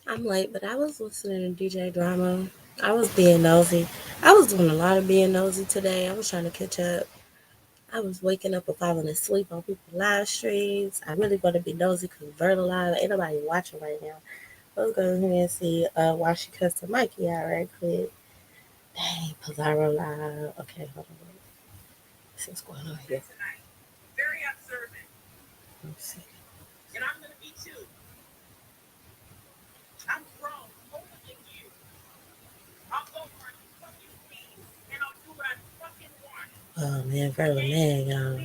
I'm late, but I was listening to DJ Drama. I was being nosy. I was doing a lot of being nosy today. I was trying to catch up. I was waking up and falling asleep on people's live streams. I really want to be nosy because Verta Live, ain't nobody watching right now. Let's go ahead and see why she cussed to Mikey out right quick. Dang, Pizarro Live. Okay, hold on. Let's see what's going on here. Let's see. Oh man, Verta man, y'all.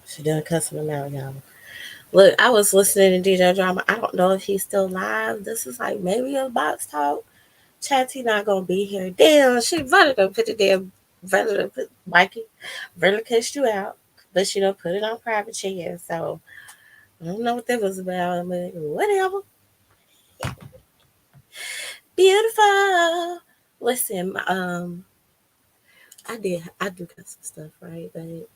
She done cussing him out, y'all. Look, I was listening to DJ Drama. I don't know if he's still live. This is like maybe a box talk. Chatty not gonna be here. Damn, she Verta done put the damn Verta done put Mikey. Verta cussed you out, but she don't put it on private chat. So I don't know what that was about, but whatever. Beautiful. Listen, I do got some stuff right, but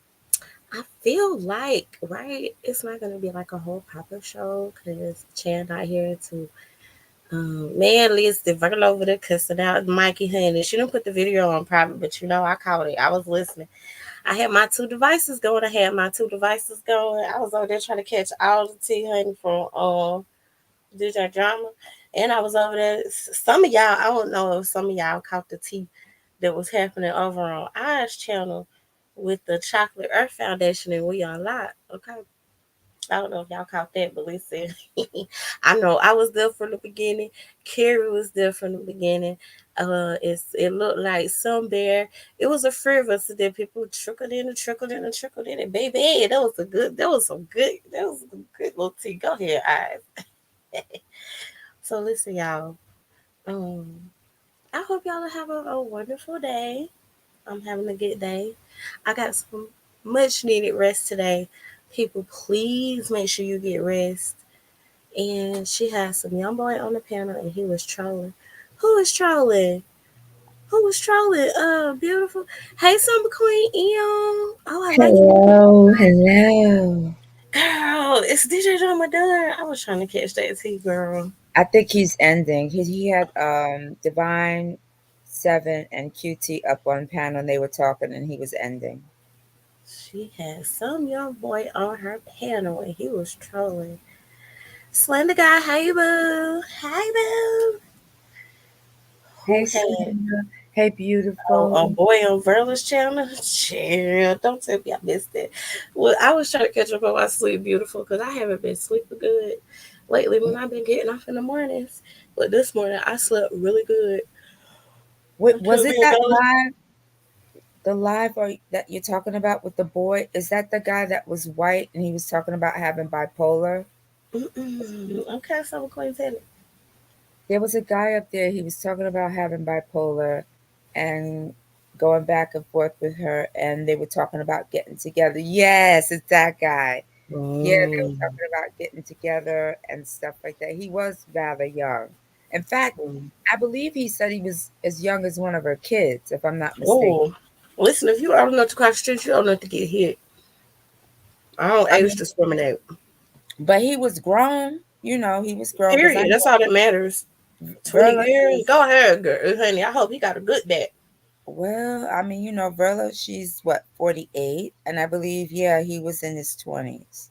I feel like right, it's not gonna be like a whole pop-up show because Chan not here to. Man, listen, Virgil over there cussing out Mikey Honey. She didn't put the video on private, but I caught it. I was listening. I had my two devices going. I was over there trying to catch all the tea, honey, from DJ Drama. And I was over there. Some of y'all, I don't know if some of y'all caught the tea that was happening over on Eyes channel with the Chocolate Earth Foundation and We Are Lot. Okay. I don't know if y'all caught that, but listen, I know I was there from the beginning. Carrie was there from the beginning. It looked like some bear. It was a few of us that people trickled in and trickled in and trickled in, and baby, that was some good little tea. Go ahead, eyes. So listen, y'all. Um, I hope y'all have a wonderful day. I'm having a good day. I got some much needed rest today. People, please make sure you get rest. And she had some young boy on the panel and he was trolling. Who was trolling? Who was trolling? Beautiful. Hey, Summer Queen Eon. Oh, I like you. Hello, hello. Girl, it's DJ Ramadan. I was trying to catch that tea, girl. I think he's ending. He had Divine Seven and QT up on panel and they were talking and he was ending. She had some young boy on her panel and he was trolling. Slender guy, hey boo. Hey boo. Hey Who had Slender. Hey beautiful. a boy on Verla's channel? Chill. Don't tell me I missed it. Well, I was trying to catch up on my sleep beautiful because I haven't been sleeping good lately when I've been getting off in the mornings. But this morning I slept really good. I Was could it be that going. live? The live or that you're talking about with the boy? Is that the guy that was white and he was talking about having bipolar? Okay, so Queen said it. There was a guy up there, he was talking about having bipolar and going back and forth with her, and they were talking about getting together. Yes, it's that guy. Yeah, they were Mm, talking about getting together and stuff like that. He was rather young. In fact, mm. I believe he said he was as young as one of her kids, if I'm not mistaken. Oh, listen, if you old enough to cross the street, you old enough to get hit. I don't I age mean, discriminate. but he was grown. He was grown because I Period. That's know all that matters. 20 Verla years? is. Go ahead, girl. Honey, I hope he got a good back. Well, I mean, Verla, she's what, 48? And I believe, yeah, he was in his 20s.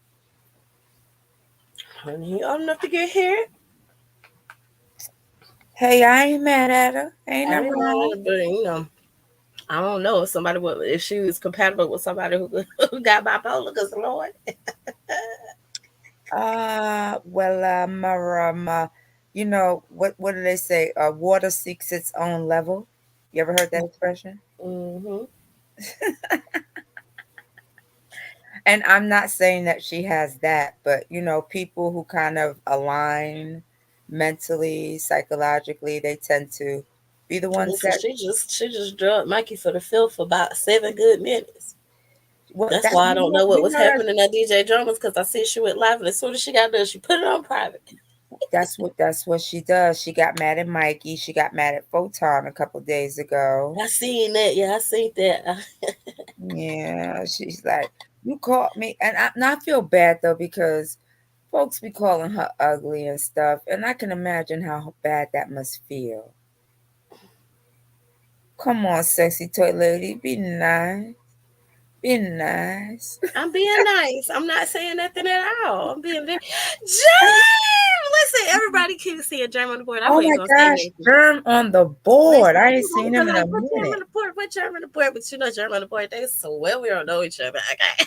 Honey, he old enough to get hit. Hey, I ain't mad at her. Ain't I nothing ain't wrong. mad, but I don't know if if she was compatible with somebody who, who got bipolar, because Lord. What do they say? Water seeks its own level. You ever heard that expression? Mm-hmm. And I'm not saying that she has that, but people who kind of align mentally, psychologically, they tend to be the ones Listen, that, she just drugged Mikey for the filth for about 7 good minutes. well, That's that why I don't know what was that's happening at DJ Dramas because I see she went live and as soon as she got done, she put it on private. that's what she does. She got mad at Mikey. She got mad at Photon a couple days ago. I seen that. Yeah, I seen that. Yeah, she's like, You called me, and I feel bad though because folks be calling her ugly and stuff, and I can imagine how bad that must feel. Come on, sexy toy lady, be nice, be nice. I'm being nice. I'm not saying nothing at all. I'm being very Germ. Listen, everybody keeps seeing Germ on the board. I Oh know you're my gonna say gosh, anything. Germ on the board. Listen, I ain't seen everybody him be in a like, put Germ on minute. the board, put Germ on the board, but you know Germ on the board. They swear we don't know each other. Okay.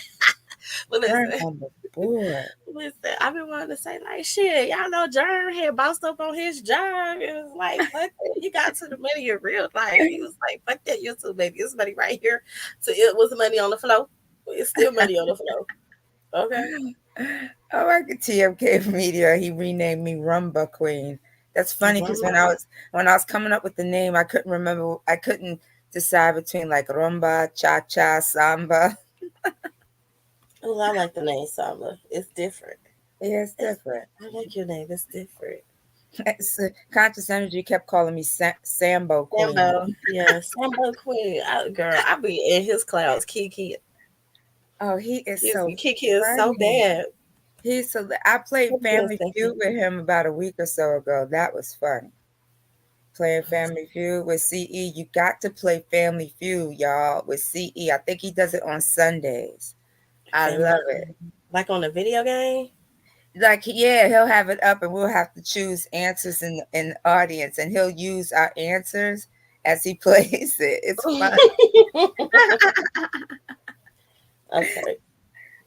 But Germ listen, on the board. listen, I've been wanting to say like shit. Y'all know Germ had bossed up on his job. It was like fuck it. He got to the money in real life. He was like, fuck that YouTube baby. It's money right here. So it was money on the floor. It's still money on the floor. Okay. I work at TMK Media. He renamed me Rumba Queen. That's funny because Rumba. when I was coming up with the name, I couldn't remember. I couldn't decide between like rumba, cha cha, samba. Oh, I like the name Summer. It's different. Yeah, it's It's, different. I like your name. It's different. Conscious Energy kept calling me Sambo Queen. Sambo. Yeah, Sambo Queen. Girl, I be in his clouds. Kiki. Oh, he is so Kiki is so funny. bad. He's so. I played What you Family Feud with him about a week or so ago. That was fun. Playing Family Feud with CE. You got to play Family Feud, y'all, with CE. I think he does it on Sundays. I Family love it. Feud. Like on a video game? Like, yeah, he'll have it up and we'll have to choose answers in the audience and he'll use our answers as he plays it. It's fun. Okay.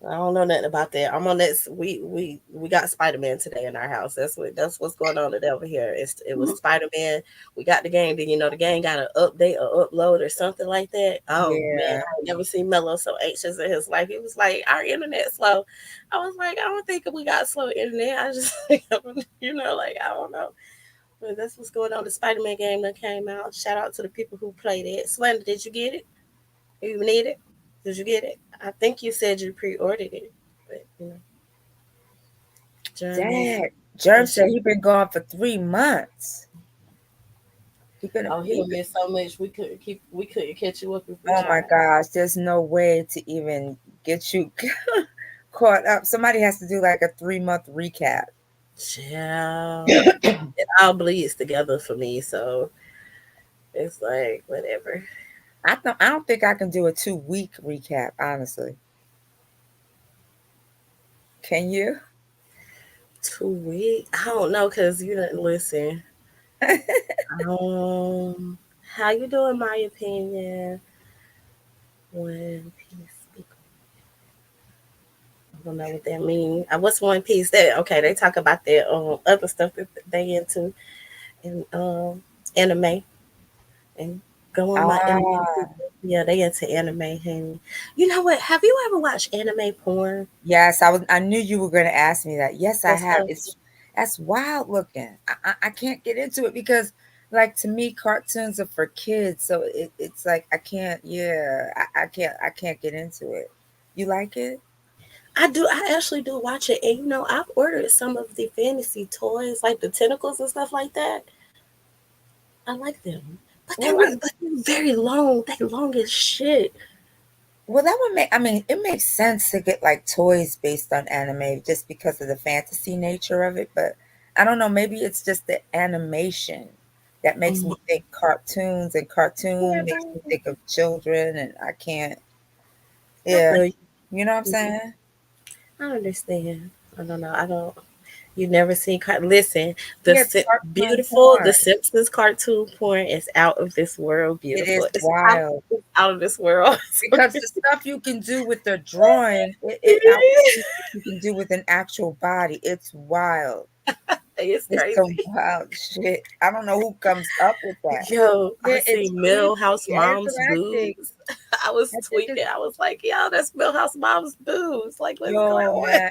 I don't know nothing about that. I'm on that. We got Spider Man today in our house. That's what's going on today over here. It was Spider Man. We got the game. Then the game got an update or upload or something like that. Oh man, Yeah. I ain't never seen Mello so anxious in his life. He was like, our internet slow. I was like, I don't think we got slow internet. I just like I don't know. But that's what's going on. The Spider Man game that came out. Shout out to the people who played it. Slender, did you get it? You need it? Did you get it? I think you said you pre-ordered it, but Germ Dad, Germ is said he been gone for 3 months. He been, oh he he done been missed so much we couldn't catch you up if we oh my tried. gosh, there's no way to even get you caught up. Somebody has to do like a 3 month recap. Child, it all bleeds together for me, so it's like whatever. I don't think I can do a 2 week recap, honestly. Can you? 2 weeks? I don't know because you didn't listen. Um, how you doing? My opinion. One Piece. I don't know what that means. What's One Piece? That okay? They talk about their other stuff that they into in anime and go on my anime Ah, people. Yeah, they into anime, honey. You know what? Have you ever watched anime porn? yes, I knew you were going to ask me that. Yes, I That's have. so It's That's wild looking. I can't get into it because, like, to me, cartoons are for kids. So it's like I can't. Yeah, I can't get into it. You like it? I do. I actually do watch it, and I've ordered some of the fantasy toys, like the tentacles and stuff like that. I like them, but Well, I, they're very long. They long as shit. well, that would make. I mean, it makes sense to get like toys based on anime just because of the fantasy nature of it. But I don't know. Maybe it's just the animation that makes Mm. me think cartoons, and cartoon Yeah, makes me think of children, and I can't. I Yeah, feel you. you know what I'm Mhm. saying? I understand. I don't know. I don't. You never seen listen, Yeah, the cartoon beautiful the porn. Simpsons cartoon porn is out of this world It is beautiful. wild It's out of this world. because the stuff you can do with the drawing, it outweighs what you can do with an actual body. It's wild. It's It's crazy. some wild shit. I don't know who comes up with that. Yo, I Yeah, it's seen creepy Millhouse and Mom's interacting. boobs. I was I think it's tweaking. I was like, yo, that's Millhouse Mom's boobs. Like, what's going yo on? man.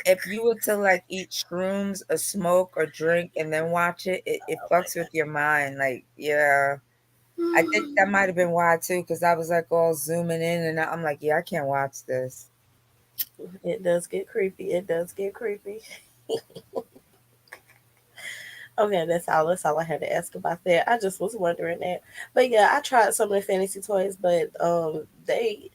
If you were to like eat shrooms or smoke or drink and then watch it, it Oh my fucks with your mind. Like, yeah. I think that might have been why too, because I was like all zooming in and I'm like, yeah, I can't watch this. God. It does get creepy. It does get creepy. Okay, that's all I had to ask about that. I just was wondering that. But yeah, I tried some of the fantasy toys, but they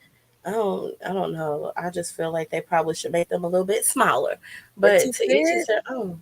I don't know. I just feel like they probably should make them a little bit smaller. They're But too to each his big. own.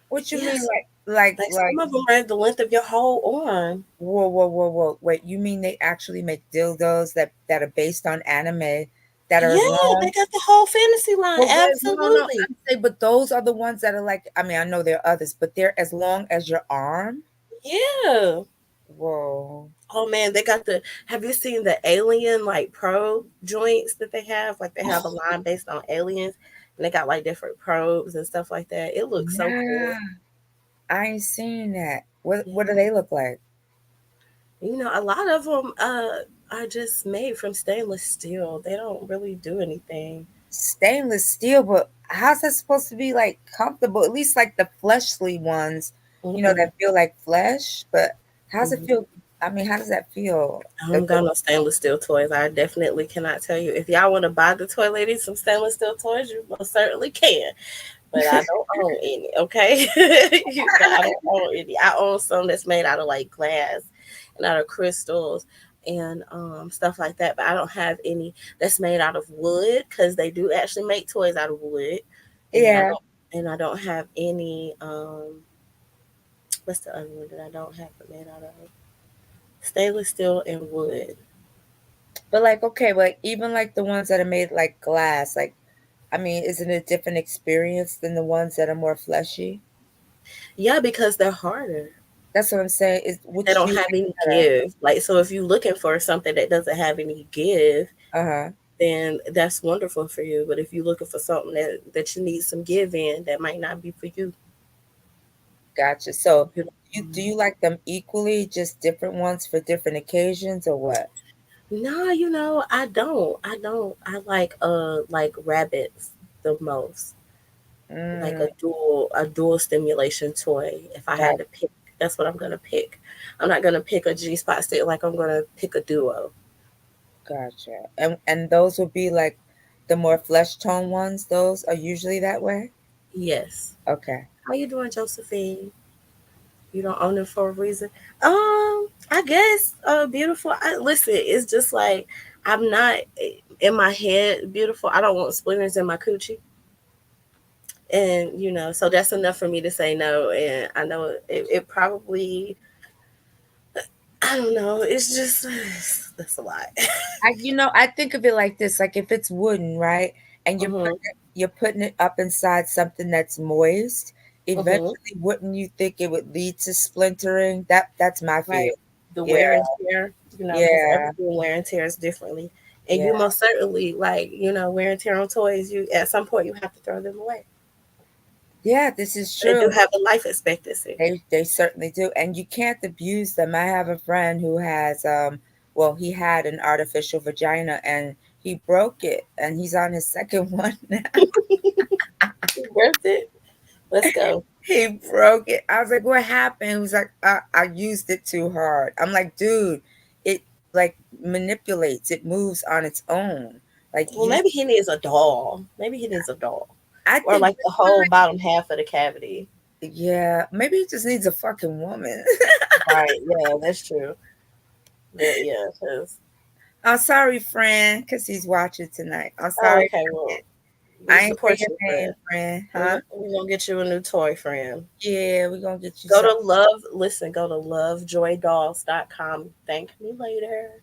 What you mean, Yes. Like like? some of them are the length of your whole arm. Whoa, whoa, whoa, whoa! Wait, you mean they actually make dildos that are based on anime that are as Yeah, they long? got the whole fantasy line. But wait, no, no, no. Absolutely. I'm saying, but those are the ones that are like. I mean, I know there are others, but they're as long as your arm. Yeah. Whoa. Oh man, they got the have you seen the alien like probe joints that they have? Like they have a line based on aliens and they got like different probes and stuff like that. It looks so Yeah, cool. I ain't seen that. What do Yeah. they look like? A lot of them are just made from stainless steel. They don't really do anything. Stainless steel, but how's that supposed to be like comfortable? At least like the fleshly ones, Mm-mm. that feel like flesh. But how's it Mhm. feel? I mean, how does that feel? I don't got no stainless steel toys. I definitely cannot tell you. If y'all want to buy the toy ladies some stainless steel toys, you most certainly can. But I don't own any, okay? I don't own any. I own some that's made out of like glass and out of crystals and stuff like that. But I don't have any that's made out of wood because they do actually make toys out of wood. And I Yeah, don't and I don't have any what's the other one that I don't have it made out of? Stainless steel and wood. but like okay, but even like the ones that are made like glass, like I mean, isn't it a different experience than the ones that are more fleshy? Yeah, because they're harder. That's what I'm saying. Is They which do don't you have any like better? give. Like so if you're looking for something that doesn't have any give, Uh-huh. then that's wonderful for you. But if you're looking for something that you need some give in, that might not be for you. Gotcha. So do you Mhm. like them equally, just different ones for different occasions or what? No, I don't. I don't. I like rabbits the most. Like Mm, a dual stimulation toy. If I had got to pick, that's what I'm gonna pick. I'm not gonna pick a G spot stick like I'm gonna pick a duo. gotcha. And those would be like the more flesh tone ones. Those are usually that way. Yes. Okay. How you doing, Josephine? You don't own it for a reason. I guess beautiful. Listen, it's just like I'm not in my head beautiful. I don't want splinters in my coochie. And so that's enough for me to say no. And I know it probably I don't know. It's just that's a lot. I think of it like this, like if it's wooden, right? And Mhm. you're putting it up inside something that's moist, Mhm. eventually wouldn't you think it would lead to splintering? That's my fear. Right. The Yeah. wear and tear, because Yeah. everything wear and tears differently. And Yeah. you most certainly like, wear and tear on toys, you at some point you have to throw them away. Yeah, this is They do true. have a life expectancy. They certainly do. And you can't abuse them. I have a friend who has well, he had an artificial vagina and he broke it and he's on his second one now. Worth it. Let's go. He broke it. I was like, what happened? He was like, I used it too hard. I'm like, dude, it like manipulates, it moves on its own. Like Well, you maybe he needs a doll. Maybe he needs a doll. I Or think like the whole bottom half of the cavity. yeah, maybe he just needs a fucking woman. Right. Yeah, that's true. Yeah, because I'm sorry, friend, because he's watching tonight. I'm oh, sorry. okay, well, we I ain't say support your you, name, friend. friend, We're huh? gonna, we're gonna get you a new toy, friend. Yeah, we're gonna get you Go some. to go to lovejoydolls.com. Thank me later.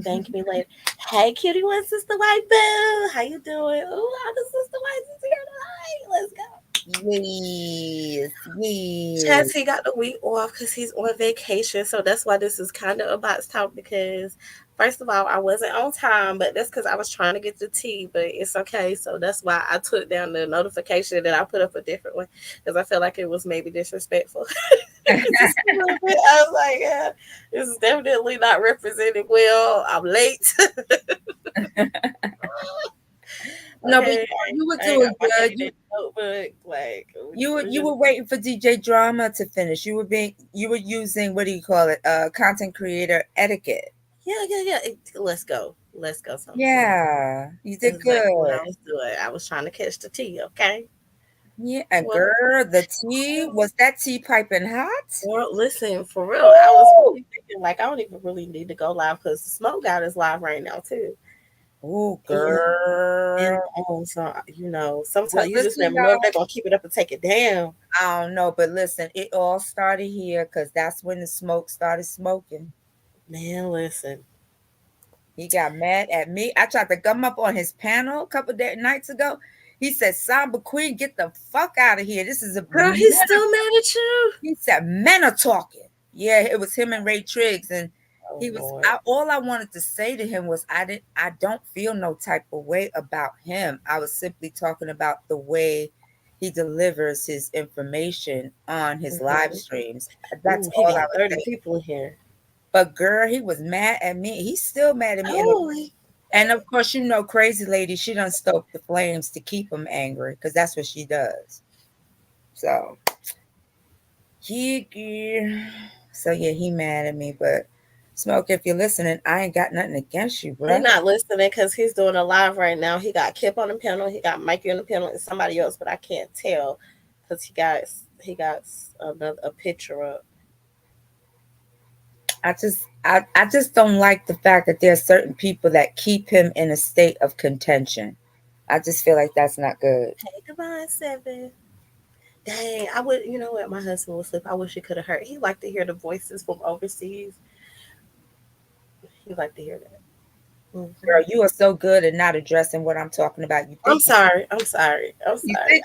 Thank me later. Hey, cutie one, sister white boo. How you doing? Oh, all the sister whites is here tonight. Let's go. Yes, yes. Chaz, he got the week off because he's on vacation. So that's why this is kind of a box talk because, first of all, I wasn't on time, but that's because I was trying to get the tea, but it's okay. So that's why I took down the notification and I put up a different one because I felt like it was maybe disrespectful. Just a little bit. I was like, yeah, this is definitely not represented well. I'm late. No, but Okay. you were I ain't doing got my good. handy notebook. Like, we You just were waiting for DJ Drama to finish. You were using what do you call it? Content creator etiquette. yeah. Let's go. Let's go, something. Yeah, you That's did exactly what good. I was doing. I was trying to catch the tea, okay? Yeah, and Well, girl, the tea was that tea piping hot? listen, for real, I was Woo! really thinking, like, I don't even really need to go live because the smoke god is live right now, too. Oh, And girl. so sometimes Well, you just listen, never know if though. they're gonna keep it up and take it down. I don't know, but listen, it all started here because that's when the smoke started smoking. Man, listen. He got mad at me. I tried to come up on his panel a couple of nights ago. He said, Samba Queen, get the fuck out of here. This is a Girl, men. he's still mad at you. He said, men are talking. Yeah, it was him and Ray Triggs. And Oh he was Lord. all I wanted to say to him was I don't feel no type of way about him. I was simply talking about the way he delivers his information on his live Hmm. streams. That's Ooh, he all I got was 30 saying. people in here. But girl, he was mad at me. He's still mad at me. Oh, And of course, crazy lady, she done stoke the flames to keep him angry because that's what she does. So he, so yeah, he mad at me. But Smoke, if you're listening, I ain't got nothing against you, he bruh. not listening because he's doing a live right now. He got Kip on the panel. He got Mikey on the panel and somebody else, but I can't tell because he got a picture up. I just don't like the fact that there are certain people that keep him in a state of contention. I just feel like that's not good. Hey, goodbye, Seven. Dang, I would. You know what? My husband was asleep. I wish he could have heard. He liked to hear the voices from overseas. He liked to hear that. Girl, Hmm. you are so good at not addressing what I'm talking about. I'm sorry. I'm sorry. I'm You sorry. think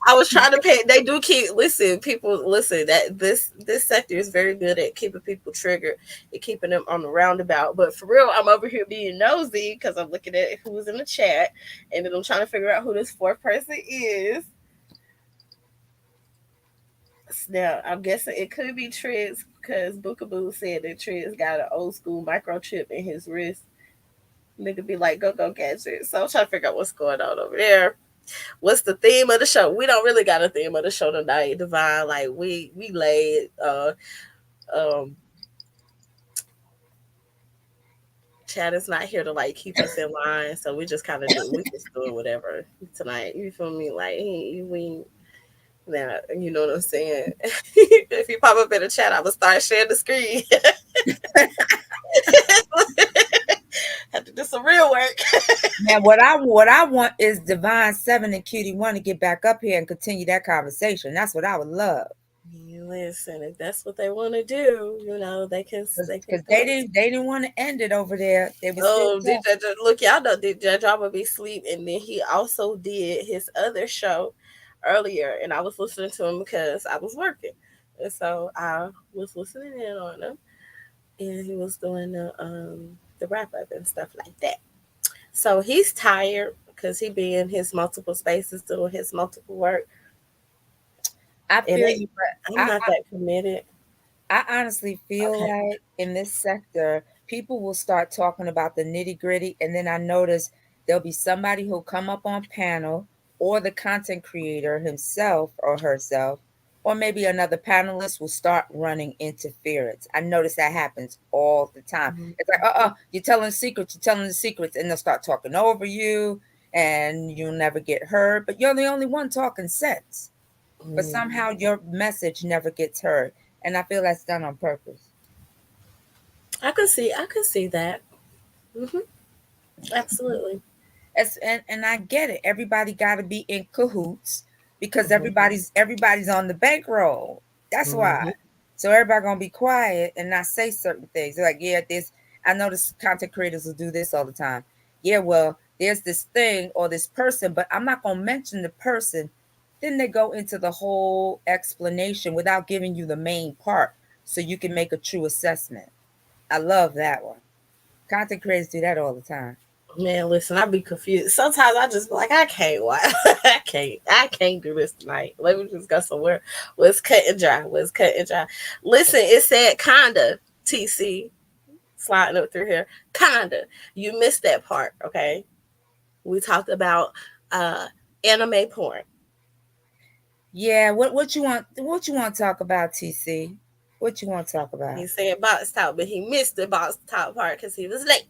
I was trying to pay. They do keep listen. People listen. That this sector is very good at keeping people triggered and keeping them on the roundabout. But for real, I'm over here being nosy because I'm looking at who's in the chat, and then I'm trying to figure out who this fourth person is. Now I'm guessing it could be Triz because Bookaboo said that Triz got an old school microchip in his wrist. Nigga be like, go gadget. So I'm trying to figure out what's going on over there. What's the theme of the show? We don't really got a theme of the show tonight, Divine. Like we laid um Chad is not here to like keep us in line, so we just kind of do we just doing whatever tonight. You feel me? Like we now you know what I'm saying. If you pop up in the chat, I will start sharing the screen. Have to do some real work. man, what I want is Divine Seven and Cutie One to get back up here and continue that conversation. That's what I would love. Listen, if that's what they want to do, they can Because do they it. didn't want to end it over there. They were still Oh, talking. look, y'all know did Drama be sleep, and then he also did his other show earlier, and I was listening to him because I was working, and so I was listening in on him, and he was doing the wrap up and stuff like that. So he's tired because he be in his multiple spaces doing his multiple work, I and feel you, but I'm not that committed. I honestly feel Okay. like in this sector, people will start talking about the nitty gritty, and then I notice there'll be somebody who'll come up on panel, or the content creator himself or herself, or maybe another panelist will start running interference. I notice that happens all the time. Mhm. It's like, you're telling the secrets, and they'll start talking over you, and you'll never get heard, but you're the only one talking sense. But Mhm. somehow your message never gets heard. And I feel that's done on purpose. I could see that. Hmm. Absolutely. And I get it. Everybody got to be in cahoots because Hmm. everybody's on the bankroll. That's why. Hmm. So everybody gonna be quiet and not say certain things. They're like, yeah, this. I notice content creators will do this all the time. Yeah, well, there's this thing or this person, but I'm not gonna mention the person. Then they go into the whole explanation without giving you the main part, so you can make a true assessment. I love that one. Content creators do that all the time. Man, listen, I be confused. Sometimes I just be like, I can't watch. I can't do this tonight. Let me just go somewhere. Let's cut and dry. Let's cut and dry. Listen, it said kinda TC sliding up through here. Kinda. You missed that part, okay? We talked about uh anime porn. Yeah, what you want to talk about, TC? What you want to talk about? He said box top, but he missed the box top part because he was late.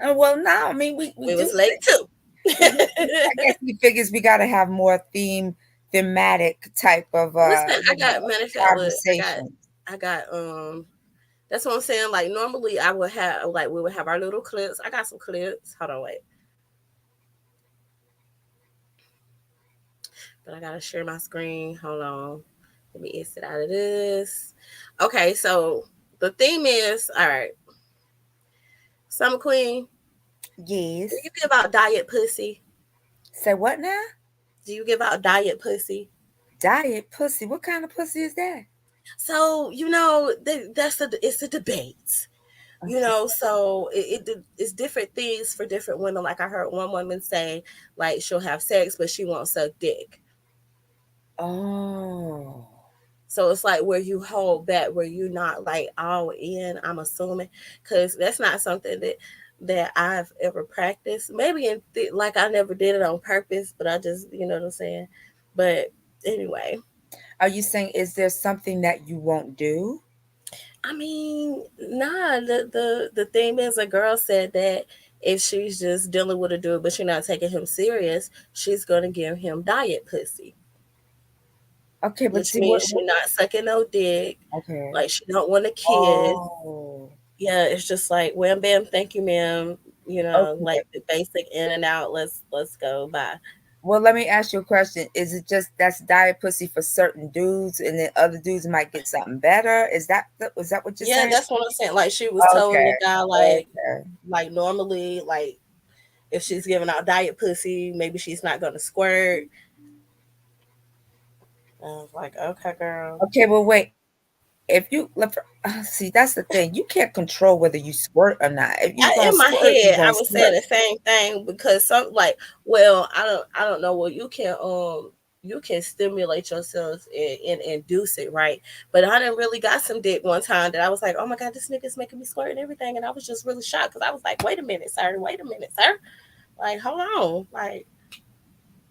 Well, now I mean we We do was late too. I guess he figures we got to have more thematic type of Listen, I got matter of fact, look, conversation. I got That's what I'm saying. Like normally I would have like we would have our little clips. I got some clips. Hold on, wait. But I gotta share my screen. Hold on. Let me exit out of this. Okay, so the theme is all right. Summer Queen, do you Yes. give out diet pussy? Say what now? Do you give out diet pussy? Diet pussy. What kind of pussy is that? So that's it's a debate. Okay. So it's different things for different women. Like I heard one woman say, like she'll have sex, but she won't suck dick. Oh. So it's like where you hold back, where you're not like all in. I'm assuming because that's not something that I've ever practiced. Maybe like I never did it on purpose, but I just what I'm saying. But anyway, Are you saying is there something that you won't do? I mean, nah. The thing is, a girl said that if she's just dealing with a dude, but she's not taking him serious, she's gonna give him diet pussy, Okay, but which see means what she not sucking no dick. okay. Like she don't want to kiss. Oh. Yeah, it's just like wham bam, thank you, ma'am. Okay. Like the basic in and out. Let's go. Bye. Well, let me ask you a question. Is it just that's diet pussy for certain dudes and then other dudes might get something better? Is that what you're Yeah, saying? that's what I'm saying. Like she was telling Okay. the guy Okay. like normally like if she's giving out diet pussy, maybe she's not gonna squirt. I was like, okay, girl. Okay, but wait. If you see, that's the thing. You can't control whether you squirt or not. If you're gonna In my squirt, you're head, gonna I was saying squirt. the same thing because some like, well, I don't know. Well, you can stimulate yourself and induce it, right? But I didn't really got some dick one time that I was like, oh my god, this nigga's making me squirt and everything, and I was just really shocked because I was like, wait a minute, sir, like hold on, like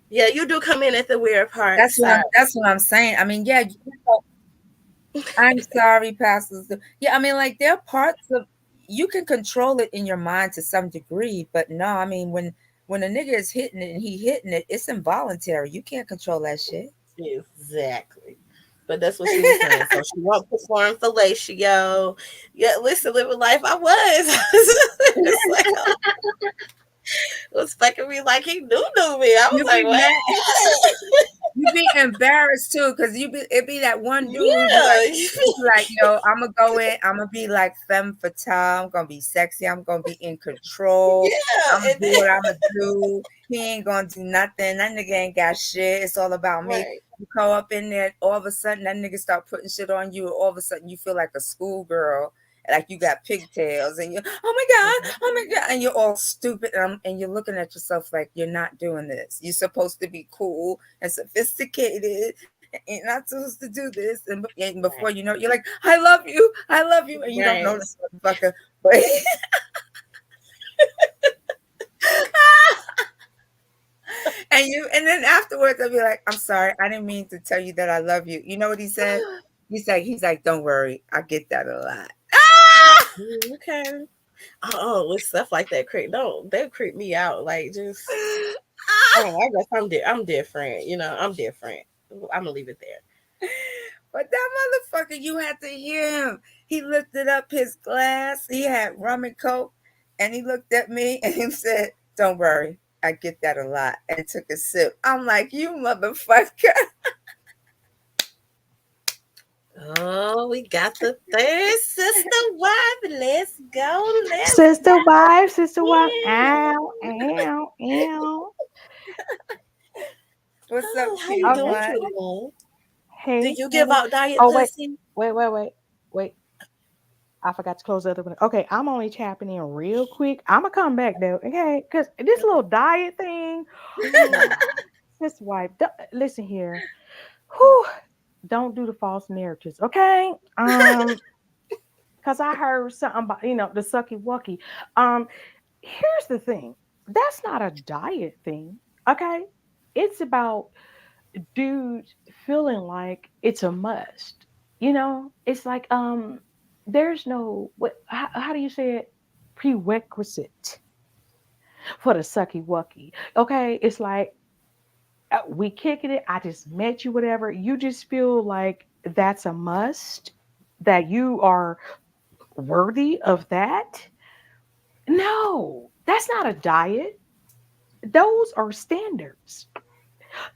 yeah, you do come in at the weird part, sir. That's what I'm saying. I mean, yeah, I'm sorry, pastors. Yeah, I mean, like there are parts of you can control it in your mind to some degree, but no, I mean when a nigga is hitting it and he hitting it, it's involuntary. You can't control that shit. Exactly. But that's what she was saying. So she won't perform fellatio. Yeah, listen, living life. I was. It's like, it was fucking me like he knew me. I was You like, be what? mad. You be embarrassed too, cause it be that one dude who Yeah. be like, yo, I'm gonna go in, I'm gonna be like femme fatale, I'm gonna be sexy, I'm gonna be in control, I'm Yeah. gonna do what I'm gonna do. He ain't gonna do nothing. That nigga ain't got shit. It's all about me. Right. You go up in there, all of a sudden that nigga start putting shit on you, all of a sudden you feel like a schoolgirl, like you got pigtails, and you, oh my god, Mhm. oh my god, and you're all stupid, and you're looking at yourself like you're not doing this. You're supposed to be cool and sophisticated. And you're not supposed to do this, and before you know it, you're like, I love you, and you don't know Right. this motherfucker, but and then afterwards I'll be like, I'm sorry, I didn't mean to tell you that I love you. You know what he said? He's like, don't worry, I get that a lot. Ah! Okay. Oh, with stuff like that, creep. Don't they creep me out? Like just, Ah! oh, I guess I'm different. I'm different. I'm gonna leave it there. But that motherfucker, you had to hear him. He lifted up his glass. He had rum and coke, and he looked at me and he said, "Don't worry, I get that a lot," and took a sip. I'm like, "You motherfucker!" Oh, we got the third sister wife. Let's go. Let's Sister go. wife, ow, ow, ow. What's up, Oh, how you cutie doing, Okay. one? cutie one? Do Hey, you give hey. out diet Oh, wait, pussy? wait, wait, wait, wait. I forgot to close the other one. Okay, I'm only tapping in real quick. I'm gonna come back though, okay? Because this little Okay. diet thing, Mhm. sister wife, listen here. Whew, don't do the false narratives, okay? Because I heard something about, the sucky wucky. Um, Here's the thing. That's not a diet thing, okay? It's about dudes feeling like it's a must. It's like there's no how do you say it, prerequisite for the sucky wucky. Okay, it's like we kicking it. I just met you, whatever. You just feel like that's a must, that you are worthy of that? No, that's not a diet. Those are standards.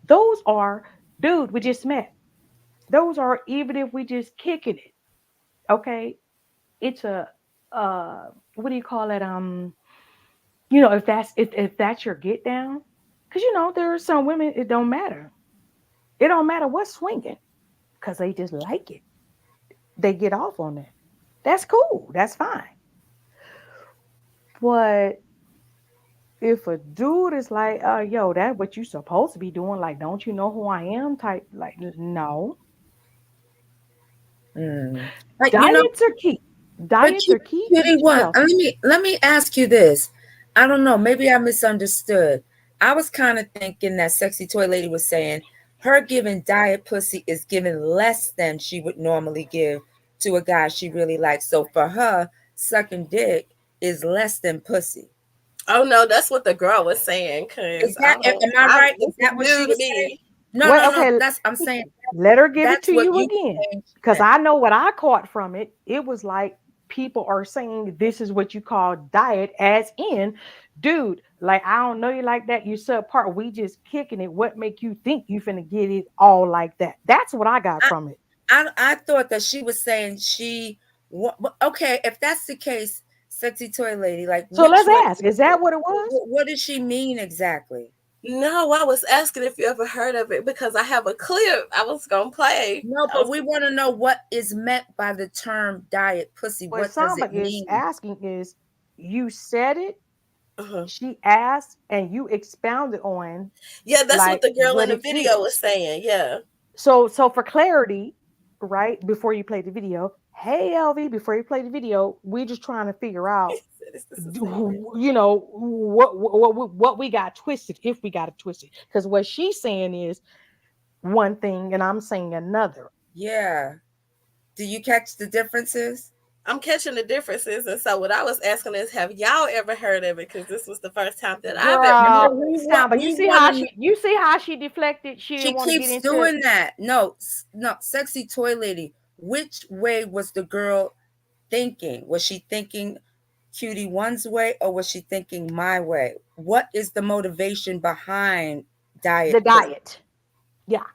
Those are, dude, we just met. Those are, even if we just kicking it, okay? It's a what do you call it? If that's your get down, because there are some women it don't matter. It don't matter what's swinging, because they just like it. They get off on that. That's cool. That's fine. But if a dude is like, yo, that what you supposed to be doing, like, don't you know who I am? Type, like, no. Like, Diets are key. but Diets are key. Cutie one, Yo, let me ask you this. I don't know, maybe I misunderstood. I was kind of thinking that Sexy Toy Lady was saying her giving diet pussy is giving less than she would normally give to a guy she really likes. So for her, sucking dick is less than pussy. Oh no, that's what the girl was saying. Is Cause that, am I right? Is this is that what she new to was saying? me. No, wait, no, no. okay. That's I'm saying Let her give it that's to what you you again. were saying. Because I know what I caught from it. It was like people are saying this is what you call diet, as in, dude, like, I don't know you like that. You subpart. We just kicking it. What make you think you finna get it all like that? That's what I got I, from it. I thought that she was saying okay, if that's the case, Sexy Toy Lady, like So which let's way, ask, is that what it was? what does she mean exactly? No, I was asking if you ever heard of it because I have a clip I was gonna play. No, I but was we want to know what is meant by the term diet pussy. What What does Samba it is mean? asking is, you said it, uh she asked, and you expounded on, Yeah, that's what like, the girl in what the it video was is. saying. Yeah. So for clarity, right before you play the video, hey LV, before you play the video, we're just trying to figure out, This is segment. what we got twisted, if we got it twisted, because what she's saying is one thing and I'm saying another. Yeah. Do you catch the differences? I'm catching the differences, and so what I was asking is, have y'all ever heard of it? Because this was the first time that I've ever No, Girl, heard of it. Samba, we want to. you see how she deflected. She didn't She want to get keeps into. doing that. No, no, Sexy Toy Lady. Which way was the girl thinking? Was she thinking Cutie One's way, or was she thinking my way? What is the motivation behind The diet pussy? diet. Yeah.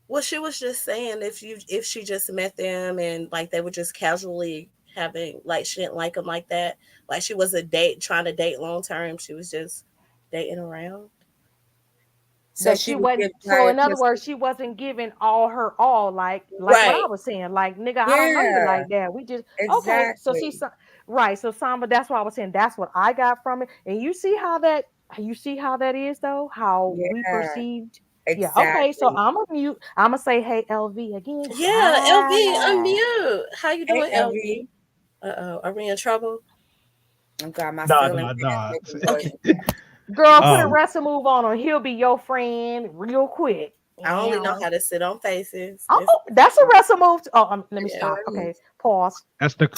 Well, she was just saying if she just met them and like they were just casually having, like, she didn't like them like that, like she was a date trying to date long term. She was just dating around. So That she she would wasn't, give so diet in other words, pussy. she wasn't giving all her all, like what I Right. was saying, like, nigga, I don't know you Yeah, like that. We just, okay, so exactly. right, so Samba, that's what I was saying, that's what I got from it. And you see how that is, though, how we Yeah, perceived. Yeah, okay, so exactly. I'm gonna mute, I'm gonna say hey LV again. Yeah, LV, Hi. unmute. How you Hey, doing, LV. LV? Uh-oh, are we in trouble? Oh God, my Nah, ceiling nah, fan is nah. making noise. Girl, put a um, wrestle move on him, he'll be your friend real quick. I only know Yeah. how to sit on faces. Oh, It's that's a wrestle move. Oh, let me yeah. stop. Okay, pause. that's the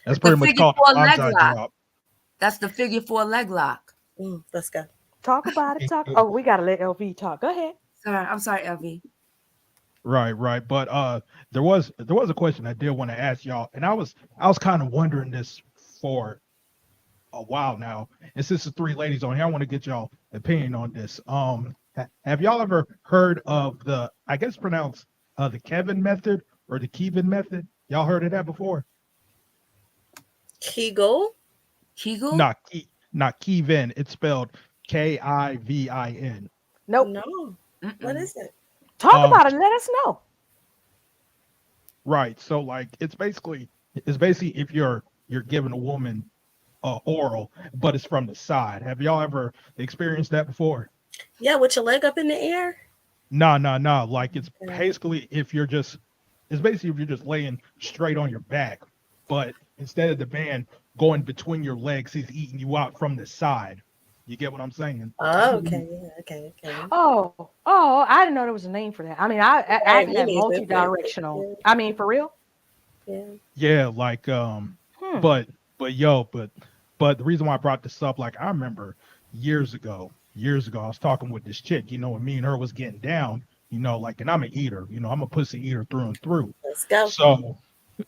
that's The pretty much figure called four a leg bonsai lock. drop. That's the figure four leg lock. Let's go. Talk about it. Talk. Oh, we gotta let LV talk. Go ahead. Sorry, I'm sorry, LV. Right, right. But there was a question I did want to ask y'all, and I was kind of wondering this for a while now. And since the three ladies on here, I want to get y'all opinion on this. Have y'all ever heard of the, I guess pronounced the Kevin method or the Kevin method? Y'all heard of that before? Kegel? Kegel? Not Kevin. It's spelled Kivin. Nope. No. What Mm-mm. is it? Talk Um, about it. Let us know. right. So like it's basically if you're giving a woman oral, but it's from the side. Have y'all ever experienced that before? Yeah, with your leg up in the air? No, no, no. Like Okay. it's basically if you're just laying straight on your back, but instead of the man going between your legs, he's eating you out from the side. You get what I'm saying? Oh, okay. Yeah, okay. Oh, I didn't know there was a name for that. I mean, I Right, can me have neither. multi-directional. Yeah, I mean, for real. yeah. Yeah, like Hmm. but but the reason why I brought this up, like I remember years ago, I was talking with this chick, and me and her was getting down, like, and I'm an eater, I'm a pussy eater through and through. Let's go. So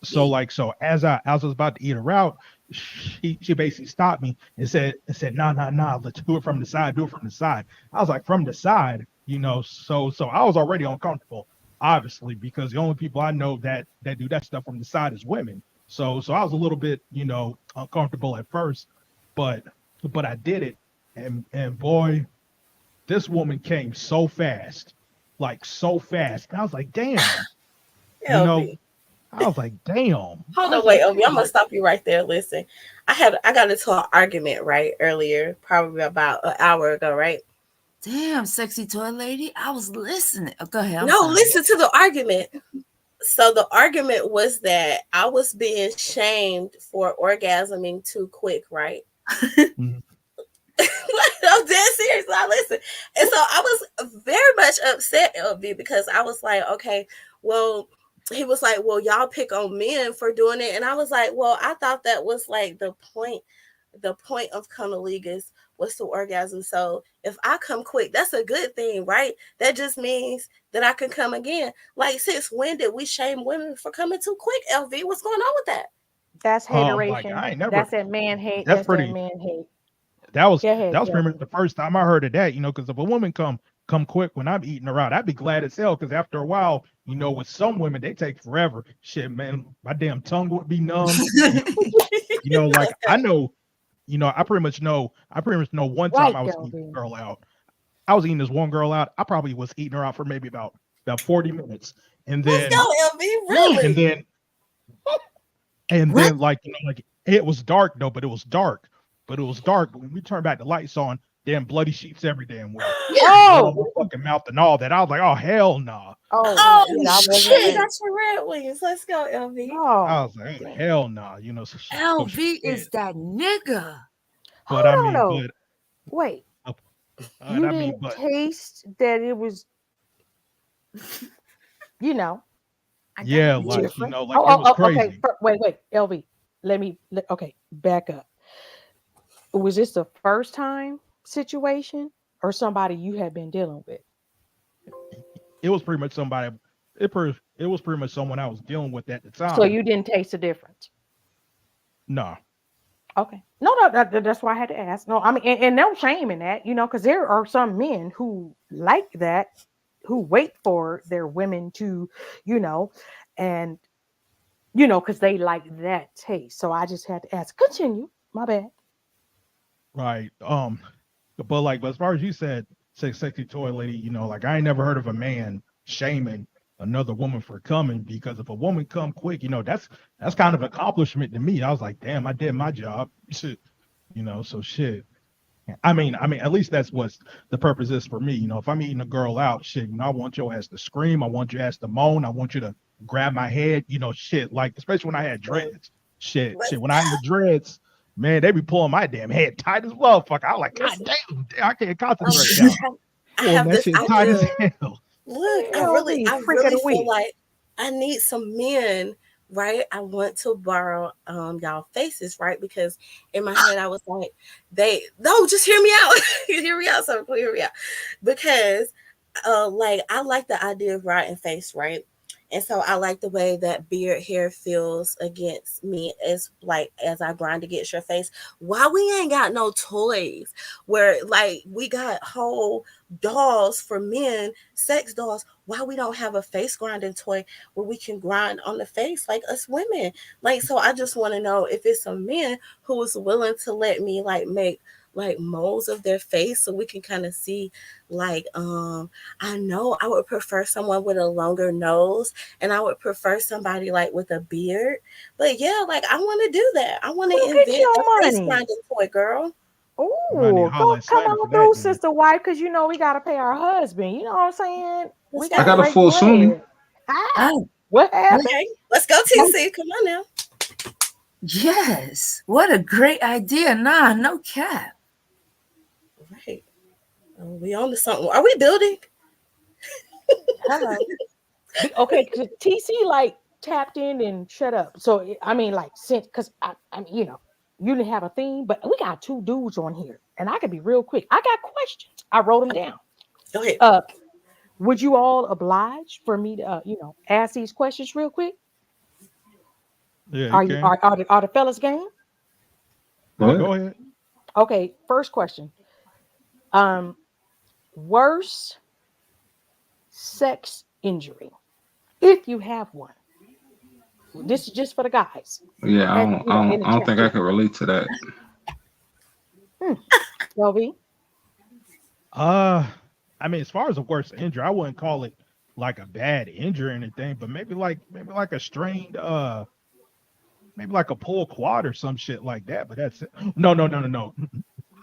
So like so as I was about to eat her out, she basically stopped me and said nah nah nah, let's do it from the side, do it from the side. I was like, from the side, so I was already uncomfortable, obviously, because the only people I know that do that stuff from the side is women. So I was a little bit, uncomfortable at first, but I did it, and boy, this woman came so fast, like so fast. And I was like, damn, you know, LB. I was like, damn. Hold I was on, like, wait, LB. I'm damn. gonna stop you right there. Listen, I got into an argument right earlier, probably about an hour ago, right? Damn, sexy toy lady. I was listening. Oh, go ahead. I'm No, sorry. listen to the argument. So the argument was that I was being shamed for orgasming too quick, right? Mhm. I'm dead serious. Now listen. And so I was very much upset, LB, because I was like, okay, well, he was like, well, y'all pick on men for doing it. And I was like, well, I thought that was like the point of cunnilingus was to orgasm. So if I come quick, that's a good thing, right? That just means that I can come again. Like, since when did we shame women for coming too quick, LV? What's going on with that? That's Like hateration. I ain't never. That's that man hate. That's That's that pretty. man hate. That was Go ahead, that was pretty much Kelby. the first time I heard of that. Because if a woman come quick when I'm eating her out, I'd be glad as hell. Because after a while, with some women they take forever. Shit, man, my damn tongue would be numb. Like Let's I go. know. I pretty much know one time Right, I was eating a Kelby. girl out. I was eating this one girl out. I probably was eating her out for maybe about 40 minutes. And Let's then go, LV. Mm, and Really? then and what? then like it was dark though, but it was dark. But it was dark. But when we turned back the lights on, damn bloody sheets every damn where. Yeah. Blood on Oh, my fucking mouth and all that. I was like, oh hell no. Nah. oh, Oh yeah, I wasn't I shit. ready. got your red wings. Let's go, LV. I Oh, was like, oh damn. hell no. Nah. So LV shit. is that nigga. But I Hold on, mean, though. Wait, uh, and you I mean, didn't but taste that it was, you know, I gotta yeah, be. like different? like it Oh, was oh, oh, okay. crazy. Wait, LV. Okay, back up. Was this the first time situation or somebody you had been dealing with? It was pretty much somebody. It was pretty much someone I was dealing with at the So time. you didn't taste the difference? No, Okay. No, no, that's why I had to ask. No, I mean, and no shame in that, because there are some men who like that, who wait for their women to, you know, and, because they like that taste. So I just had to ask. Continue. My bad. right. But as far as you said, say sexy toy lady, like I ain't never heard of a man shaming another woman for coming because if a woman come quick, that's kind of accomplishment to me. I was like, damn, I did my job. Shit, so shit. I mean, at least that's what the purpose is for me. If I'm eating a girl out, shit, I want your ass to scream. I want your ass to moan. I want you to grab my head, shit. Like, especially when I had dreads. Shit. Let's When I had the dreads, man, they be pulling my damn head tight as motherfucker. I was like, God listen. damn, I can't Um, concentrate I now. have I Pulling have that this shit tight as idea. hell. Look, LV, I freak of really the feel week. like I need some men, right? I want to borrow y'all faces, right? Because in my head I was like, they no, just hear me out. Hear me out, so hear me out. Because like I like the idea of riding face, right? And so I like the way that beard hair feels against me as I grind against your face. Why we ain't got no toys where like we got whole dolls for men, sex dolls. Why we don't have a face grinding toy where we can grind on the face like us women? Like so I just want to know if it's some men who is willing to let me like make like molds of their face so we can kind of see like I know I would prefer someone with a longer nose and I would prefer somebody like with a beard. But yeah, like I want to do that. I want Go to get invent a your face money. grinding toy, girl. You might need to Oh, holler go at come Santa for on that through, then. sister wife, because we gotta pay our husband. You know what I'm saying? Let's We I gotta got a go. break full sumi. bread. Ah, Oh, what happened? Okay, let's go, oh, TC. Come on now. yes. What a great idea. Nah, no cap. Right. We on to something. Are we building? Hello. Okay, because TC like tapped in and shut up. So I mean, like since because I mean, you didn't have a theme, but we got two dudes on here, and I can be real quick. I got questions. I wrote them down. Go ahead. Uh, would you all oblige for me to ask these questions real quick? Yeah, you Are you can. are the fellas game? Yeah, What? go ahead. Okay, first question. Um, worst sex injury, if you have one. This is just for the guys, Yeah, and in the I don't chat think I too. can relate to that. Hmm. LV. Uh, I mean, as far as a worst injury, I wouldn't call it like a bad injury or anything, but maybe like a strained maybe like a pulled quad or some shit like that. But that's it. No, no, no, no, no.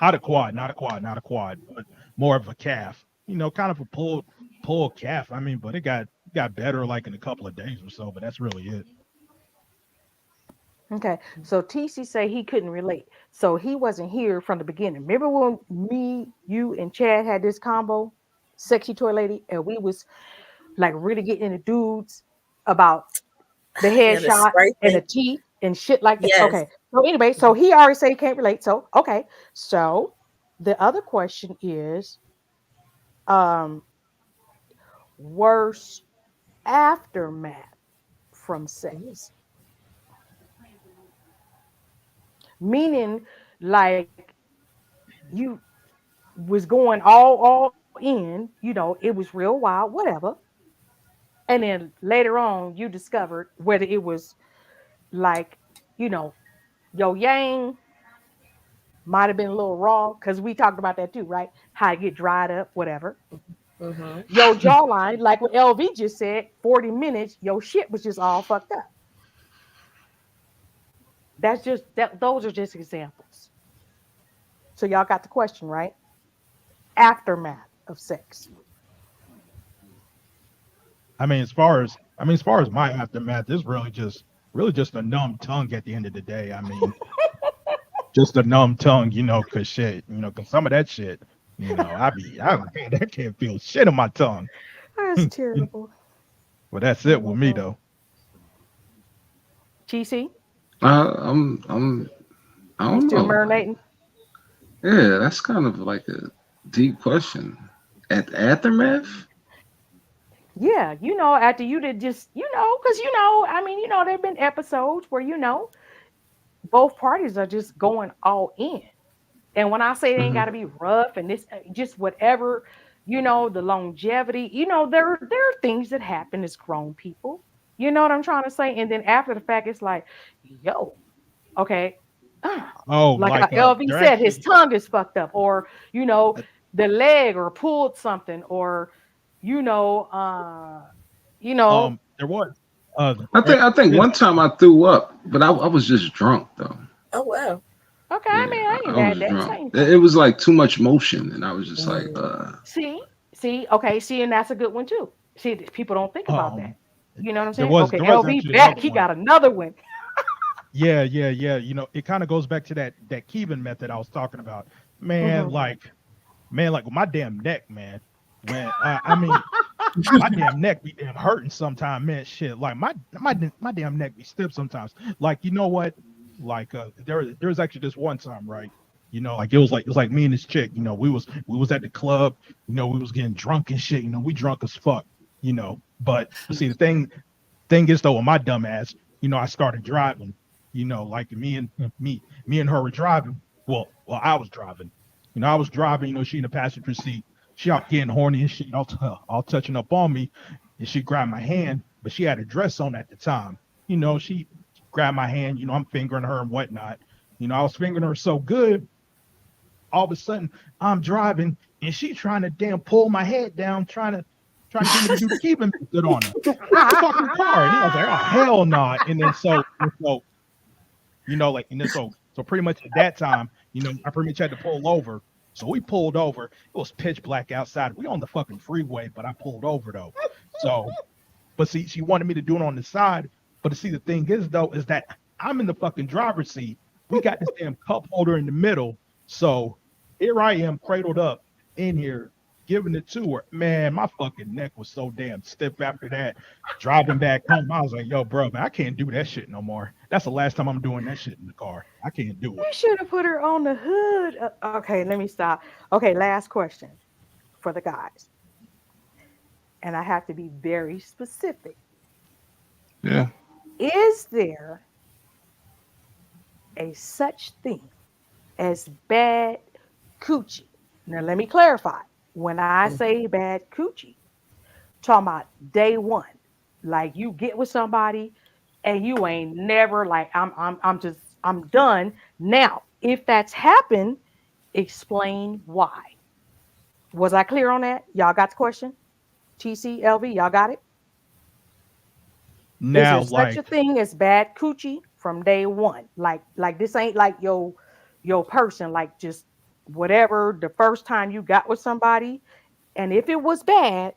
Not a quad, not a quad, not a quad, but more of a calf. Kind of a pulled calf. I mean, but it got better like in a couple of days or so. But that's really it. Okay, so TC say he couldn't relate, so he wasn't here from the beginning. Remember when me, you, and Chad had this combo, sexy toy lady, and we was like really getting into dudes about the Yeah, the headshot spray and the thing. teeth and shit like that. Yes. Okay, so anyway, so he already said he can't relate. So okay, so the other question is, um, worst aftermath from Mhm. sex, meaning like you was going all in, it was real wild, whatever. And then later on, you discovered whether it was like, you know, your yang might have been a little raw because we talked about that too, right? How it get dried up, whatever. Mhm. Your jawline, like what LV just said, 40 minutes, your shit was just all fucked up. That's just that. Those are just examples. So y'all got the question right. Aftermath of sex. I mean, as far as my aftermath, it's really just a numb tongue at the end of the day. I mean, just a numb tongue, cause shit, cause some of that shit, I can't feel shit on my tongue. That's terrible. Well, that's it with me Mm-hmm. though. TC, I'm I you don't still know. marinating? Yeah, that's kind of like a deep question. At the aftermath? Yeah, after you did just, because I mean, there've been episodes where both parties are just going all in. And when I say it ain't got Hmm. to be rough and this, just whatever, the longevity, there are things that happen as grown people. You know what I'm trying to say? And then after the fact, it's like, yo, okay, Oh, like like LV they're said, his actually tongue is fucked up, or uh, the leg or pulled something, or you know, uh, you know, there was there I think is one time I threw up, but I was just drunk though. Oh wow. okay. I Yeah, mean, I ain't I mad at was that. drunk. Same It thing. was like too much motion, and I was just like, Mm. See, okay, see, and that's a good one too. See, people don't think about that. um You know what I'm there saying? was Okay, there was LV actually back. another He one. got another one. Yeah, yeah, yeah. It kind of goes back to that Keevan method I was talking about. Man, Hmm. like my damn neck, man. When I mean my damn neck be damn hurting sometimes, man. Shit, like my damn neck be stiff sometimes. Like you know what? Like there was actually this one time, right? Like it was like me and this chick. We was at the club. We was getting drunk and shit. We drunk as fuck. But see the thing is though, with my dumb ass, I started driving. Like me and her were driving. Well, I was driving. I was driving. She in the passenger seat. She out getting horny and shit, all touching up on me, and she grabbed my hand, but she had a dress on at the time. She grabbed my hand. I'm fingering her and whatnot. I was fingering her so good. All of a sudden, I'm driving, and she trying to damn pull my head down, trying to get me to do the keeping method on her in the fucking car. And I was like, oh hell no. And then so like, and then so pretty much at that time, I pretty much had to pull over. So we pulled over. It was pitch black outside. We on the fucking freeway, but I pulled over though. So, but see, she wanted me to do it on the side. But to see, the thing is though, is that I'm in the fucking driver's seat. We got this damn cup holder in the middle. So here I am, cradled up in here, giving it to her. Man, my fucking neck was so damn stiff after that. Driving back home, I was like, yo, bro, man, I can't do that shit no more. That's the last time I'm doing that shit in the car. I can't do it. You should have put her on the hood. Okay, let me stop. Okay, last question for the guys, and I have to be very specific. yeah. Is there a such thing as bad coochie. Now let me clarify. When I say bad coochie, talking about day one, like you get with somebody and you ain't never like I'm done. Now, if that's happened, explain why. Was I clear on that? Y'all got the question? TCLV, y'all got it? Is there Now, such a like, thing as bad coochie from day one? Like this ain't like your person, like just whatever the first time you got with somebody. And if it was bad,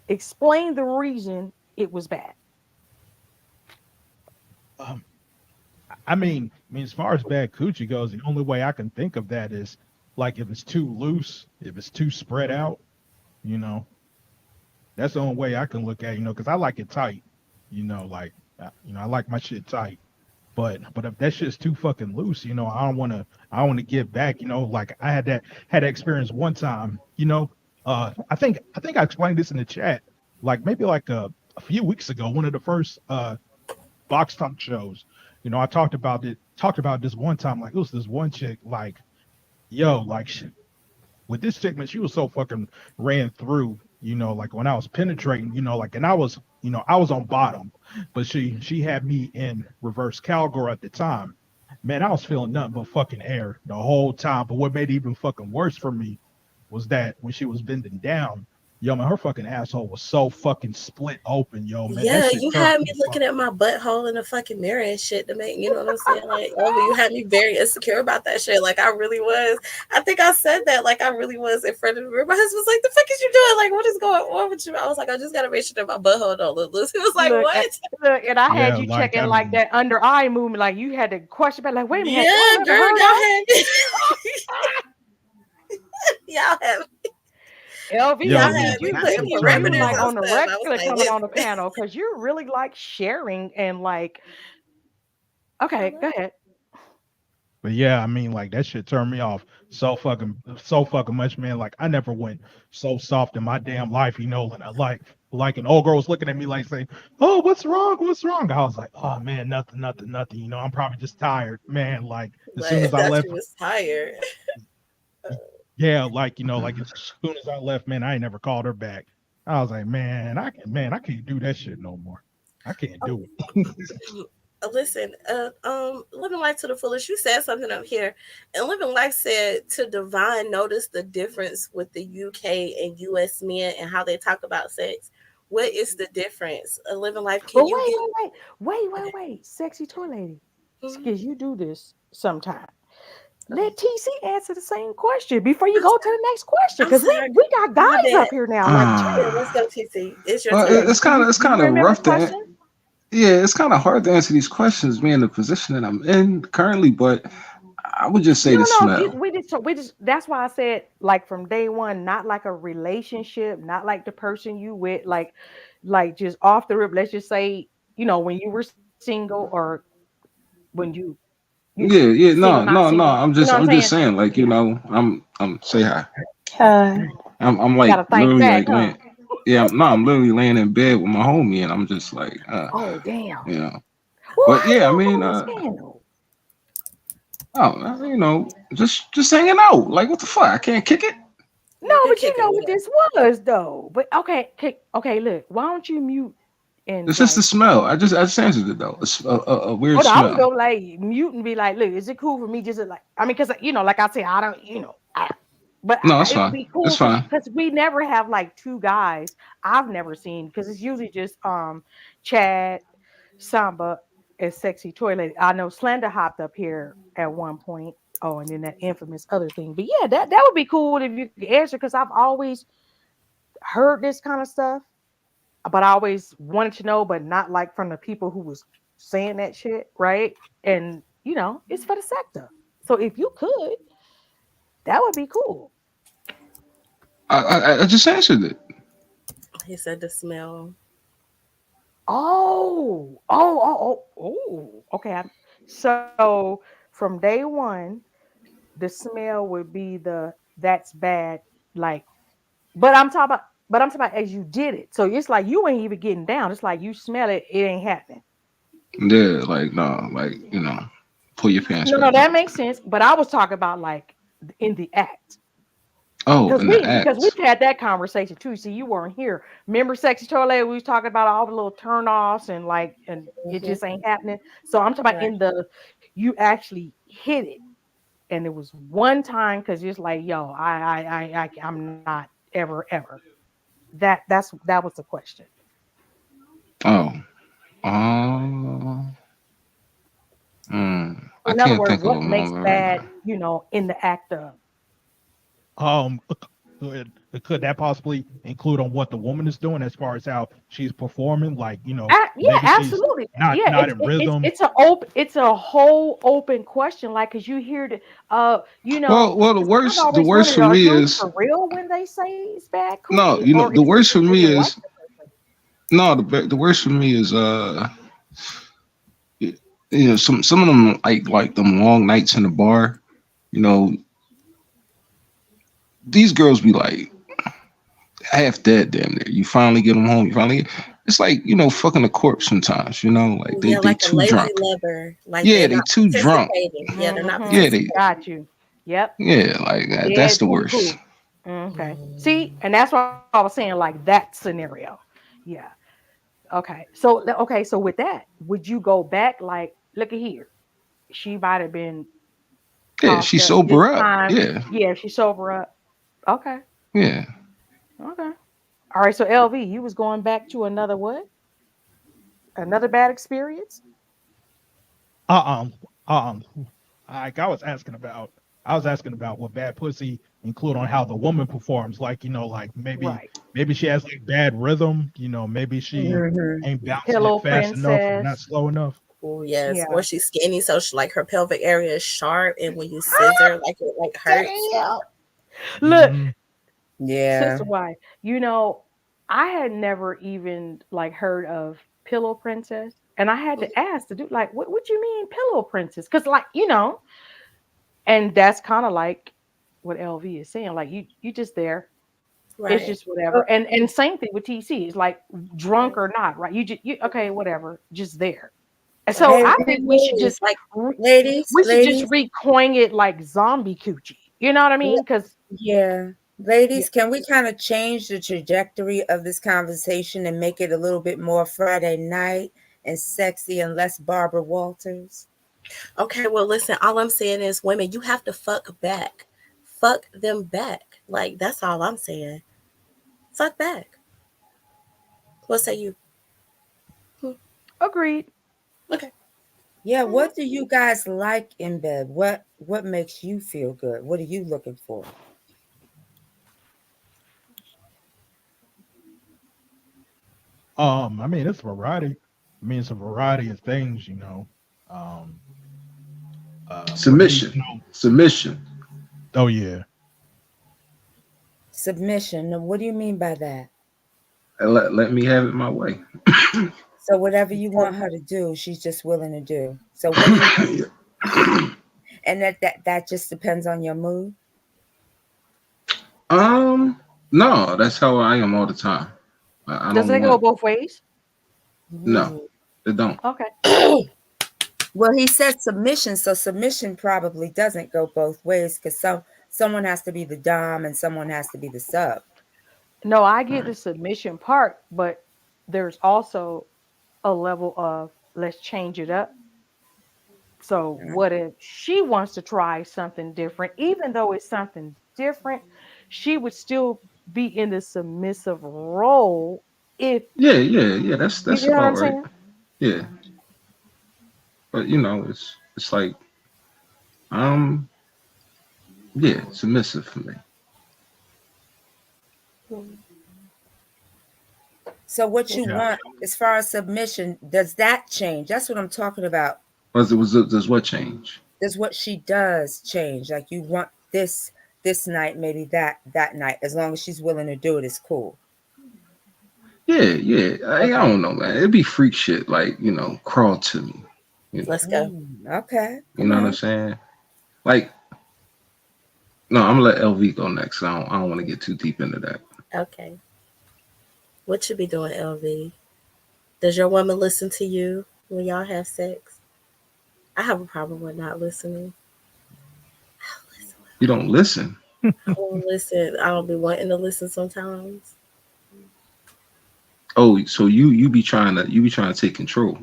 explain the reason it was bad. um, I mean, as far as bad coochie goes, the only way I can think of that is like if it's too loose, if it's too spread out, you know, that's the only way I can look at, because I like it tight, like, I like my shit tight. But if that shit's too fucking loose, I don't want to give back, like I had that experience one time, I think I explained this in the chat, like maybe like a few weeks ago, one of the first box talk shows. I talked about this one time, like it was this one chick, like, yo, like with this segment, she was so fucking ran through, like when I was penetrating, like, and I was on bottom, but she had me in reverse cowgirl at the time. Man, I was feeling nothing but fucking air the whole time. But what made it even fucking worse for me was that when she was bending down, yo, man, her fucking asshole was so fucking split open, yo, man. That Yeah, shit you turned had me me looking fucking. at my butthole in the fucking mirror and shit to make, you know what I'm saying? Like, oh, you had me very insecure about that shit. Like, I really was. I think I said that, like, I really was in front of the mirror. My husband was like, the fuck is you doing? Like, what is going on with you? I was like, I just got to make sure that my butthole don't look loose. He was like, Look, what? and I had Yeah, you like checking I like mean, that under eye movement, like you had to question back, like, wait a minute, do I Yeah, have a girl, hurt y'all eye? had me. y'all had LV, yo, I y'all yeah, need had but me you. that We putting shit need turned you me parameters like and off. on the stuff. I was regular like, coming on the listen. panel because you're really like sharing and like. Okay, Hello? go ahead. But yeah, I mean, like that shit turned me off so fucking much, man. Like I never went so soft in my damn life, and I like an old girl was looking at me like saying, "Oh, what's wrong? What's wrong?" I was like, "Oh man, nothing, nothing, nothing." I'm probably just tired, man. Like as soon as Like, I that left, she was tired. yeah, like as soon as I left, man, I ain't never called her back. I was like, man, I can't do that shit no more. I can't do it. Listen, Living Life to the Fullest, you said something up here. And Living Life said to Divine notice the difference with the UK and US men and how they talk about sex. What is the difference? Living Life, But can you wait, get wait, wait, wait, okay? wait, wait, sexy toy lady, Mhm. because you do this sometime. Okay. Let TC answer the same question before you go to the next question, I'm because we sorry. we got My guys bad. up here now. Like, Yeah, chill. let's Ah, go, TC. It's your well, turn. Yeah, it's do kind you of it's do kind you of remember the rough question? yeah, it's kind of hard to answer these questions, being in the position that I'm in currently. But I would just say No, the no, smell. we just. That's why I said like from day one, not like a relationship, not like the person you with, like just off the rip. Let's just say, when you were single or when Yeah, yeah, single, no, not no, no. single. I'm You know just what I'm I'm just saying? saying, like, Yeah, I'm say hi. Hi. I'm got like to think literally back, like huh? laying. Yeah, no, I'm literally laying in bed with my homie, and I'm just like, Oh damn. you know. Well, But how yeah, I y'all mean, got on scandal? oh, just hanging out. Like, what the fuck? I can't kick it. No, You can but you kick it know with what her. this was though. But okay. Look, why don't you mute and It's just the like smell. I just answered it though. It's a weird hold on, I was smell. gonna like mute and be like, look, is it cool for me just to like I mean, cause like I said, I don't, No, it's it would fine. be It's cool because fine. we never have like two guys. I've never seen because it's usually just Chad, Samba, and Sexy Toilet. I know Slender hopped up here at one point. Oh, and then that infamous other thing. But yeah, that would be cool if you could answer because I've always heard this kind of stuff, but I always wanted to know, but not like from the people who was saying that shit, right? And it's for the sector. So if you could, that would be cool. I just answered it. He said the smell. Oh. Okay. So from day one, the smell would be that's bad. Like, but I'm talking about as you did it. So it's like you ain't even getting down. It's like you smell it, it ain't happening. Yeah, like no, like pull your pants No, back that up. makes sense. But I was talking about like in the act. Oh, Because in the because act. we've had that conversation too. See, you weren't here. Remember Sexy Toilet? We was talking about all the little turn offs and like and it Mhm. just ain't happening. So I'm talking about Right. in the you actually hit it. And it was one time because it's like, yo, I'm not ever. That was the question. Oh, uh, I In other can't words, think of a what makes moment right bad, now. in the act of. Um, could that possibly include on what the woman is doing as far as how she's performing? Like, Yeah, maybe she's absolutely. not Yeah, not in rhythm. it's a whole open question. Like, cause you hear the Well, the 'cause I've worst, the always worst wondered, for are me dudes is for real when they say it's bad no. coochie, You know, or the is it worst for because me they like is the person? no. The worst for me is some of them like them long nights in the bar. You know, these girls be like half dead damn near. You finally get them home. You finally. It's like fucking a corpse sometimes. Like they Yeah, they like a too lazy drunk. lover. Like Yeah, they're they not too drunk. participating. Yeah, they're not Mm-hmm. Yeah, they participating. Got you. Yep. yeah like that's Dead the poo worst. poo. Okay. See, Mm. and that's why I was saying like that scenario. Yeah. Okay. So with that, would you go back? Like, look at here. She might have been Yeah, tossed she up this sober up. time. Yeah, Yeah, she sober up. Okay. yeah. Okay. All right. So LV, you was going back to another what? Another bad experience? Uh um like I was asking about what bad pussy include on how the woman performs. Like, like maybe Right. maybe she has like bad rhythm. Maybe she Hmm. ain't bouncing it Pillow fast enough or not princess. slow enough. Oh yes, or Yeah. she's skinny, so she, like her pelvic area is sharp, and when you scissor, like it like hurts. Damn. Look, Hmm. Yeah. Sister Wife, I had never even like heard of Pillow Princess. And I had to ask the dude, like, what you mean Pillow Princess? Because like, and that's kind of like what LV is saying. Like you just there. It's Right. just whatever. Oh, And same thing with TC. It's like drunk Right. or not, right? You okay, whatever, just there. And so Right. hey, I hey, think ladies, Like ladies, we should just ladies. recoin it like zombie coochie. You know what I mean? Because Yeah. yeah, Ladies, can we kind of change the trajectory of this conversation and make it a little bit more Friday night and sexy and less Barbara Walters? okay, well listen, all I'm saying is women, you have to fuck back. Fuck them back. Like that's all I'm saying. Fuck back. What say you? Hmm. agreed. Okay. Yeah, Mhm. what do you guys like in bed? What makes you feel good? What are you looking for? I mean, it's a variety. I mean, it's a variety of things. Um, for me, Submission, submission. oh yeah. Submission. Now, what do you mean by that? Let me have it my way. So whatever you want her to do, she's just willing to do. So what do you and that just depends on your mood? no, that's how I am all the time. I Does don't it go want both ways? no, Ooh. it don't. Okay. Well, he said submission, so submission probably doesn't go both ways because someone has to be the dom and someone has to be the sub. No, I get Right. the submission part, but there's also a level of let's change it up. So, Mhm. what if she wants to try something different? Even though it's something different, she would still be in the submissive role if Yeah. That's you know what about I'm right. saying? Yeah, but it's like um yeah, submissive for me. So what you Okay. want Gotcha. as far as submission, does that change? That's what I'm talking about. Does what change? Does what she does change? Like you want this night, maybe that night, as long as she's willing to do it, it's cool. Yeah. I Okay. don't know, man. It'd be freak shit like crawl to me. You know, Let's go. Okay. you Come know what I'm on. saying? Like no, I'm gonna let LV go next. I don't want to get too deep into that. Okay. What you be doing, LV? Does your woman listen to you when y'all have sex? I have a problem with not listening. I don't listen. You don't listen. I won't listen. I don't be wanting to listen sometimes. Oh, so you be trying to take control.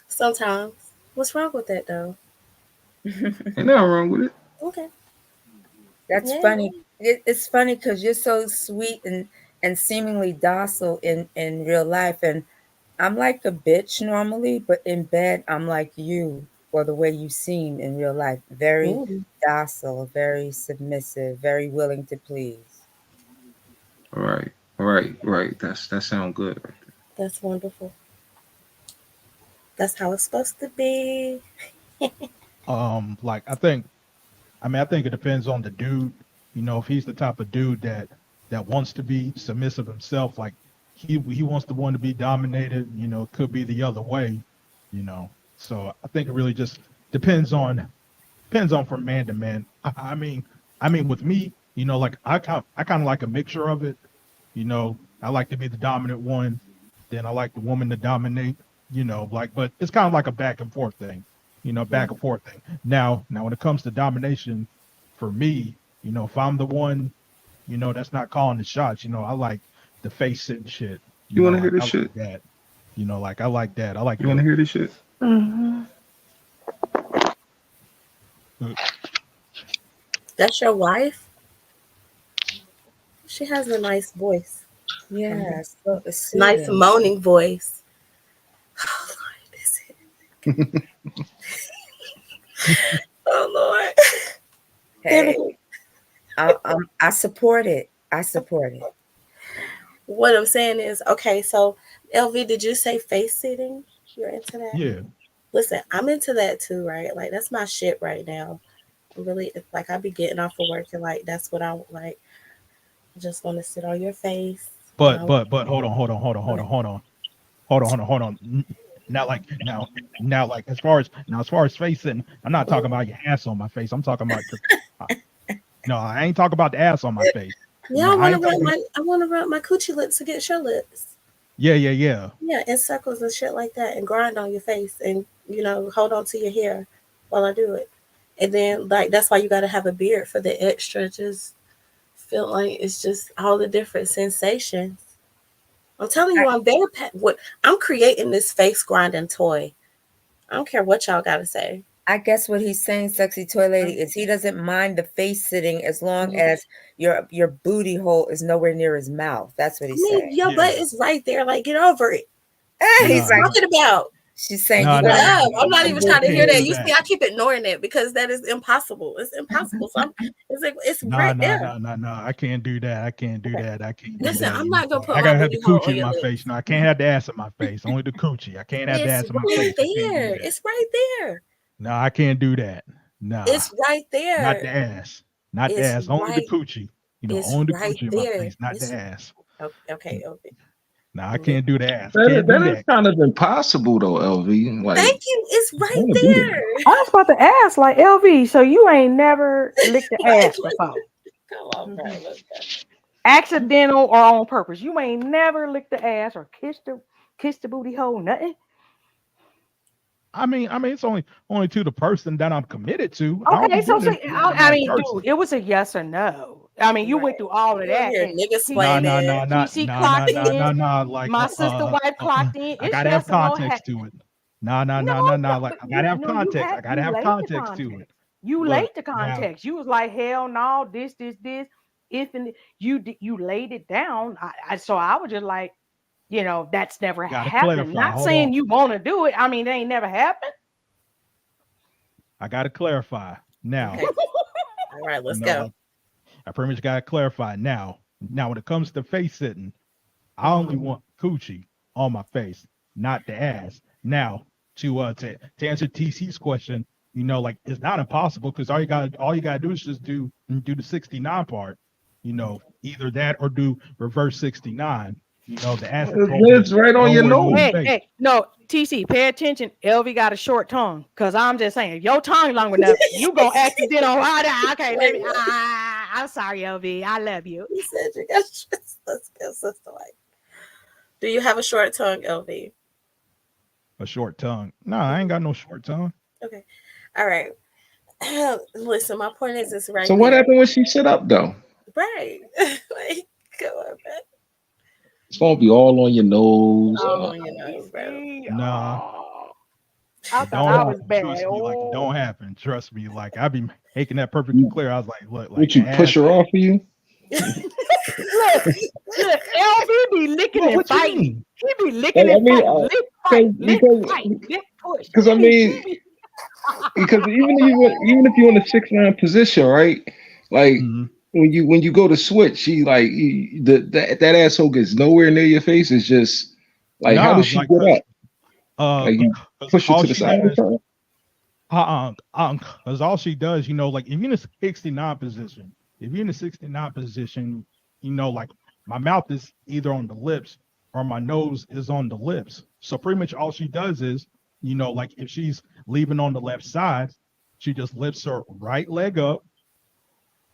Sometimes. What's wrong with that though? Ain't nothing wrong with it. Okay. That's Yeah. funny. It's funny because you're so sweet and seemingly docile in real life, and I'm like a bitch normally, but in bed I'm like you, or the way you seem in real life. Very Ooh, docile, very submissive, very willing to please. Right, right. That sound good. that's wonderful. That's how it's supposed to be. Like I think it depends on the dude. You know, if he's the type of dude that wants to be submissive himself, like he wants the one to be dominated. You know, it could be the other way. You know, so I think it really just depends on from man to man. I mean, with me, you know, like I kind of like a mixture of it. You know, I like to be the dominant one, then I like the woman to dominate. You know, like, but it's kind of like a back and forth thing. You know, back and forth thing. Now, when it comes to domination, for me, you know, if I'm the one, you know, that's not calling the shots, you know, I like the face sitting shit. You You want know, to hear like this I like shit? that. You know, like I like that. I like You want to hear this shit? Mm-hmm. the That's your wife? She has a nice voice. Yeah, so it's Nice soothing. moaning voice. Oh Lord, this it. Oh Lord. Hey, I support it. I support it. What I'm saying is, okay, so LV, did you say face sitting? You're into that? yeah. Listen, I'm into that too, right? Like that's my shit right now. Really, it's like I be getting off of work and like that's what I like. I just want to sit on your face and I But hold on. Now, like now, like as far as facing, I'm not talking about your ass on my face. I'm talking about your. Uh, no, I ain't talking about the ass on my face. You yeah, know, I ain't talking. I want to rub my coochie lips against your lips. Yeah. Yeah, in circles and shit like that, and grind on your face, and hold on to your hair while I do it. And then like that's why you got to have a beard for the extra. Just feel like it's just all the different sensations. I'm telling I, you, what I'm creating this face grinding toy. I don't care what y'all got to say. I guess what he's saying, sexy toy lady, is he doesn't mind the face sitting as long Mhm. as your booty hole is nowhere near his mouth. That's what I he's mean, saying. your butt Yeah. is right there. Like, get over it. What are you He's Nah, like, nah, talking about? she's saying nah, you Shut gotta nah, have nah, up. nah, I'm nah. not some even I trying to movement hear can't that. do You in see, that. I keep ignoring it because that is impossible. It's impossible. So it's like it's right there. I can't do that. Okay. I can't do Listen, that. I'm You know, not gonna put I my gotta have the booty hole coochie on in your my face. lips. No, I can't have the ass in my face. Only the coochie. I can't have the It's ass in my right face. I can't do there. that. It's right there. No, I can't do that. Nah, It's right not there. the ass. Not the It's ass. Only the right. coochie. You know, It's only the right coochie in my there. face, not the It's ass. okay. Okay. No, I can't do the ass. That Can't do that is that. kind of impossible though, LV. Like, Thank you. It's I right want to do that. there. I was about to ask, like LV, so you ain't never licked the Like, ass before, come on, bro. Let's go. accidental or on purpose. You ain't never licked the ass or kissed the booty hole, nothing. I mean, it's only to the person that I'm committed to. I don't be Okay, so doing see, it to a I random mean, person. dude, it was a yes or no. I mean, you went Right. through all of You in that, here and nigga T- splaining. TC clocked in. Like My sister wife clocked in. I It's gotta have yes or no. context to it. No, no, Like but I gotta have no, you context. had I gotta you have laid the context to it. context. You Look laid the now, context. You was like, hell no, this. If and you laid it down. So I was just like, that's never gotta happened. clarify. Not Hold on, saying you want to do it. I mean, it ain't never happened. I gotta clarify now. Okay. All right. You Let's know, go. I pretty much gotta clarify now. Now, when it comes to face sitting, I only Mhm. want coochie on my face, not the ass. Now, to answer TC's question, you know, like it's not impossible because all you gotta do is just do the 69 part. You know, either that or do reverse 69. You know, the ass is It's right on your always on the nose. Hey, face. hey, no, TC, pay attention. LV got a short tongue. Cause I'm just saying, if your tongue long enough, you gonna accident on okay, let Wait, me what? I'm sorry, LV. I love you. You said you got let's go, sister. Like, do you have a short tongue, LV? A short tongue. No, I ain't got no short tongue. Okay. All right. Listen, my point is this right So what now. happened when she sit up though? Right. Like, come on, man. It's gonna be all on your nose. All on your nose, bro. See? Nah, Oh, I it thought don't I was happen. bad. Trust me, like it Oh, don't happen. Trust me, like I be making that perfectly You, clear. I was like, look, like what you push ass. her off of you? look, look, LV be licking What? and What you fighting. mean? He be licking I and mean, fighting. Lick, fight, lick, fight, lick, push. because I mean, because even if you're in a 6'9" position, right? Like Mhm. when you go to switch, she like that asshole gets nowhere near your face. It's just like how Nah, does she like get up? Like you cause push her all to the she side or does, something? cause all she does, like if you're in a 69 position, if you're in a 69 position, like my mouth is either on the lips or my nose is on the lips. So pretty much all she does is, like if she's leaving on the left side, she just lifts her right leg up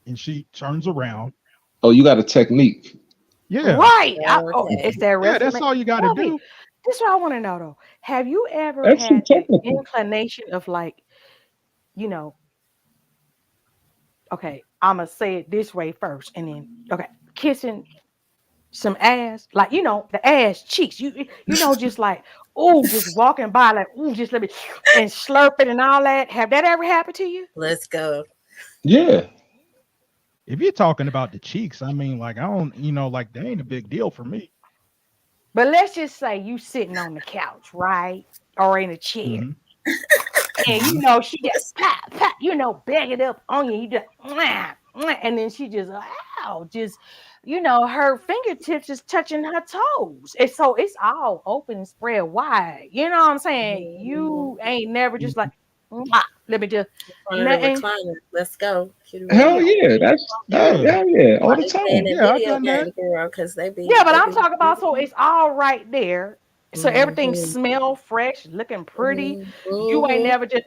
and she turns around. Oh, you got a technique. Yeah, Right. Okay. It's that yeah, that's wrestling. all you got to Tell me, do. this is what I want to know though. Have you ever That's too had that technical. inclination of like, you know, okay, I'm gonna say it this way first, and then okay, kissing some ass, like the ass cheeks. Just like just walking by, like just let me and slurping and all that. Have that ever happened to you? Let's go. Yeah. If you're talking about the cheeks, I mean, like I don't, like that ain't a big deal for me. But let's just say you sitting on the couch, right, or in a chair, Hmm. and Hmm. she just pat pat, bag it up on you. You just mwah, mwah, and then she just just her fingertips is touching her toes. And so it's all open and spread wide. You know what I'm saying? Mhm. You ain't never just like mwah, let me just In front of the nothing. recliner. Let's go. Get Hell ready. yeah. That's that. Yeah, Hell yeah. All While the they playing time. that yeah, I video done that. game, girl, because Yeah, but they I'm be talking about so it's all right there. So everything mm-hmm, smell fresh, looking pretty. You ain't mm-hmm. never just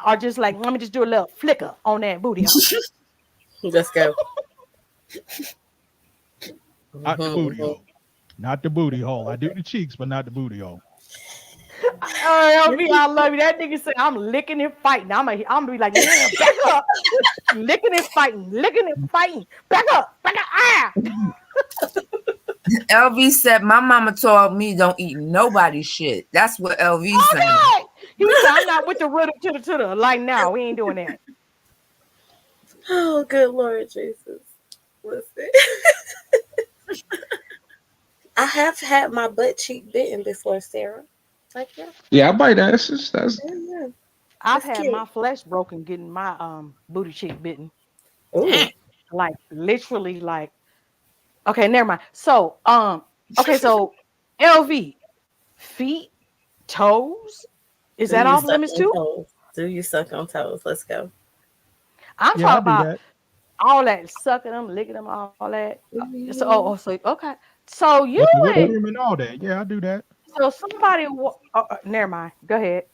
or just like let me just do a little flicker on that booty hole. Let's go. Not the booty Mm-hmm, hole. Not the booty hole. I do the cheeks, but not the booty hole. LB, I love you. That nigga said I'm licking and fighting. I'm gonna be like, yeah, back up. Licking and fighting, licking and fighting. Back up, back up. Ah! LV said, "My mama told me don't eat nobody's shit." That's what LV saying. Okay. He said, I'm not with the rhythm to the like now. We ain't doing that. Oh, good Lord Jesus. Listen. I have had my butt cheek bitten before, Sarah. Like, yeah, Yeah, I bite asses. That's yeah, yeah. I've It's had cute. my flesh broken getting my booty cheek bitten. Ooh. Like literally like okay, never mind. So okay, so LV, feet, toes, is Do that you off suck limits on too? toes? Do you suck on toes? Let's go. I'm Yeah, I talking do about that. all that sucking them, licking them, all that. So, Mhm. so okay. So you With the whipped and cream and all that. Yeah, I do that. so somebody. Never mind. Go ahead.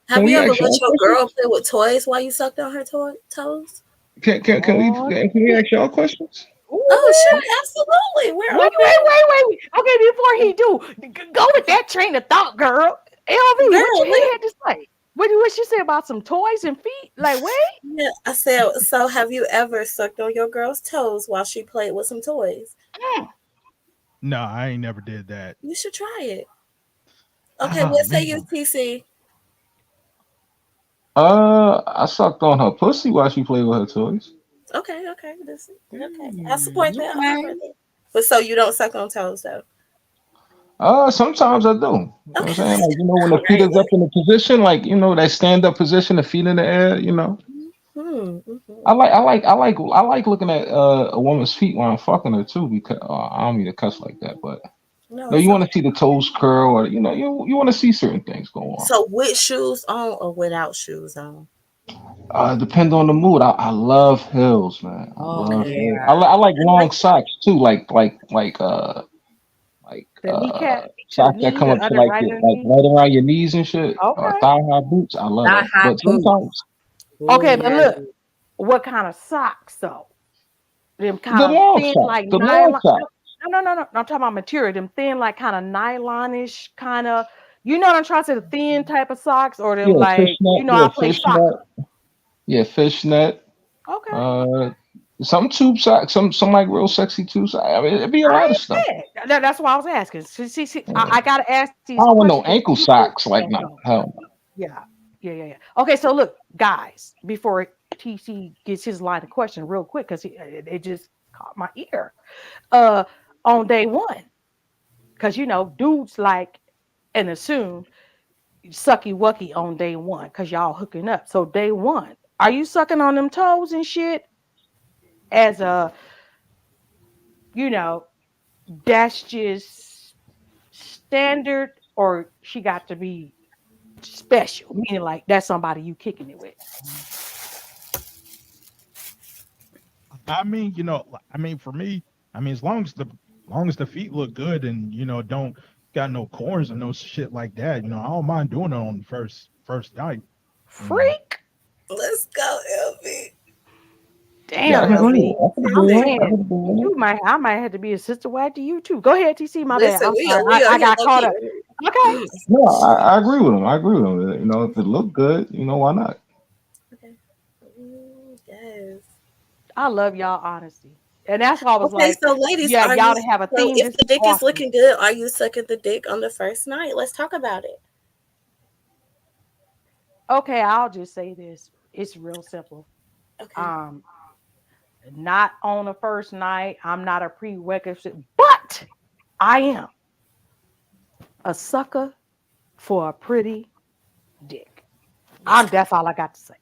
can Have you we ever ask let y'all your girl questions? play with toys while you sucked on her toes? Oh, Can we ask y'all questions? Oh, ooh. sure, absolutely. We're Wait, open wait, for wait, wait. Okay, before he do, go with that train of thought, girl. LV, what girl. you had to say? What she say about some toys and feet? Like, wait. Yeah, I said. So, have you ever sucked on your girl's toes while she played with some toys? Mm. No, I ain't never did that. You should try it. Okay, Ah what say you, man. TC? I sucked on her pussy while she played with her toys. Okay, okay, this okay. I Mm, support that. I okay. support that. But so you don't suck on toes though. Sometimes I do. You know what I'm Okay, saying? let's Like, when go. the feet Right, is up in the position, like, that stand up position, the feet in the air. I like looking at a woman's feet while I'm fucking her too, because I don't mean to cuss like that, but No, no, you it's want okay. to see the toes curl, or you want to see certain things go on. So with shoes on or without shoes on? Depend on the mood. I love heels, man. I Oh love Okay, heels. yeah. I like I like long that. socks too, like The kneecap to the socks that knee, come the up to other like right your, like underneath. right around your knees and shit. Okay. Thigh high boots. I love Not that. high But boots. sometimes Okay, but look, Ooh. what kind of socks though? Them the kind of long thin, socks, like the long nylon. socks. No. I'm talking about material. Them thin, like kind of nylonish, kind of. You know what I'm trying to say? The thin type of socks or them Yeah, like, fishnet. I Yeah, play soccer. fishnet. Yeah, fishnet. Okay. Uh, some tube socks. Some like real sexy tube socks. I mean, it'd be a I lot of ain't stuff. mad. That's why I was asking. See, Yeah. I gotta ask these I don't want questions no because ankle people socks. Like don't no, know. hell no. Yeah. Yeah. Okay, so look, guys, before TC gets his line of question real quick, because it just caught my ear. Uh on day one, because dudes like and assume sucky wucky on day one because y'all hooking up. So day one, are you sucking on them toes and shit as a you know, that's just standard, or she got to be special, meaning like that's somebody you kicking it with. I mean, I mean, for me, I mean, as long as the feet look good and don't got no corns and no shit like that, I don't mind doing it on the first night. You know, Freak. Let's go, LV. Yeah, I Damn, can do LV. it. I can I'm do it. I saying can do it. I might have to be a sister wife to you too. Go ahead, TC. My bad. Listen, I'm sorry. I we are got low caught key. up. Okay. No, I agree with him. I agree with him. If it look good, why not? Okay. Yes. I love y'all honesty. And that's why I was Okay, like, so ladies, yeah, are y'all you to have a so theme. if This the is dick is awesome. looking good, are you sucking the dick on the first night? Let's talk about it. Okay, I'll just say this. It's real simple. Okay. Um, Not on the first night. I'm not a prerequisite, but I am a sucker for a pretty dick. That's all I got to say.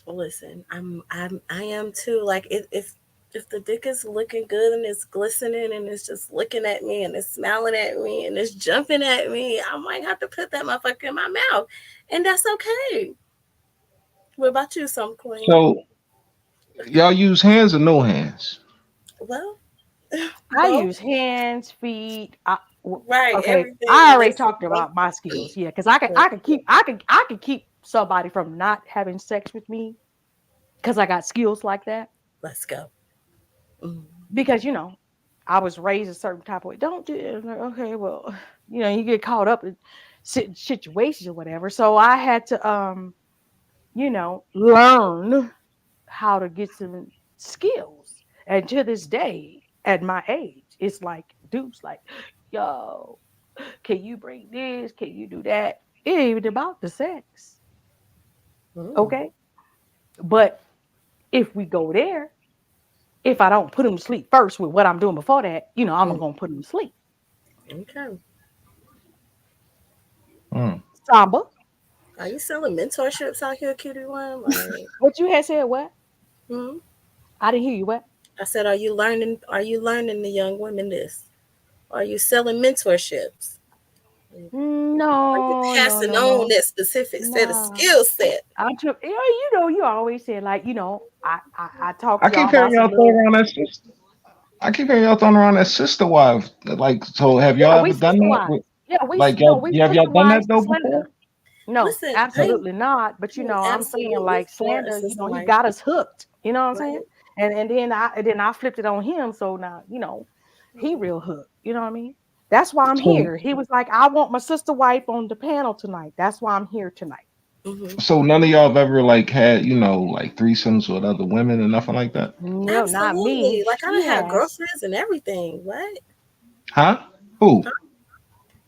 Listen, I am too. Like if the dick is looking good and it's glistening and it's just looking at me and it's smiling at me and it's jumping at me, I might have to put that motherfucker in my mouth, and that's okay. What about you, some queen? So y'all use hands or no hands? Well, I both. use hands, feet. Right, Okay, I everything. already Listen, talked about my skills. Yeah, because I could keep somebody from not having sex with me because I got skills like that. let's go. Mm. Because I was raised a certain type of way. Don't do it. Like, okay, well, you get caught up in situations or whatever. So I had to learn how to get some skills. And to this day, at my age, it's like dudes like, yo, can you bring this? Can you do that? It ain't even about the sex. Mm. Okay. But if we go there, if I don't put him to sleep first with what I'm doing before that, I'm Mm. gonna put him to sleep. Okay. Hmm. Samba. Are you selling mentorships out here, cutie one? Like, What you had said what? hmm? I didn't hear you what? I said, are you learning? Are you learning the young women this? Are you selling mentorships? Are you No, no, passing no, on no. that specific set of Nah. skill set? I took you always said like, I talk I to y'all keep hearing about y'all some throw little. around that sister. I keep hearing y'all throwing around that sister wife. Like, so have Yeah, y'all we ever done sister that? wives. Yeah, Like, we have y'all sister done that wives to though before? slander. No, Listen, absolutely not. But I'm I'm saying absolutely like for a slander, sister he wife. got us hooked. You know what I'm saying? Right. And then I flipped it on him. So now, he real hooked. You know what I mean? That's why I'm So, here. He was like, I want my sister wife on the panel tonight. That's why I'm here tonight. Hmm. so none of y'all have ever like had, like threesomes with other women and nothing like that? No, not me. Absolutely. Like I She done had has. girlfriends and everything. What? Huh? Who? Huh?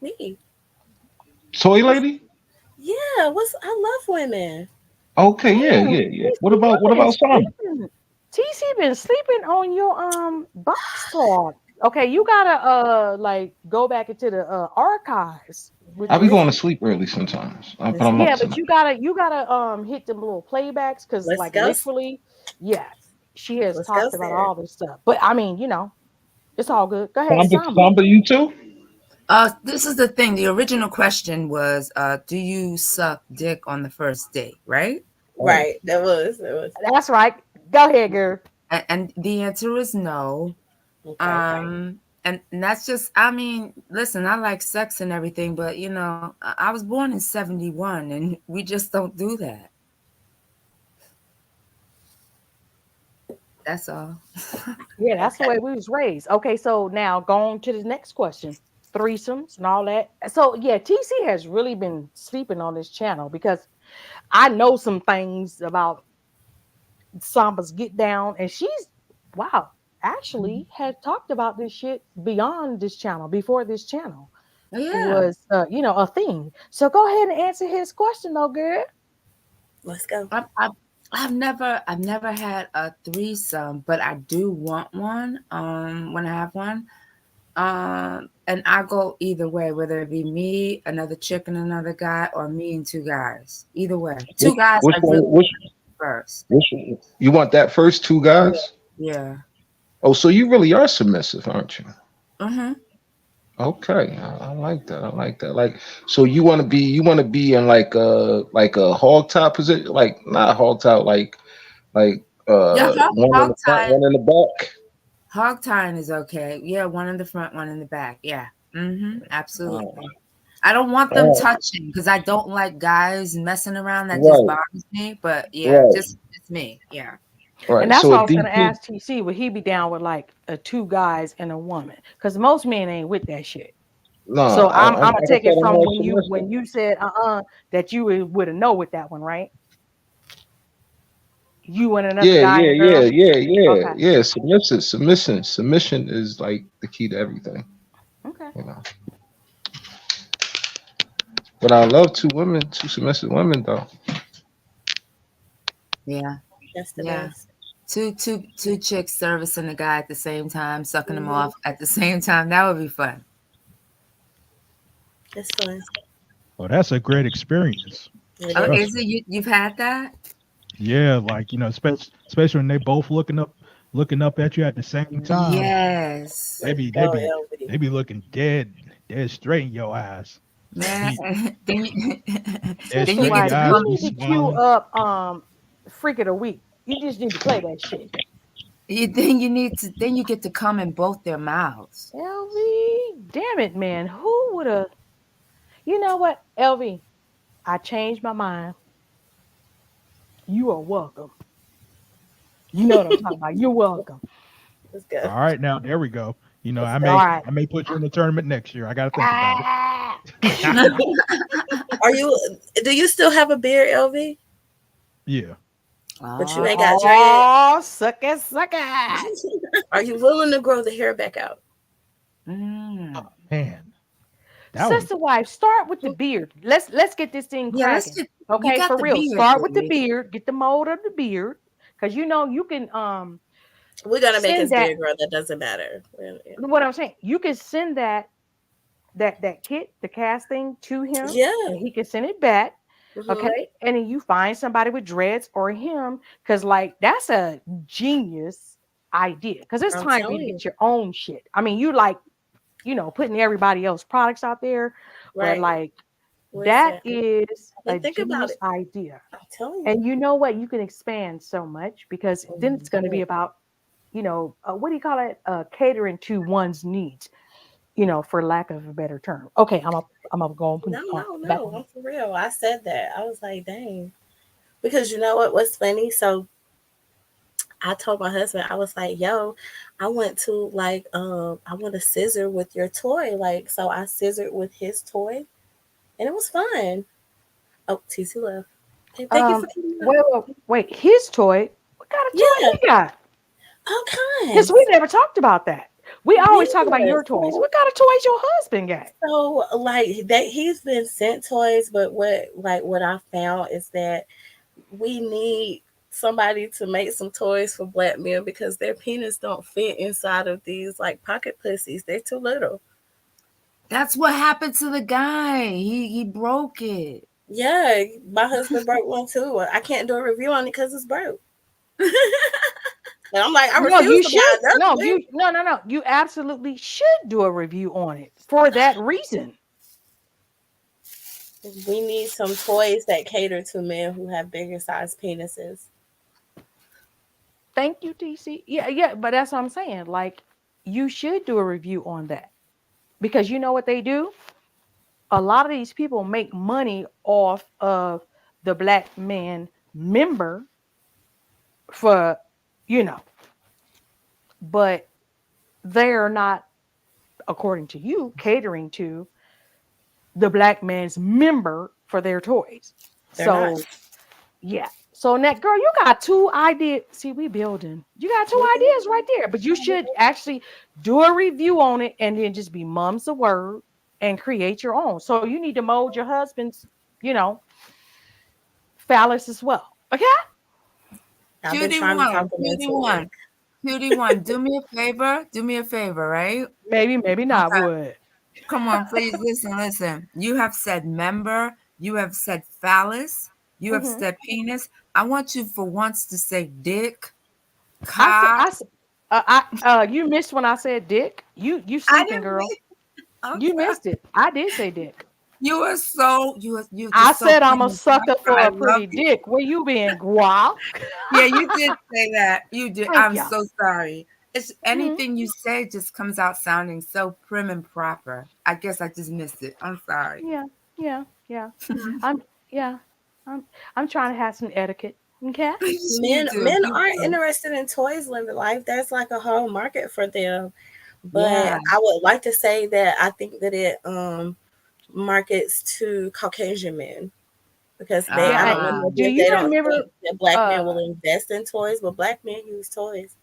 Me? Toy lady? Yeah. I love women. Okay, yeah, Damn, yeah, yeah. TC, What you been about Simon? sleeping. TC been sleeping on your box talk. Okay, you gotta like go back into the archives with I be this. going to Listen, sleep early sometimes, but I'm listen. up Yeah, but tonight. you gotta hit them little playbacks because Let's like go. literally, yeah, she has Let's go, talked about Sarah. all this stuff. But I mean, it's all good. Go ahead, Samba, Samba. Samba, you too? This is the thing. The original question was, do you suck dick on the first date, right? Oh, Right. That was. It was. That's right. Go ahead, girl. And the answer is no. Okay. And that's just, I mean, listen, I like sex and everything, but I was born in 71 and we just don't do that. That's all. Yeah, that's the Okay. way we was raised. Okay, so now going to the next question. threesomes and all that. So yeah, TC has really been sleeping on this channel because I know some things about Samba's get down, and she's wow, actually had talked about this shit beyond this channel, before this channel Yeah. was a thing. So go ahead and answer his question though, girl. Let's go. I've never had a threesome, but I do want one. When I have one, and I go either way, whether it be me, another chick, and another guy, or me and two guys. Either way, two guys. Which I one? really first. You want that first two guys? Yeah. Oh, so you really are submissive, aren't you? Mm-hmm. Okay, I like that. I like that. Like, so you want to be in like a hog top position, like not hog top, like Yeah, one in hog the front, tie. one in the back. Hog tying is okay. Yeah, one in the front, one in the back. Yeah. Mm-hmm. Oh, Absolutely. I don't want them oh, touching because I don't like guys messing around. That just right, bothers me. But yeah, right, just it's me. Yeah. And right. that's So what I a was gonna DP, ask TC. Would he be down with like two guys and a woman? Because most men ain't with that shit. no, So I'm gonna like I take said, it I'm from more when submissive. you said that you would have know with that one, right? You and another Yeah, guy yeah, and yeah, girl. yeah, yeah, Okay. yeah. Submission is like the key to everything, Okay. you know. But I love two submissive women though. Yeah. That's the Yeah. best. Two chicks servicing the guy at the same time, sucking him Mm-hmm. off at the same time. That would be fun. It's fun. Well, that's a great experience. It Oh, is. Trust is me. it you've had that? Yeah, like especially when they both looking up at you at the same time. Yes. They Let's be they go, be LB. they be looking dead straight in your eyes. Man, Be then you dead then Sister you straight in get Wife, your to eyes. you come Be need to queue smiling. up Freak of the Week. You just need to play that shit. then you get to come in both their mouths. LV, damn it, man. Who would have? You know what, LV? I changed my mind. You are welcome. You know what I'm talking about. You're welcome. Let's go. All right, now there we go. Let's I All go. may right. I may put you in the tournament next year. I got to think about it. Ah. Are you? Do you still have a beard, LV? Yeah. But you Oh, ain't got dread. Oh, suck it, suck it. Are you willing to grow the hair back out? Oh, mm. man, that would. Sister Wife, start with the beard. Let's get this thing Yeah, cracking. you Okay, got for the real. beard, Start with the baby. beard. Get the mold of the beard. Because you can We're gonna make send his that. beard grow. That doesn't matter. What I'm saying, you can send that kit, the casting to him, Yeah. and he can send it back. Mm-hmm. Okay. And then you find somebody with dreads or him, because like that's a genius idea. Because it's I'm time for you telling to you. get your own shit. I mean, you like, putting everybody else products out there, but Right. like that Listen. is a And think about genius it. idea. I'm telling you. And you know what? You can expand so much because then it's going to be Mhm. about, what do you call it? Catering to one's needs, for lack of a better term. Okay, I'm gonna go No, no, back no. on. I'm for real. I said that. I was like, dang. Because you know what? What's funny? So I told my husband, I was like, yo, I want to I want to scissor with your toy. Like, so I scissored with his toy and it was fun. Oh, TC left. Okay, thank you for Um, coming up. wait. His toy. What kind of toy Yeah, he got? all Because we kinds. never talked about that. We always talk about Yeah. your toys. What kind of toys your husband got? So like that he's been sent toys, but what I found is that we need somebody to make some toys for black men because their penis don't fit inside of these like pocket pussies. They're too little. That's what happened to the guy. He broke it. Yeah, my husband broke one too. I can't do a review on it because it's broke. And I'm like, I No, refuse you to should. buy another No, one. no. You absolutely should do a review on it for that reason. We need some toys that cater to men who have bigger size penises. Thank you, TC. Yeah, but that's what I'm saying. Like, you should do a review on that because you know what they do? A lot of these people make money off of the black man member for, you know, but they're not according to you, catering to the black man's member for their toys. They're not. So yeah. So that girl, you got two ideas. See, we building. You got two ideas right there. But you should actually do a review on it and then just be mum's the word and create your own. So you need to mold your husband's, you know, phallus as well. Okay? I've been Cutie trying to talk one, them cutie into one, it. cutie one. Do me a favor. Do me a favor, right? Maybe, maybe not. Okay. Would. Come on, please listen, listen. You have said member. You have said phallus. You have Mm-hmm. said penis. I want you for once to say dick, I said, cock. you missed when I said dick. You I sleeping, didn't girl. mean. I'm You sorry. missed it. I did say dick. You're I just so said I'm prim a and sucker proper. for I a love pretty you. dick. Where you been, guap? Yeah, you did say that. You did. Thank I'm ya. so sorry. It's Mhm. anything you say just comes out sounding so prim and proper. I guess I just missed it. I'm sorry. Yeah, yeah, yeah. I'm yeah. I'm I'm trying to have some etiquette. Okay. You do. Men You aren't do. interested in toys living life. There's like a whole market for them. But Yeah. I would like to say that I think that it markets to Caucasian men because they Yeah. I don't know, Do maybe if you they don't remember? think that black men Uh. will invest in toys, but black men use toys.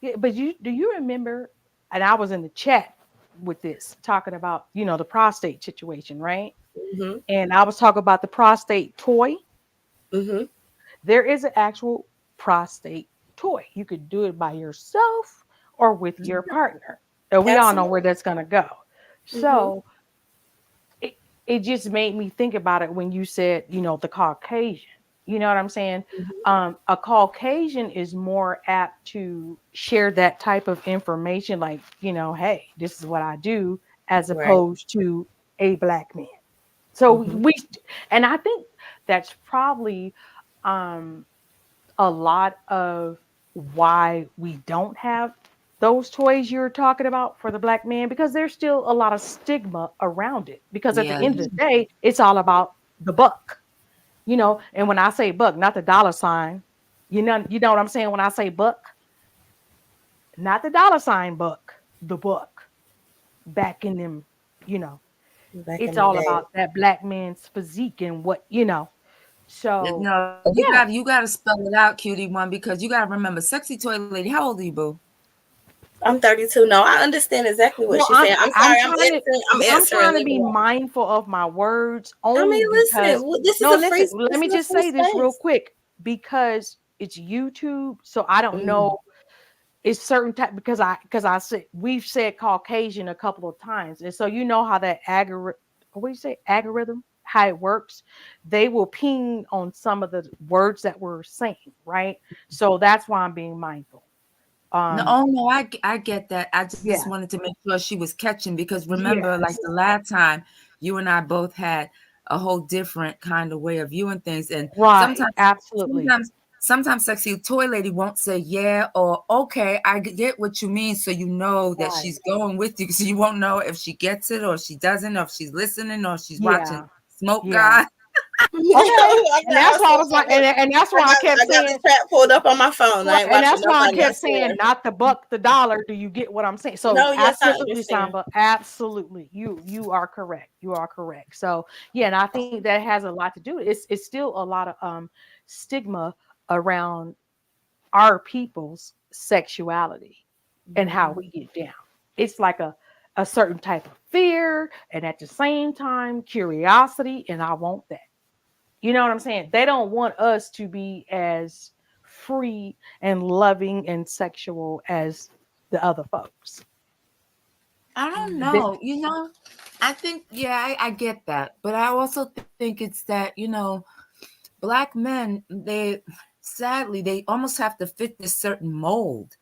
Yeah, but you do you remember? And I was in the chat with this talking about the prostate situation, right? Mhm. And I was talking about the prostate toy. Mhm. There is an actual prostate toy. You could do it by yourself or with your partner. And we all know where Absolutely. that's gonna go. Mhm. So it, it just made me think about it when you said, the Caucasian. You know what I'm saying? Mhm. A Caucasian is more apt to share that type of information, like, hey, this is what I do, as Right. opposed to a black man. So Mhm. and I think that's probably um, a lot of why we don't have those toys you're talking about for the black man, because there's still a lot of stigma around it, because at the Yeah. end of the day it's all about the buck. And when I say buck, not the dollar sign, you know what I'm saying, when I say buck, not the dollar sign buck, the buck, back in them, you know Back it's in the all day. about that black man's physique and what. So No, yeah. you gotta spell it out, cutie one, because you gotta remember, sexy toy lady. How old are you, boo? I'm 32. No, I understand exactly what Well, she's saying. I'm I'm sorry. trying to I'm I'm answering. trying to Let me be know. mindful of my words I only mean, because listen. no, listen, let This me is a just free say this real space. quick, because it's YouTube, so I don't Mm. know. It's certain type, because I said we've said Caucasian a couple of times, and so you know how that algorithm, what do you say, algorithm, how it works. They will ping on some of the words that we're saying, right? So that's why I'm being mindful. No, Um, oh no, I get that. I just yeah, wanted to make sure she was catching, because remember, like yes, the last time, you and I both had a whole different kind of way of viewing things, and right, sometimes, absolutely, sometimes, sometimes sexy toy lady won't say yeah or okay. I get what you mean, so you know that right, she's going with you, so you won't know if she gets it or she doesn't, or if she's listening or if she's watching yeah, Smoke yeah. God. Okay, and that's I'm why I so was like, sorry. and that's why I kept I got the saying, chat pulled up on my phone. I right, ain't and watching that's why I nobody kept else saying, here. not the buck, the dollar. Do you get what I'm saying? So No, yes, I absolutely, understand. Samba, absolutely, you are correct. You are correct. So yeah, and I think that has a lot to do. It's still a lot of stigma around our people's sexuality and how Mhm. we get down. It's like a certain type of fear, and at the same time curiosity, and I want that. You know what I'm saying? They don't want us to be as free and loving and sexual as the other folks. I don't They- know. I think, yeah, I get that. But I also think it's that, black men, they almost have to fit this certain mold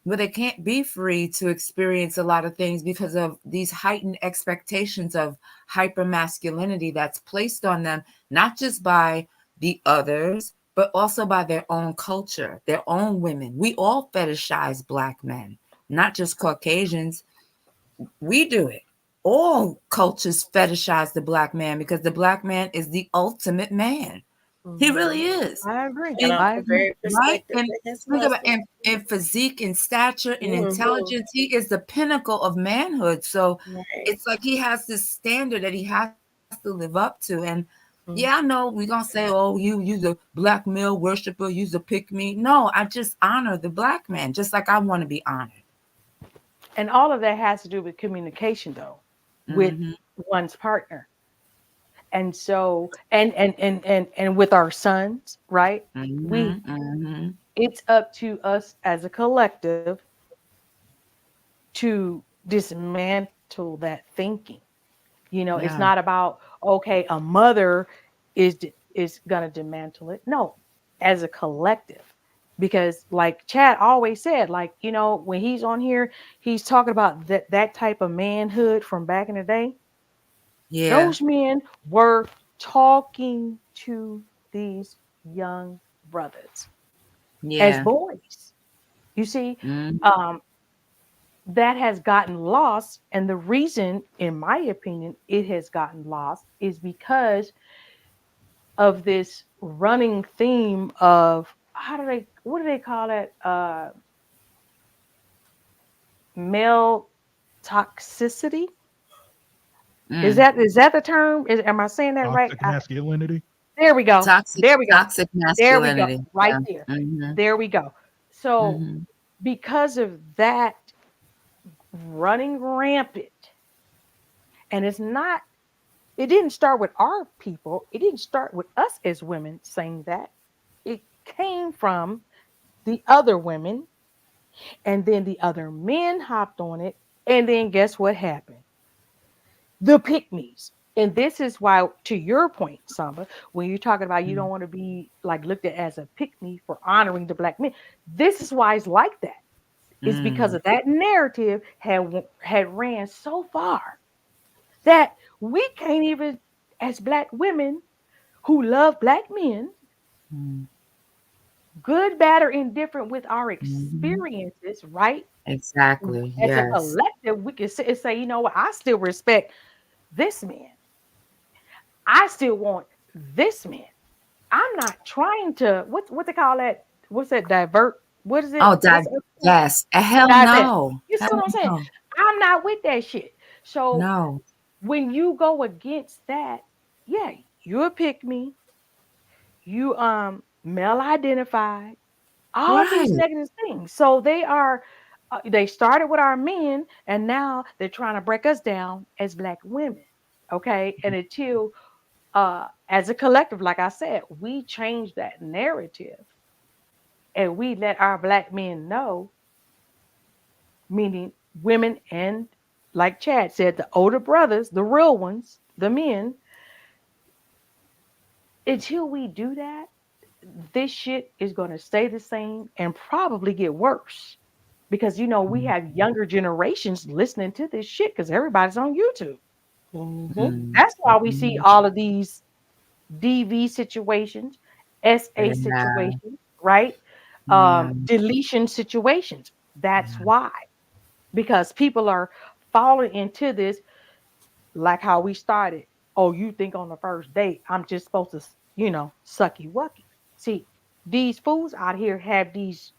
where they can't be free to experience a lot of things because of these heightened expectations of hyper masculinity that's placed on them, not just by the others, but also by their own culture, their own women. We all fetishize black men, not just Caucasians. We do it. All cultures fetishize the black man because the black man is the ultimate man. He Mhm. really is. I agree. And I'm I agree. very Right? respected And for his think about hustle. in physique and stature and Mhm. intelligence, he is the pinnacle of manhood. So Right. it's like he has this standard that he has to live up to. And yeah, I Mhm. know we're gonna say, oh, you the black male worshiper, you the pick me. No, I just honor the black man, just like I want to be honored. And all of that has to do with communication, though, with Mm-hmm. one's partner. And so, and with our sons, right? Mm-hmm. We Mm-hmm. It's up to us as a collective to dismantle that thinking. It's Yeah. not about, okay, a mother is gonna dismantle it. No, as a collective. Because like Chad always said, like, when he's on here, he's talking about that type of manhood from back in the day. Yeah. Those men were talking to these young brothers as Yeah. boys. You see, Mm-hmm. um, that has gotten lost. And the reason, in my opinion, it has gotten lost is because of this running theme of what do they call it? Male toxicity. Mm. Is that the term? Am I saying that right? Toxic masculinity. There we go. Toxic, There we go. toxic There we go. masculinity. Right Yeah. there. Mm-hmm. There we go. So Mm-hmm. because of that running rampant, and it didn't start with our people. It didn't start with us as women saying that. It came from the other women, and then the other men hopped on it. And then guess what happened? The pygmies. And this is why, to your point, Samba, when you're talking about you don't want to be like looked at as a pygmy for honoring the black men, this is why it's like that. It's because Mm. of that narrative had ran so far that we can't even, as black women who love black men, Mm. good, bad, or indifferent with our Mm-hmm. experiences, right? Exactly. As a Yes. collective, we can sit and say, you know what, I still respect this man. I still want this man. I'm not trying to what they call that? What's that? Divert? What is it? Oh, yes. Hell Divest? no. You see Hell what I'm saying? no. I'm not with that shit. So No. when you go against that, yeah, you a pick me. You male identified. All these Right. negative things. So they started with our men, and now they're trying to break us down as black women. Okay, and until as a collective, like I said, we change that narrative and we let our black men know, meaning women and, like Chad said, the older brothers, the real ones, the men. Until we do that, this shit is going to stay the same and probably get worse because we have younger generations listening to this shit because everybody's on YouTube. Mhm. Mm. That's why we see all of these DV situations, SA Yeah. situations, right? Yeah. Deletion situations. That's Yeah. why, because people are falling into this, like how we started. Oh, you think on the first date I'm just supposed to, sucky wucky? See, these fools out here have these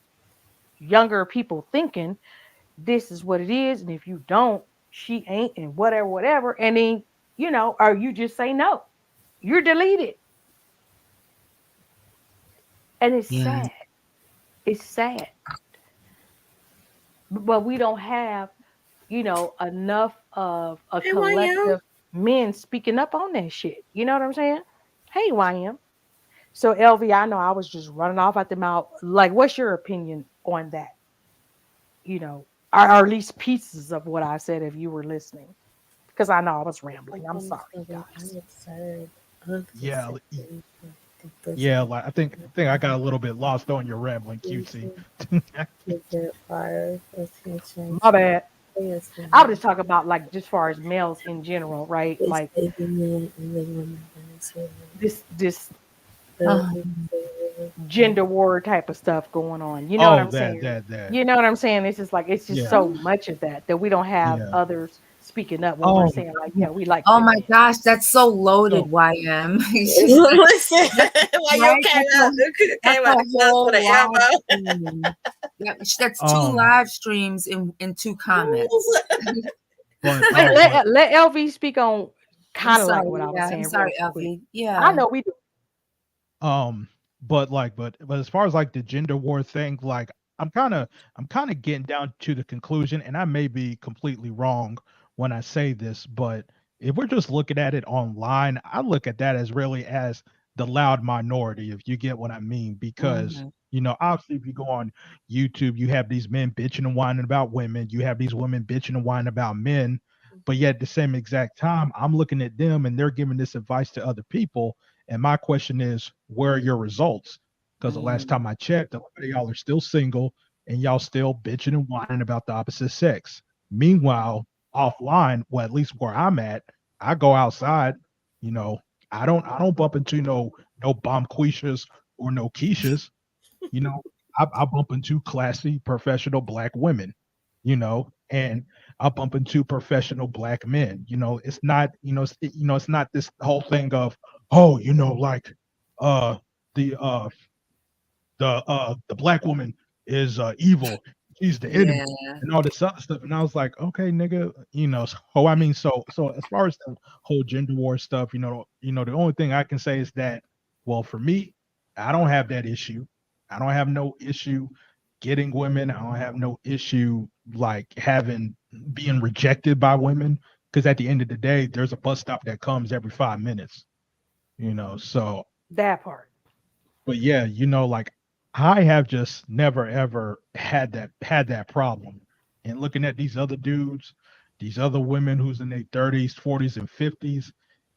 younger people thinking this is what it is, and if you don't, she ain't, and whatever, whatever, and then or you just say no, you're deleted, and it's Yeah. sad. It's sad, but we don't have enough of a Hey, YM. collective men speaking up on that shit. You know what I'm saying? Hey, YM. So LV, I know I was just running off at the mouth. Like, what's your opinion on that? Or at least pieces of what I said if you were listening. Because I know I was rambling. I'm I'm sorry, guys. absurd of the Yeah, situation. yeah. Like I think I got a little bit lost on your rambling, QT. The good part of attention. My bad. Yes, I was just talking about like just far as males in general, right? it's Like taking men and the women this Oh, gender war type of stuff going on. You know what Oh, I'm that saying? that that. You know what I'm saying? It's just Yeah, so much of that we don't have yeah, others speaking up when we're Oh, saying like, yeah, we like Oh big my men. gosh, that's so loaded, so YM. Listen, well, you Right? came That's out a the bus whole with an live elbow. stream. That's 2 um, live streams in 2 comments. but Let LV speak on I'm kind of like what sorry. I was Yeah, I'm saying real sorry, quick. Elfie. I Yeah. know we do. um, but as far as like the gender war thing, like I'm kind of getting down to the conclusion, and I may be completely wrong when I say this, but if we're just looking at it online, I look at that as really as the loud minority, if you get what I mean, because Mhm. obviously if you go on YouTube, you have these men bitching and whining about women, you have these women bitching and whining about men, but yet at the same exact time, I'm looking at them and they're giving this advice to other people. And my question is, where are your results? Because the last Mhm. time I checked, a lot of y'all are still single and y'all still bitching and whining about the opposite sex. Meanwhile, offline, well, at least where I'm at, I go outside, you know, I don't bump into no bomb quishas or no Keishas, you know, I bump into classy professional black women, and I bump into professional black men. It's not, it's not this whole thing of, oh, like uh the the black woman is evil, she's the enemy, Yeah. and all this other stuff. And I was like, okay, nigga, so I mean, so as far as the whole gender war stuff, the only thing I can say is that, well, for me, I don't have that issue. I don't have no issue getting women. I don't have no issue like having being rejected by women, because at the end of the day, there's a bus stop that comes every 5 minutes. So That part. but yeah, like I have just never ever had that problem. And looking at these other dudes, these other women who's in their 30s, 40s, and 50s,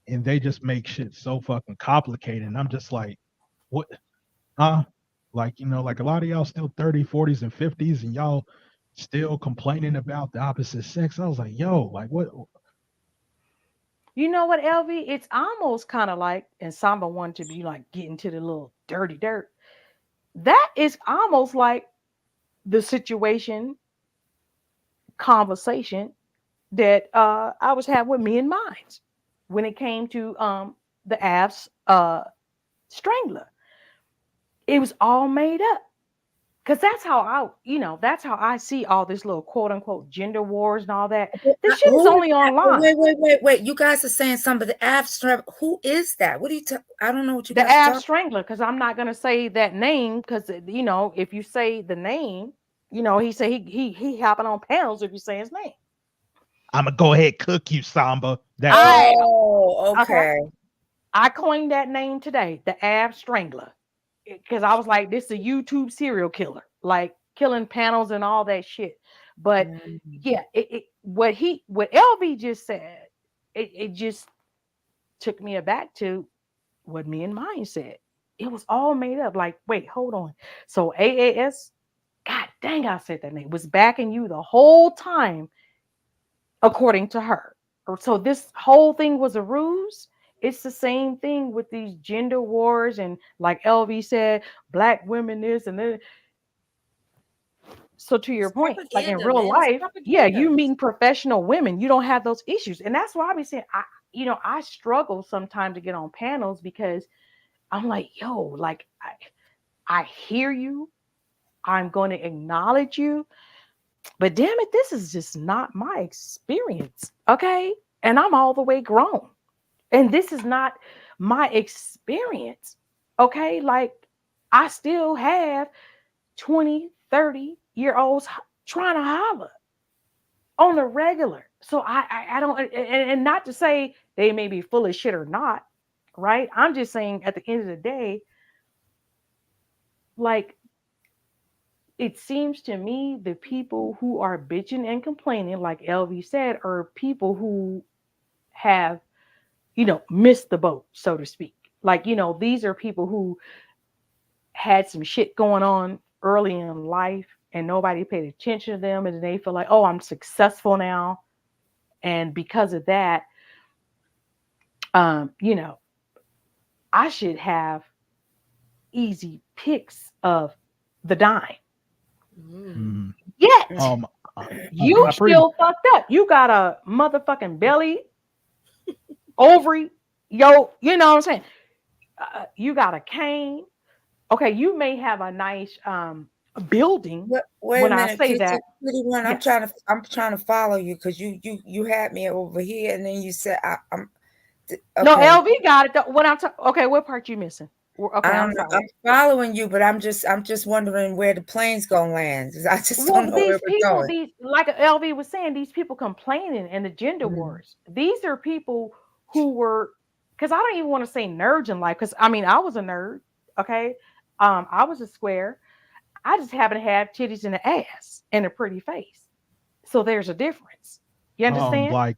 and they just make shit so fucking complicated. And I'm just like, what huh? Like, like a lot of y'all still 30, 40s, and 50s, and y'all still complaining about the opposite sex. I was like, yo, like what. You know what, LV? It's almost kind of like, and Samba wanted to be like getting to the little dirty dirt. That is almost like the situation conversation that I was having with me and mines when it came to the Avs strangler. It was all made up. Cause that's how I see all this little quote unquote gender wars and all that. This shit is Who is only that? online. Wait. You guys are saying something, the abstract. Who is that? What are you I don't know what you The guys are Av talking. Strangler, because I'm not gonna say that name, because if you say the name, he said he hopping on panels if you say his name. I'm gonna go ahead cook you, Samba. That's it. I Oh, okay. okay. I coined that name today, the Av Strangler, because I was like, this is a YouTube serial killer, like killing panels and all that shit. But Mhm. yeah, what LV just said, it just took me aback to what me and mine said. It was all made up. Like, wait, hold on. So AAS, God dang, I said that name, was backing you the whole time, according to her. So this whole thing was a ruse. It's the same thing with these gender wars, and like LV said, black women this and then. So to your It's point, like in propaganda, real man. It's life, yeah, you propaganda. meeting professional women, you don't have those issues, and that's why I be saying, I struggle sometimes to get on panels because I'm like, yo, like I hear you, I'm going to acknowledge you, but damn it, this is just not my experience, okay? And I'm all the way grown, and this is not my experience, okay? Like I still have 20, 30-year olds trying to holler on the regular. So I don't, and not to say they may be full of shit or not, right? I'm just saying at the end of the day, like it seems to me the people who are bitching and complaining, like LV said, are people who have, missed the boat, so to speak. Like, these are people who had some shit going on early in life and nobody paid attention to them. And they feel like, oh, I'm successful now. And because of that, um, you know, I should have easy picks of the dime. Mm. Mhm. Yet, Um, You I pretty still fucked up. You got a motherfucking belly, ovary, you know what I'm saying? You got a cane. Okay, you may have a nice building. Wait a When I minute, say that, Kitty one. yes. I'm trying to follow you because you had me over here, and then you said I'm No, okay. LV got it. When I'm okay, what part you missing? Okay, I I'm don't know. sorry. I'm following you, but I'm just wondering where the plane's gonna land. I just don't Well, know where these we're people, going. these like LV was saying, these people complaining and the gender Mm. wars. These are people who were, because I don't even want to say nerds in life, because I mean I was a nerd. Okay, I was a square. I just happen to have titties and an ass and a pretty face. So there's a difference. You understand? like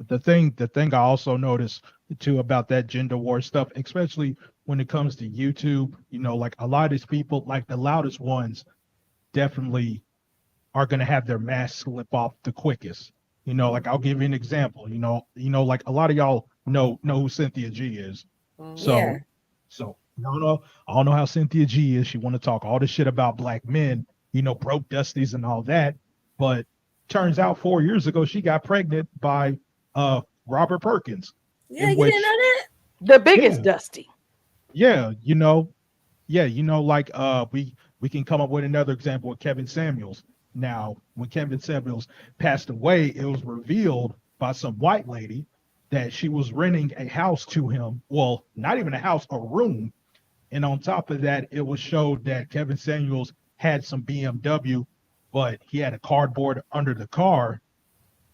the thing I also noticed too about that gender war stuff, especially when it comes to YouTube, like a lot of these people, like the loudest ones, definitely are gonna have their mask slip off the quickest. Like I'll give you an example. Like a lot of y'all know who Cynthia G is. Yeah. So I don't know how Cynthia G is. She want to talk all this shit about black men, broke dusties and all that. But turns out 4 years ago she got pregnant by Robert Perkins, Yeah, in you didn't which know that? The biggest yeah, Dusty. yeah, like we can come up with another example with Kevin Samuels. Now, when Kevin Samuels passed away, it was revealed by some white lady that she was renting a house to him. Well, not even a house, a room. And on top of that, it was showed that Kevin Samuels had some BMW, but he had a cardboard under the car.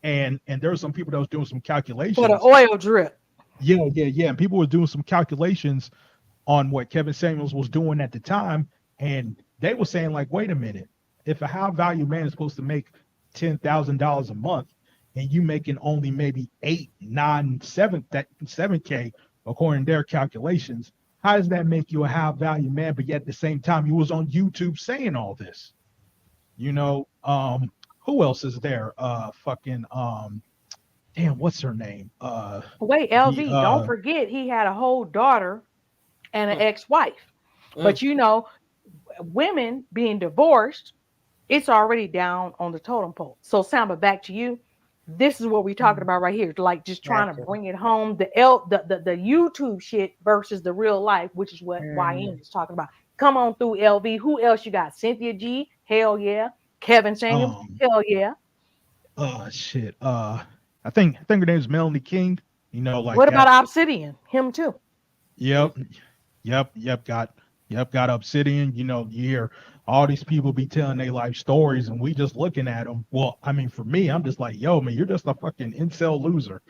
And there were some people that was doing some For the calculations. oil drip. Yeah. And people were doing some calculations on what Kevin Samuels was doing at the time, and they were saying like, wait a minute, if a high value man is supposed to make $10,000 a month, and you making only maybe 8, 9, 7K according to their calculations, how does that make you a high value man? But yet at the same time, you was on YouTube saying all this. Who else is there? Fucking damn, what's her name? Wait, The LV, don't forget he had a whole daughter and an Mm, ex-wife. mm. But women being divorced, it's already down on the totem pole. So Samba, back to you. This is what we're talking Mm. about right here. Like just trying to Gotcha. bring it home. The YouTube shit versus the real life, which is what Mm. YN is talking about. Come on through, LV. Who else you got? Cynthia G, hell yeah. Kevin Samuels, um hell yeah. shit. I think her name is Melanie King. Like What about that's Obsidian? Him too. Mm. yep, got Obsidian. You hear all these people be telling their life stories, and we just looking at them. Well, I mean, for me, I'm just like, yo, man, you're just a fucking incel loser.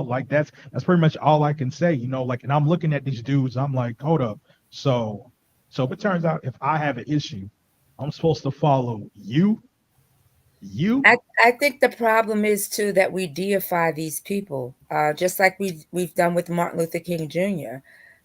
Like that's pretty much all I can say. Like, and I'm looking at these dudes, I'm like, hold up. So if it turns out if I have an issue, I'm supposed to follow you. I think the problem is too that we deify these people, just like we've done with Martin Luther King Jr.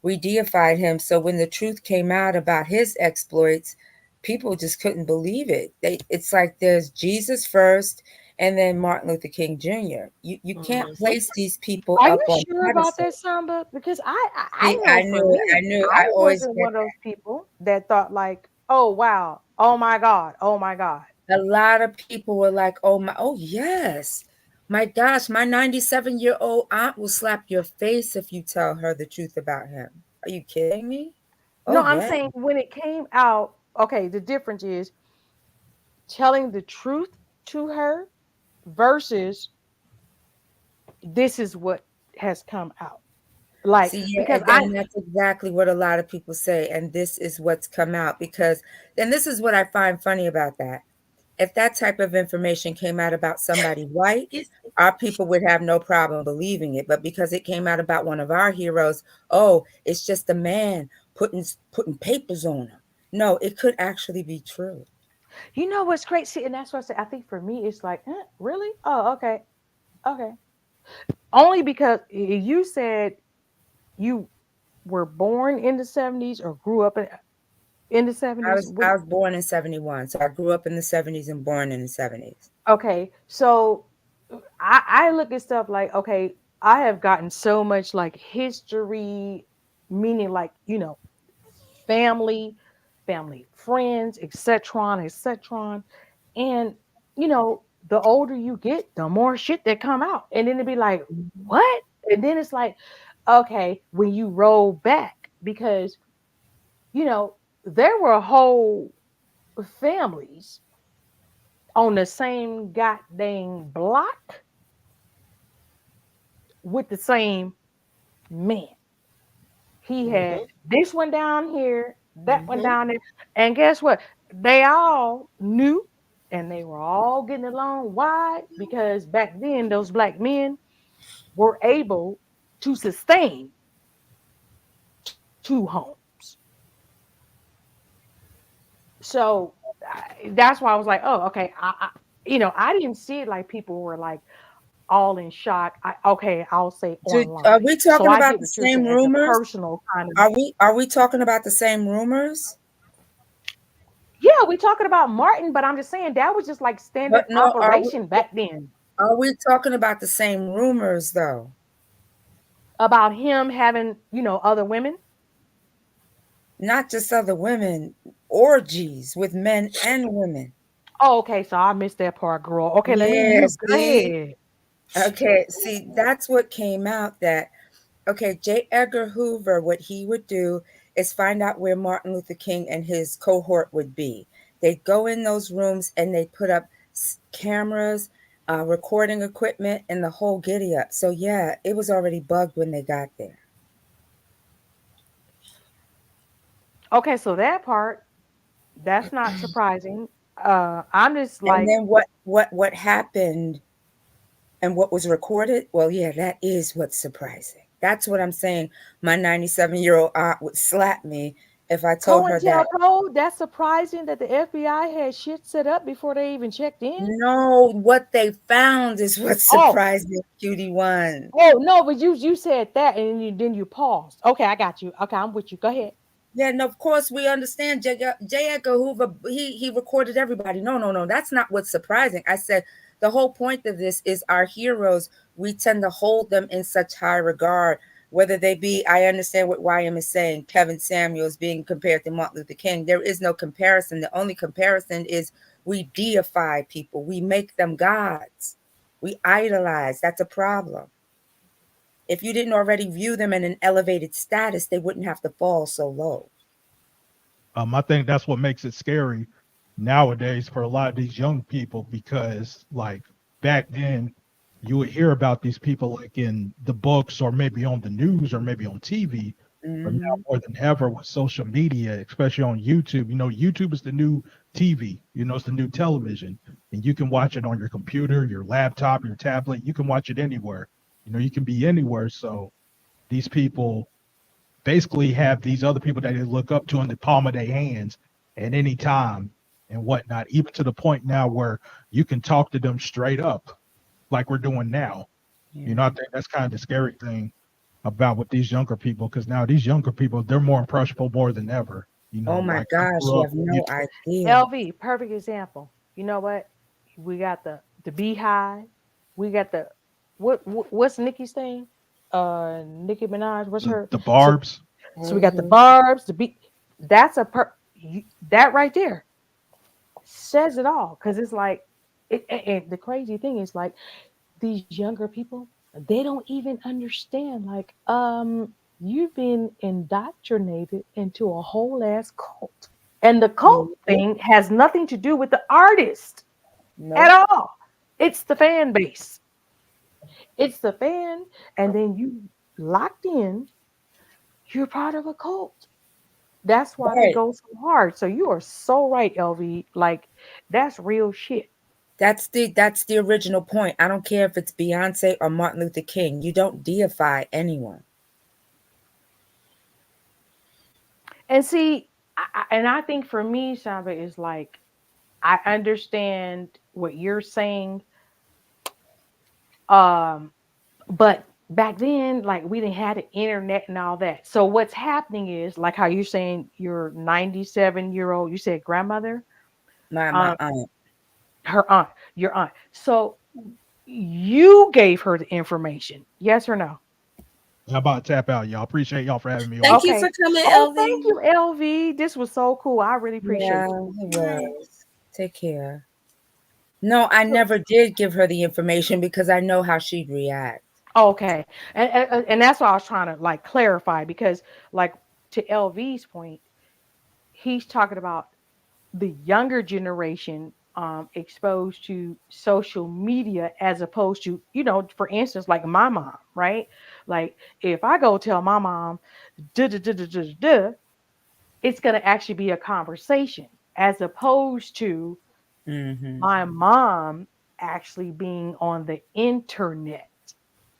We deified him, so when the truth came out about his exploits, people just couldn't believe it. It's like there's Jesus first, and then Martin Luther King Jr. You can't Mhm. place these people Are you up on sure about that, pedestals. Samba? Because I See, know for I me, knew, I I always wasn't get one of those people that thought like, oh wow, oh my God, oh my God. a lot of people were like, "Oh my, oh yes, my gosh, my 97-year-old aunt will slap your face if you tell her the truth about him." Are you kidding me? Oh No, I'm yeah. saying when it came out, okay, the difference is telling the truth to her versus this is what has come out. Like, See, yeah, because and I then that's exactly what a lot of people say, and this is what's come out because, and this is what I find funny about that. If that type of information came out about somebody white, Excuse me. our people would have no problem believing it. But because it came out about one of our heroes, oh, it's just a man putting papers on him. No, it could actually be true. what's crazy, and that's what I said. I think for me, it's like, really? Oh, okay, okay. Only because you said you were born in the 70s or grew up in the I 70s. was I was born in 71, so I grew up in the 70s and born in the 70s. Okay, so I look at stuff like, okay, I have gotten so much like history, meaning like, family, family friends, etc., etc. And the older you get, the more shit that come out. And then it'd be like, Mhm. what? And then it's like, okay, when you roll back, because, you know, there were whole families on the same goddamn block with the same man. He had Mhm. this one down here, that one Mhm. down there. And guess what? They all knew and they were all getting along. Why? Because back then, those black men were able to sustain two homes. So that's why I was like, oh, okay. I didn't see it like people were like all in shock. Okay, I'll say Are online. we So talking I about get the what you're same saying as a rumors? personal kind of. Are we talking about the same rumors? Yeah, we're talking about Martin, but I'm just saying that was just like standard But no, operation back then are we talking about the same rumors though? about him having, other women. Not just other women, orgies with men and women. Oh, okay. So I missed that part, girl. Okay, let me Yeah, mute. Go see? ahead. Okay, see, that's what came out that, okay, J. Edgar Hoover, what he would do is find out where Martin Luther King and his cohort would be. They'd go in those rooms and they'd put up cameras, recording equipment, and the whole giddy up. So, yeah, it was already bugged when they got there. Okay, so that part, that's not surprising. I'm just And like, then what happened and what was recorded, well, yeah, that is what's surprising. That's what I'm saying. My 97-year-old aunt would slap me if I told her that. COINTELPRO, that's surprising that the FBI had shit set up before they even checked in. No, what they found is what's Oh, surprising, cutie one. oh no, but you said that and then you paused. Okay, I got you. Okay, I'm with you. Go ahead. Yeah, and of course we understand J. Edgar Hoover, he recorded everybody. No, no, no, that's not what's surprising. I said the whole point of this is our heroes, we tend to hold them in such high regard, whether they be, I understand what YM is saying, Kevin Samuels being compared to Martin Luther King. There is no comparison. The only comparison is we deify people, we make them gods, we idolize. That's a problem. If you didn't already view them in an elevated status, they wouldn't have to fall so low. I think that's what makes it scary nowadays for a lot of these young people because, like, back then, you would hear about these people like in the books or maybe on the news or maybe on TV. But now Hmm. more than ever with social media, especially on YouTube, YouTube is the new TV, it's the new television. And you can watch it on your computer, your laptop, your tablet. You can watch it anywhere. You can be anywhere. So these people basically have these other people that they look up to in the palm of their hands at any time and whatnot, even to the point now where you can talk to them straight up like we're doing now. I Yeah. think that's kind of the scary thing about with these younger people because now these younger people, they're more impressionable more than ever. Oh my Like I gosh, grew you up, have no idea. LV, perfect example. You know what? We got the Beehive. We got the what's Nicki's thing? Nicki Minaj. What's her? the So Barb's. so we got the Hmm. Barb's. That's that right there says it all because it's like and the crazy thing is like these younger people, they don't even understand like you've been indoctrinated into a whole ass cult, and the cult Hmm. thing has nothing to do with the artist at Nope. all. It's the fan base. It's the fan, and then you locked in, you're part of a cult. That's why they Right. go so hard. So you are so right, LV. Like that's real shit. That's the original point. I don't care if it's Beyonce or Martin Luther King. You don't deify anyone. And see, and I think for me, Shamba, is like I understand what you're saying. Um, but back then, like we didn't have the internet and all that. So what's happening is like how you're saying your 97-year-old, you said grandmother, My um, aunt. her aunt, your aunt. So you gave her the information, yes or no? How about tap out, y'all? Appreciate y'all for having me Thank on. you for Okay. coming, Oh, thank LV. you, LV. This was so cool. I really appreciate Yeah, you. it Bye. was. Take care. No, I never did give her the information because I know how she'd react. Okay, and that's why I was trying to like clarify because like to LV's point, he's talking about the younger generation exposed to social media as opposed to, for instance, like my mom, right? Like if I go tell my mom, duh, duh, duh, duh, duh, duh, duh, it's going to actually be a conversation as opposed to Hmm. my mom actually being on the internet.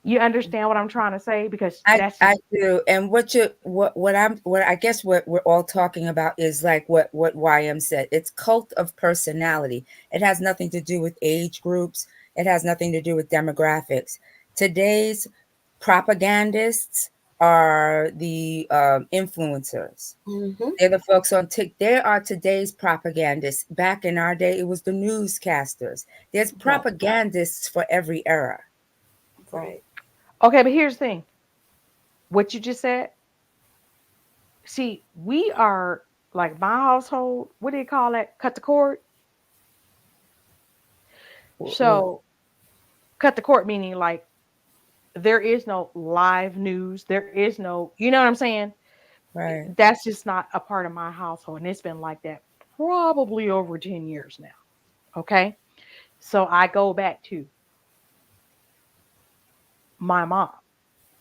You understand what I'm trying to say? Because that's I just, do. And what I guess what we're all talking about is like what YM said. It's cult of personality. It has nothing to do with age groups. It has nothing to do with demographics. Today's propagandists are the influencers. Mm-hmm. They're the folks on Tik. They are today's propagandists. Back in our day, it was the newscasters. There's Right. propagandists for every era. Right. okay, but here's the thing. What you just said, see, we are like my household, what do you call that? Cut the cord. So cut the cord meaning like there is no live news. There is no, you know what I'm saying? Right. That's just not a part of my household. And it's been like that probably over 10 years now. Okay. So I go back to my mom.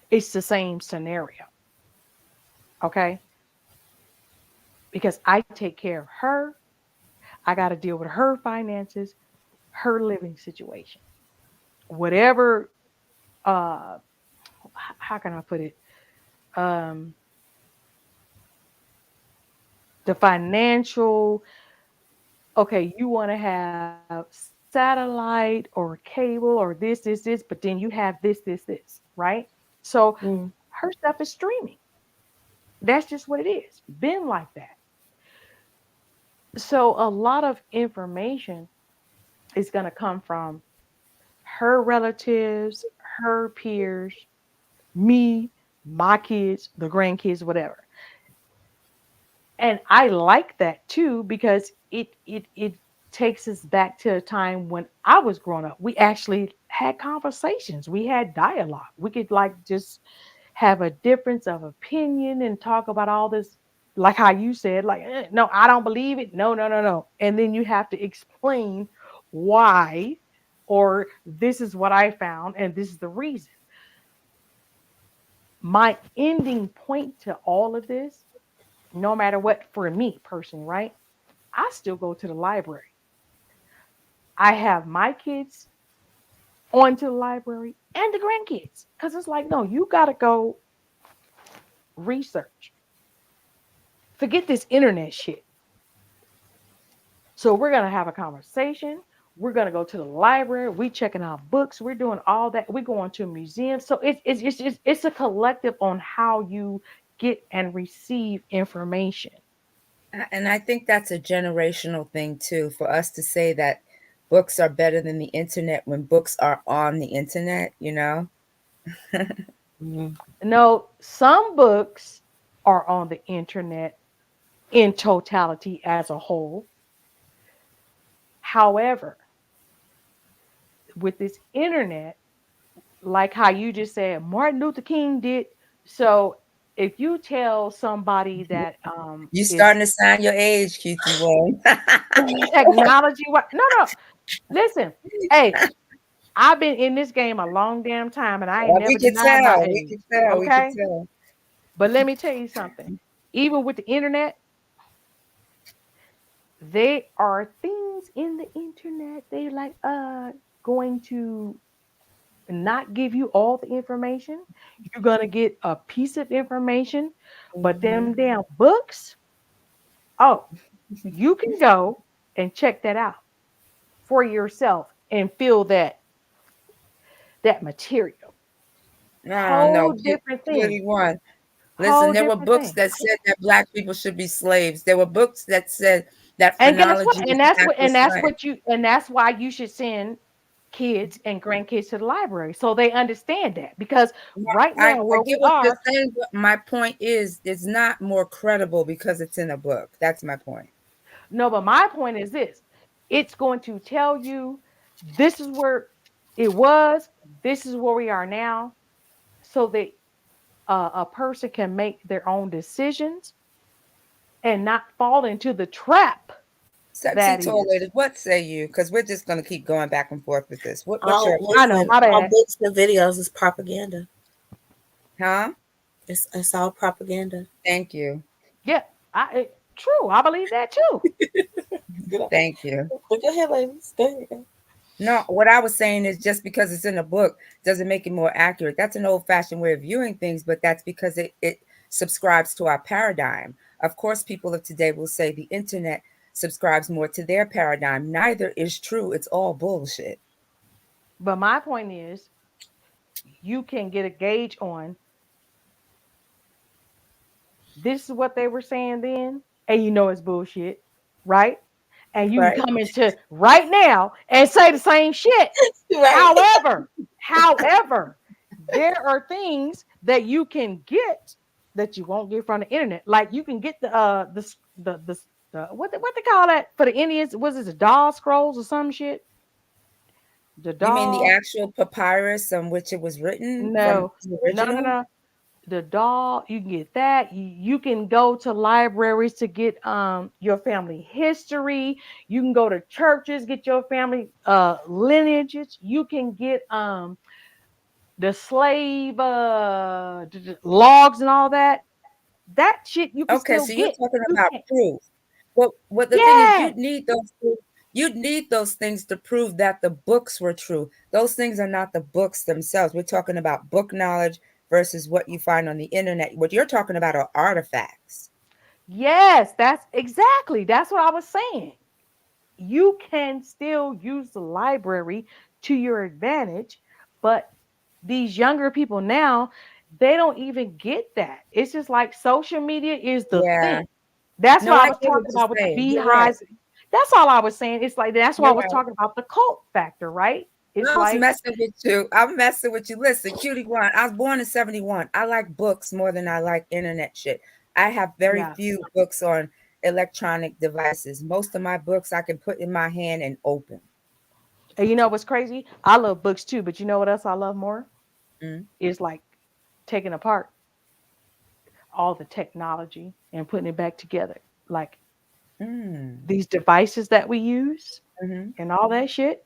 It's the same scenario. Okay. Because I take care of her. I got to deal with her finances, her living situation. Whatever, uh, how can I put it? Um, the financial, okay, you want to have satellite or cable or this, but then you have this, right? So Mm. her stuff is streaming. That's just what it is. Been like that. So a lot of information is going to come from her relatives, her peers, me, my kids, the grandkids, whatever. And I like that too because it takes us back to a time when I was growing up. We actually had conversations. We had dialogue. We could like just have a difference of opinion and talk about all this, like how you said, like, no, I don't believe it. No, no, no, no. And then you have to explain why, or this is what I found, and this is the reason. My ending point to all of this, no matter what, for me personally, right? I still go to the library. I have my kids on to the library and the grandkids because it's like, no, you got to go research. Forget this internet shit. So we're going to have a conversation. We're going to go to the library. We checking out books. We're doing all that. We're going to a museum. So it's a collective on how you get and receive information. And I think that's a generational thing too, for us to say that books are better than the internet when books are on the internet, you know? Mm. No, some books are on the internet in totality as a whole. However, with this internet, like how you just said, Martin Luther King did. So if you tell somebody that You is starting to sign your age, Cutie Boy. technology, what? No, no. Listen, hey, I've been in this game a long damn time, and I ain't We never can denied my tell. We age. can tell. We can Okay, tell. but let me tell you something. Even with the internet, there are things in the internet they like going to not give you all the information. You're gonna get a piece of information, but them Mhm. damn books, oh, you can go and check that out for yourself and feel that material. No, Whole no, different thing. Cutie One. Listen, Whole there were different books thing. that said that black people should be slaves. There were books that said that And guess what? phrenology is And an that's act what of and that's slang. what you and that's why you should send kids and grandkids to the library so they understand that because No, right now I where we get what you're are. saying, but my point is it's not more credible because it's in a book. That's my point. No, but my point is this: it's going to tell you. This is where it was. This is where we are now, so that a person can make their own decisions and not fall into the trap Sexy that is. toilet, what say you? Because we're just going to keep going back and forth with this. What's All your I know, listen, my all bad. books and videos is propaganda. huh? It's all propaganda. Thank you. Yeah, true. I believe that too. Get up. Thank you. Go ahead, ladies. Go ahead. No, what I was saying is just because it's in a book doesn't make it more accurate. That's an old-fashioned way of viewing things, but that's because it subscribes to our paradigm. Of course, people of today will say the internet subscribes more to their paradigm. Neither is true. It's all bullshit. But my point is, you can get a gauge on this is what they were saying then, and you know it's bullshit, right? And you can Right. come into right now and say the same shit. Right. However, there are things that you can get that you won't get from the internet. Like you can get the what they call that for the Indians? Was it the doll scrolls or some shit? The You mean the doll? actual papyrus on which it was written from No, the no, no, original? no. The doll, you can get that. You can go to libraries to get your family history. You can go to churches, get your family lineages. You can get the slave logs and all that. That shit you can Okay, still so you're get. talking You about can't. proof. What the thing is, Yeah. you'd need those things to prove that the books were true. Those things are not the books themselves. We're talking about book knowledge versus what you find on the internet. What you're talking about are artifacts. Yes, that's what I was saying. You can still use the library to your advantage, but these younger people now, they don't even get that. It's just like social media is the Yeah. thing. That's No, what I I get was what talking you're about with the saying. You're right. beehives. That's all I was saying. It's like that's why I You're was right. talking about the cult factor, right? It's I was like, messing with you. I'm messing with you. Listen, cutie one. I was born in 71. I like books more than I like internet shit. I have very yeah. few books on electronic devices. Most of my books I can put in my hand and open. And you know what's crazy? I love books too, but you know what else I love more? Mm. Is like taking apart all the technology and putting it back together. Like Mm. these devices that we use Hmm. and all that shit.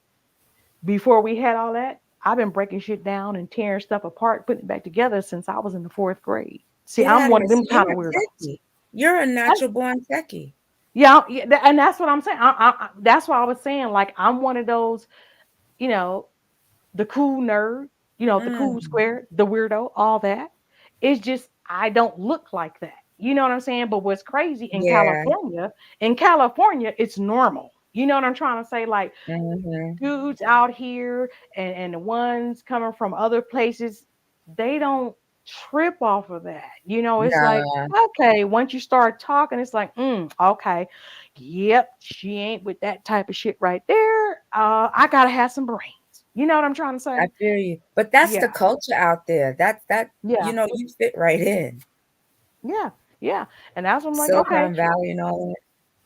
Before we had all that, I've been breaking shit down and tearing stuff apart, putting it back together since I was in the fourth grade. See, Get I'm out of one here. of So them kind you're of a weirdos. techie. You're a I- natural born techie. yeah, yeah, and that's what I'm saying. That's what I was saying. Like I'm one of those, you know, the cool nerd, the cool Mm. square, the weirdo, all that. It's just I don't look like that. You know what I'm saying? But what's crazy Yeah. in California, it's normal. You know what I'm trying to say? Like Hmm. dudes out here and the ones coming from other places, they don't trip off of that. It's like, Nah. okay, once you start talking, it's like, okay, yep, she ain't with that type of shit right there. I gotta have some brains. You know what I'm trying to I say? feel you. But that's Yeah, the culture out there. That yeah, you fit right in. yeah, yeah. And that's what I'm like, okay. Silicon Valley and all that.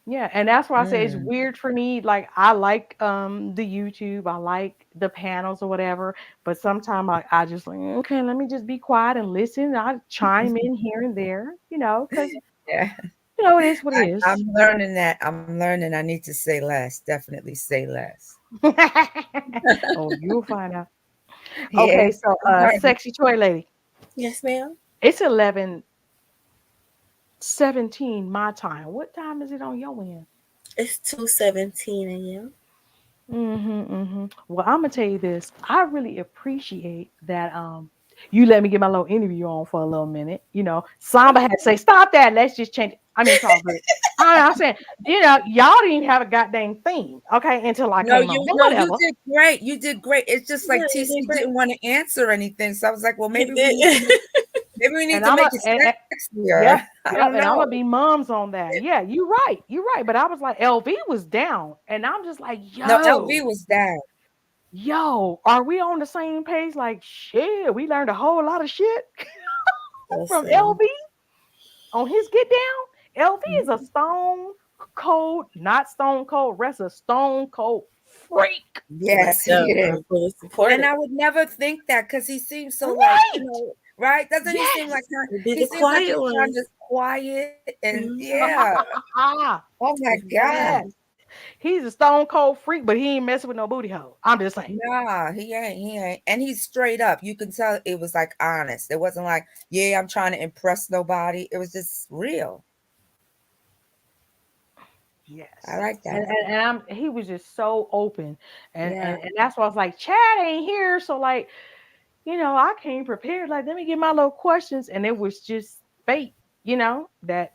Yeah, and that's why I say it's Mm. weird for me. Like I like the YouTube, I like the panels or whatever, but sometimes I just like, okay, let me just be quiet and listen. I chime in here and there, because Yeah. it is what it is. I'm learning that. I'm learning I need to say less. Definitely say less. Oh, you'll find out. Yeah. Okay, so I'm learning. sexy toy lady. Yes, ma'am. It's 11:17 my time. What time is it on your end? It's 2:17 a.m. Well, I'm gonna tell you this. I really appreciate that you let me get my little interview on for a little minute. Samba had to say, stop that, let's just change it. I mean, it's all good. I'm saying, y'all didn't even have a goddamn theme, okay, until I No, came on. you But no, you whatever. did great. You did great. It's just Yeah, like you TC did great. didn't want to answer anything. So I was like, well, He did. maybe we need And to I'm make a it and, sexier. yep, I yep, don't and I'm know. gonna be mums on that. Yeah, you're right. But I was like, LV was down, and I'm just like, No, LV yo. was down. Yo, are we on the same page? Like, shit, we learned a whole lot of shit from Listen. LV on his get down. LV is a Mhm. stone cold, not stone cold, rest a stone cold freak. Yes, he Yeah, is. I'm fully supportive. And I would never think that because he seems so Right. right? Doesn't he seem Yes. like It'd be he the seems like quiet he's kind ones. of quiet and Mhm. yeah. Oh my Yeah. God. Yes. He's a stone cold freak, but he ain't messing with no booty hole. I'm just saying. Nah, he ain't. He ain't. And he's straight up. You can tell it was like honest. It wasn't like, yeah, I'm trying to impress nobody. It was just real. I Yes. like that. He was just so open. And, Yeah. and and that's why I was like, Chad ain't here. So like, I came prepared. Like, let me get my little questions. And it was just fate, that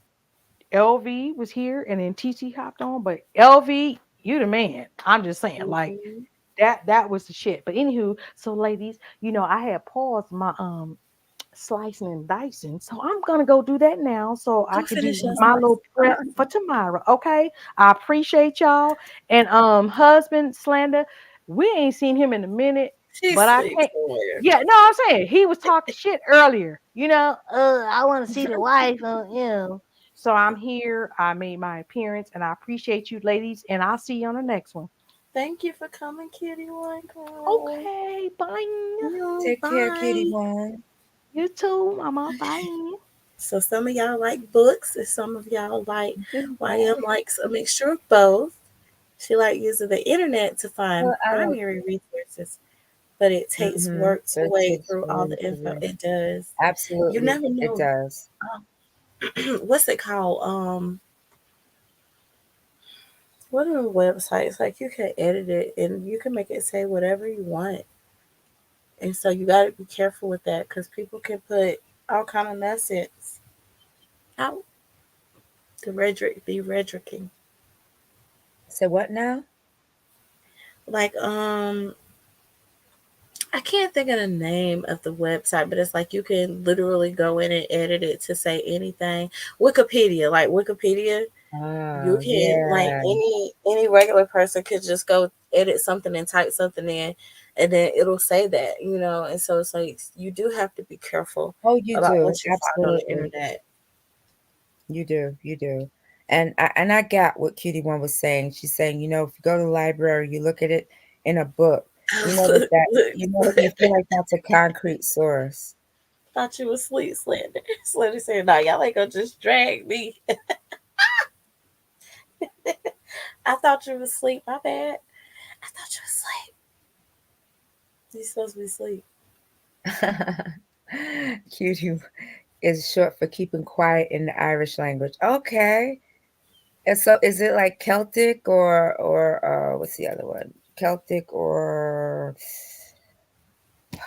LV was here and then TT hopped on. But LV, you the man. I'm just saying, like Mhm. that was the shit. But anywho, so ladies, I had paused my slicing and dicing. So I'm gonna go do that now so I Go could finish do your my slice. little prep for tomorrow. Okay. I appreciate y'all. And husband slander, we ain't seen him in a minute, She but I sleeps can't. somewhere. Yeah, no, I'm saying he was talking shit earlier. I want to see the wife. So I'm here. I made my appearance, and I appreciate you, ladies. And I'll see you on the next one. Thank you for coming, Kitty One Girl. Okay, bye. Take care, Kitty Bye. one. You too, Mama. Bye. So some of y'all like books, and some of y'all like YM likes a mixture of both. She like using the internet to find Well, I don't. primary resources, but it takes work to But it wade takes through all really the good info. work. It does. You Absolutely, never it know. does. What's it called? What are websites? Like you can edit it and you can make it say whatever you want. And so you got to be careful with that because people can put all kind of nonsense out. The rhetoric, be rhetoricing. So what now? Like I can't think of the name of the website, but it's like you can literally go in and edit it to say anything. Wikipedia, like Wikipedia, you Oh can like yeah. any regular person could just go edit something and type something in, and then it'll say that, And so it's like you do have to be careful Oh, you about do. what you find on the Absolutely. internet. You do. You do. And I got what Cutie One was saying. She's saying, if you go to the library, you look at it in a book, you know look, look, you feel like that's a concrete source. thought you was sleep slander. Slander said, "No, y'all ain't gonna just drag me." I thought you was asleep. My bad. I thought you was asleep. You supposed to be asleep. Cutie is short for keeping quiet in the Irish language. Okay. And so is it like Celtic or what's the other one? Celtic or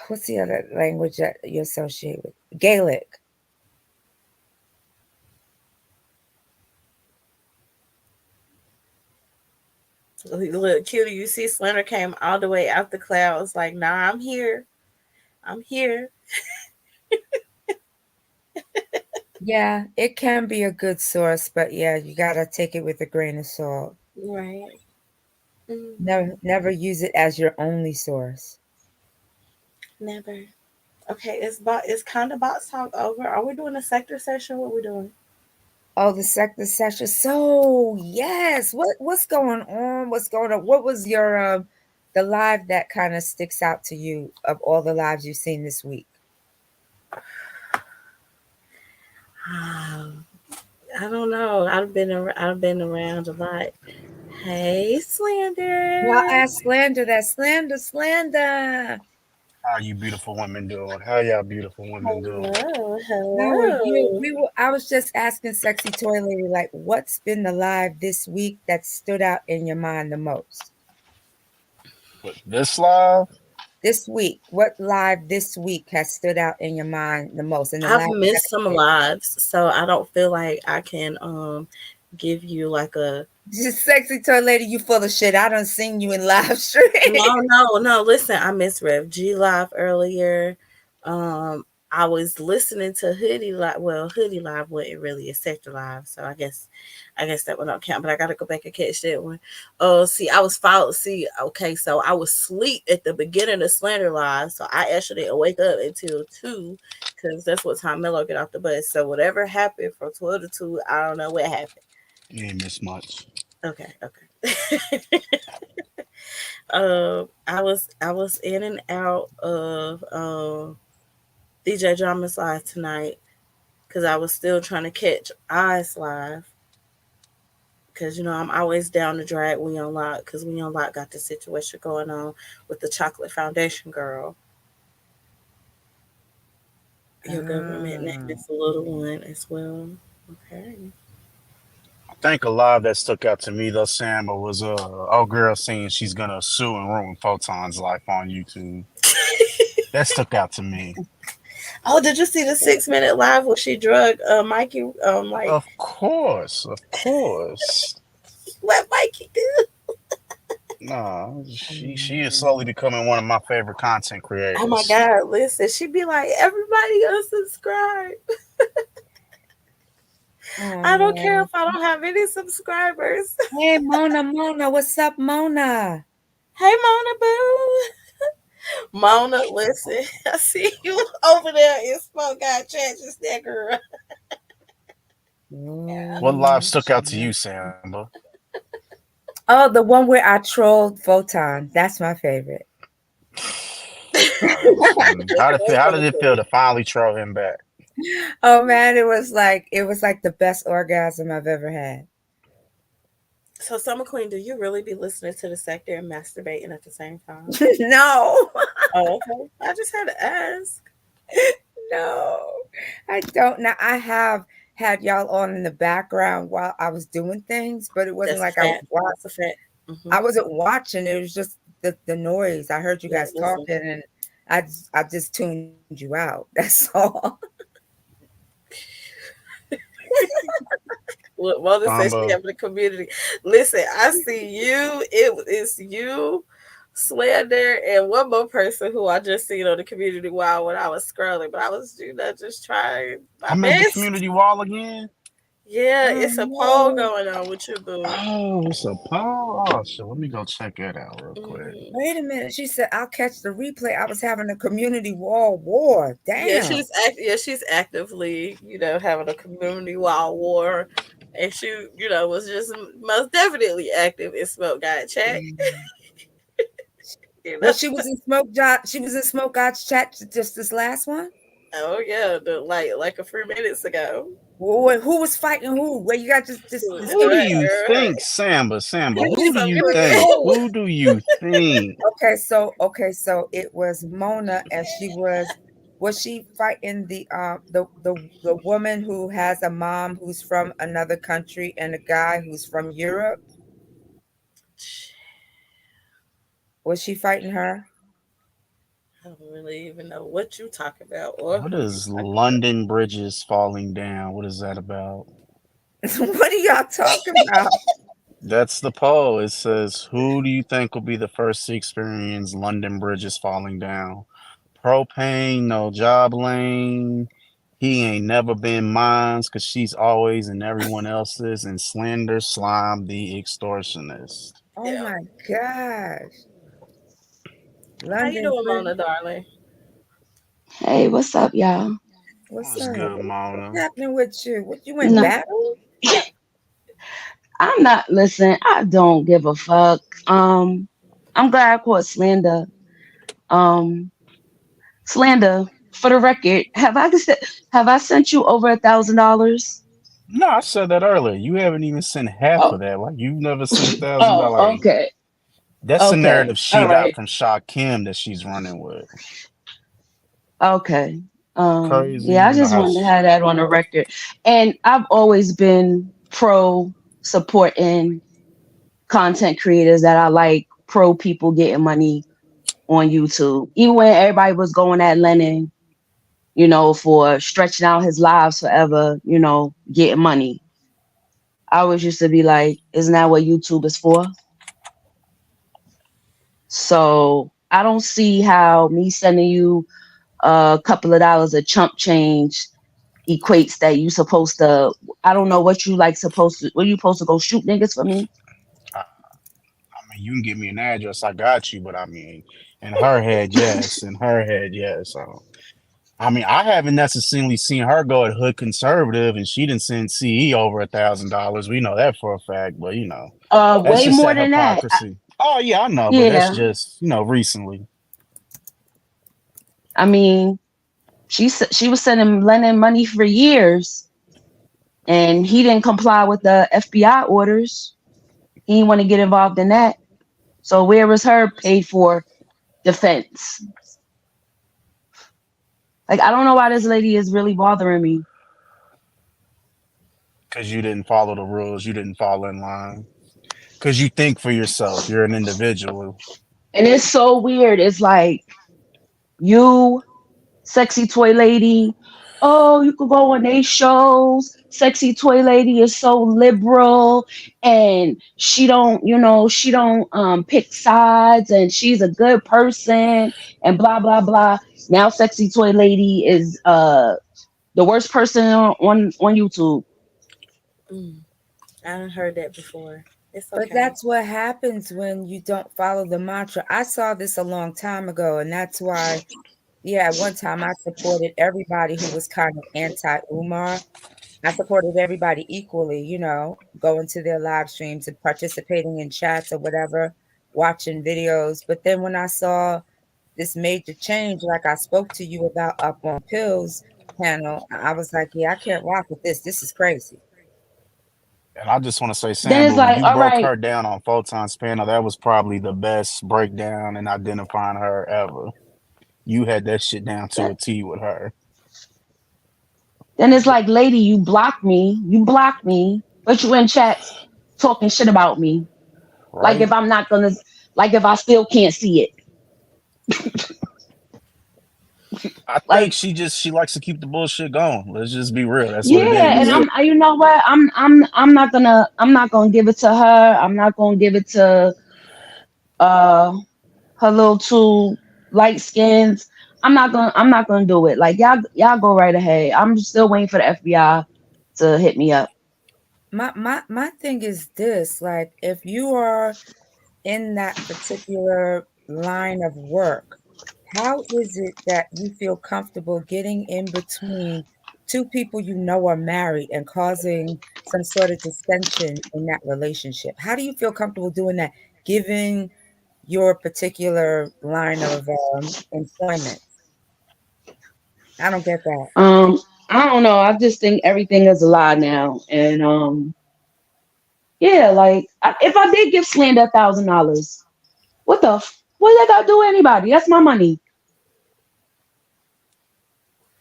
what's the other language that you associate with? Gaelic. Look, cutie, you see Slender came all the way out the clouds, like, nah, I'm here. I'm here. Yeah, it can be a good source, but yeah, you gotta take it with a grain of salt. Right. Never use it as your only source. Never. Okay, it's kind of box talk over. Are we doing a sector session? What we doing? Oh, the sector session. So yes, what's going on? What's going on? What was your the live that kind of sticks out to you of all the lives you've seen this week? I don't know. I've been around a lot. Hey, Well, Slender. ask slander that slander. How you beautiful women doing? How y'all beautiful women doing? Hello, How are you? hello. I was just asking Sexy Toy Lady, like, what's been the live this week that stood out in your mind the most? But this live, This week, what live this week has stood out in your mind the most in the I've last missed some 7 days? lives, so I don't feel like I can give you like a Just Sexy Toy Lady, you full of shit. I done seen you in live stream. no. Listen, I missed Rev G live earlier. I was listening to Hoodie Live. Well, Hoodie Live wasn't really a sector live, so I guess that one don't count. But I got to go back and catch that one. Oh, see, I was followed. See, okay, so I was asleep at the beginning of Slander Live, so I actually didn't wake up until 2, because that's what time Mello get off the bus. So whatever happened from 12 to 2, I don't know what happened. you ain't miss much. Okay. I was in and out of DJ Drama's live tonight because I was still trying to catch Eyes live. Because I'm always down to drag We Unlock because We Unlock got the situation going on with the Chocolate Foundation girl. Your government name is a little one as well. Okay. I think a lot that stuck out to me though, Sam, was old girl saying she's gonna sue and ruin Photon's life on YouTube. That stuck out to me. Oh, did you see the 6 minute live where she drug Mikey? Like Of course. what Mikey did? No, she is slowly becoming one of my favorite content Oh my creators. God! Listen, she be like, everybody unsubscribe. I don't care if I don't have any subscribers. Hey, Mona, what's up, Mona? Hey, Mona Boo. Mona, listen, I see you over there in Smoke God Chat, just that girl. What live stuck out to you, Samba? Oh, the one where I trolled Photon. That's my favorite. How did it feel to finally throw him back? Oh man, it was like the best orgasm I've ever had. So, Summer Queen, do you really be listening to the sector and masturbating at the same time? No, Oh, okay. I just had to ask. no, I don't. Now I have had y'all on in the background while I was doing things, but it wasn't That's a like I was fact. watching. That's a fact. I wasn't watching. It was just the noise. I heard you Yeah, guys listen. talking, and I just tuned you out. That's all. What Mona said she Samba. having a community. Listen, I see you. It's you, Slender, and one more person who I just seen on the community wall when I was scrolling. But I was, just trying my I made the best. community wall again. Yeah, Oh, it's a poll no. going on with you, boo. Oh, it's a poll. Oh, so let me go check that out real quick. Mhm. Wait a minute. She said, I'll catch the replay. I was having a community wall war. Yeah, Damn. she's actively, having a community wall war, and she, was just most definitely active in Smoke God Chat. Well, she was in Smoke God's chat just this last one. Oh yeah, like a few minutes ago. Who was fighting who? Well, you got just Who do you think, Samba? Who do you Give me think? a- Who do you think? okay, so it was Mona, and was she fighting the woman who has a mom who's from another country and a guy who's from Europe? Was she fighting her? I don't really even know what you talk about or What who you is talking about. London bridges falling down? What is that about? What are y'all talking about? That's the poll. It says, who do you think will be the first to experience London bridges falling down? Propane, no job lane. He ain't never been mine's because she's always in everyone else's. And Slender Slime, the extortionist. Oh Yeah. my gosh. How you London doing, Bridge. Mona, darling? Hey, what's up, y'all? What's What's up? good, What's Mona? happening with you? What you in No, battle? I'm not. Listen, I don't give a fuck. I'm glad I caught Slander. Um, Slander. For the record, have I sent you over $1,000? No, I said that earlier. You haven't even sent half Oh, of that. Like you've never sent oh, $1,000. okay, That's the okay, narrative she all got right, from Sha Kim that she's running with. okay. Crazy, Yeah, I just how wanted to have that on the record. And I've always been pro supporting content creators that I like, pro people getting money on YouTube. Even when everybody was going at Lennon, for stretching out his lives forever, getting money. I always used to be like, isn't that what YouTube is for? So I don't see how me sending you a couple of dollars of chump change equates that you supposed to, I don't know what you what you supposed to go shoot niggas for me? I mean, you can give me an address, I got you, but I mean, in her head, yes. In her head, yes. So, I mean, I haven't necessarily seen her go at Hood Conservative, and she didn't send CE over $1,000. We know that for a fact, but that's Way just more that than that. hypocrisy. Oh yeah, I know, but that's Yeah, just recently. I mean, she was sending Lennon money for years, and he didn't comply with the FBI orders. He didn't want to get involved in that. So where was her paid for defense? Like, I don't know why this lady is really bothering me. Because you didn't follow the rules, you didn't fall in line. Because you think for yourself, you're an individual. And it's so weird. It's like, you, sexy toy lady, oh, you could go on these shows. Sexy toy lady is so liberal, and she don't pick sides, and she's a good person, and blah blah blah. Now sexy toy lady is the worst person on YouTube. I done heard that before. It's But okay. that's what happens when you don't follow the mantra. I saw this a long time ago, and that's why, yeah, one time I supported everybody who was kind of anti-Umar. I supported everybody equally, going to their live streams and participating in chats or whatever, watching videos. But then when I saw this major change, like I spoke to you about up on Pills panel, I was like, yeah, I can't rock with this. This is crazy. And I just want to say, Then it's Sambo, when like, you all broke right, her down on Photon's panel, that was probably the best breakdown and identifying her ever. You had that shit down to a T with her. then it's like, lady, you blocked me, but you in chats talking shit about me. Like, Right? if I'm not gonna, like, if I still can't see it. I think Like, she likes to keep the bullshit going. Let's just be real. That's what it yeah, and is. Yeah. you know what, I'm not gonna give it to her. I'm not gonna give it to uh her little two light skins. I'm not gonna do it. Like, y'all go right ahead. I'm still waiting for the FBI to hit me up. My thing is this, like, if you are in that particular line of work, how is it that you feel comfortable getting in between two people are married and causing some sort of dissension in that relationship? How do you feel comfortable doing that, given your particular line of employment? I don't get that. I don't know. I just think everything is a lie now, and yeah, like, if I did give Slander $1,000, what did I got to do with anybody? That's my money.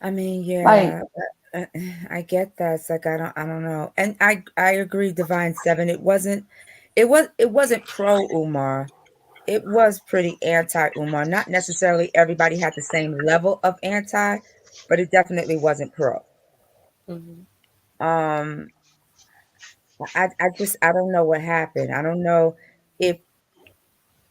I mean, Like, yeah, uh, I get that. It's like I don't know, and I agree. Divine Seven. It wasn't pro Umar. It was pretty anti Umar. Not necessarily everybody had the same level of anti, but it definitely wasn't pro. Mm-hmm. Um, I don't know what happened. I don't know if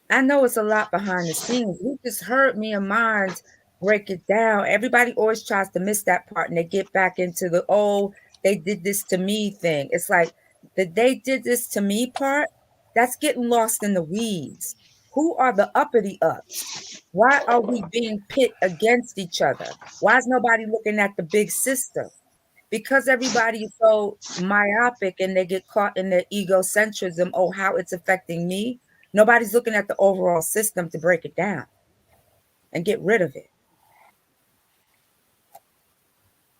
I know it's a lot behind the scenes. We just heard Mia Minds break it down. Everybody always tries to miss that part and they get back into the, oh, they did this to me thing. It's like the they did this to me part, that's getting lost in the weeds. Who are the uppity ups? Why are we being pit against each other? Why is nobody looking at the big sister? Because everybody is so myopic and they get caught in their egocentrism, oh, how it's affecting me. Nobody's looking at the overall system to break it down and get rid of it.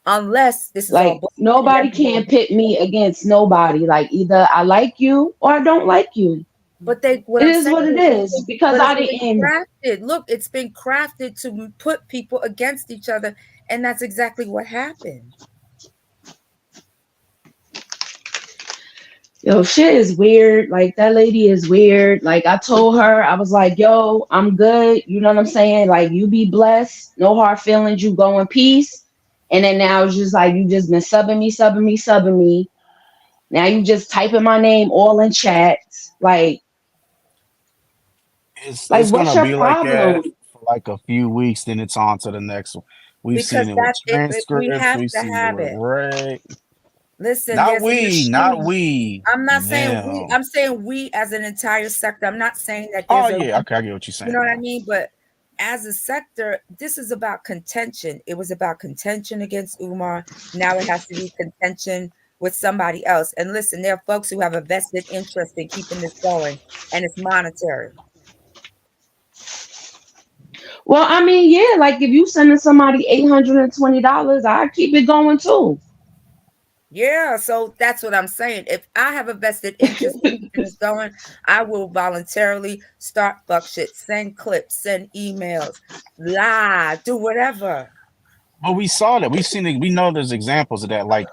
Unless this is all like, bullshit and nobody can everybody, pit me against nobody. Like, either I like you or I don't like you. but what It I'm is saying what it is is, because it's I been didn't. crafted. Look, it's been crafted to put people against each other, and that's exactly what happened. Yo, shit is weird. Like, that lady is weird. Like, I told her, I was like, yo, I'm good. You know what I'm saying? Like, you be blessed. No hard feelings. You go in peace. And then now it's just like, you just been subbing me. Now you just typing my name all in chats. Like, It's what's gonna your be like that problem? for like a few weeks, then it's on to the next one. We've Because seen it with that's it. We transcripts, have we've to seen it have with it. Ray. Listen, Not there's a we, not machine. we. I'm not saying we. Them. I'm saying we as an entire sector. I'm not saying that Oh there's a, yeah, okay, I get what you're you saying know what I now. mean? But as a sector, this is about contention. It was about contention against Umar. Now it has to be contention with somebody else. And listen, there are folks who have a vested interest in keeping this going, and it's monetary. Well, I mean, yeah, like if you sending somebody $820, I keep it going too. Yeah, so that's what I'm saying. If I have a vested interest in keeping this going, I will voluntarily start fuck shit, send clips, send emails, lie, do whatever. But we saw that. We've seen it. We know there's examples of that, like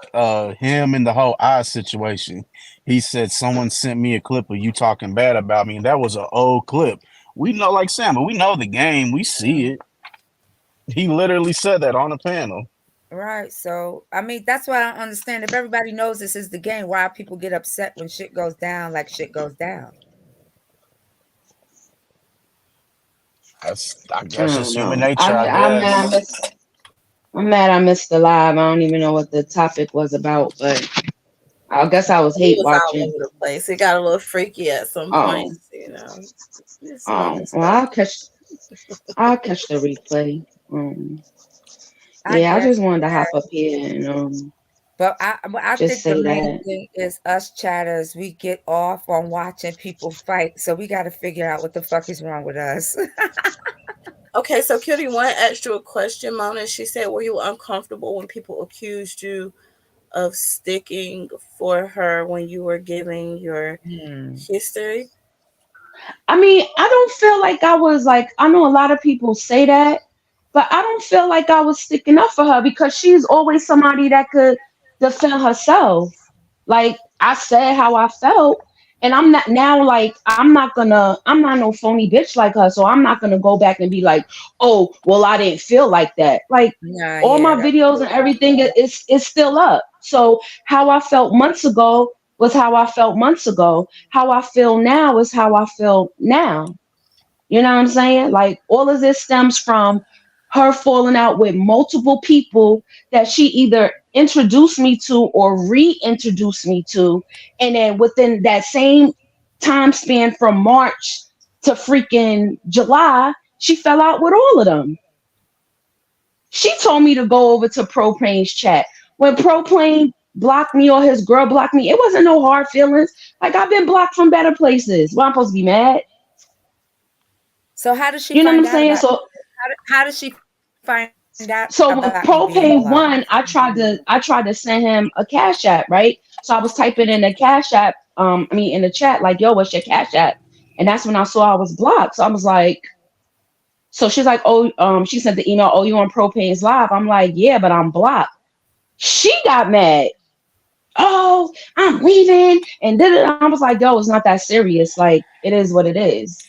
him in the whole Oz situation. He said someone sent me a clip of you talking bad about me, and that was an old clip. We know, like Sam, but we know the game. We see it. He literally said that on the panel. Right. So, I mean, that's why I don't understand. If everybody knows this is the game, why people get upset when shit goes down like shit goes down. I I guess it's don't human know. nature, I I'm mad I missed the live. I don't even know what the topic was about, but I guess I was He hate was all watching. over the place. It got a little freaky at some Oh, points, you know. Just some oh. other Well, stuff. I'll catch the replay. I Yeah, I guess. just wanted to hop up here and But I just think the say main that. thing is us chatters, we get off on watching people fight. So we got to figure out what the fuck is wrong with us. Okay, so Cutie One asked you a question, Mona. She said, were you uncomfortable when people accused you of sticking for her when you were giving your history? I mean, I don't feel like I was like, I know a lot of people say that, but I don't feel like I was sticking up for her because she's always somebody that could defend herself. Like I said how I felt, and I'm not now like I'm not no phony bitch like her, so I'm not gonna go back and be like, oh, well, I didn't feel like that. Like Nah, all yeah, my that's videos true. and everything is still up. So how I felt months ago was how I felt months ago. How I feel now is how I feel now. You know what I'm saying? Like all of this stems from her falling out with multiple people that she either introduced me to or reintroduced me to. And then within that same time span from March to freaking July, she fell out with all of them. She told me to go over to Propane's chat. When Propane blocked me or his girl blocked me, it wasn't no hard feelings. Like I've been blocked from better places. Why I'm supposed to be mad? So how does she You know what I'm find out saying? about? So How does she find out so with about you being Propane blocked? One, I tried to send him a cash app, right? So I was typing in the cash app, in the chat, like, yo, what's your cash app? And that's when I saw I was blocked. So I was like, so she's like, oh, she sent the email, oh, you on Propane's live? I'm like, yeah, but I'm blocked. She got mad. Oh, I'm leaving. And then I was like, yo, it's not that serious. Like, it is what it is.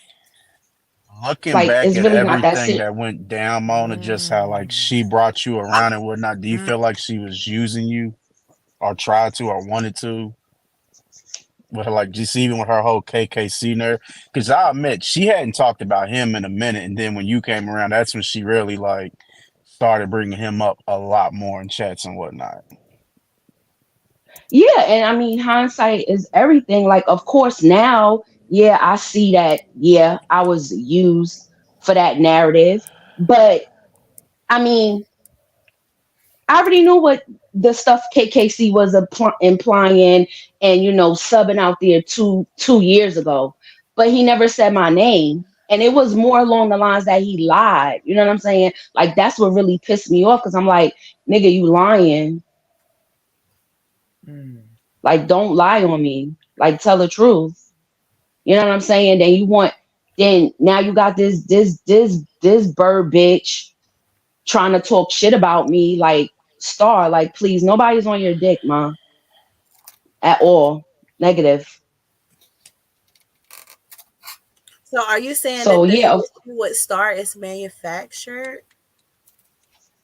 Looking Like, back it's at really not that everything serious. that went down, Mona, just how like she brought you around and whatnot, do you feel like she was using you or tried to or wanted to? With her, like just even with her whole KKC nerve? Because I admit she hadn't talked about him in a minute, and then when you came around, that's when she really like started bringing him up a lot more in chats and whatnot. Yeah, and I mean, hindsight is everything. Like, of course, now, yeah, I see that. Yeah, I was used for that narrative, but I mean, I already knew what the stuff KKC was implying, and subbing out there two years ago, but he never said my name, and it was more along the lines that he lied. You know what I'm saying? Like that's what really pissed me off because I'm like, nigga, you lying. Like, don't lie on me. Like, tell the truth. You know what I'm saying? Then now you got this bird bitch trying to talk shit about me. Like, Star, like, please, nobody's on your dick, ma, at all. Negative. So are you saying So that this yeah, issue with Star is manufactured?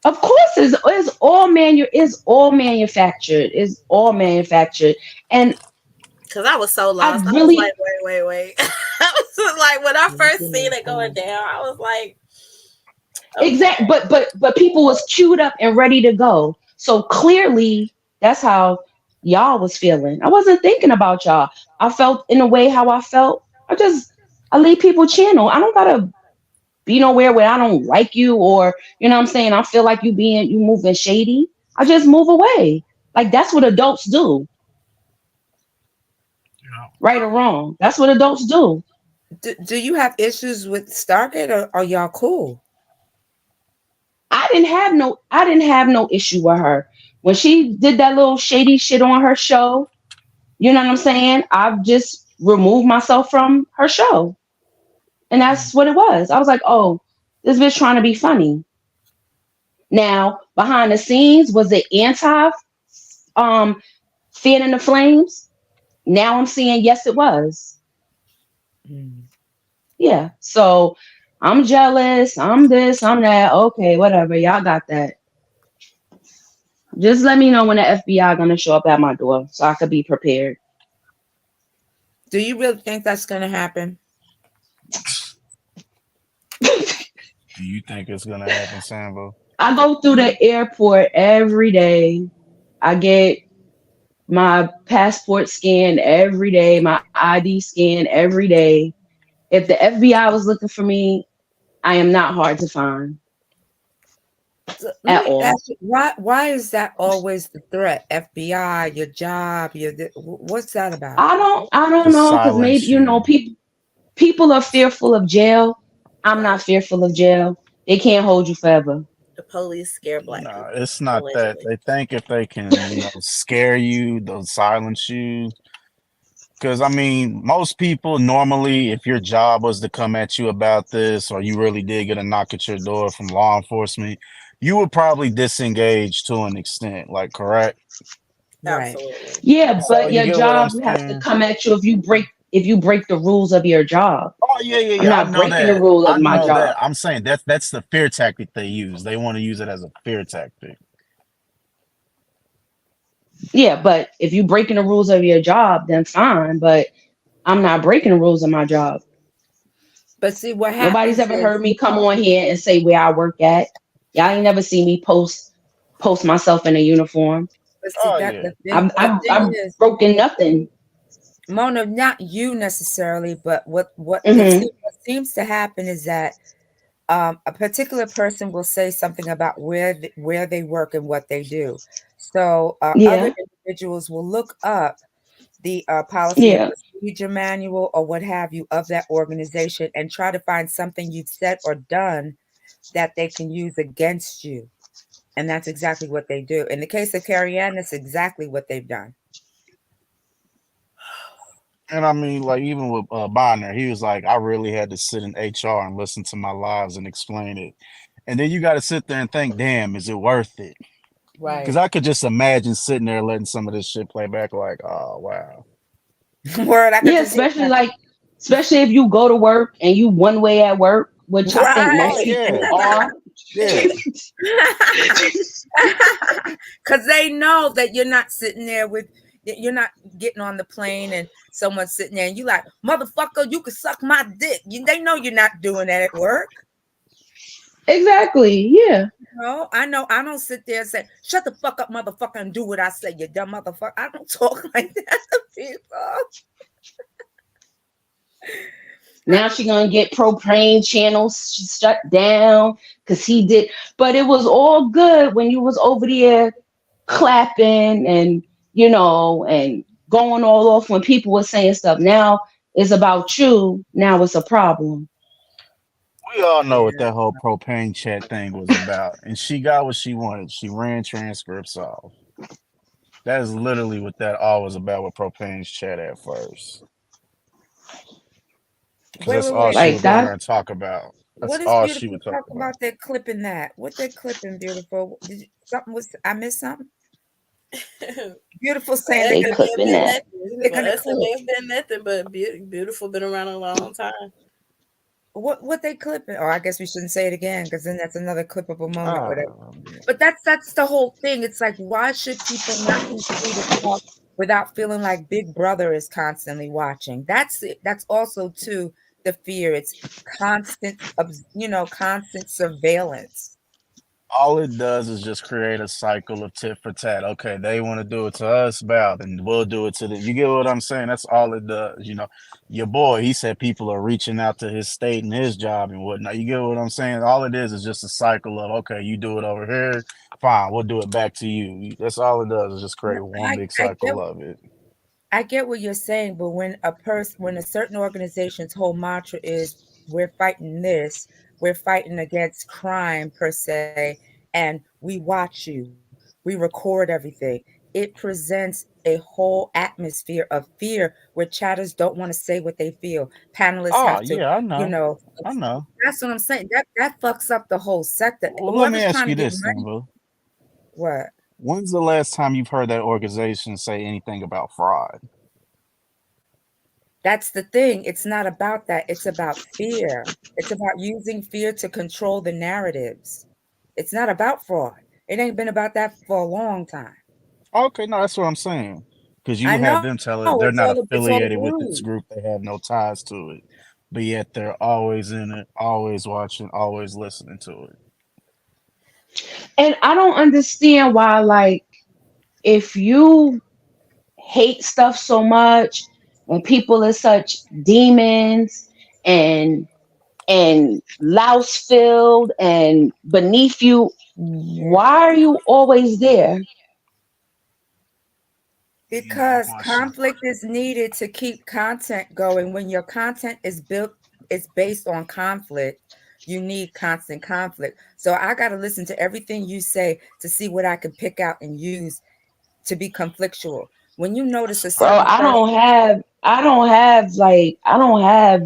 of course, it's all manufactured. It's all manufactured, and Because I was so I lost. I was really like, wait. I was like, when I first seen it going down, I was like, exact. okay. But people was queued up and ready to go. So clearly, that's how y'all was feeling. I wasn't thinking about y'all. I felt in a way how I felt. I leave people channel. I don't gotta be nowhere where I don't like you or you know what I'm saying. I feel like you moving shady. I just move away. Like that's what adults do, right or wrong. That's what adults do. Do you have issues with Stargate, or are y'all cool? I didn't have no issue with her. When she did that little shady shit on her show, you know what I'm saying? I've just removed myself from her show. And that's what it was. I was like, oh, this bitch trying to be funny. Now, behind the scenes, was it anti um fan in the flames? Now I'm seeing yes, it was. Mm. Yeah. So I'm jealous. I'm this, I'm that. Okay, whatever. Y'all got that. Just let me know when the FBI gonna show up at my door so I could be prepared. Do you really think that's going to happen? Do you think it's gonna happen, Sambo? I go through the airport every day. I get my passport scanned every day, my ID scanned every day. If the FBI was looking for me, I am not hard to find So let at me all. ask you, why is that always the threat? FBI, your job, what's that about? I don't To know, because maybe silence you. people are fearful of jail. I'm not fearful of jail. They can't hold you forever. The police scare black No, people, it's not that. allegedly. They think if they can, scare you, they'll silence you. Because, I mean, most people normally, if your job was to come at you about this, or you really did get a knock at your door from law enforcement, you would probably disengage to an extent, like, correct? Right. Absolutely. Yeah, So but you your get what I'm job has to saying? come at you if you break the rules of your job. Oh, yeah, yeah, I'm yeah. I not know breaking the that. rule I of my know job. that. I'm saying that's the fear tactic they use. They want to use it as a fear tactic. Yeah, but if you breaking the rules of your job, then fine. But I'm not breaking the rules of my job. But see, what Nobody's happens ever heard is, me come on here and say where I work at. Y'all ain't never see me post myself in a uniform. but see Oh, that yeah. the thing, I've the I've, thing I've is, broken nothing. Mona, not you necessarily, but Hmm. what seems to happen is that a particular person will say something about where they work and what they do. So other Yeah, individuals will look up the policy and yeah. procedure manual or what have you of that organization and try to find something you've said or done that they can use against you. And that's exactly what they do. In the case of Carrie Ann, that's exactly what they've done. And I mean, like, even with Bonner, he was like, I really had to sit in HR and listen to my lives and explain it. And then you got to sit there and think, damn, is it worth it? Because Right. I could just imagine sitting there letting some of this shit play back, like, oh, wow. Word, I could Yeah, just hear that. especially if you go to work and you one way at work, which I think Right. Oh, most people yeah. are. Yeah. Because they know that you're not getting on the plane and someone's sitting there and you like, motherfucker, you can suck my dick. They know you're not doing that at work. Exactly. Yeah. No, I know. I don't sit there and say, shut the fuck up, motherfucker, and do what I say, you dumb motherfucker. I don't talk like that to people. Now she gonna get propane channels shut down because he did. But it was all good when you was over there clapping and and going all off when people were saying stuff. Now it's about you. Now it's a problem. We all know what Yeah. that whole propane chat thing was about. And she got what she wanted. She ran transcripts off. That is literally what that all was about with propane's chat at first. Because Wait, that's wait, all wait. she Like would go in there that. and talk about. What That's is all she beautiful? would talk Talk about. about that clip in that. What that clipping, beautiful? Something was I missed something? Beautiful For saying They Essex, it clipping been that. nothing. they're For gonna us, it clip. ain't been nothing but beautiful. Been around a long time. What they clipping? Oh, I guess we shouldn't say it again because then that's another clippable moment, whatever. Yeah. But that's the whole thing. It's like, why should people not be free to talk without feeling like Big Brother is constantly watching? That's it. That's also too the fear. It's constant, constant surveillance. All it does is just create a cycle of tit for tat. Okay, they want to do it to us, bow, then we'll do it to them. You get what I'm saying? That's all it does. Your boy, he said people are reaching out to his state and his job and whatnot. You get what I'm saying? All it is just a cycle of, okay, you do it over here, fine, we'll do it back to you. That's all it does is just create one big I get cycle of it. I get what you're saying, but when a certain organization's whole mantra is we're fighting this, we're fighting against crime per se, and we watch you, we record everything. It presents a whole atmosphere of fear where chatters don't want to say what they feel. Panelists Oh, have to, yeah, I you know. know, I know. that's what I'm saying. That fucks up the whole sector. Well, let me Whoever's ask trying to you get this then, money, bro. what? When's the last time you've heard that organization say anything about fraud? That's the thing. It's not about that. It's about fear. It's about using fear to control the narratives. It's not about fraud. It ain't been about that for a long time. Okay, no, that's what I'm saying. Because you I have know them tell it they're it's not all a affiliated with this ruse. group, they have no ties to it. But yet they're always in it, always watching, always listening to it. And I don't understand why, like, if you hate stuff so much, when people are such demons and louse filled and beneath you, why are you always there? Good Because question. conflict is needed to keep content going. When your content is based on conflict, you need constant conflict. So I got to listen to everything you say to see what I can pick out and use to be conflictual. When you notice a Bro, certain person, I don't have,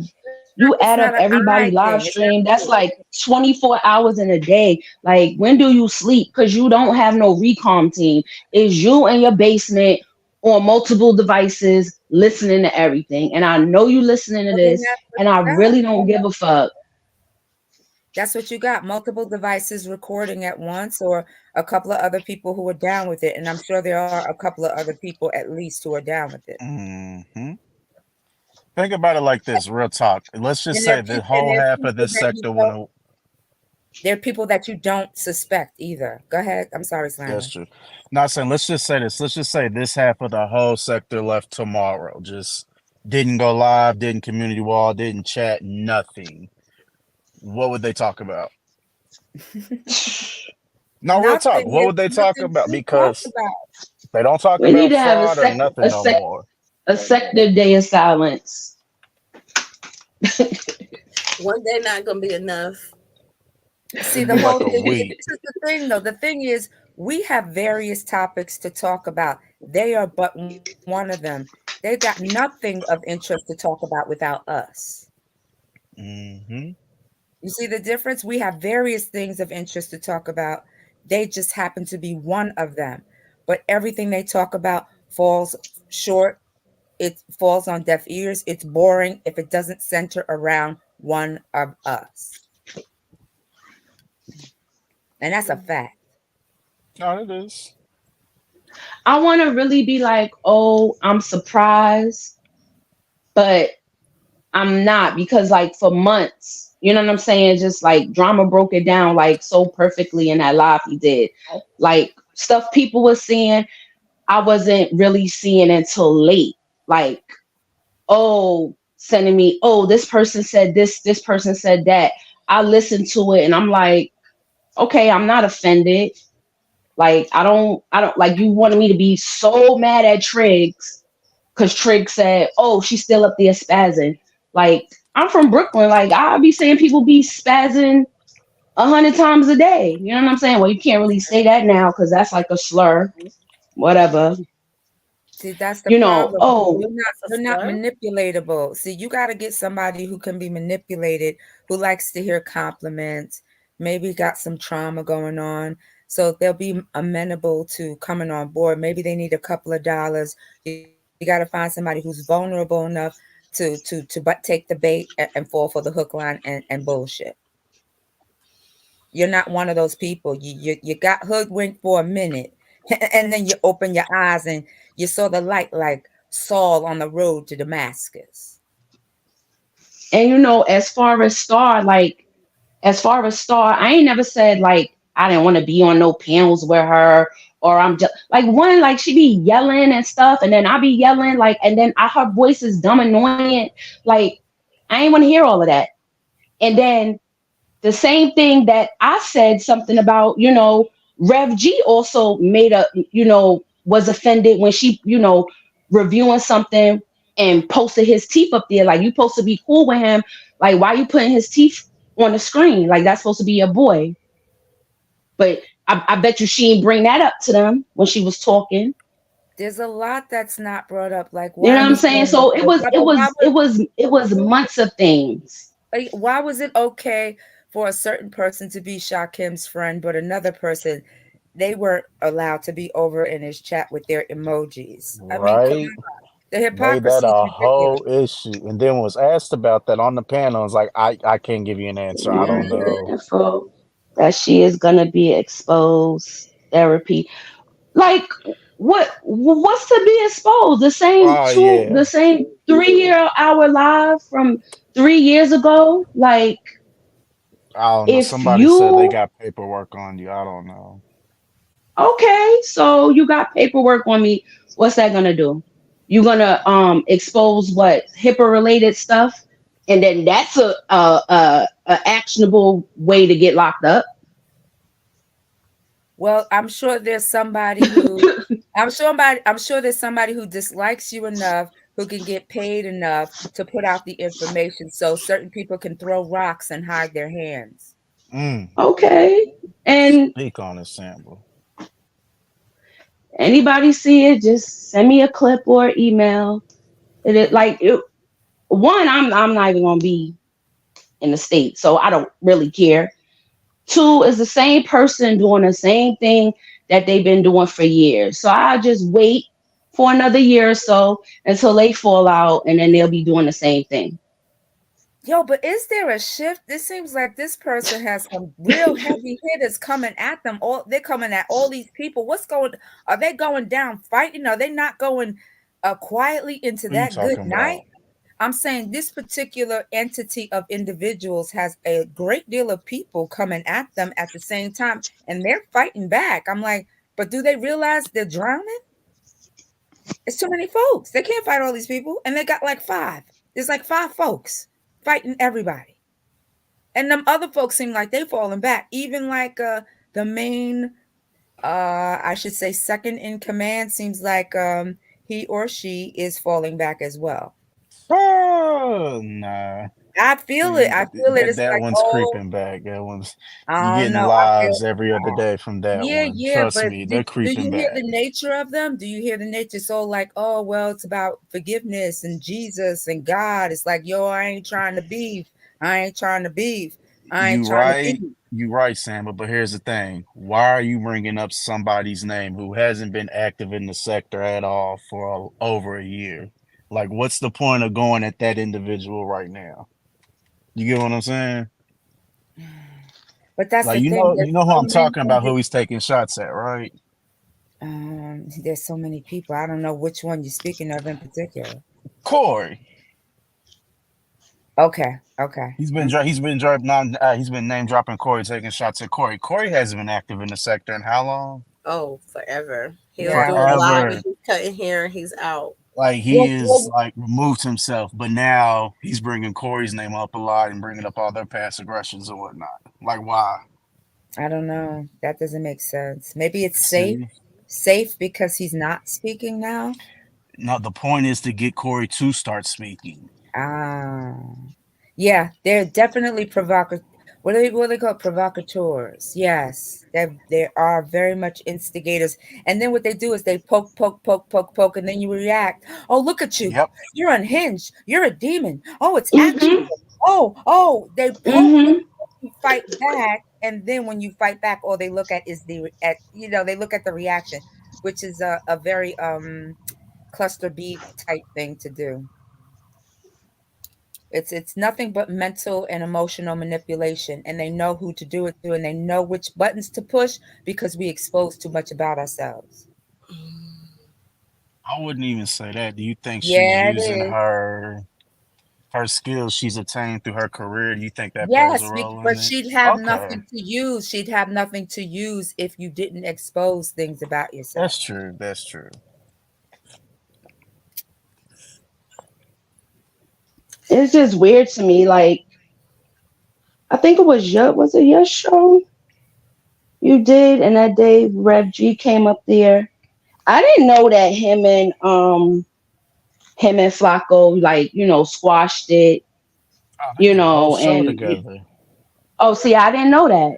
you it's add up not an everybody I live thing. It's stream, that's everything. like 24 hours in a day. Like, when do you sleep? Because you don't have no recom team. Is you in your basement on multiple devices listening to everything. And I know you listening to Well, then this, that's what and I you got. really don't give a fuck. That's what you got. Multiple devices recording at once, or a couple of other people who are down with it. And I'm sure there are a couple of other people at least who are down with it. Hmm. Think about it like this, real talk. Let's just And there say are the people, and whole there's half of people this that you sector want don't. to. There are people that you don't suspect either. Go ahead. I'm sorry, That's Slammer. true. Not saying, let's just say this. Let's just say this half of the whole sector left tomorrow. Just didn't go live, didn't community wall, didn't chat, nothing. What would they talk about? No, real talk. Nothing What is would they talk nothing about? to talk Because about. they don't talk We need about to have fraud or nothing no more. a sector day of silence. One day not gonna be enough. See, It'd the be whole like a thing is, week. this is the thing though. The thing is, we have various topics to talk about. They are but one of them. They got nothing of interest to talk about without us. Hmm. You see the difference? We have various things of interest to talk about. They just happen to be one of them. But everything they talk about falls short. It falls on deaf ears. It's boring if it doesn't center around one of us. And that's a fact. No, it is. I want to really be like, oh, I'm surprised, but I'm not, because like for months, you know what I'm saying? Just like drama broke it down like so perfectly in that live he did. Like stuff people were seeing, I wasn't really seeing until late. Like, oh, sending me, oh, this person said this person said that. I listened to it and I'm like, okay, I'm not offended. Like, I don't like, you wanted me to be so mad at Triggs because Trigg said, oh, she's still up there spazzing. Like, I'm from Brooklyn. Like, I be saying people be spazzing 100 times a day. You know what I'm saying? Well, you can't really say that now because that's like a slur. Whatever. See, that's the You know, problem. oh, That's a You're not slur. manipulatable. See, you got to get somebody who can be manipulated, who likes to hear compliments, maybe got some trauma going on. So they'll be amenable to coming on board. Maybe they need a couple of dollars. You got to find somebody who's vulnerable enough to take the bait and fall for the hook, line, and bullshit. You're not one of those people. You got hoodwinked for a minute, and then you open your eyes and you saw the light like Saul on the road to Damascus. and you know, as far as Star, I ain't never said like I didn't want to be on no panels with her, or I'm just like one, like she be yelling and stuff, and then I be yelling, like, and then her voice is dumb annoying. Like, I ain't want to hear all of that. And then the same thing that I said something about, Rev G also was offended when she, reviewing something and posted his teeth up there. Like, you supposed to be cool with him. Like, why you putting his teeth on the screen? Like, that's supposed to be your boy. But I bet you she didn't bring that up to them when she was talking. There's a lot that's not brought up. Like, You know why what I'm saying? So it was months of things. Why was it okay for a certain person to be Shakim's friend, but another person, they weren't allowed to be over in his chat with their emojis? I mean, come Right? on. The Made hypocrisy that is a ridiculous. whole issue, and then was asked about that on the panel. I was like, I can't give you an answer. I Yeah, don't know. info that she is gonna be exposed. Therapy. Like, what's to be exposed? Oh yeah, The same 3 year hour live from 3 years ago. Like, I don't know. if Somebody said they you got paperwork on you. I don't know. okay, so you got paperwork on me. What's that gonna do? You gonna expose what HIPAA related stuff, and then that's a actionable way to get locked up. Well, I'm sure there's somebody who I'm sure there's somebody who dislikes you enough who can get paid enough to put out the information so certain people can throw rocks and hide their hands. Mm, Okay, and speak on it, sample. anybody see it, just send me a clip or email. One, I'm not even gonna be in the state, so I don't really care. Two is the same person doing the same thing that they've been doing for years. So I just wait for another year or so until they fall out, and then they'll be doing the same thing. Yo, but is there a shift? This seems like this person has some real heavy hitters coming at them. All they're coming at all these people. What's going? Are they going down fighting? Are they not going quietly into What are you that good talking night? about? I'm saying this particular entity of individuals has a great deal of people coming at them at the same time, and they're fighting back. I'm like, but do they realize they're drowning? It's too many folks. They can't fight all these people, and they got like five. There's like five folks fighting everybody, and them other folks seem like they falling back. Even like the main, I should say, second in command seems like he or she is falling back as well. Oh, nah. I feel it. I feel it. It's That like, one's oh, creeping back. That one's you I don't getting know. I feel lives every other day from that yeah, one. yeah. Trust But me, do they're creeping you hear the back. nature of them? Do you hear the nature? So like, oh well, it's about forgiveness and Jesus and God. It's like, yo, I ain't trying to beef. I ain't trying to beef. I ain't You trying to right, beef. you right, Sam. But here's the thing: why are you bringing up somebody's name who hasn't been active in the sector at all for over a year? Like, what's the point of going at that individual right now? You get what I'm saying? But that's Like, the thing. you There's know who so I'm many. talking about, who he's taking shots at, right? There's so many people. I don't know which one you're speaking of in particular. Corey. Okay, okay. He's been name dropping Corey, taking shots at Corey. Corey hasn't been active in the sector in how long? Oh, forever. He'll Yeah. do a live and Forever. he's cutting hair and he's out. Like he Well, is well, like removed himself, but now he's bringing Corey's name up a lot and bringing up all their past aggressions and whatnot. Like why? I don't know. That doesn't make sense. Maybe it's safe. See, Safe because he's not speaking now. no. The point is to get Corey to start speaking. Ah, yeah, they're definitely provocative. What do they call provocateurs? Yes, they are very much instigators. And then what they do is they poke, poke, poke, poke, poke, and then you react. Oh, look at you! Yep. You're unhinged. You're a demon. Oh, it's action. Mm-hmm. Oh, they poke, Mm-hmm. you fight back, and then when you fight back, all they look at is they look at the reaction, which is a very cluster B type thing to do. It's nothing but mental and emotional manipulation, and they know who to do it to, and they know which buttons to push because we expose too much about ourselves. I wouldn't even say that. Do you think she's Yeah, it using is. her her skills she's attained through her career. Do you think that plays a Yes, role in but it? she'd have Okay, nothing to use. She'd have nothing to use if you didn't expose things about yourself. that's true. That's true. It's just weird to me. Like, I think it was it your show you did, and that day Rev G came up there. I didn't know that him and Flacco, like, squashed it, Oh, they did a whole show and together. oh, see, I didn't know that.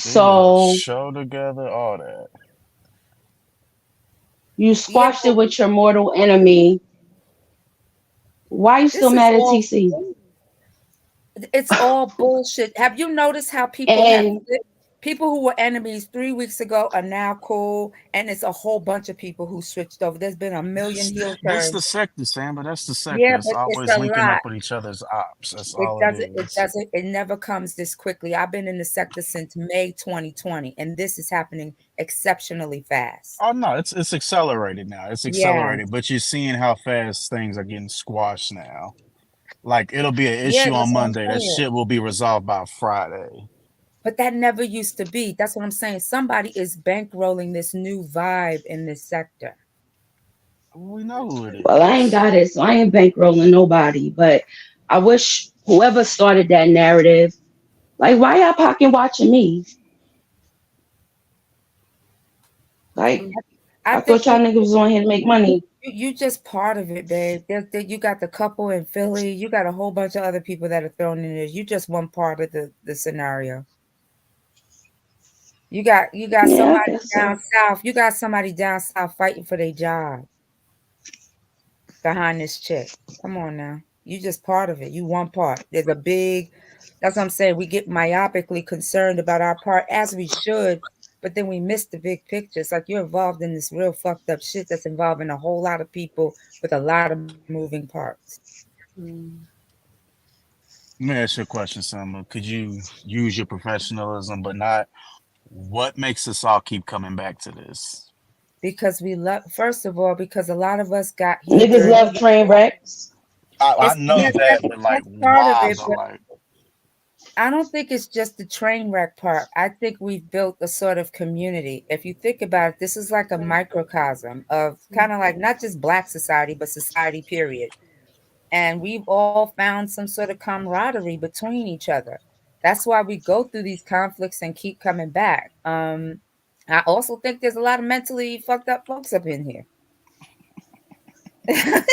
They did a So show together. All that. you Yeah, squashed it with your mortal enemy. Why you still this is mad at all TC? it's all bullshit. Have you noticed how And people who were enemies 3 weeks ago are now cool, and it's a whole bunch of people who switched over. There's been a million heel That's turns. the sector, Sam. But that's the sector. Yeah, It's but it's always a linking lot. up with each other's ops. That's It all it doesn't, it is. doesn't, it never comes this quickly. I've been in the sector since May 2020, and this is happening exceptionally fast. Oh no, it's accelerated now. It's Yeah. accelerated, but you're seeing how fast things are getting squashed now. Like it'll be an Yeah, issue on that's what I'm Monday. That saying. shit will be resolved by Friday. But that never used to be. That's what I'm saying. Somebody is bankrolling this new vibe in this sector. We know who it well, I ain't is. got it, so I ain't bankrolling nobody. But I wish whoever started that narrative, like, why y'all pocket watching me? Like, I I think thought y'all niggas was on here to make money. you just part of it, babe. You got the couple in Philly. You got a whole bunch of other people that are thrown in there. You just one part of the scenario. You got Yeah, I somebody guess down so. south. You got somebody down south fighting for their job behind this chick. Come on now. You just part of it. You one part. There's a big. That's what I'm saying. We get myopically concerned about our part, as we should, but then we miss the big picture. It's like you're involved in this real fucked up shit that's involving a whole lot of people with a lot of moving parts. Let me ask you a question, Summer. Could you use your professionalism, but not what makes us all keep coming back to this? Because we love, first of all, because a lot of us got here Niggas during. love train wrecks. I It's know yes, that, but like, that's part of why? it, But but like, I don't think it's just the train wreck part. I think we've built a sort of community. If you think about it, this is like a microcosm of kind of like not just Black society, but society, period. And we've all found some sort of camaraderie between each other. That's why we go through these conflicts and keep coming back. I also think there's a lot of mentally fucked up folks up in here. I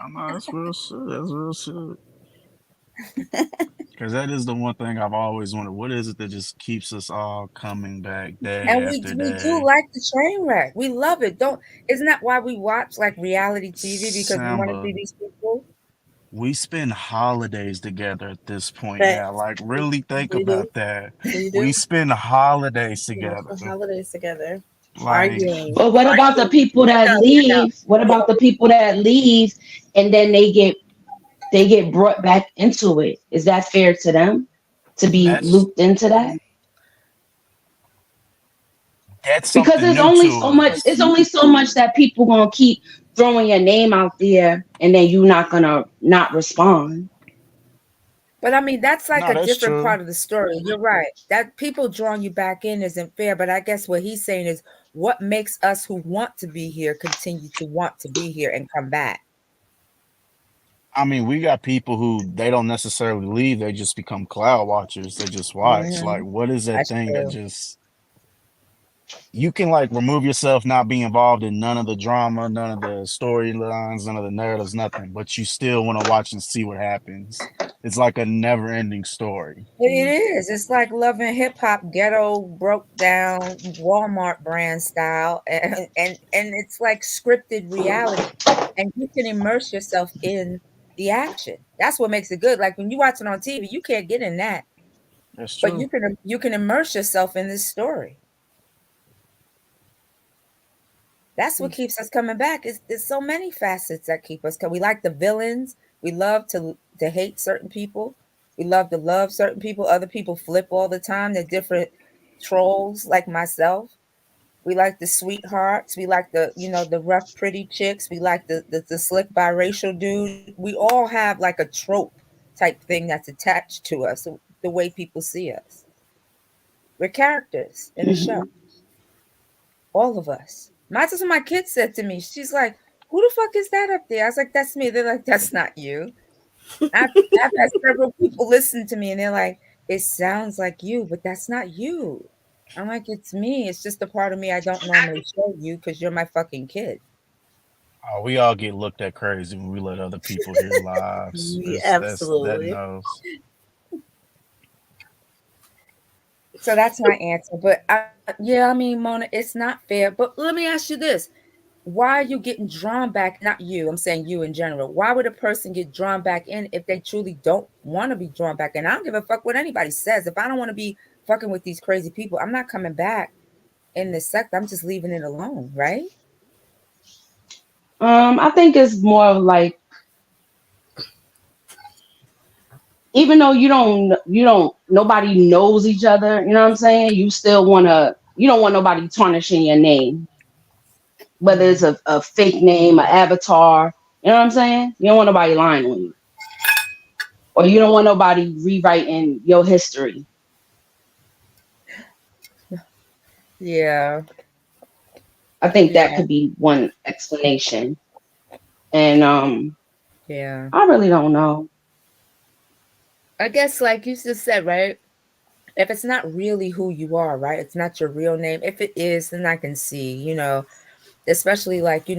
know that's real shit. That's real shit. Because that is the one thing I've always wondered. What is it that just keeps us all coming back day And after we do day? like the train wreck. We love it. Don't Isn't that why we watch like reality TV, because we want to Samba, see these people? we spend holidays together at this point now. Facts. Like, really think We do. about that. We We do. spend holidays We watch together. the holidays together, Like, arguing. But what about the people Work that out, work out. leave? What about the people that leave and then they get brought back into it? Is that fair to them to be that's looped into that? Because something new to it's us. only so much that people gonna keep throwing your name out there and then you not gonna not respond. But I mean, that's like No, a that's different true. part of the story. You're right. That people drawing you back in isn't fair. But I guess what he's saying is what makes us who want to be here continue to want to be here and come back. I mean, we got people who they don't necessarily leave, they just become cloud watchers. They just watch. Like, Mhm. what is that That's thing that true. just you can like remove yourself, not be involved in none of the drama, none of the storylines, none of the narratives, nothing, but you still want to watch and see what happens. It's like a never ending story. It is. It's like Love and Hip Hop, ghetto, broke down, Walmart brand style, and it's like scripted reality, and you can immerse yourself in the action. That's what makes it good. Like when you watch it on TV, you can't get in that, That's but true. you can immerse yourself in this story. That's what keeps us coming back. It's so many facets that keep us. We like the villains. We love to hate certain people. We love to love certain people. Other people flip all the time. They're different trolls like myself. We like the sweethearts. We like the, the rough, pretty chicks. We like the slick biracial dude. We all have like a trope type thing that's attached to us, the way people see us. We're characters in a show. Mhm. All of us. That's what my kid said to me. She's like, "Who the fuck is that up there?" I was like, "That's me." They're like, "That's not you." I've had several people listen to me and they're like, "It sounds like you, but that's not you." I'm like, "It's me. It's just a part of me I don't normally show you because you're my fucking kid." Oh, we all get looked at crazy when we let other people hear lives. That Absolutely. knows. So that's my answer. But yeah, I mean, Mona, it's not fair. But let me ask you this. Why are you getting drawn back? Not you, I'm saying you in general. Why would a person get drawn back in if they truly don't want to be drawn back in? I don't give a fuck what anybody says. If I don't want to be fucking with these crazy people, I'm not coming back in this sect. I'm just leaving it alone, right? I think it's more of like, even though nobody knows each other, you know what I'm saying? You don't want nobody tarnishing your name, whether it's a fake name, an avatar, you know what I'm saying? You don't want nobody lying on you, or you don't want nobody rewriting your history. Yeah. I think that Yeah. could be one explanation. And Yeah. I really don't know. I guess, like you just said, right? If it's not really who you are, right? It's not your real name. If it is, then I can see, especially like,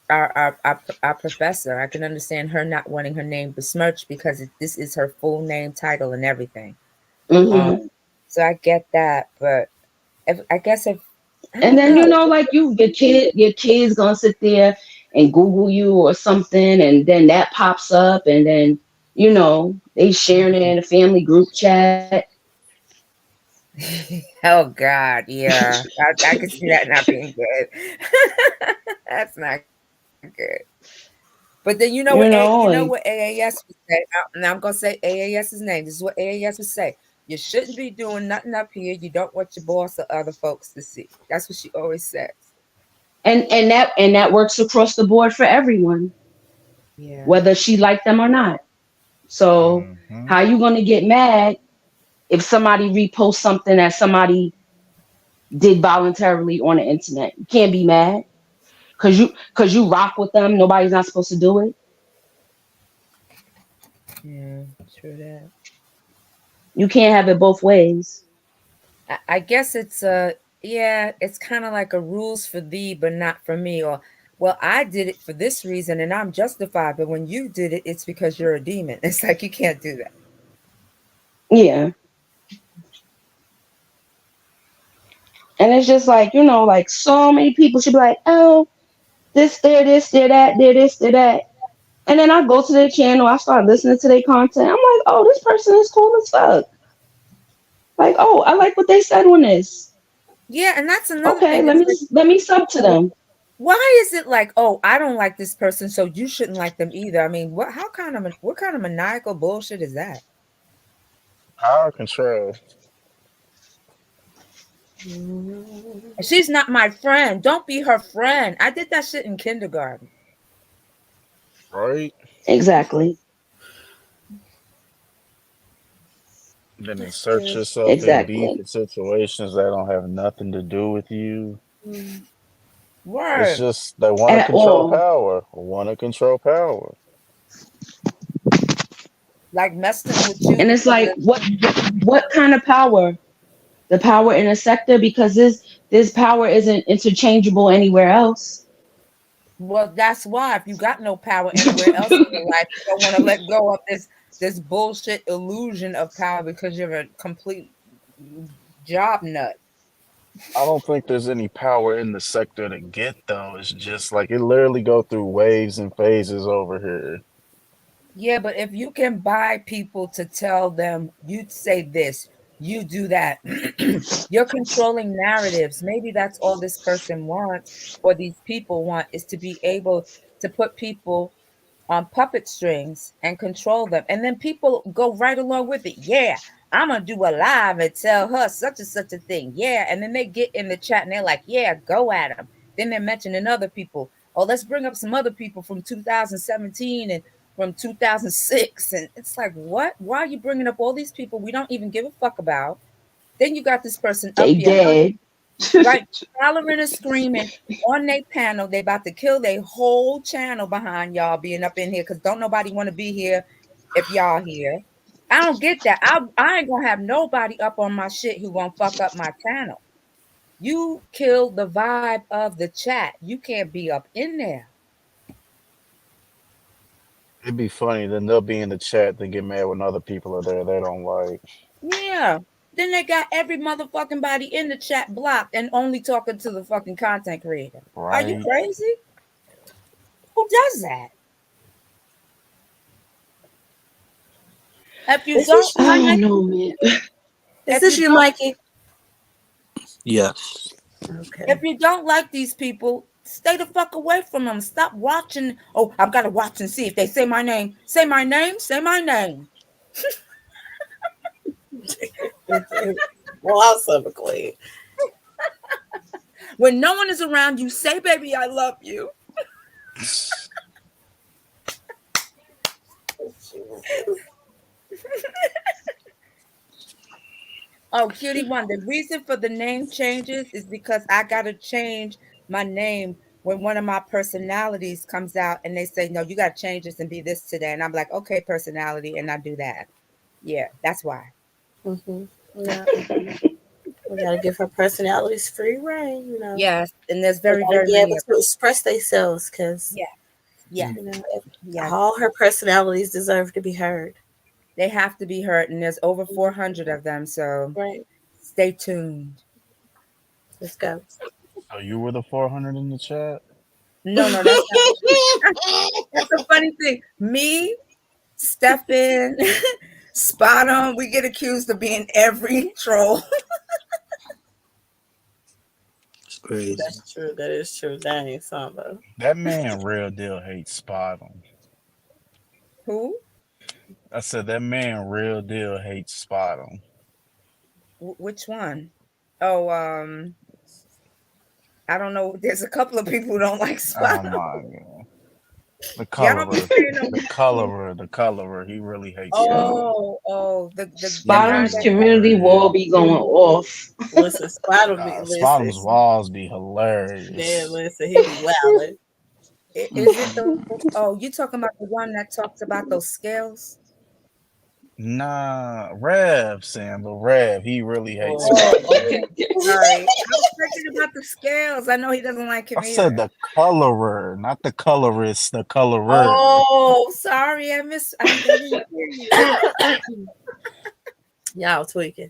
our professor. I can understand her not wanting her name besmirched because this is her full name, title, and everything. Hmm. Um, so I get that, but if I And don't then know. like your kid's gonna sit there and Google you or something, and then that pops up, and then they sharing it in a family group chat. Oh God, yeah, I can see that not being good. That's not good. But then You know, what and AAS would say. Now I'm gonna say AAS's name. This is what AAS would say. You shouldn't be doing nothing up here you don't want your boss or other folks to see. That's what she always says. and that works across the board for everyone, Yeah. whether she liked them or not. So Hmm. how you gonna get mad if somebody reposts something that somebody did voluntarily on the internet? You can't be mad because you rock with them. Nobody's not supposed to do it. Yeah, true that. You can't have it both ways. I guess it's yeah, it's kind of like a rules for thee but not for me, or well, I did it for this reason and I'm justified, but when you did it, it's because you're a demon. It's like you can't do that. Yeah. And it's just like, like so many people should be like, oh, this, there, that, there, this, there, that. And then I go to their channel, I start listening to their content. I'm like, oh, this person is cool as fuck. Like, oh, I like what they said on this. Yeah, and that's another Okay, thing. let It's me like, let me sub to them. why is it like, oh, I don't like this person, so you shouldn't like them either? I mean, what kind of maniacal bullshit is that? Power control, Mm, She's not my friend. Don't be her friend. I did that shit in kindergarten. right? Exactly. Then that's insert true. yourself in beef Exactly. and situations that don't have nothing to do with you. Mm, It's Word. just they want to At control all. power. Want to control power. Like messing with you And it's because like, of, what kind of power? The power in a sector, because this power isn't interchangeable anywhere else. well, that's why if you got no power anywhere else in your life, you don't want to let go of this bullshit illusion of power because you're a complete job nut. I don't think there's any power in the sector to get though. It's just like it literally go through waves and phases over here. Yeah, but if you can buy people to tell them you say this, you do that, you're controlling narratives. Maybe that's all this person wants or these people want is to be able to put people on puppet strings and control them. And then people go right along with it. Yeah, I'm gonna do a live and tell her such and such a thing. Yeah. And then they get in the chat and they're like, yeah, go at them. Then they're mentioning other people. Oh, let's bring up some other people from 2017 and from 2006. And it's like, what? Why are you bringing up all these people we don't even give a fuck about? Then you got this person They up here, dead. right, hollering and screaming on their panel. They about to kill their whole channel behind y'all being up in here because don't nobody want to be here if y'all here. I don't get that. I ain't gonna have nobody up on my shit who gonna fuck up my channel. You kill the vibe of the chat. You can't be up in there. It'd be funny. Then they'll be in the chat. Then get mad when other people are there they don't like. Yeah. Then they got every motherfucking body in the chat blocked and only talking to the fucking content creator. Are you Right. crazy? Who does that? If you Is don't this, I like, don't know, man. is if this you you, don't, Mikey? Yes. Okay. if you don't like these people, stay the fuck away from them. Stop watching. Oh, I've got to watch and see if they say my name. Say my name. Say my name. Awesome, Queen. When no one is around, you say, "Baby, I love you." Oh, cutie one. The reason for the name changes is because I gotta change my name when one of my personalities comes out and they say, no, you gotta change this and be this today. And I'm like, okay, personality, and I do that. Yeah, that's why. Mm-hmm. Yeah. We gotta give her personalities free reign, you know. Yes, and there's They very, gotta very be many able of to express themselves because, yeah, yeah, you know, yeah. all her personalities deserve to be heard. They have to be heard, and there's over 400 of them, so Right. stay tuned. Let's go. So you were the 400 in the chat. No, that's not. That's a funny thing. Me, Stefan, Spot On, we get accused of being every troll. It's crazy. That's true. That is true. That ain't something. That man real deal hates Spot On. Who? I said that man real deal hates Spot On. Which one? Oh, I don't know. There's a couple of people who don't like Oh Spot my On. god. The Y'all don't be colorer. saying no. The colorer. He really hates Spot On. Oh, the guy Bottom's that. community wall be going off. Listen, Spot will be Spot On's listen. walls be Yeah, hilarious. listen, he be wilding. Is it the? Oh, you talking about the one that talks about those scales? Nah, Rev, Sam, but Rev, he really hates Oh, Spot On. Okay. Sorry, I was thinking about the scales. I know he doesn't like him I said either. the colorer, not the colorist, the colorer. Oh, sorry, I didn't hear you. y'all tweaking.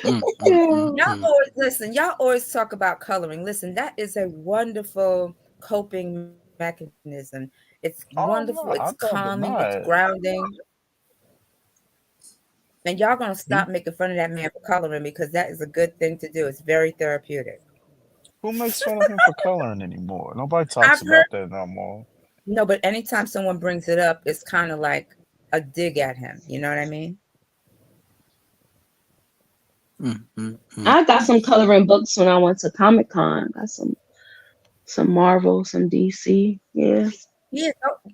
Y'all always listen. Y'all always talk about coloring. Listen, that is a wonderful coping mechanism. It's Oh wonderful. no, I It's don't calming. deny It's it. grounding. And y'all gonna He, stop making fun of that man for coloring because that is a good thing to do. It's very therapeutic. who makes fun of him for coloring anymore? Nobody talks I've heard about that no more. no, but anytime someone brings it up, it's kind of like a dig at him. You know what I mean? I got some coloring books when I went to Comic-Con. Got some Marvel, some DC. Yeah. Yeah.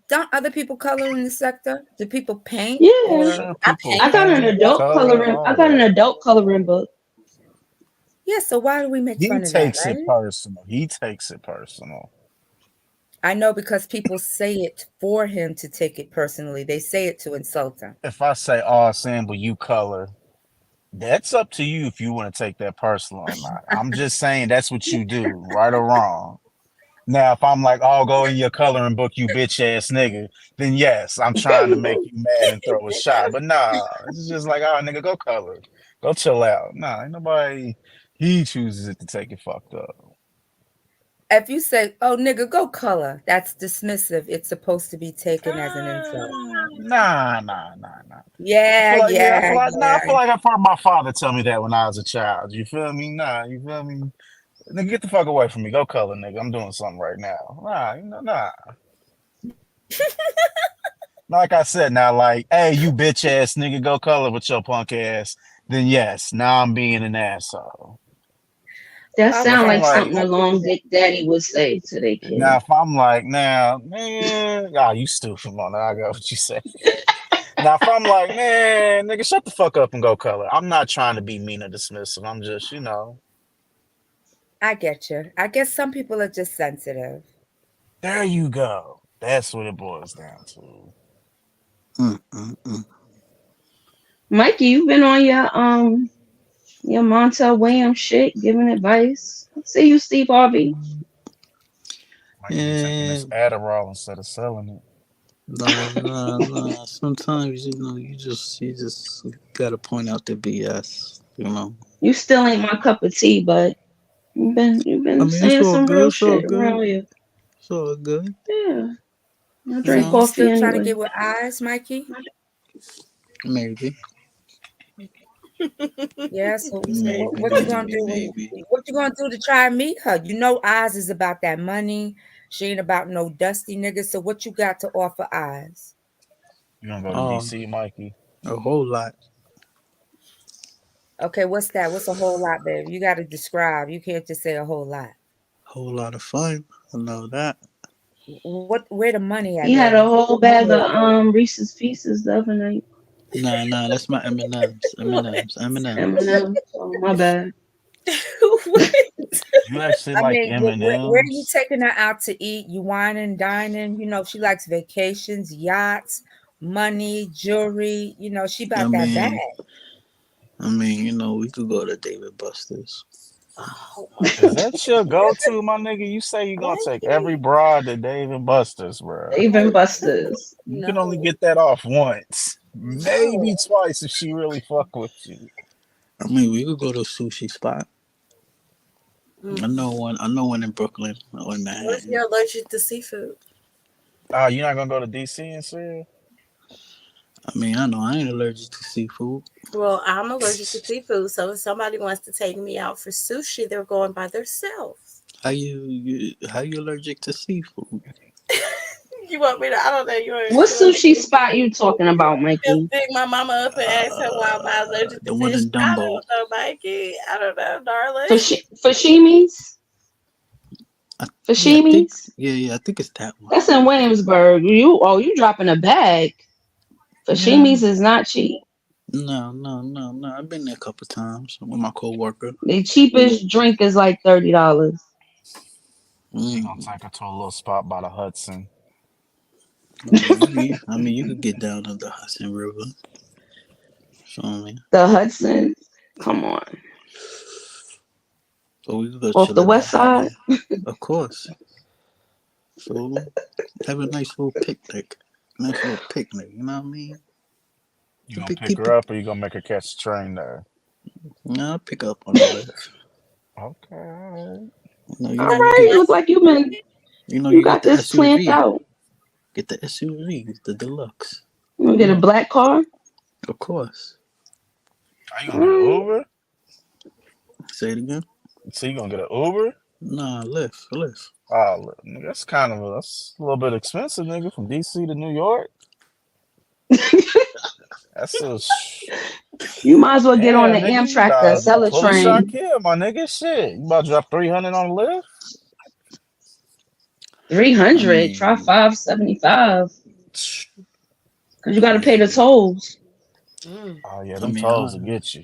Don't other people color in the sector? Do people paint? Yeah. Or Sure, I people paint. I got an paint, adult color, coloring. I all got an that. adult coloring book. yeah. So why do we make He fun of that, takes it right? personal. He takes it personal. I know because people say it for him to take it personally. They say it to insult him. If I say, "Oh, Sam, but you color," that's up to you if you want to take that personal or not. I'm just saying that's what you do, right or wrong. Now, if I'm like, "Oh, go in your coloring book, you bitch ass nigga," then yes, I'm trying to make you mad and throw a shot. But nah, it's just like, "Oh, nigga, go color, go chill out." Nah, ain't nobody. He chooses it to take it fucked up. If you say, "Oh, nigga, go color," that's dismissive. It's supposed to be taken as an insult. Nah. I Yeah, feel like, yeah, I yeah, feel like, nah, I yeah. feel like I've heard my father tell me that when I was a child. You feel me? Nah, you feel me? Nigga, get the fuck away from me. Go color, nigga. I'm doing something right now. Nah, you know, nah. like I said, now, like, hey, you bitch ass nigga, go color with your punk ass. Then yes, now I'm being an asshole. That Okay. But if sound I'm like like, something a long dick daddy would say to their now kid. if I'm like, now, man, you stupid, man. I got what you say. Now if I'm like, man, nigga, shut the fuck up and go color. I'm not trying to be mean or dismissive. I'm just, I get you. I guess some people are just sensitive. there you go. That's what it boils down to. Mm. Mikey, you've been on your Montel Williams shit, giving advice. See you, Steve Harvey. Like you be taking Yeah. this Adderall instead of selling it. Nah. Sometimes you just gotta point out the BS. You still ain't my cup of tea, but you've I been mean, it's saying all some good. real It's all shit good. around you. It's all good. Yeah, I So drink You you coffee still trying to anyway. get with eyes, Mikey? Maybe. Yeah. So Maybe. what you gonna do what you gonna do to try and meet her? You know, Eyes is about that money. She ain't about no dusty nigga. So what you got to offer Eyes? You gonna go to Oh, DC, Mikey? a whole lot. Okay, what's that? What's a whole lot, baby? You got to describe. You can't just say a whole lot. Whole lot of fun. I know that. Where the money at, He had a baby? whole bag of Reese's Pieces the other night. Nah, that's my M&Ms. M&M. Oh, my bad. What? You actually I like mean, where are you M&Ms? taking her out to eat? You whining, dining? You know, she likes vacations, yachts, money, jewelry. You know, she I about that bag. mean, we could go to David Buster's. Oh my Is that your go-to, my nigga? You say you gonna take every Mikey. broad to Dave and Buster's, bro. Dave and Buster's. You can only No, get that off once, no. maybe twice if she really fuck with you. I mean, we could go to a sushi spot. I know Mm-mm. one in Brooklyn or in What if Manhattan. you're allergic to seafood? Oh, you're not gonna go to DC and see? I mean, I know I ain't allergic to seafood. Well, I'm allergic to seafood, so if somebody wants to take me out for sushi, they're going by themselves. How you allergic to seafood? You want me to? I don't know. What You want sushi me spot you talking about, to Mikey? pick my mama up and ask her why am I allergic to The one fish? in I Dumbo. don't know, Mikey. I don't know, darling. Sashimi's? Yeah, I think. Sashimi's? Yeah, I think it's that one. That's in Williamsburg. You dropping a bag. Yeah. Sashimi's is not cheap. No. I've been there a couple times with my coworker. The cheapest drink is like $30. She gonna Mm. take her to a little spot by the Hudson. You could get down to the Hudson River. Feel me? The Hudson. Come on. So we could go Off chill the at the west side? Haven. Of course. So have a nice little picnic. You know what I mean? You gonna Keep, pick keep her it. up or you gonna make her catch the train there? No, I'll pick up on the lift. Okay, alright. All You right. get Look like you you get got the this planned SUV. out. Get the SUV, the deluxe. You gonna get a black car? Of course. Are you All gonna get an right. Uber? Say it again. So you gonna get an Uber? Nah, Lyft. Oh, look, nigga, that's a little bit expensive, nigga, from DC to New York. That's a You might as well get on the damn, nigga. You Amtrak, the gotta Acela pull a train. Shakira, my nigga. Shit, you about to drop 300 on the lift? 300. Try I 575. Cause you gotta pay the mean, tolls. Mm. Oh yeah, I them mean, tolls will get you.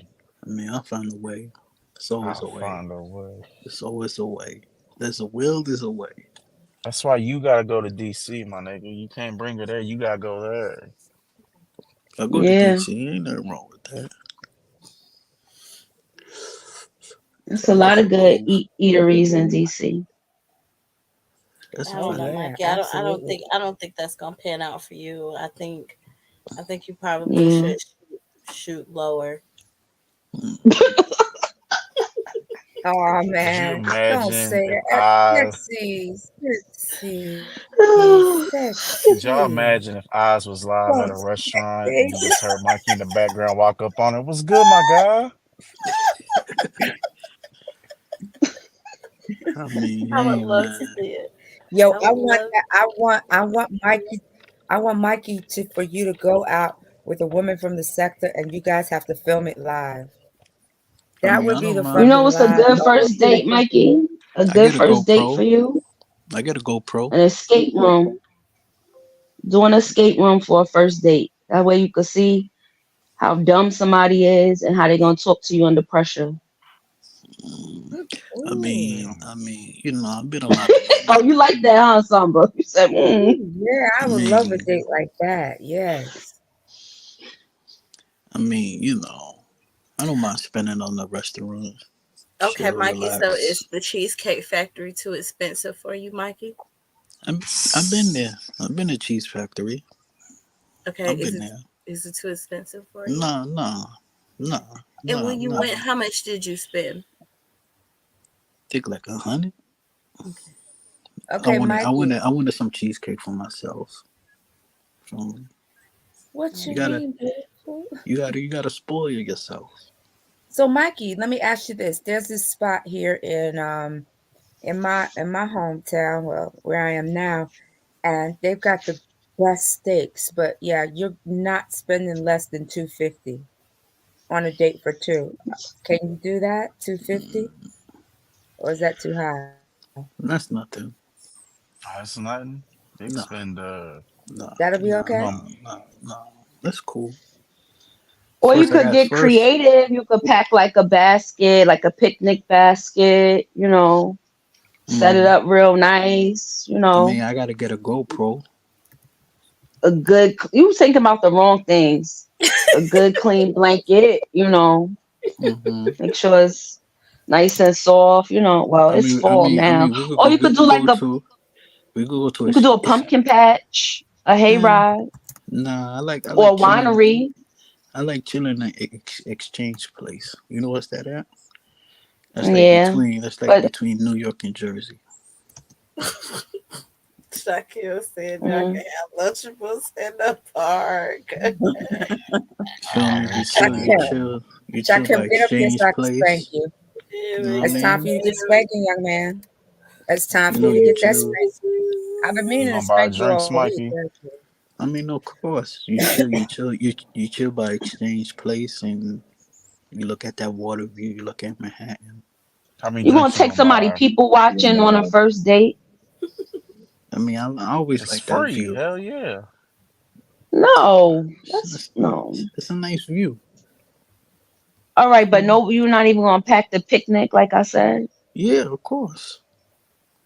I'll find a way. There's always I'll a way. find a way. There's always a way. There's a will. There's a way. That's why you gotta go to DC, my nigga. You can't bring her there. You gotta go there. I go to Yeah. DC. Ain't nothing wrong with that. There's a Gotta go lot for of good both. eateries in DC. That's I a don't know, fact. Yeah, Mikey. absolutely. I don't think that's gonna pan out for you. I think you probably Yeah. should shoot lower. Oh Could you man, don't imagine say if that. I could y'all Sexy. imagine if Oz was live at Don't a say restaurant and you it. just heard Mikey in the background walk up on it? What's good, my guy? I mean, I would hey love to man. see it. Yo, I would love. I want Mikey. I want Mikey for you to go out with a woman from the sector, and you guys have to film it live. I That mean, would I be don't the You mind. know fucking what's a live. good first date, Mikey? A I good get a first date for GoPro. you? I get a GoPro. An escape room. Do an escape room for a first date. That way you could see how dumb somebody is and how they're gonna talk to you under pressure. Mm, Ooh. I've been a lot of Oh, women. you like that, huh, Samba? You said, Ooh, yeah, I I would love a mean, date like that. Yes. I mean, you know, I don't mind spending on the restaurant, Okay, chill, Mikey. So is relax. the Cheesecake Factory too expensive for you, Mikey? I've been there. I've been to Cheese Factory. Okay, I've been there. is it too expensive for you? No, no, no, And no, when you went, no. how much did you spend? Think like 100. Okay. Okay, Mikey. I wanted some cheesecake for myself. From What you you gotta, mean, beautiful? you gotta spoil yourself. So, Mikey, let me ask you this. There's this spot here in my hometown, well, where I am now, and they've got the best steaks. But yeah, you're not spending less than 250 on a date for two. Can you do that? 250, Mm, or is that too high? that's nothing. That's nothing. They No, spend no, That'll be no, okay. no, no, no. That's cool. or you First, I could got get first. creative. You could pack like a basket, like a picnic basket, set it Mm, up real nice, I gotta get a GoPro. you thinking about the wrong things. A good clean blanket, Hmm. make sure it's nice and soft, well, it's fall now. Or you We could do could like go to you could do a pumpkin patch, a eh, hayride, nah. or a winery. I like chilling at Exchange Place. You know what's that at? Yeah. That's like But between New York and Jersey. Shaquille said y'all mm, can have Lunchables in the park. Feel me? oh Shakim, shit. You chill Shakim, by get up here so Exchange I can spank Place. you. You know what I It's time for mean? you to get spanking, young man. It's time You for you know, to you get that chill. spank. I've been You meaning to gonna buy spank you drinks, all week. Mikey? Of course, you chill by Exchange Place, and you look at that water view. You look at Manhattan. How many you gonna drinks you take gonna somebody buy? people watching on a first date? I always It's like that free. view. Hell yeah. No, that's It's, no. it's a nice view. All right, but no, you're not even gonna pack the picnic, like I said. Yeah, of course,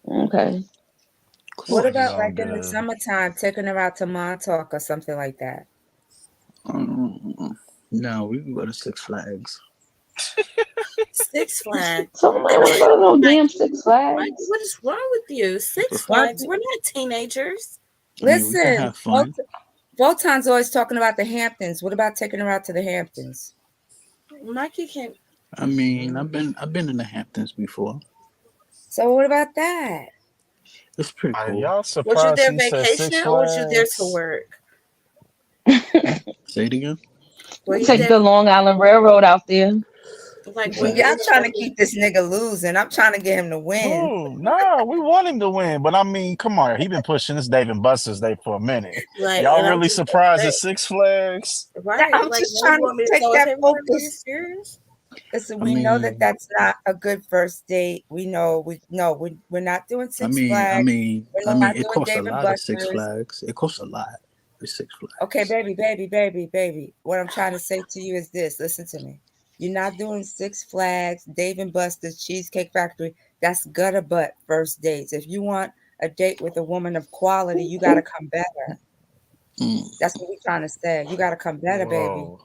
Okay. of What It's about course. all like in the good. summertime, taking her out to Montauk or something like that? No, we can go to Six Flags. Six Flags. So I want to go to no damn Mikey, Six Mikey, Flags. what is wrong with you? For Six fun. Flags. We're not teenagers. We can Listen, have fun. Voltan's always talking about the Hamptons. What about taking her out to the Hamptons? Mikey can. I've been in the Hamptons before. So what about that? It's pretty Are cool. y'all Was you surprised there he said Six vacationing or was you there to Flags? work? Say it again. Were you Take there? the Long Island Railroad out there. Like, were you Y'all trying there? to keep this nigga losing. I'm trying to get him to win. Oh, no, we want him to win. But I mean, come on. He been pushing this Dave and Buster's Day for a minute. Like, Y'all and I'm really just gonna surprised at say, Six Flags? right? I'm Like, just now trying you to want me to take go with that everybody? Are you focus. serious? Listen, I we know that mean, that's not a good first date. We know we're not doing Six Flags. We're not it doing costs a Dave and lot of Six Buster's. Flags. It costs a lot for Six Okay, Flags. baby. What I'm trying to say to you is this. Listen to me. You're not doing Six Flags, Dave and Buster's, Cheesecake Factory. That's gutter butt first dates. If you want a date with a woman of quality, you got to come better. Mm, That's what we're trying to say. You got to come better, baby. Whoa.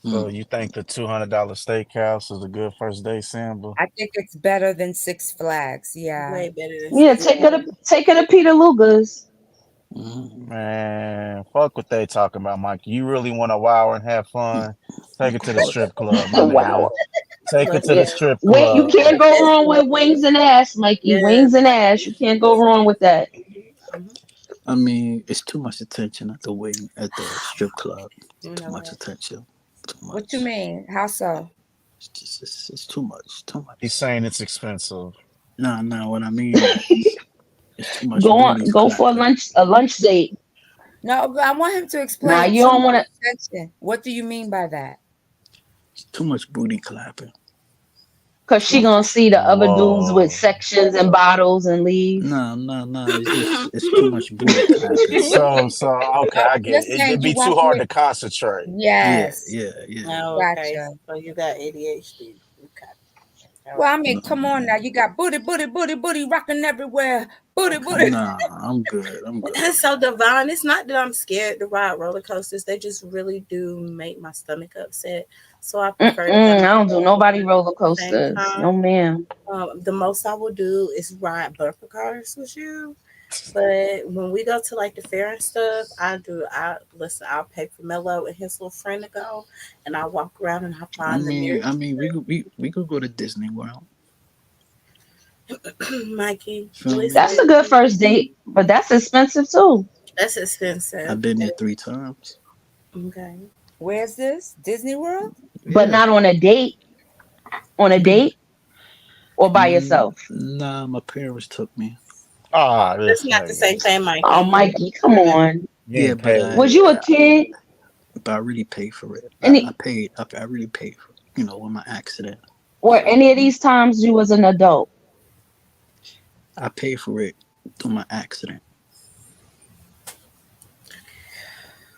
So mm. you think the $200 steakhouse is a good first day, Samba? I think it's better than Six Flags. Yeah. Way better than Yeah, Six take her to Peter Luger's. Mm, Man, fuck what they talking about, Mike. You really want to wow and have fun? Take of it to the course. strip club, my Wow. nigga. Take it Flags. to Yeah. the strip Wait, you club. can't go Best wrong with wings and ass, Mikey. yeah. Wings and ass. You can't go wrong with that. Mhm. It's too much attention at the strip club. You Too know much what? attention. Too What you much. mean? How so? It's too much. Too He's much. saying it's expensive. No, what I mean is it's too much booties Go for clapping. a lunch date. No, but I want him to Nah, explain you don't want to, section. What do you mean by that? Too much booty clapping. because she gonna see the other dudes with Whoa. sections and bottles and leave. No. It's too much booty clapping. So okay, I You're get it. saying It'd you be too want hard me to concentrate. Yeah, Yes. Oh, okay. Gotcha. So you got ADHD. Okay. Well, I mean, No, come on now. You got booty rocking everywhere. Booty. nah, I'm good. So Devon, it's not that I'm scared to ride roller coasters. They just really do make my stomach upset. So I prefer to I have don't do nobody roller at the same coasters. No, time. ma'am. The most I will do is ride bumper cars with you. But when we go to like the fair and stuff, I'll pay for Mello and his little friend to go, and I walk around and I I find the mean, nearest. we could go to Disney World. Mikey, Feel me? That's a listen, good first date, but that's expensive too. that's expensive. I've been there 3 times. Okay. Where's this? Disney World? But Yeah. not on a date. On a date or by yourself. Nah, my parents took me. Ah, That's this not the same nigga. thing, Mikey. Oh, Mikey, come on. You Yeah, ain't but paid. Was you a kid? but I really paid for it. Any I paid. I really paid for it, with my accident. or any of these times you was an adult? I paid for it through my accident.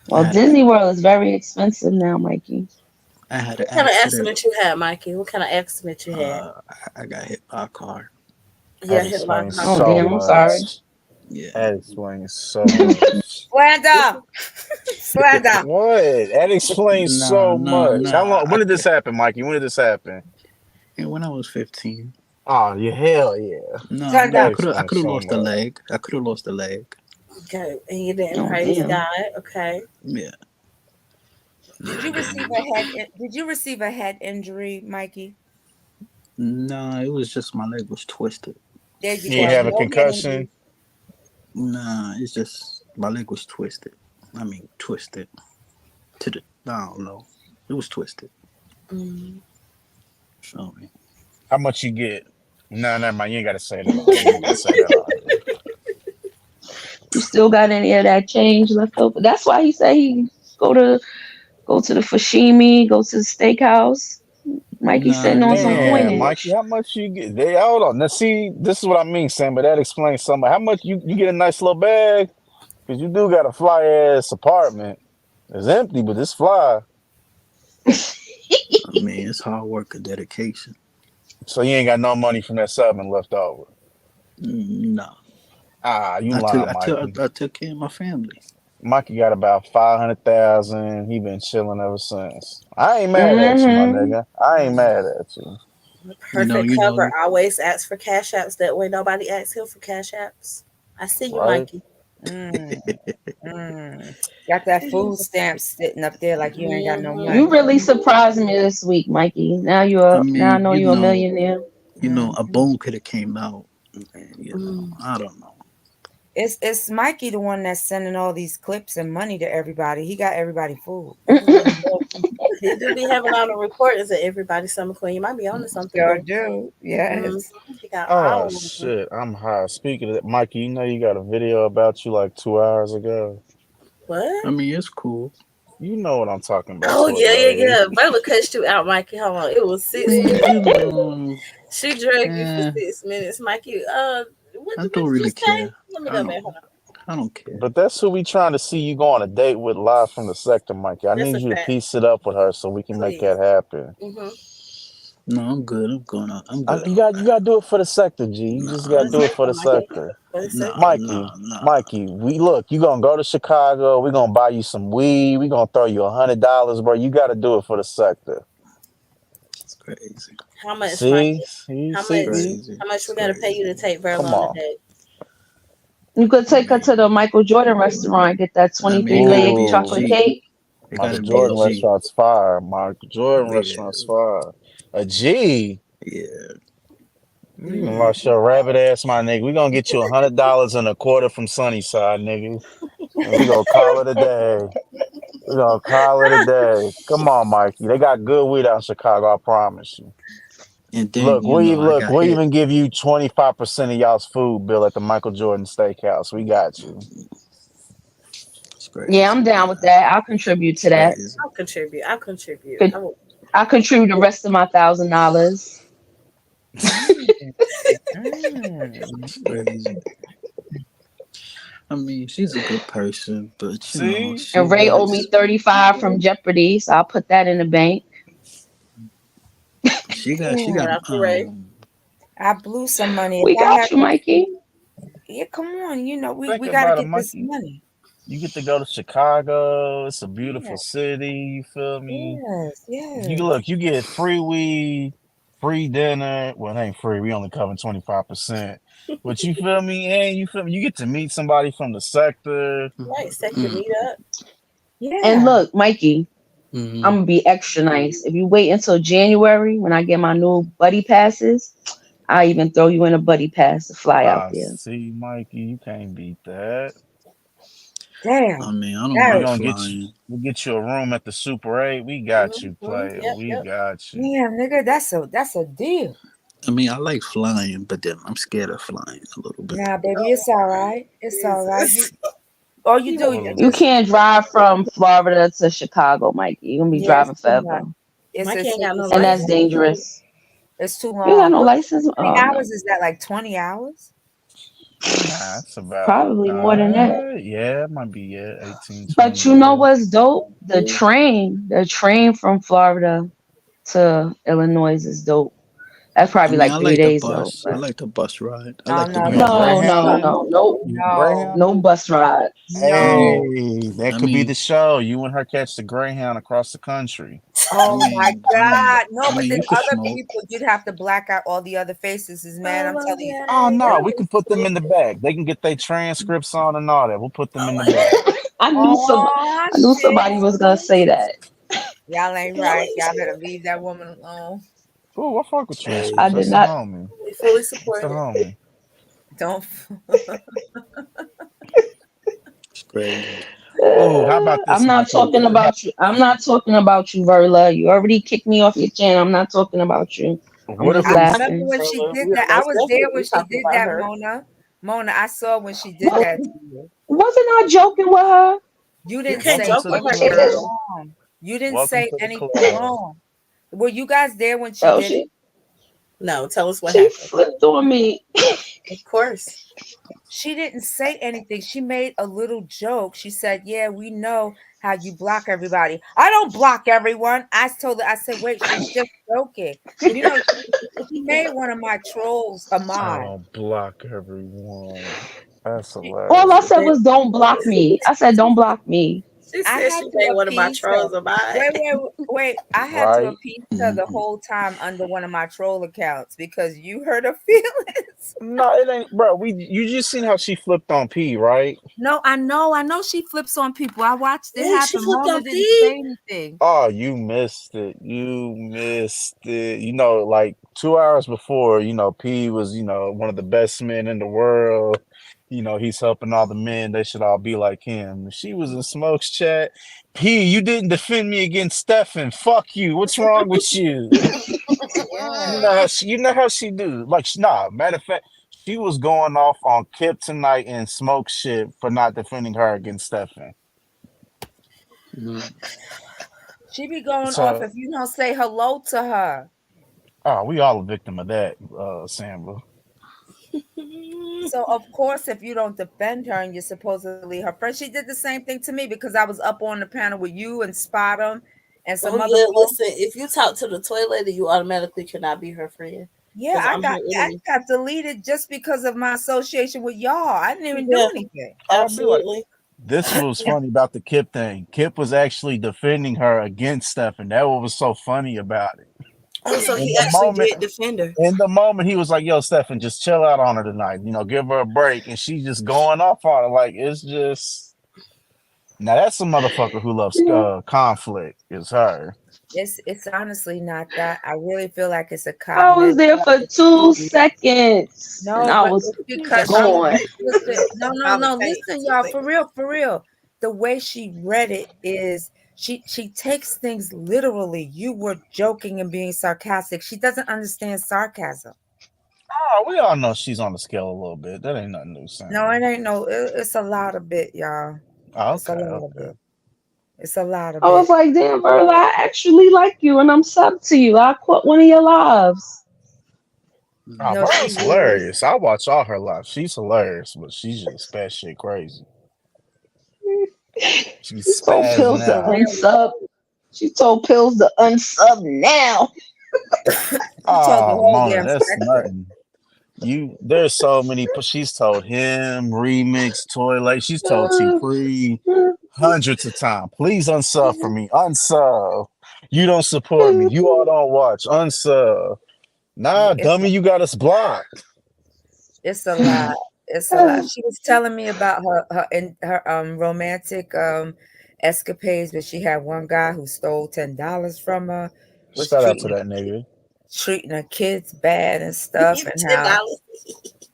Well, I had Disney World is very expensive now, Mikey. I had an What kind of accident. accident you had, Mikey? What kind of accident you had? I got hit by a car. Yeah, That hit by a explains car. Oh, so damn, I'm sorry. much. Yeah. That explains so much. Slander. Slander. What? That explains so much. How long? I When did this can't. happen, Mikey? When did this happen? And when I was 15. Oh, yeah, hell yeah. No, Slander. That I explains could have so lost a much. leg. I could have lost a leg. Okay, and you didn't Oh, praise damn. God. Okay. Yeah. Did you receive a head injury, Mikey? Nah, it was just my leg was twisted. There you You go. have a No head concussion? injury. Nah, it's just my leg was twisted. I mean, twisted I don't know. It was twisted. Mm. Feel me? How much you get? No, never mind. You ain't got to say that. You ain't got to say that. On here. You still got any of that change left over? That's why he said he go to the Fushimi, go to the steakhouse. Mikey's Nah, sitting on some nah. Damn, coinage. Mikey, how much you get? They hold on. Now, see, this is what I mean, Sam. But that explains something. How much you get a nice little bag? Because you do got a fly ass apartment. It's empty, but it's fly. I mean, it's hard work and dedication. So you ain't got no money from that seven left over. No. Ah, you I lying, Mikey. took care of my family. Mikey got about 500,000. He been chilling ever since. I ain't mad at you, my Mm-hmm. nigga. I ain't mad at you. The You know, perfect cover. Always ask for cash apps. That way nobody asks him for cash apps. I see you, Right? Mikey. Got that food stamp sitting up there like you ain't got no Mhm. You money. really surprised me this week, Mikey. Now I now I mean, know you're a millionaire. a bone could have came out. And, Mm. I don't know. It's Mikey the one that's sending all these clips and money to everybody. He got everybody food. He do be having all the recordings of everybody, Summer Queen. You might be on to something. Sure Boo. do. Yes. He got all Oh of them. shit, I'm high. Speaking of that, Mikey, you know you got a video about you like 2 hours ago. What? I mean, it's cool. You know what I'm talking about. Oh To a yeah, lady. yeah. Verla cussed you out, Mikey. Hold on. It was 6 Man, minutes. She dragged you for eh, 6 minutes, Mikey. What I did don't you really say? care. Let me I go don't. back. Hold on. I don't care. But that's who we trying to see you go on a date with live from the sector, Mikey. I That's need a you to fact. piece it up with her so we can make Please. that happen. Mm-hmm. No, I'm good. I'm going on. I'm good. You got to do it for the sector, G. You just got to do it for the sector. Mikey, look, you gonna go to Chicago. We gonna buy you some weed. We gonna throw you $100, bro. You got to do it for the sector. It's crazy. How much, See, Mikey? see, How see. much? Crazy. How much we gotta pay you to take Verla Come on a on. date? You could take her to the Michael Jordan restaurant, get that 23-layer Ooh. chocolate cake. It Michael gotta be a Jordan G. restaurant's fire. Michael Jordan Yeah. restaurant's fire. A G. Yeah. You done lost your rabbit ass, my nigga. We gonna get you $100 and a quarter from Sunnyside, nigga. And we gonna call it a day. We gonna call it a day. Come on, Mikey. They got good weed out in Chicago, I promise you. And then Look, I got we'll hit. even give you 25% of y'all's food bill at the Michael Jordan Steakhouse. We got you. It's crazy. Yeah, I'm down with that. I'll contribute to that. Crazy. I'll contribute. I'll contribute. Could I'll contribute the rest of my $1,000. Crazy. I mean, she's a good person, but you know, See, And Ray owed me 35 from Jeopardy, so I'll put that in the bank. she got Shout out to Ray. I blew some money. We If I got had, you, Mikey. yeah, come on. You know, think we gotta about it, get this Mikey. money. You get to go to Chicago. It's a Yeah. beautiful city. You feel me? Yes. You look, you get free weed, free dinner. Well, it ain't free. We only cover 25%. But you feel me? And you feel me? You get to meet somebody from the sector. Right, sector Mm. meet up. Yeah. And look, Mikey, Mhm. I'm gonna be extra nice. If you wait until January when I get my new buddy passes, I even throw you in a buddy pass to fly out there. See, Mikey, you can't beat that. Damn. I mean, I don't That We mind was gonna get you. flying. We'll get you a room at the Super 8. We got you, player. Yep, We yep. got you. damn, nigga. That's a deal. I mean, I like flying, but then I'm scared of flying a little bit. Nah, baby, it's all right. It's all right. All you do, Well, You can't drive from Florida to Chicago, Mikey. You're gonna be Yeah, driving it's too much. forever. Mike ain't got no And that's license. dangerous. It's too You ain't got long. no license? How many Oh, no. hours is that? Like 20 hours? Nah, it's about Probably more than that. yeah, it might be 18, 20 But you know hours. what's dope? The train from Florida to Illinois is dope. That's I probably mean, like I 3 like the days though. bus. I But like the bus ride. I Oh, like to no, be You on a the bus. Greyhound? no, You a no, Greyhound? no bus rides. no. Hey, that I could be mean, the show. You and her catch the Greyhound across the country. Oh my God. No, I but mean, then you could other smoke. people, you'd have to black out all the other faces, man. I'm telling you. Oh no, we can put them in the back. They can get their transcripts on and all that. We'll put them in the back. I knew shit. somebody was gonna say that. Y'all ain't right. Y'all better leave that woman alone. Ooh, I fuck with Hey, transcripts. I did That's a not. homie. We fully That's support a it. homie. Don't. it's crazy. Ooh, how about this, I'm not Mikey? talking about you. I'm not talking about you, Verla. You already kicked me off your channel. I'm not talking about you. I'm What if just we I remember laughing. when she Verla, did we are that. I most was there when definitely she talking did about that, her. Mona, I saw when she did that to you. Wasn't I joking with her? You You didn't can't say Welcome joke to the with her, anything club. girl. wrong. You didn't Welcome say to the anything club. wrong. Were you guys there when she Oh, did it? No, tell us what she happened. flipped on me. Of course. She didn't say anything. She made a little joke. She said, "Yeah, we know how you block everybody." I don't block everyone. I told her, I said, "Wait, she's just joking." You know, she made one of my trolls a I mod. don't block everyone. That's She, All I hilarious. said was don't block me. I said don't block me. She I said had she to made one of my appease her. trolls of mine. Wait. I had to Right? appease her the whole time under one of my troll accounts because you hurt her feelings. No, it ain't, bro. You just seen how she flipped on P, right? No, I know she flips on people. I watched it Wait, she happen. flipped Mona on didn't say P? anything. Oh, you missed it. You missed it. You know, like 2 hours before, P was, one of the best men in the world. He's helping all the men. They should all be like him. She was in Smoke's chat. P, you didn't defend me against Stefan. Fuck you. What's wrong with you? Yeah. You know how she do. Like, nah, matter of fact, she was going off on Kip tonight and Smoke shit for not defending her against Stefan. She be going off So, if you don't say hello to her. we all a victim of that, Samba. So of course, if you don't defend her and you're supposedly her friend, she did the same thing to me because I was up on the panel with you and Spot'em and some Oh other yeah, folks. listen. If you talk to the toy lady, you automatically cannot be her friend. Yeah, 'Cause I'm her I enemy. got deleted just because of my association with y'all. I didn't even do Yeah, anything. absolutely. This was funny about the Kip thing. Kip was actually defending her against Stefan. That what was so funny about it. Oh, so In he the actually moment, did defend her. in the moment, he was like, "Yo, Stefan, just chill out on her tonight. Give her a break." And she's just going off on it. Like, it's just now that's a motherfucker who loves conflict. Is her. It's honestly not that. I really feel like it's a I was cognitive. there for 2 seconds and No, I but was it's because gone. no. Listen, y'all, for real. The way she read it is she takes things literally. You were joking and being sarcastic. She doesn't understand sarcasm. Oh, we all know she's on the scale a little bit. That ain't nothing new, Sam. No, it ain't no. It's a lot of bit, y'all. It's a Okay, lot of okay. it. It's a lot of I was it. like, damn, Verla, I actually like you and I'm sub to you. I caught one of your lives. Oh, No, she Verla's really. hilarious. I watch all her lives. She's hilarious, but she's just batshit crazy. She She's told She's spazzing Pills to out. hilarious. unsub. She told Pills to unsub now. She told the Oh, whole Mona, damn that's sector. nothing. There's so many. She's told him, Remix, Toilet. She's told T Pre hundreds of times. Please unsub for me. Unsub. You don't support me. You all don't watch. Unsub. Yeah, Nah, dummy, you got us blocked. it's a lot. It's a lot. She was telling me about her romantic escapades, but she had one guy who stole $10 from her, was Shout out to that nigga. treating her kids bad and stuff, and how $10.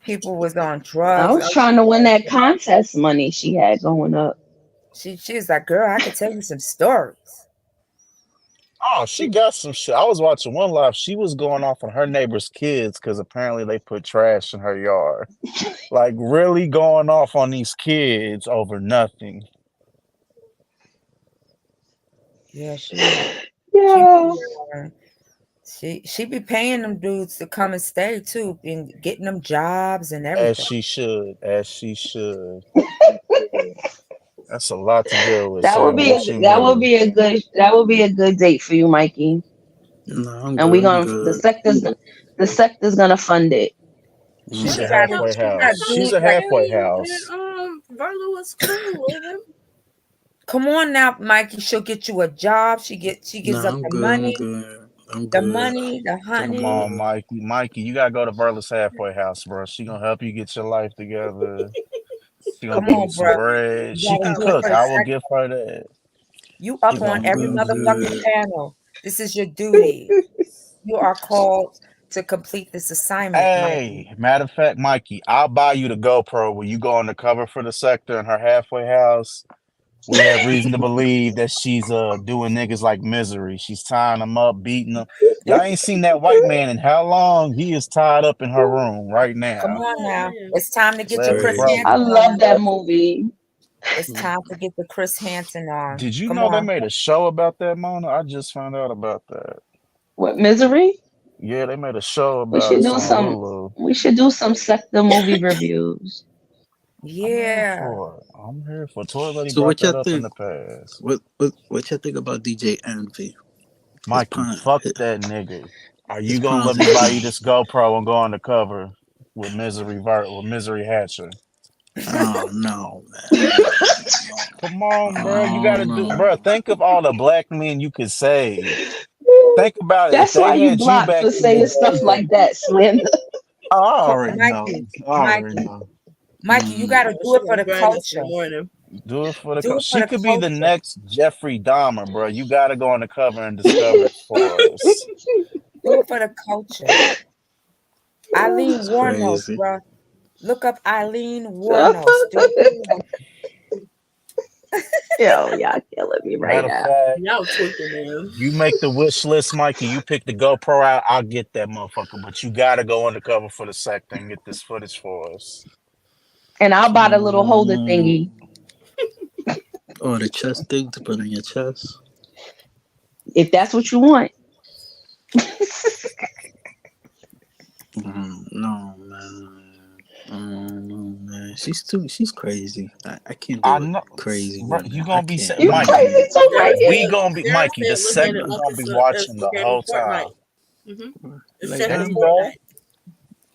people was on I drugs. was trying to win that contest money she had going up. She was like, girl, I could tell you some stories. Oh, she got some shit. I was watching one live. She was going off on her neighbor's kids because apparently they put trash in her yard. Like, really going off on these kids over nothing. Yeah, she Yeah. she be paying them dudes to come and stay too, and getting them jobs and As everything. she should. As she should. That's a lot to deal with, That would Sam. be What you a good date for you, Mikey. No, I'm And we good. I'm gonna good. the sector's gonna fund it. She's Mm. a halfway house. She's a halfway house. Verla was cool with him. Come on now, Mikey. She'll get you a job. She gives No, up I'm the good. I'm money, good. I'm the good. money, the honey. Come on, Mikey. Mikey, you gotta go to Verla's halfway house, bro. She gonna help you get your life together. She gonna Come give on, you some bro. bread. You She gotta can do it cook. for the I will sector. give her that. You up She on gonna every I'm cook. motherfucking good. panel. This is your duty. You are called to complete this assignment, Mikey. Hey, matter of fact, Mikey, I'll buy you the GoPro when you go on the cover for the sector in her halfway house. We have reason to believe that she's doing niggas like Misery. She's tying them up, beating them. Y'all ain't seen that white man in how long? He is tied up in her room right Come now. on now. Yeah. It's time to get It's your Let Chris crazy. I Hansen love on. that movie. It's time to get the Chris Hansen on. Did you Come know they on. made a show about that, Mona? I just found out about that. What, Misery? Yeah, they made a show We about should it do on some Hulu. sector movie reviews. I'm here Yeah. for it. I'm here for it. Toy Lady So brought what y'all that up in think? the past. What y'all think about DJ Envy? His Mikey, pun. fuck that nigga. Are His you gonna puns let me is buy you this GoPro and go on the cover with Misery Hatcher? oh no, man. Come on, bro. You Oh gotta do, no. bro. Think of all the black men you could save. Think about it. If That's why they you had you blocked back for in the saying stuff day, like that, Slander. I already know. Mikey, I already Mikey, know. Mikey, you Mm. gotta do it for the Burn this in culture. the morning. Do it for the Do it for She the could be the culture. next Jeffrey Dahmer, bro. You gotta go on the cover and discover it for us. Do it for the culture. Eileen It's Warnos, crazy. bro. Look up Eileen Warnos. Do it. Yo, y'all killing me right Matter of now. fact, Y'all tweaking, man. you make the wish list, Mikey. You pick the GoPro out. I'll get that motherfucker. But you gotta go undercover for the sector and get this footage for us. And I'll buy the little holder thingy. Oh, the chest thing to put on your chest. If that's what you want. No, man. No, man. She's crazy. I can't I do know, it. Crazy bro. woman. You I gonna be can't. You Mikey. crazy too, Mikey. We gonna be Sarah Mikey. The said, look at sector it like gonna be it's watching the game of whole Fortnite. time. It's Like set that? in There you go. Fortnite.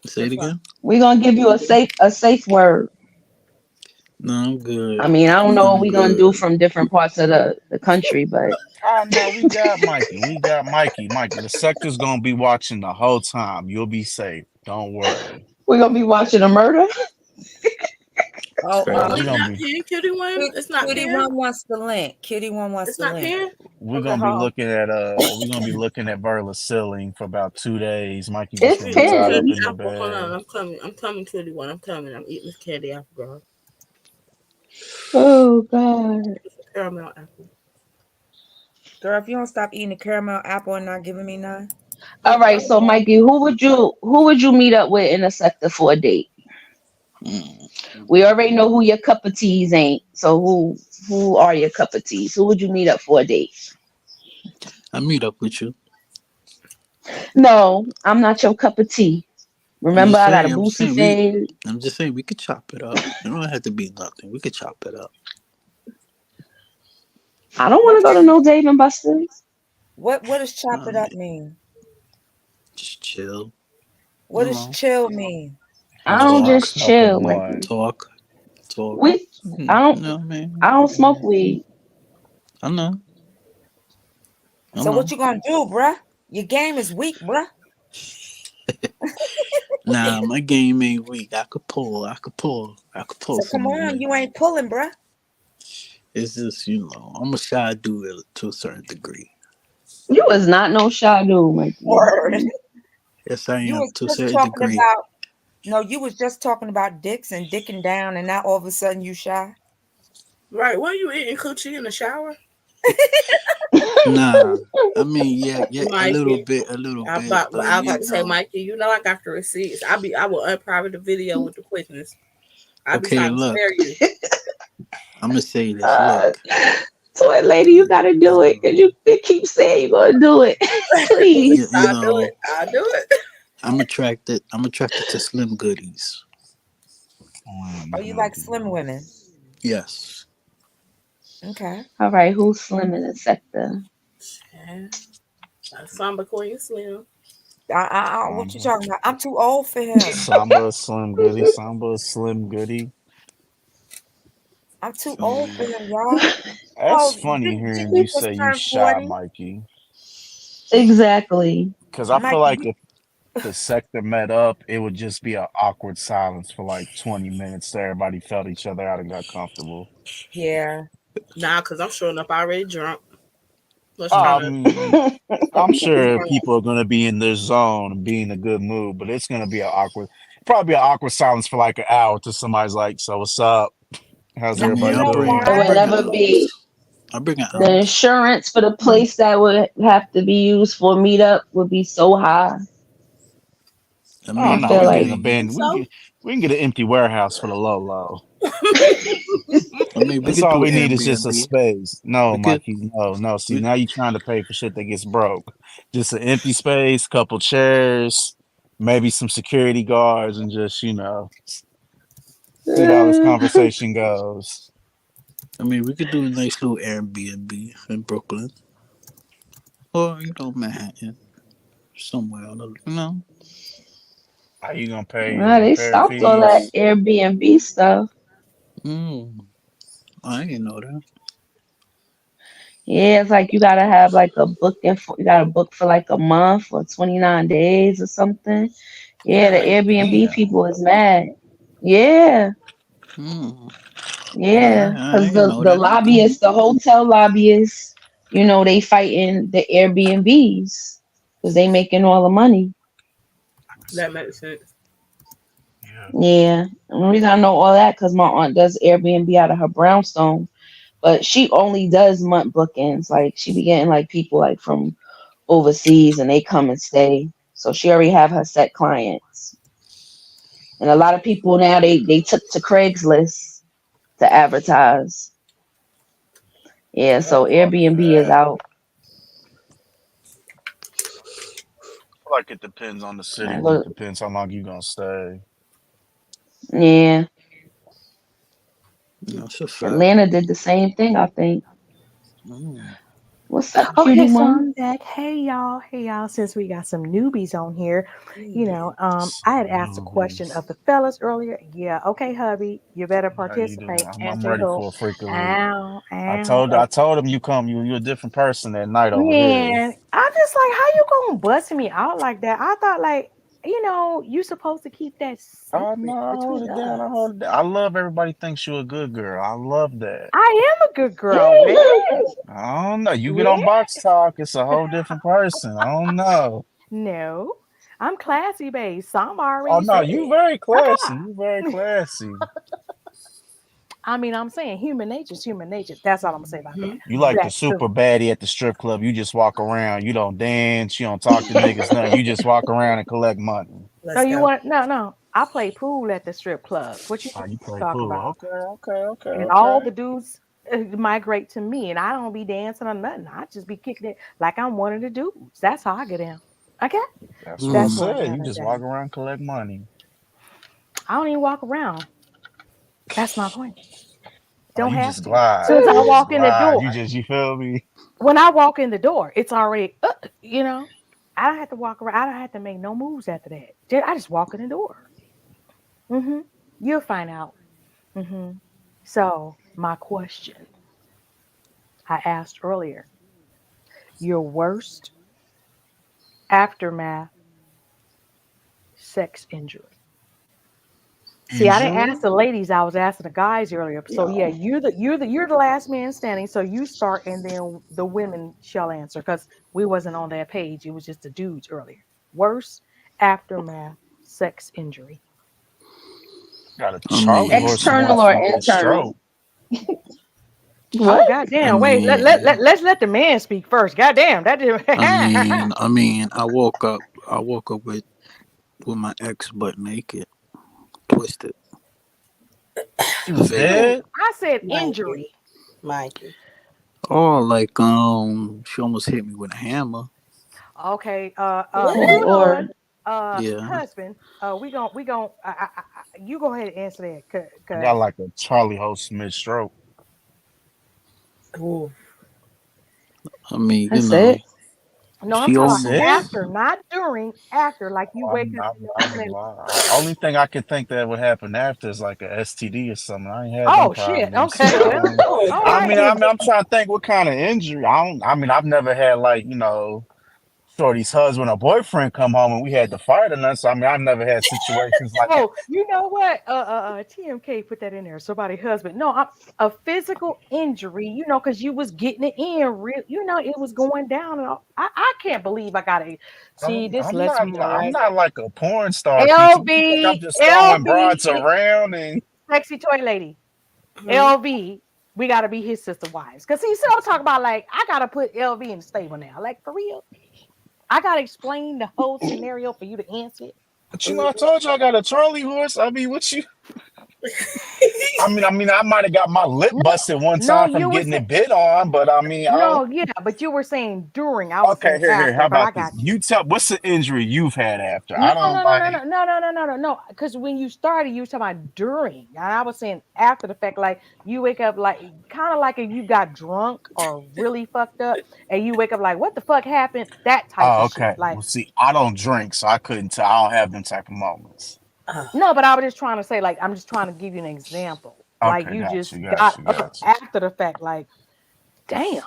Say it again. We're gonna give you a safe word. No, I'm good. I mean, I don't know what I'm we're gonna do good. from different parts of the country, but Oh no, we got Mikey. We got Mikey. Mikey, the sector's gonna be watching the whole time. You'll be safe. Don't worry. we're gonna be watching a murder. Oh, Bro, Oh, we it's gonna not be pinned, Cutie One? It's not Kitty pinned? One wants the link. Kitty One wants It's the not link. pinned? we're Okay, gonna be hold on. looking at Verla's ceiling for about 2 days. Mikey just It's gonna be tied up pinned. in the Apple, hold on. bed. I'm coming, Cutie One. I'm coming. I'm eating this candy apple, girl. Oh God. It's a caramel apple. Girl, if you don't stop eating the caramel apple and not giving me none. All right, so Mikey, who would you meet up with in a sector for a date? We already know who your cup of teas ain't. So who are your cup of teas? Who would you meet up for a date? I meet up with you. No, I'm not your cup of tea. I'm Remember, just I got a saying. I'm just boosie saying. fade. I'm just saying we could chop it up. It don't have to be nothing. We could chop it up. I don't want What to go to no Dave and Buster's. what does chop I it up mean, mean? just chill. What You does know, chill mean? I Hang don't around, talk, just smoke a chill, blunt. Mikey. talk, talk. We, I You don't, know, man. I don't smoke weed. I know. I So what know. you gonna do, bruh? Your game is weak, bruh. Nah, my game ain't weak. I could pull. I could pull. I could pull So from come a on, woman. you ain't pulling, bruh. It's just, I'm a shy dude to a certain degree. You was not no shy dude, Mikey. Word. Yes, I You am was to a just certain talking degree. about no, you was just talking about dicks and dicking down, and now all of a sudden you shy. Right. What you eating coochie in the shower? Nah, I mean, yeah, a little Mikey. bit, but I was about to say, Mikey, you know I got the receipts. I will unprivate the video with the quickness. I be okay, trying to look, spare you. I'm gonna say this. Uh, Look, toy lady, you gotta do it because you keep saying you're gonna do it. Please. you I'll do know, it. I'll do it. I'm attracted to slim goodies. Oh, you like slim women? Yes. Okay. All right, who's slim in the sector? Yeah. Samba Queen Slim. What you Samba. talking about? I'm too old for him. Samba Slim Goody. Samba Slim Goody. I'm too old for Um, him, y'all. That's Oh, funny hearing you Janice just say you turned shy, 40. Mikey. Exactly. Because I feel Mikey, like if the sector met up, it would just be an awkward silence for like 20 minutes so everybody felt each other out and got comfortable. yeah. Nah, because I'm showing up already drunk. Was trying I to mean, I'm was sure trying people are going to be in their zone and be in a good mood, but it's going to be probably an awkward silence for like an hour till somebody's like, "So what's up? How's Now, I mean, you everybody know It I doing?" why? would bring an never be ounce. I bring an the ounce. insurance for the place that would have to be used for a meetup would be so high. I Oh I mean, no, feel we can get an like you think abandoned. so? We can get an empty warehouse for the low low. we That's could all do we need is just a Airbnb. space. No, We could, Mikey, no, no. See, we, now you're trying to pay for shit that gets broke. Just an empty space, couple chairs, maybe some security guards, and just see how this conversation goes. we could do a nice little Airbnb in Brooklyn or Manhattan, somewhere. How you gonna pay the nah, they repair stopped all that fees? Airbnb stuff. Mm, I didn't know that. Yeah, it's like you gotta have like a booking for you gotta book for like a month or 29 days or something. Yeah, the God Airbnb damn. people is mad. Yeah, Mm, yeah. I Because didn't know the that. Okay. lobbyists, the hotel lobbyists, they fighting the Airbnbs because they making all the money. That makes sense. Yeah. Yeah. And the reason I know all that because my aunt does Airbnb out of her brownstone, but she only does month bookings. Like she be getting like people like from overseas and they come and stay. So she already have her set clients. And a lot of people now they took to Craigslist to advertise. Yeah, Oh, so fuck Airbnb is that. out. I feel like it depends on the city Like, and it look, depends how long you gonna stay. yeah, That's a fact. Atlanta did the same thing, I think. Mm. What's up, Okay, cutie so one? I'm back. Hey y'all. Hey y'all. Since we got some newbies on here, Newbie. I had asked a question Newbies. of the fellas earlier. Yeah, okay, hubby, you better How you doing? participate. I'm Answer ready who. for a freakazoid. Ow, I ow. told I told him you come. You're a different person that night over here. Man, I'm just like, how you gonna bust me out like that? I thought like, you supposed to keep that Oh secret no, I hold between it down. I us. hold it down. I love everybody thinks you're a good girl. I love that. I am a good girl, man. I don't know. You get Yeah. on Box Talk, it's a whole different person. I don't know. No, I'm classy, babe. Some Oh already no, said you it. very classy. Okay. You very classy. I mean, I'm saying human nature is human nature. That's all I'm gonna say about that. You like the That's true. super baddie at the strip club. You just walk around. You don't dance. You don't talk to niggas. Nothing. You just walk around and collect money. So Let's you go. want no. I play pool at the strip club. What you Oh, you play talking pool. about? And all Okay. the dudes migrate to me, and I don't be dancing or nothing. I just be kicking it like I'm one of the dudes. That's how I get down. Okay, That's what I that's Mm. what I said. You gotta just say. walk around, collect money. I don't even walk around. That's my point. Oh, Don't you have just to. Soon glide. as I You just walk in the glide. door, You feel me? when I walk in the door, it's already, you know. I don't have to walk around. I don't have to make no moves after that. I just walk in the door. hmm You'll find out. hmm So my question I asked earlier: your worst aftermath sex injury. See, I didn't Injury? ask the ladies. I was asking the guys earlier. So yeah, Yo. you're the last man standing. So you start, and then the women shall answer because we wasn't on that page. It was just the dudes earlier. Worst aftermath sex injury. Got a I Charlie mean, horse going External or for mid internal? stroke. Oh What? I goddamn! Wait, mean, let's let the man speak first. Goddamn, that did. I woke up. I woke up with my ex butt naked, twisted, She was vaguely. No, dead? I said Mikey, injury. Mikey. Oh, like she almost hit me with a hammer. Okay, Oh What? hold on, Lord. Yeah. husband. We gon' you go ahead and answer that, I got cause like a Charlie horse mid stroke. Ooh. I mean, That's it. no, I'm she talking That's about it? almost. after, not during. After, like you wake up in the I'm morning. only thing I can think that would happen after is like a STD or something. I ain't had them Oh shit. problems, so Okay, I well, don't. Oh, all I right mean, then. I'm trying to think what kind of injury. I don't. I mean, I've never had like Shorty's husband or boyfriend come home and we had to fight or nothing. So I mean, I've never had situations like that. Oh, you know what? TMK put that in there. Somebody husband. No, a physical injury. Because you was getting it in real. It was going down. And all. I can't believe I gotta see. This lets me know, I'm right? not like a porn star, PT. What you think I'm LB, just throwing LB, broads around and sexy toy lady. hmm. LV, we gotta be his sister wives. Cause see, so I'm talking about like I gotta put LV in the stable now. Like for real. I gotta explain the whole scenario for you to answer it. but I told you I got a Charlie horse. I mean, what you I might have got my lip No, busted one no, time from you were getting saying it bit on, but I mean, I don't. no, yeah, but you were saying during. I was Okay, saying here. How after, but I about this? got you. You tell what's the injury you've had after? No, I don't no, no, no, like. no, no, no, no, no, no, no. Because when you started, you were talking about during, and I was saying after the fact. Like you wake up, like kind of like if you got drunk or really fucked up, and you wake up like, what the fuck happened? That type Oh, of shit. okay. Like Well, see, I don't drink, so I couldn't tell. I don't have them type of moments. Oh, no, but I was just trying to say, like, I'm just trying to give you an example. Like Okay, you got just you, got got you, up got you. after the fact, like, damn.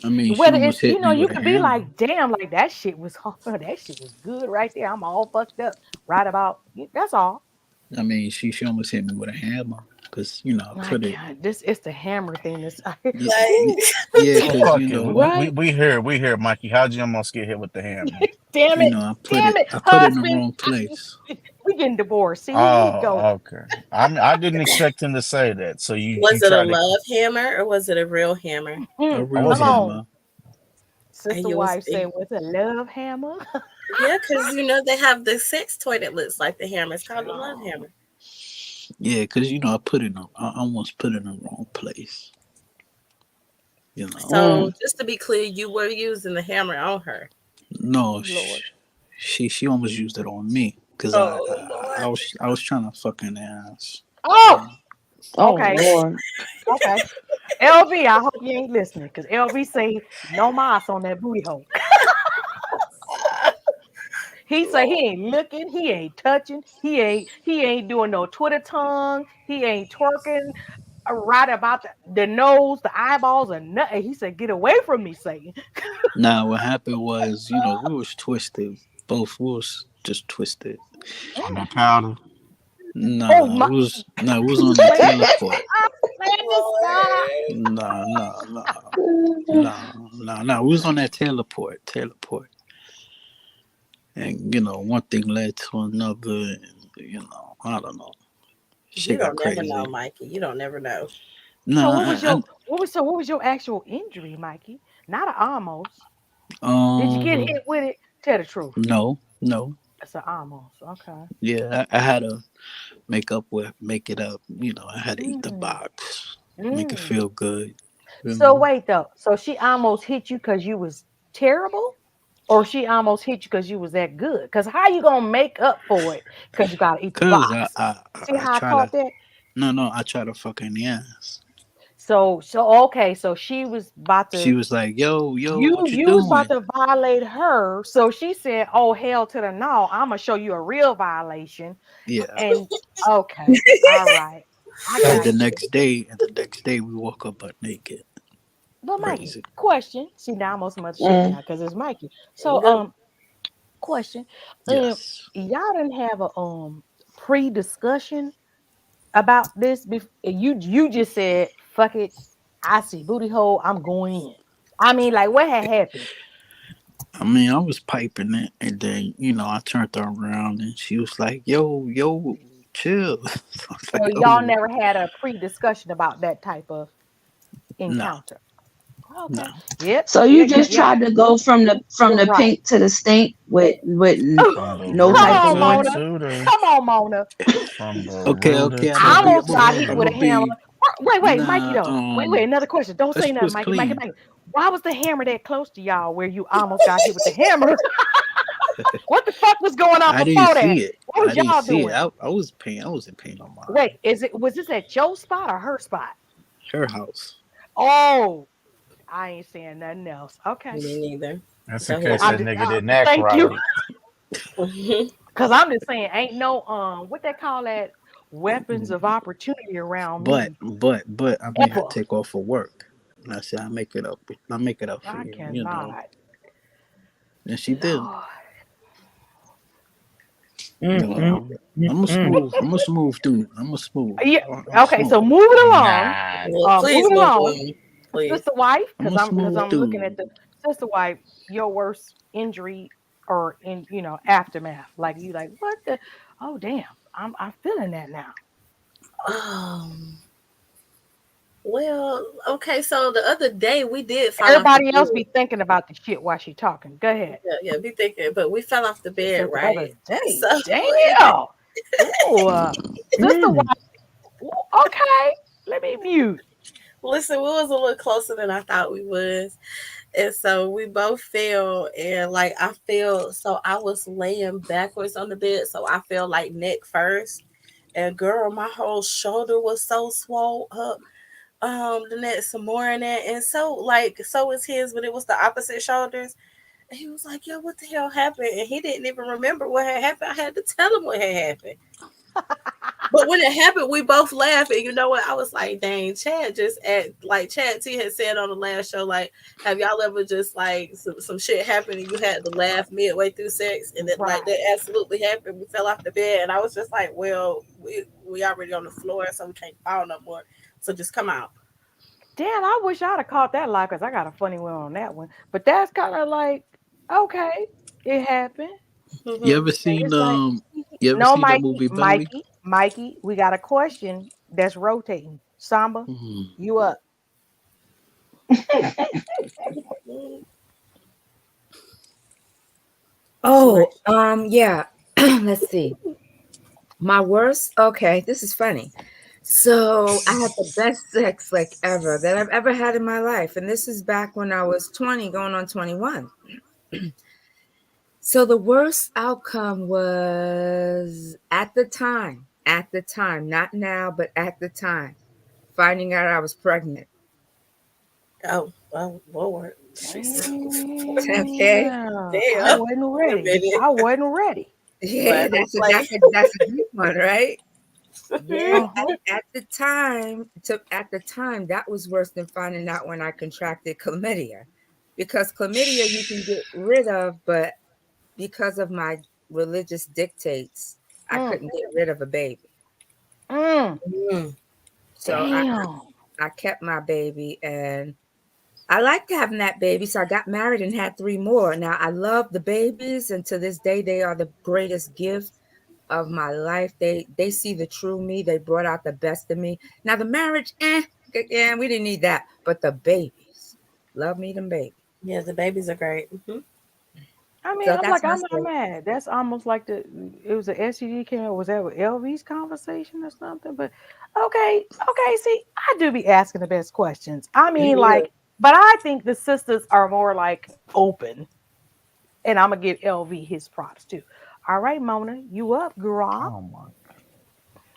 I mean, she Whether almost it's hit me you with a could be hammer. like, damn, like that shit was that shit was good right there. I'm all fucked up right about that's all. I mean, she almost hit me with a hammer because I My put it. God, this it's the hammer thing. This y- like, y- Yeah, Well, because fuck it. right? We here, Mikey. How'd you almost get hit with the hammer? Damn it, damn it, I put it in the husband. wrong place. We getting divorced. See, here you go. Oh, okay. I didn't expect him to say that. So you was it a tried to. love hammer or was it a real hammer? A I real Come wasn't. on, hammer. And sister you was wife said, "Was a love hammer?" yeah, because they have the sex toy that looks like the hammer. It's called the love hammer. Yeah, because I put it. I almost put it in the wrong place. You know. So Mm. just to be clear, you were using the hammer on her. No, Lord. she almost used it on me because Oh Lord. I was trying to fucking ass. Oh, Oh okay, Lord. okay. LV, I hope you ain't listening because LV say no mas on that booty hole. He say he Lord. ain't looking, he ain't touching, he ain't doing no Twitter tongue, he ain't twerking right about the nose, the eyeballs, or nothing. He said, "Get away from me, Satan." Now what happened was we was twisted. Both we was just twisted. On Mm. that powder. Oh Nah, my! it was on that Plan, teleport. plan to stop. Lord. Nah, nah, nah, nah, nah, nah. We was on that teleport, and one thing led to another, and I don't know. You Shit got don't never know, crazy. Mikey. You don't never know. So Nah, what was your actual injury, Mikey? Not a almost. Did you get um, hit with it? Tell the truth. no, no. So almost. Okay. Yeah, I had to make it up. I had to eat the Mm. box, make it Mm. feel good. You So know? wait though. So she almost hit you because you was terrible, or she almost hit you because you was that good? Because how you gonna make up for it? Because you gotta eat the Cause I, box. I See I how I try to caught that? no, I try to fuck her in the ass. So okay. So she was about She to. was like, yo, You what you you was about doing? to violate her. So she said, "Oh hell to the no! I'm gonna show you a real violation." Yeah. And okay, all right, I And the got you. next day, we woke up butt naked. But Mikey, Crazy. question. See now I'm on some other shit Mm. now because it's Mikey. So Good. question. Yes. Y'all didn't have a pre-discussion about this. You just said fuck it. I see booty hole. I'm going in. I mean, like what had happened? I mean, I was piping it, and then I turned her around, and she was like, yo, chill. So I was So like, y'all oh never had a pre-discussion about that type of no, encounter. no. Okay. Yep. So Yeah. you Yeah. just Yeah. tried to go from the Right. pink to the stink with From the no Come rooter type of on, to the Mona. warning. tutor. Come on, Mona. From the Okay, rooter okay. I'm to gonna I be, the I'm almost gonna got be, hit I'm with gonna a tutor. hammer. be. Wait, Mikey Nah, though. Wait, another question. Don't say it nothing, was Mikey. clean. Why was the hammer that close to y'all where you almost got hit with the hammer? What the fuck was going on I didn't before that? see it. What was I didn't y'all see it. doing? I was paying. I wasn't paying no mind. Wait, was this at your spot or her spot? Her house. Oh, I ain't saying nothing else. Okay. Me neither. That's in Go case ahead. I'm that just, nigga didn't act thank you. right. Cause I'm just saying, ain't no what they call that weapons of opportunity around But me but I may have ever. to take off for work. And I said I make it up. I make it up for I you. cannot. And she did. Lord. Mm, You mm, know. mm, I'm a mm. smooth. I'm a smooth dude. I'm a smooth. Yeah. I'm Okay. So smooth. moving along. Nah. Well, please Moving move along. on. Please. Sister wife, I'm because a I'm smooth looking at dude. the sister wife. Your worst injury or in aftermath. Like you like what the? Oh damn. I'm feeling that now. Um. Well, okay. So the other day we did fall off the Everybody else bed. be thinking about the shit while she talking. Go ahead. Yeah, yeah. Be thinking, but we fell off the She bed, said the other right? day. So Damn. Ooh, sister Mm. wife. Ooh, okay. Let me mute. listen, we was a little closer than I thought we was, and so we both fell, and like I fell, so I was laying backwards on the bed, so I fell like neck first, and girl, my whole shoulder was so swole up. The next some more in that, and so like so was his, but it was the opposite shoulders. And he was like, "Yo, what the hell happened?" And he didn't even remember what had happened. I had to tell him what had happened. But when it happened, we both laughed. And you know what? I was like, dang, Chad just at like Chad T had said on the last show, like, have y'all ever just like some shit happened and you had to laugh midway through sex? And that like Right. that absolutely happened. We fell off the bed and I was just like, well, we already on the floor, so we can't fall no more. So just come out. Damn, I wish I'd have caught that live because I got a funny one on that one. But that's kind of like, okay, it happened. You Mm-hmm. ever And seen it's like, the Mikey, movie Belly? We got a question that's rotating. Samba, Hmm. you up? Oh, Right. yeah. Let's see. My worst. Okay, this is funny. So I had the best sex like ever that I've ever had in my life, and this is back when I was 20, going on 21. So the worst outcome was at the time, not now, but at the time, finding out I was pregnant. Oh, Lord. Jesus. Okay. Damn, I Damn. wasn't Wait a ready. minute. I wasn't ready. Yeah, But like, that's a deep one, right? Yeah, Uh-huh. at the time, that was worse than finding out when I contracted chlamydia, because chlamydia you can get rid of, but because of my religious dictates, I Mm, couldn't get rid of a baby. mm, mm, So damn. I kept my baby, and I liked having that baby. So I got married and had three more. Now I love the babies, and to this day, they are the greatest gift of my life. They see the true me. They brought out the best of me. Now the marriage, yeah, we didn't need that. But the babies, love me them babies. yeah, the babies are great. Hmm. I mean, So I'm that's like, my I'm not story. mad. That's almost like it was an STD came out. Was that with LV's conversation or something? But okay. See, I do be asking the best questions. I You mean, do. like, but I think the sisters are more like open, and I'm gonna give LV his props too. All right, Mona, you up, girl? Oh my.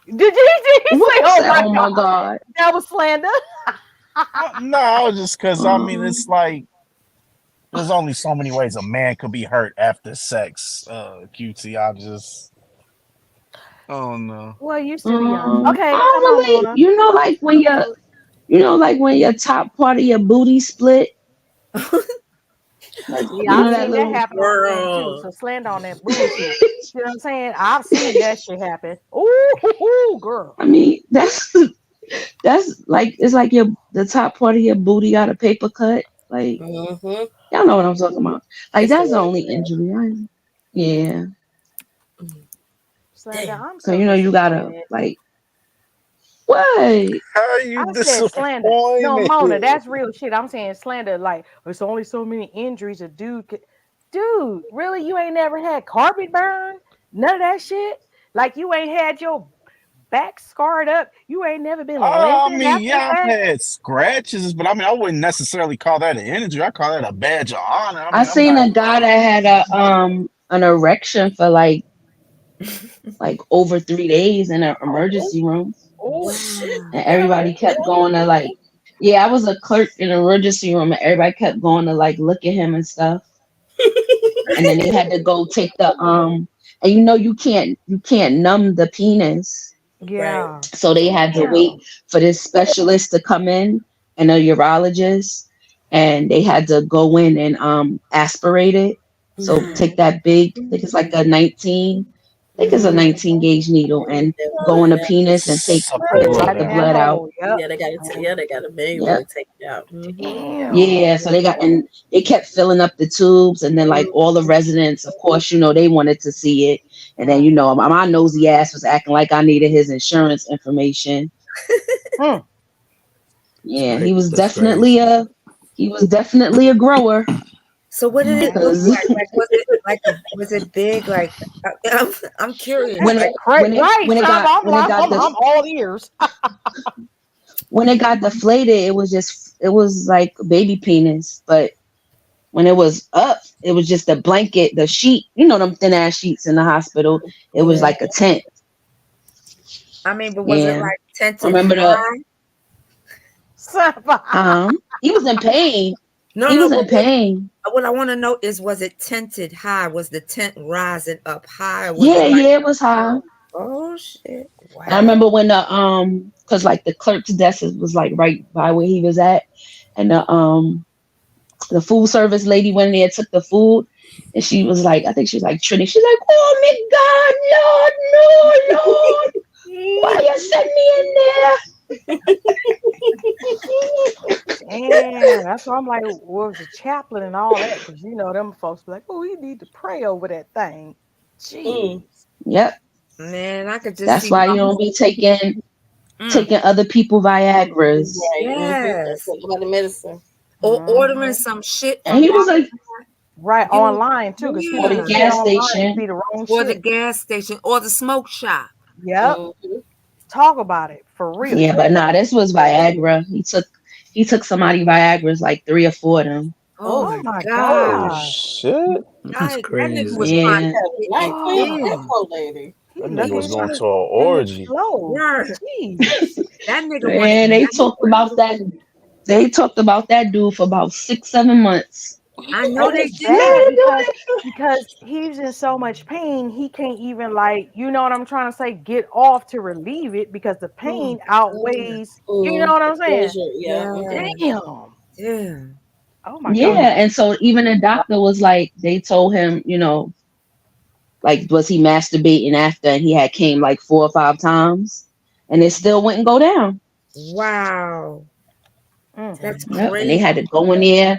Did he What say, I "Oh said? my Oh my God"? God. That was slander. No, just because I mean it's Um, like there's only so many ways a man could be hurt after sex. QT, I just oh no. Well, you still young. Okay, I come on, relate. Mona. When your top part of your booty split, like Yeah, you know I've that seen that little. happen on men too. Girl. So slander on that bullshit. You know what I'm saying? I've seen that shit happen. Ooh, girl. I mean, that's like it's like the top part of your booty got a paper cut. Like Mm-hmm. y'all know what I'm talking about. Like It's the that's the way. only injury. Yeah. Slander, Damn. I'm So so you gotta disappointed. like what? How you I said slander. No, disappointed? Mona, that's real shit. I'm saying slander, like, it's only so many injuries a dude could. Dude, really? You ain't never had carpet burn? None of that shit? Like, you ain't had your back scarred up? You ain't never been I limping mean, after yeah, I've sex? had scratches, but I mean, I wouldn't necessarily call that an injury. I call that a badge of honor. I I mean, I'm seen not. a guy that had a an erection for like over 3 days in an Oh, emergency room, oh, Wow. and damn. everybody kept going to like. Yeah, I was a clerk in an emergency room, and everybody kept going to like look at him and stuff. And then they had to go take the and you can't numb the penis, Right. Yeah. so they had to wait Damn. for this specialist to come in and a urologist, and they had to go in and aspirate it. So Nah. take that big, I think it's like a 19, I think it's a Mm-hmm. 19 gauge needle, and go in the Yeah. penis and Suck the Put it blood right in the that out. blood out. hole. Yep. Yeah, they got to. Yeah, they got to Yep. manually take it out. Mm-hmm. Damn. Yeah, so they kept filling up the tubes, and then like all the residents, of course, they wanted to see it, and then Right. my nosy ass was acting like I needed his insurance information. Mm. Yeah, That's crazy. he was definitely a grower. So what did it look Because like? Like was it big? Like I'm curious. when Like it when it Right, when it Tom. got I'm, when it I'm, got I'm, the I'm all ears. when it got deflated, it was like baby penis, but when it was up, it was just a blanket, the sheet, them thin ass sheets in the hospital. It was yeah. like a tent. I mean, but was it Yeah, like tented remember the high? he was in pain. No, He no. was But in pain. what I want to know is, was it tented high? Was the tent rising up high? Or was Yeah, it like, yeah, it was high. oh shit? I Wow. remember when cause like the clerk's desk was like right by where he was at, and the food service lady went in there, took the food, and she was like, I think she was like Trinity. She's like, oh my God, Lord, no, Lord, why you send me in there? Damn, that's why I'm like, what was the chaplain and all that? Because them folks be like, oh, we need to pray over that thing. Mm. Jeez. Yep, Man, I could just that's see why my. you don't be taking Mm. other people Viagra's. Right. Yes. That's about the medicine. Or ordering Mhm. some shit And from he was like, Right, you. online too, because or people the be Yeah. seeing gas online, it station. be the wrong Or the shit. gas station or the smoke shop. Yep. Mm-hmm. Talk about it for real. Yeah, but nah, this was Viagra. He took somebody Viagra's, like 3 or 4 of them. Oh Oh my my Oh God. God. shit! That's That nigga was crazy. trying Yeah. to get Life it for that Oh, in. poor lady. he That nigga lucky was his going shit to an didn't hit the orgy. floor. Right. Jesus. That nigga wanted And they talked Viagra. about that. They talked about that dude for about 6, 7 months. I know And they it's did. bad because he's in so much pain, he can't even like, you know what I'm trying to say, get off to relieve it because the Oh pain God. outweighs, you know what The I'm saying? pleasure, yeah. Yeah. Damn. Yeah. Oh my God. Yeah, and so even the doctor was like, they told him, like, was he masturbating after, and he had came like 4 or 5 times, and it still wouldn't go down. Wow. That's Yep, and they crazy. had to go in there,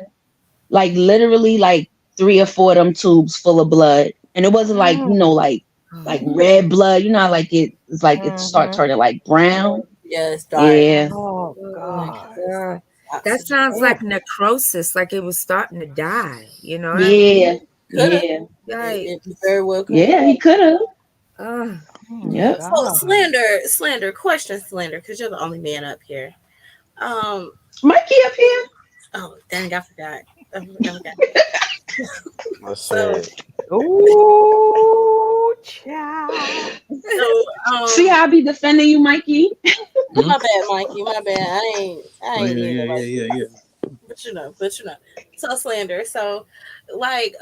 like literally like 3 or 4 of them tubes full of blood, and it wasn't like like Oh, red blood, like it's like it start Mm-hmm. turning like brown. Yeah, it's dark. Yeah, Oh oh my God. God. That Oxygen. sounds like necrosis, like it was starting to die. You know what I mean? yeah. Could have. Yeah. Right. It very well could Yeah, have. he could have. Oh, Oh my Yep. So God. Slender, question, Slender, because you're the only man up here. Mikey up here. Oh dang, I forgot. I forgot. Let's So, say Ooh, child. See how I be defending you, Mikey? my bad, Mikey. My bad. I Oh ain't yeah, mean yeah, it like yeah, that. yeah, yeah. But you know. So Slender. So, like,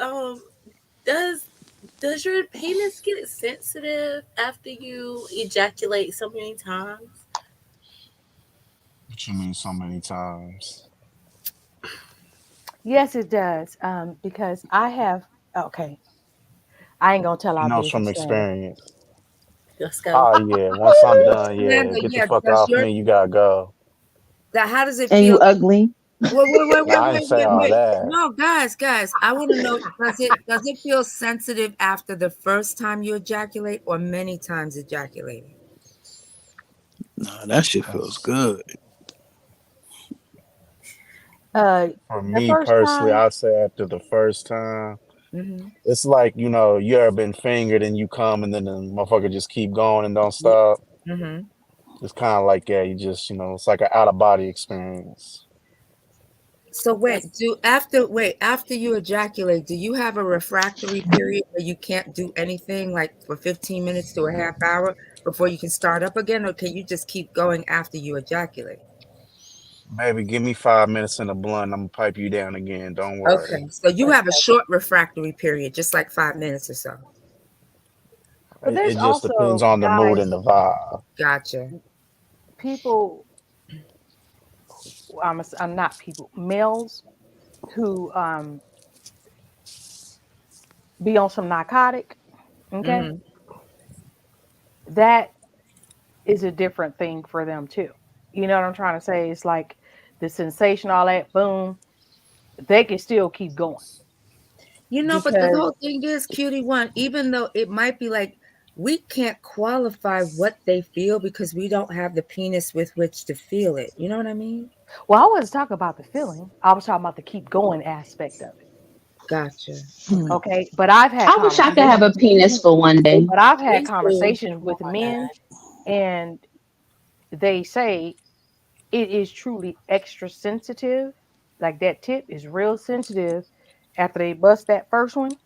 does your penis get sensitive after you ejaculate so many times? what you mean so many times. Yes, it does. Because I have. Okay, I ain't gonna tell He our knows from business, Slander. experience. Let's go. Oh yeah, once I'm done, yeah, Amanda, get the yeah, fuck does off your me. You gotta go. how does it And feel? you ugly. Nah, I ain't say all Wait. that. No, guys, I want to know, does it feel sensitive after the first time you ejaculate or many times ejaculating? Nah, that shit feels good. The For me first personally, time. I'd say after the first time, Mm-hmm. it's like, you ever been fingered and you come and then the motherfucker just keep going and don't Yeah. stop. Mm-hmm. It's kind of like, yeah, you just, it's like an out of body experience. So That's after you ejaculate, do you have a refractory period where you can't do anything like for 15 minutes to a half hour before you can start up again, or can you just keep going after you ejaculate? Baby, give me 5 minutes in the blunt. I'm gonna pipe you down again. Don't worry. Okay, so you have a short refractory period, just like 5 minutes or so. But It there's just depends also on the mood guys, and the vibe. Gotcha. people. I'm not people. Males who be on some narcotic. Okay, Mm-hmm. that is a different thing for them too. You know what I'm trying to say? It's like the sensation, all that, boom, they can still keep going But the because whole thing is, cutie one, even though it might be like we can't qualify what they feel because we don't have the penis with which to feel it. You know what I mean? well, I wasn't talking about the feeling. I was talking about the keep going aspect of it. Gotcha. Hmm. Okay. But I've had I wish I could have a conversations. penis for one day. But I've had me too. conversations Oh with my men, god. and they say it is truly extra sensitive. Like that tip is real sensitive after they bust that first one.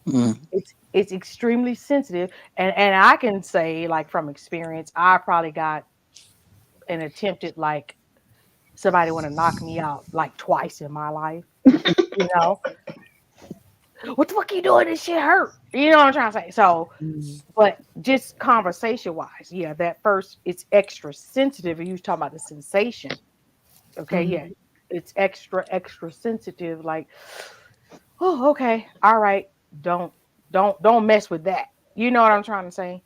Hmm. It's extremely sensitive, and I can say like from experience, I probably got an attempted like somebody want to knock me out like twice in my life. You know, what the fuck you doing? This shit hurt. You know what I'm trying to say? So, Mm. but just conversation wise, yeah, that first it's extra sensitive. And you was talking about the sensation. Okay, yeah, Mhm. it's extra sensitive. Like, oh, okay, all right, don't don't mess with that. You know what I'm trying to say?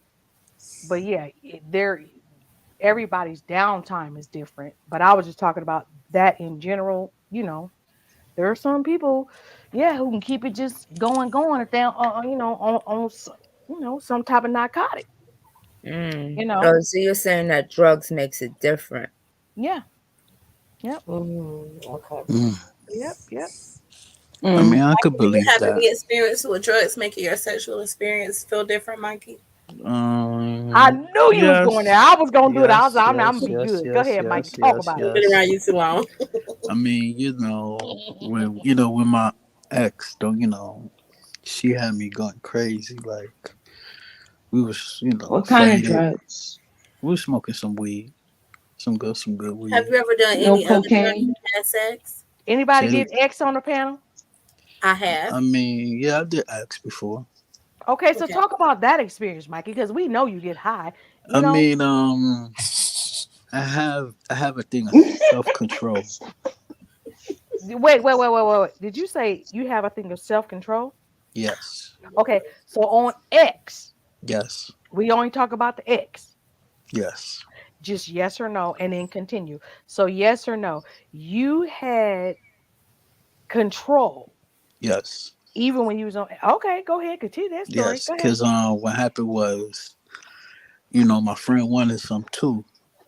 But yeah, there everybody's downtime is different. But I was just talking about that in general. There are some people, yeah, who can keep it just going if they, some type of narcotic. You know, Oh, so you're saying that drugs makes it different. yeah, yep, Okay. Hmm. yep. I Mm. mean, I could Do you believe have any that. experience with drugs making your sexual experience feel different, Mikey? I knew you was going there. Yes, I was gonna do it. I was yes, like, I'm yes, gonna be yes, good. Go yes, ahead, Mikey. yes, Talk yes, about it. I've been yes. around you too long. I mean, when my ex, don't she had me going crazy. Like we was, What kind of faded. drugs? We was smoking some weed, some good Have weed. you ever done No any other drug cocaine? than had sex? Anybody Say get it. X on the panel? I have. I mean, yeah, I did ex before. Okay, so Okay. talk about that experience, Mikey, because we know you get high. You I know, mean, I have a thing of self control. wait. Did you say you have a thing of self control? Yes, Okay, so on X, yes, we only talk about the X. yes, Just yes or no, and then continue. So yes or no, you had control yes, even when you was on. Okay, go ahead, continue that story. yes. Go ahead. Cause what happened was, my friend wanted some too,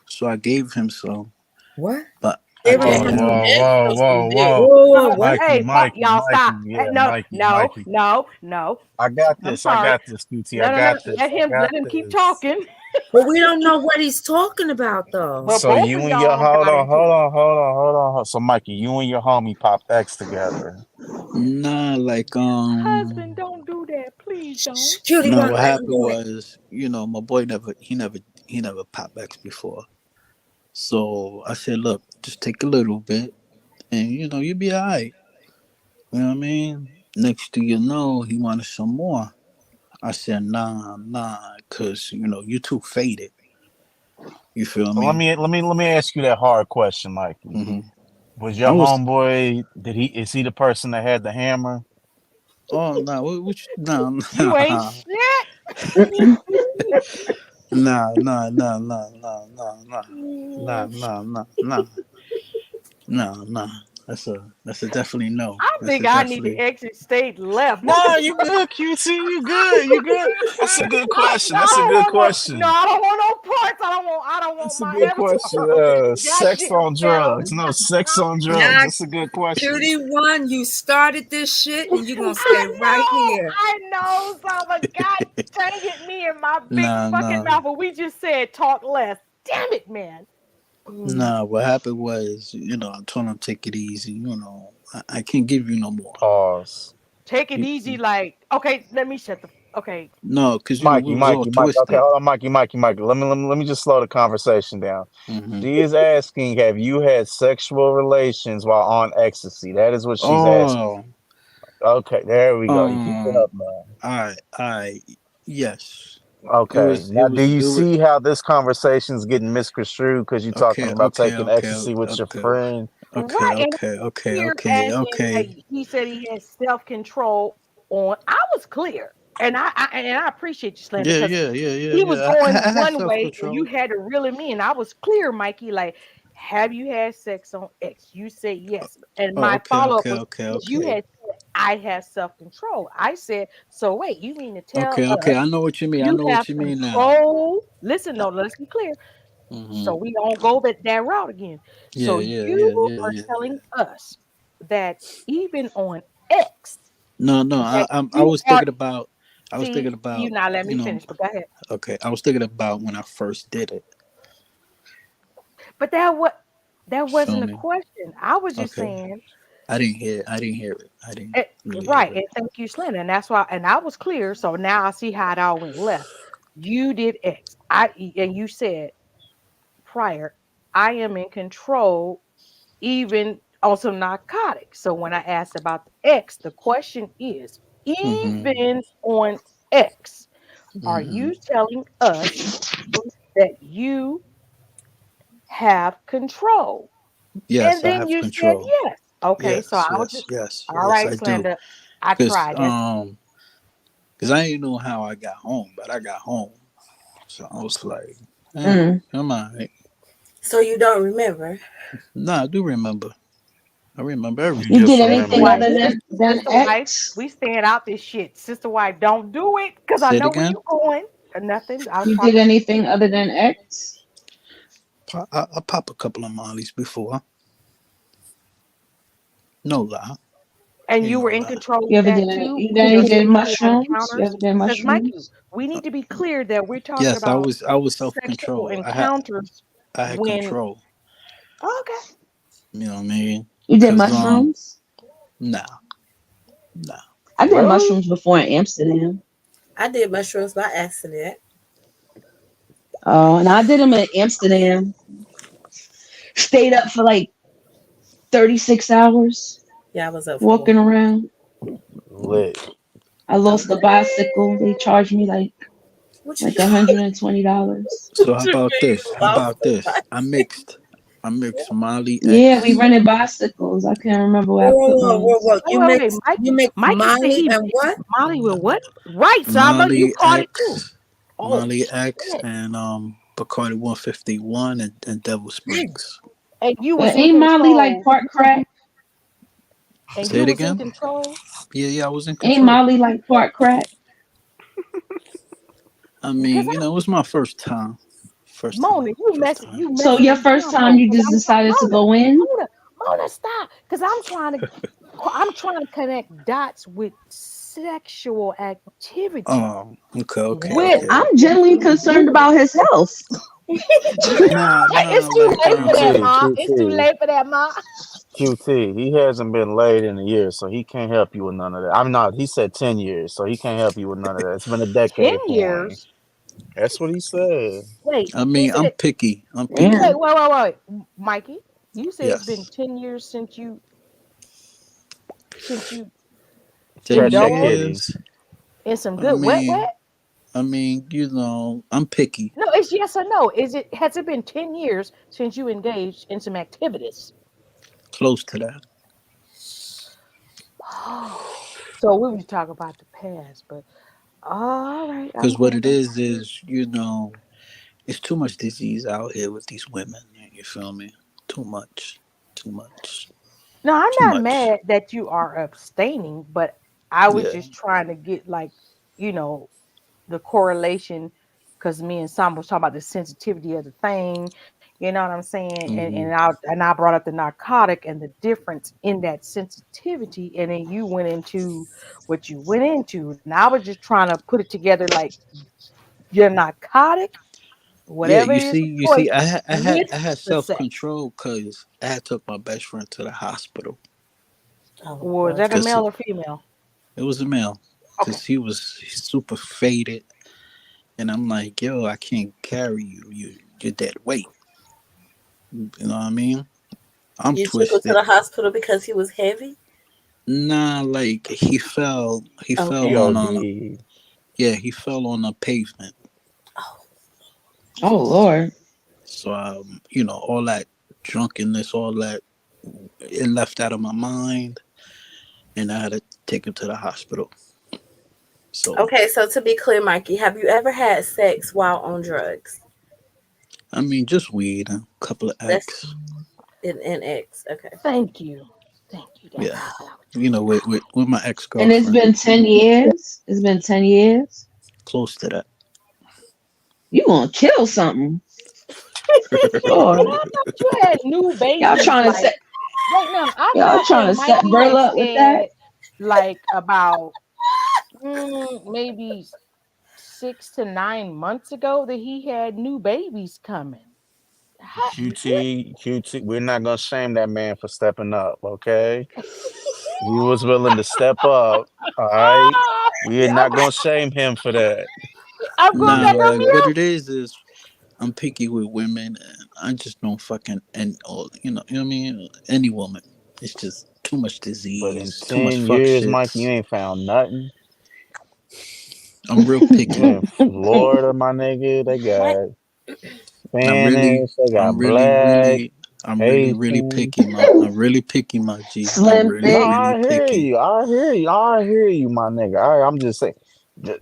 so I gave him some. What? But I They was can't Whoa, on help some it. whoa, whoa, extra whoa, shit. whoa. Whoa, what? Mikey, Hey, fuck Mikey, y'all, stop. Mikey, yeah, No, Mikey, no, Mikey. no, no. I got I'm this. I sorry. got this, QT. I No, no, no. got this. Let I got him keep this. talking. But we don't know what he's talking about though. Well, So both you of and your y'all got into it. hold on. So Mikey, you and your homie popped X together. Nah, like Husband, don't do that. Please don't. Cutie, no. why What let him happened do it? was, my boy never popped X before. So I said, look, just take a little bit, and you'll be alright. You know what I mean? Next thing you know, he wanted some more. I said, nah, cause you too faded. You feel So let me? me ask you that hard question, Mikey. hmm Was I your was. homeboy? Is he the person that had the hammer? Oh no, nah, You ain't shit. Mm-mm. nah, nah, nah, nah, nah, nah, nah, nah, nah, nah, nah, nah, nah. That's a definitely no. I That's a think I need to definitely exit state left. No, you good, QT. You good. You good. That's a good question. I That's a don't good want no. question. I don't want no parts. I don't want That's a my good question. episode. Sex Goddamn on fellas. drugs. No, sex on drugs. Nah, That's a good question. Cutie one, you started this shit and you're gonna stay right I here. know, so but God dang it, me and my big nah, fucking nah, mouth. But we just said talk less. Damn it, man. Mm. nah. What happened was, I told him take it easy. I can't give you no more. Pause. Take it You, easy. Like, okay, let me shut the. Okay, no, because Mikey, we was all Mikey, Mikey. Okay, twisted. hold on, Mikey. Let me just slow the conversation down. hmm She is asking, have you had sexual relations while on ecstasy? That is what she's asking. Oh, Okay, there we go. You keep it up, man. I, yes. It Okay. was, it Now, do was, you it was. see how this conversation is getting misconstrued because you're talking Okay, about okay, taking okay, ecstasy with your okay, friend? okay, right, and okay, okay, clear okay, as in like okay. he said he had self control on. I was clear, and I appreciate you, Slender, Yeah, because yeah, yeah, yeah, he was yeah. going I had one self way, and you control. had to reel him in. I was clear, Mikey. Like, have you had sex on X? You said yes, and Oh, my okay, follow up okay, was okay, because you okay, had said I have self control. I said, so wait, you mean to tell okay, okay. us I know what you mean. I you know have what you mean now. control? Listen, no, let's be clear. hmm So we don't go that route again. Yeah, So yeah, yeah, you yeah, are yeah, yeah. telling us that even on X No, no. that I you was are thinking about. I was thinking see you about. not let me You know. finish, but go ahead. Okay. I was thinking about when I first did it. But that Feel wasn't a me? question. I was just Okay. saying I didn't hear. I didn't hear it. I didn't eh, really hear right, it. and thank you, Slender. And that's why and I was clear. So now I see how it all went left. You did X. And you said prior, I am in control even on some narcotics. So when I asked about the X, the question is hmm even on X, are hmm you telling us that you have control? And Yes, I then have you said control. yes. Okay, so Yes, I was yes, just yes, all yes. right, I do. Slender. I Cause tried. That's um, cause I didn't know how I got home, but I got home. So I was like, Mm. I'm alright. So you don't remember? Nah, I do remember. I remember You You everything. just did sister anything remember. wife, other sister, than sister wife. X? We staying out this shit. Sister wife, don't do it because I Say it know where again. you going. Or nothing. I was You did talking to anything other than X? I pop a couple of mollies before. No lie. and Ain't you no were in lie. control You of ever did that any? too You in your did sexual mushrooms? You encounters? ever did Because Mikey, mushrooms? we need to be clear that we're talking Yes, about I was self sexual control. encounters I had when control. okay. You know what I mean? You did Cause mushrooms? nah, nah. I did Really? mushrooms before in Amsterdam. I did mushrooms by accident. Oh, and I did them in Amsterdam. Stayed up for like 36 hours Yeah, I was up for walking around. Lit. I lost the okay. bicycle. They charged me What you like $120. So what how you about mean this? you How lost about the this? I mixed Molly Yeah, we X. rented bicycles. I can't remember where I Whoa, put whoa, mine. whoa, whoa. Wait. You Mikey, mix Mikey said Molly he and mixed what? Molly with what? Right. So I know you Molly caught it too. X. Oh Molly X shit. and Bacardi 151 and Devil Dang. Springs. And you was But in ain't Molly like control. part crack? And Say you it was in again? control. Yeah, I was in Ain't control. Molly like part crack? I Because mean, it was my first time. First time. Mona, you First messing time. you So messing your around first time though, you because just decided to Mona, go in? Mona, stop, because I'm trying to connect dots with sexual activity with Okay. I'm genuinely concerned about his health. It's too Like late for that, QT, Ma. It's too QT, late for that, Ma. QT. He hasn't been laid in a year, so he can't help you with none of that. I'm not. He said 10 years, so he can't help you with none of that. It's been a 10 decade for him. years. That's what he said. Wait, I he mean, I'm said, picky. I'm picky. Yeah. wait. Mikey, you said it's been Yes. 10 years since you 10 Scratch that indulged kitty. years. in some I good wet mean, wet? I'm picky. No, it's yes or no. Has it been 10 years since you engaged in some activities? Close to that. So we was talking about the past, but all right, I'm Because what going. it is, it's too much disease out here with these women. You feel me? Too much. Too much. No, I'm Too not much. mad that you are abstaining, but I was Yeah. just trying to get like, you know, the correlation because me and Sam was talking about the sensitivity of the thing. You know what I'm saying? And Hmm. I brought up the narcotic and the difference in that sensitivity, and then you went into what you went into. And I was just trying to put it together like your narcotic, Yeah, whatever it is, of you choice, see, with I had the self sex. control because I had took my best friend to the hospital Oh Was Lord. that a because male or female? it was a male Okay. because he was super faded, and I'm like, yo, I can't carry you. You're dead weight. You know what I mean? I'm You took him to twisted. the hospital because he was heavy? Nah, like he fell. He fell Okay. on POD. yeah. He fell on a pavement. Oh, Oh Lord. So all that drunkenness, all that, it left out of my mind, and I had to take him to the hospital. So okay, so to be clear, Mikey, have you ever had sex while on drugs? I mean, just weed, a couple of That's X. in X. Okay. Thank you. Thank you. That's Yeah, what I was with my ex And it's girlfriend. been 10 years. It's been 10 years. Close to that. You gonna kill something. But Lord. I thought you had new Y'all babies. trying to Like, set wait, now I y'all thought trying that to set Mikey Burl had up with that? said like about maybe 6 to 9 months ago that he had new babies coming. What? QT. We're not gonna shame that man for stepping up, okay? He was willing to step up. All right. We are Yeah, not gonna shame him for that. I'm going Nah, back on like what mute. it is I'm picky with women, and I just don't fucking and all you know what I mean. Any woman, it's just too much But in disease, too much 10 fuck years, Mike, you shits. ain't found nothing. I'm real You picky. in Florida, my nigga, they Mike, got I'm really, Spanish, they I'm got really, black, really, I'm really, really Haitian. picky, I'm really picky, my G. I'm Slim really, No, Thick. really I hear picky. you. I hear you, my nigga. I'm just saying.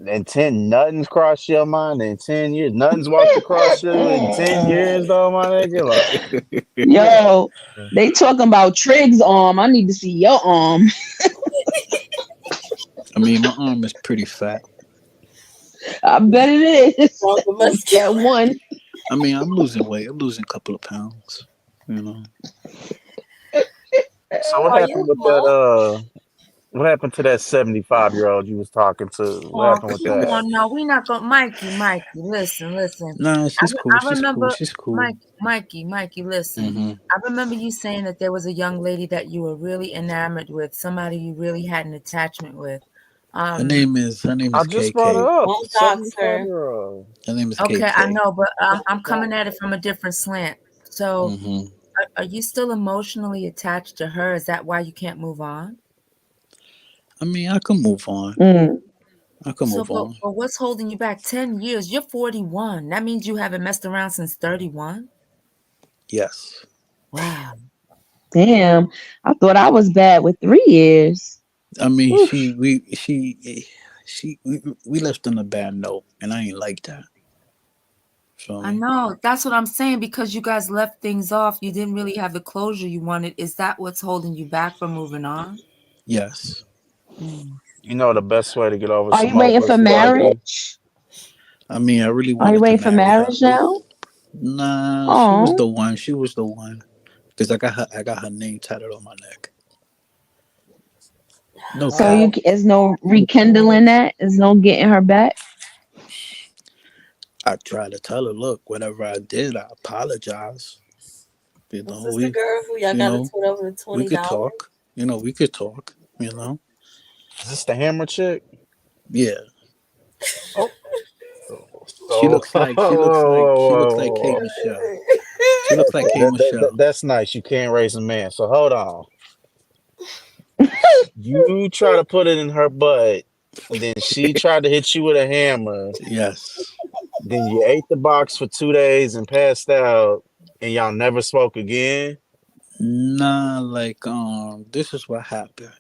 In 10, nothing's crossed your mind. In 10 years, nothing's walked across you. In 10 years, though, my nigga. Like, Yo, they talking about Trig's arm. I need to see your arm. I mean, my arm is pretty fat. I bet it is. strong but muscular. That one. I mean, I'm losing weight. I'm losing a couple of pounds. You know. so what Are you happened with that? small? What happened to that 75-year-old you was talking to? What Oh, happened with come that? on now. We not going Mikey, listen. Nah, she's cool. I She's cool. remember She's cool. Mikey, listen. Hmm. I remember you saying that there was a young lady that you were really enamored with, somebody you really had an attachment with. Her Um, name is I just brought KK. her up. Won't talk, sir. 75-year-old. Her name is okay, I KK. know, but I'm Won't talk. coming at it from a different slant. So, Hmm. are you still emotionally attached to her? Is that why you can't move on? I mean, I can move on. Mm. I can So, move on. but what's holding you back? 10 years. You're 41. That means you haven't messed around since 31. Yes. Wow. Damn. I thought I was bad with 3 years. I mean, Oof. we left on a bad note, and I ain't like that. Feel I me? know. That's what I'm saying. Because you guys left things off, you didn't really have the closure you wanted. Is that what's holding you back from moving on? Yes. Mm. You know the best way to get over Are some you waiting for motherfuckers like you? marriage? I mean, I really Are you wanted to waiting for marry her. marriage now? Nah, she was Oh, the one. She was the one. Because I got her name tatted on my neck. No so cap. is no rekindling that? Is no getting her back? I tried to tell her, look, whatever I did, I apologize. You Was know, this the girl who y'all you got know, into it over the we could $20? talk. You know, we could talk. You know, Is this the hammer chick? yeah. Oh, She So, looks like she looks like K Michelle. She looks like okay, K Michelle. that's nice. You can't raise a man. So hold on. You try to put it in her butt, then she tried to hit you with a hammer. Yes. Then you ate the box for 2 days and passed out, and y'all never spoke again. Nah, like this is what happened.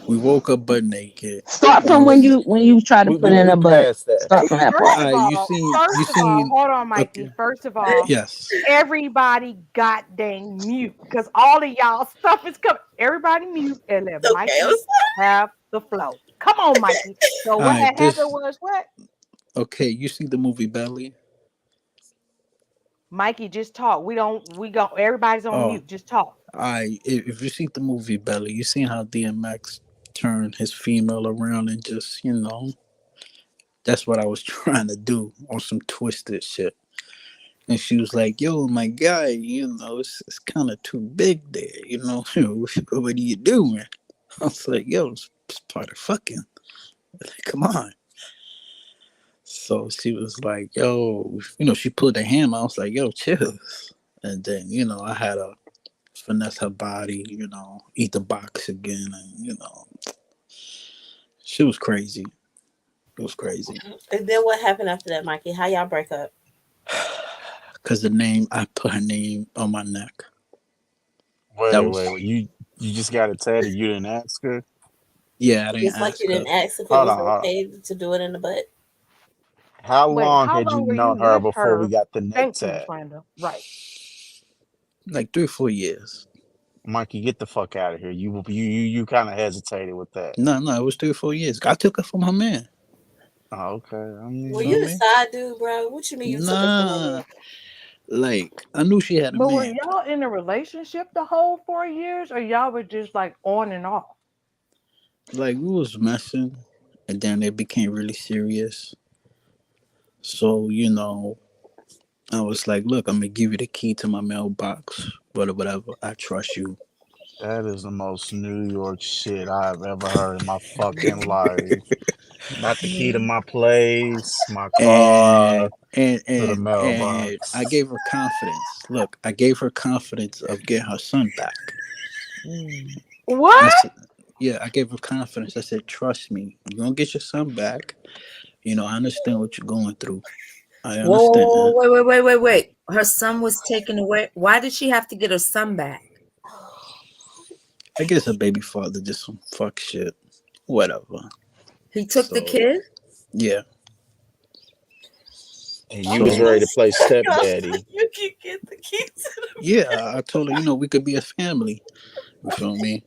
We woke up butt naked. Start And I from was when you try to put in We a butt. passed that. Start from that first part. of you all, seen first of all, hold on, Mikey. okay. First of all, Yes. everybody goddamn mute because all of y'all stuff is coming. Everybody mute and let Okay, I'm Mikey have the flow. Come on, Mikey. So All what right, had happened this was what? okay, you see the movie Belly? Mikey, just talk. We go, everybody's on Oh, mute. Just talk. if you see the movie Belly, you seen how DMX turned his female around and just, that's what I was trying to do on some twisted shit. And she was like, yo, my guy, it's kind of too big there, what are you doing? I was like, yo, it's part of fucking. Like, come on. So she was like, yo, she pulled the hammer. I was like, yo, chill. And then, I had to finesse her body, eat the box again. And, she was crazy. It was crazy. And then what happened after that, Mikey? How y'all break up? Because I put her name on my neck. That was, Wait. You just got it tatted. You didn't ask her. yeah, I didn't Just like ask you her. didn't ask if it Hold was on, hold on. okay to do it in the butt. How Wait, long how had you long were you known her with before we her? got the neck Thank you, tat? Randall. Right. Like 3 or 4 years. Mikey, get the fuck out of here. You kind of hesitated with that. No, it was 3 or 4 years. I took her from her man. Oh, okay. I You Were feel you the mean, me? side dude, bro? What you mean you took her from her Nah, man? like I knew she had a But were man. y'all in a relationship the whole 4 years, or y'all were just like on and off? Like we was messing, and then it became really serious. So I was like, look, I'm gonna give you the key to my mailbox, whatever. I trust you. that is the most New York shit I've ever heard in my fucking life. Not the key to my place, my and car, and to the and I mailbox. gave her confidence. Look, I gave her confidence of getting her son back. I What? said, yeah, I gave her confidence. I said, trust me, you're gonna get your son back. I understand what you're going through. I Whoa, understand. wait. Her son was taken away. Why did she have to get her son back? I guess her baby father did some fuck shit. Whatever. He took the So kid? yeah. And you was Okay, So ready to let's play stepdaddy. you can get the keys. yeah, I told her, we could be a family. You feel me?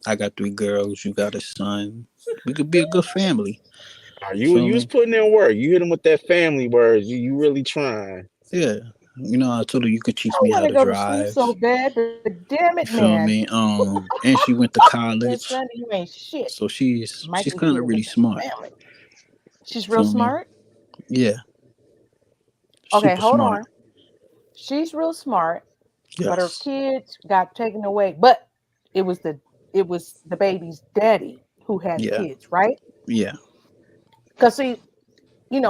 I got 3 girls, you got a son. We could be a good family. You feel You was me? putting in work. You hit him with that family words. You really trying. Yeah. I told her you could teach I me how want to to go to sleep drive. so bad, but damn You it, feel man. me? And she went to And college. son, you ain't shit. So she's Mikey kind hit of it really with the smart. family. She's real Feel me? smart. Yeah. Okay, Super hold smart. on. She's real smart, but her Yes. kids got taken away. But it was the it was the baby's daddy who had the Yeah. kids, right? Yeah. Because see,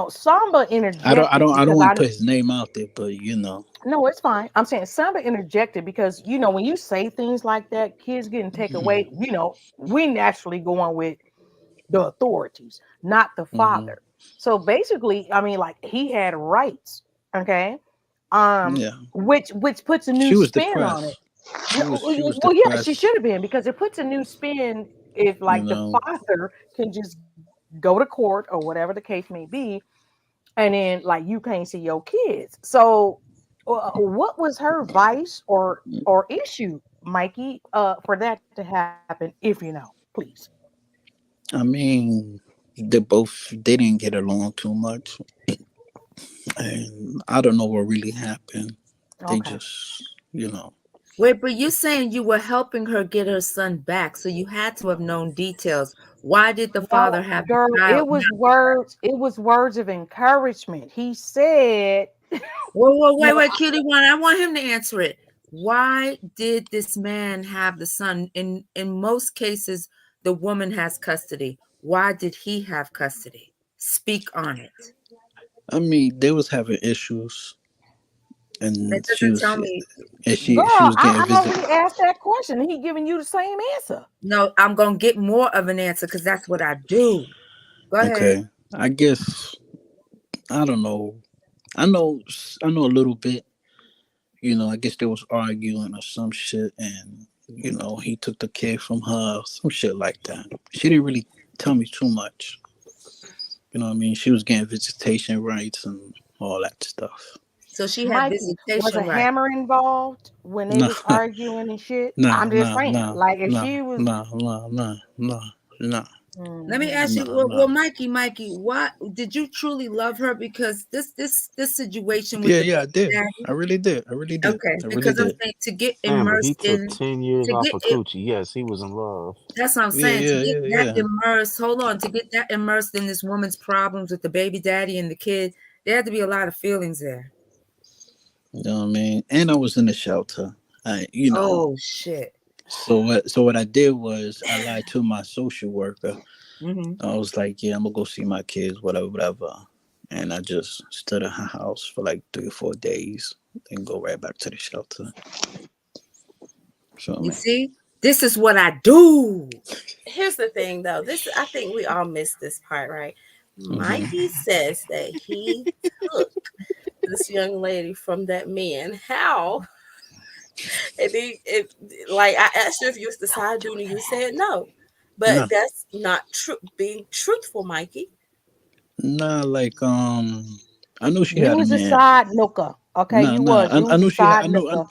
Samba interjected I don't because want I to put his name out there, but no, it's fine. I'm saying Samba interjected because when you say things like that, kids getting taken away. We naturally go on with the authorities, not the mm-hmm. father. So basically, I mean, like he had rights, okay? Yeah. Which puts a new She was spin on it. depressed. She was Well, yeah, she depressed, should have been because it puts a new spin if you like the know. father can just go to court or whatever the case may be, and then like you can't see your kids. So, what was her vice or issue, Mikey, for that to happen? If please. I mean, they didn't get along too much. and I don't know what really happened. They Okay. just, you know, Wait, but you're saying you were helping her get her son back, so you had to have known details. Why did the father No, have the girl, child? it was words. It was words of encouragement. He said, Whoa, you know, wait, Cutie One. I want him to answer it. Why did this man have the son? In most cases, the woman has custody. Why did he have custody? Speak on it. I mean, they was having issues, That and doesn't tell me. she girl, was getting I visited. already asked that question. And he giving you the same answer. No, I'm gonna get more of an answer because that's what I do. Go ahead. Okay, I guess I don't know. I know a little bit. You know, I guess they was arguing or some shit, and you know, he took the kid from her, some shit like that. She didn't really tell me too much. You know what I mean? She was getting visitation rights and all that stuff. So she had Mikey, was a visitation right. hammer involved when they No, was arguing and shit? no, I'm just no, saying, no, like if no, she was, no. Let me ask you, No, well, no. Mikey, what did you truly love her? Because this situation with Yeah, the yeah, I did. daddy. I really did. I really did. Okay, I really because I'm did. saying to get Man, but he immersed took in, 10 years to off get of it. Coochie. Yes, he was in love. That's what I'm Yeah, saying. To get that yeah. immersed, hold on, to get that immersed in this woman's problems with the baby daddy and the kid, there had to be a lot of feelings there. You know what I mean? And I was in the shelter. You know. Oh shit. So what I did was I lied to my social worker. Mm-hmm. I was like, yeah, I'm gonna go see my kids, whatever. And I just stood at her house for like 3 or 4 days and go right back to the shelter. So I You mean, see, this is what I do. Here's the thing, though. I think we all missed this part, right? Mikey says that he took this young lady from that man. How? And like I asked you if you was the side dude, and you said no. But no, that's not true. Being truthful, Mikey. like I know she you had a was a man. side nooker. Okay, No, you no, was. You I was a know she had. side I know. nooker.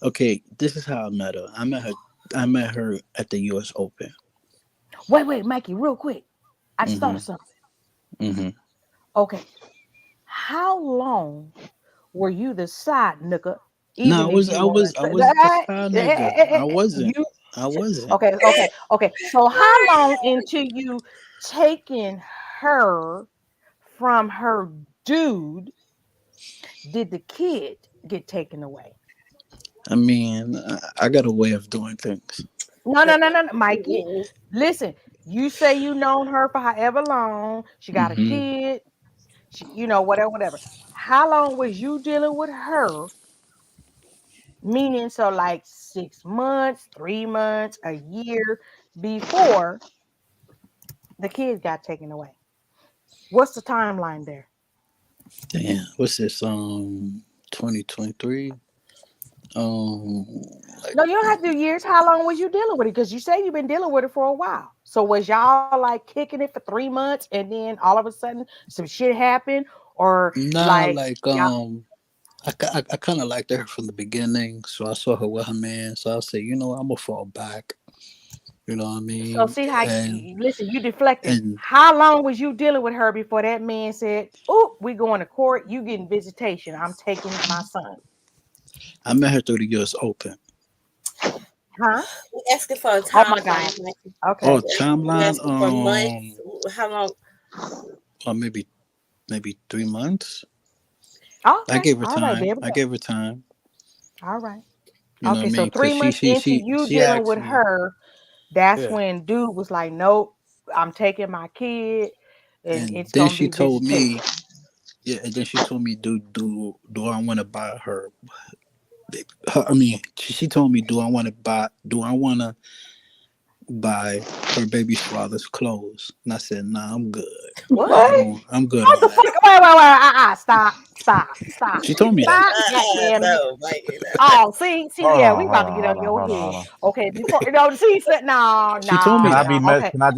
Okay, this is how I met her. I met her at the U.S. Open. Wait, Mikey, real quick. I just thought of something. Mm-hmm. Okay, how long were you the side nooker? No, Even if you want to I say wasn't the side nigga. I wasn't. you I wasn't. okay. So how long into you taking her from her dude did the kid get taken away? I mean, I got a way of doing things. No, Mikey. Listen, you say you known her for however long. She got a Mm-hmm. kid. She, whatever. How long was you dealing with her? Meaning, so like 6 months, 3 months, a year before the kids got taken away. What's the timeline there? Damn, what's this? 2023. Like, No, you don't have to do years. How long was you dealing with it? Because you say you've been dealing with it for a while. So was y'all like kicking it for 3 months and then all of a sudden some shit happened? Or nah, like like y'all, I kind of liked her from the beginning, so I saw her with her man. So I said, you know, I'm gonna fall back. You know what I so mean? see how And listen, you deflecting. and How long was you dealing with her before that man said, "Oh, we going to court, you getting visitation. I'm taking my son." I met her through the U.S. Open. Huh? We asking for a Oh my God. timeline, Mikey. Okay. Oh, We timeline. asking for months. How long? Or maybe 3 months. I Okay. gave her All right, time. there we I go. gave her time. All right. You know what Okay, I so mean? 3 Because months into you she dealing asked with me. her, that's Yeah. when dude was like, "Nope, I'm taking my kid, and And it's then gonna she be told visitation." me, yeah. And then she told me, do I want to buy her? I mean, she told me, do I want to buy her baby's father's clothes? And I said, nah, I'm good. What? I'm good What on the that. fuck? Wait. Stop. She told me that. Stop. God damn it. No, Mikey. No. Oh, see, Hold yeah, on, we hold about to on, get hold on on, your hold on, head. hold on. Okay, before she said no, She told me Can I that. be Okay. can I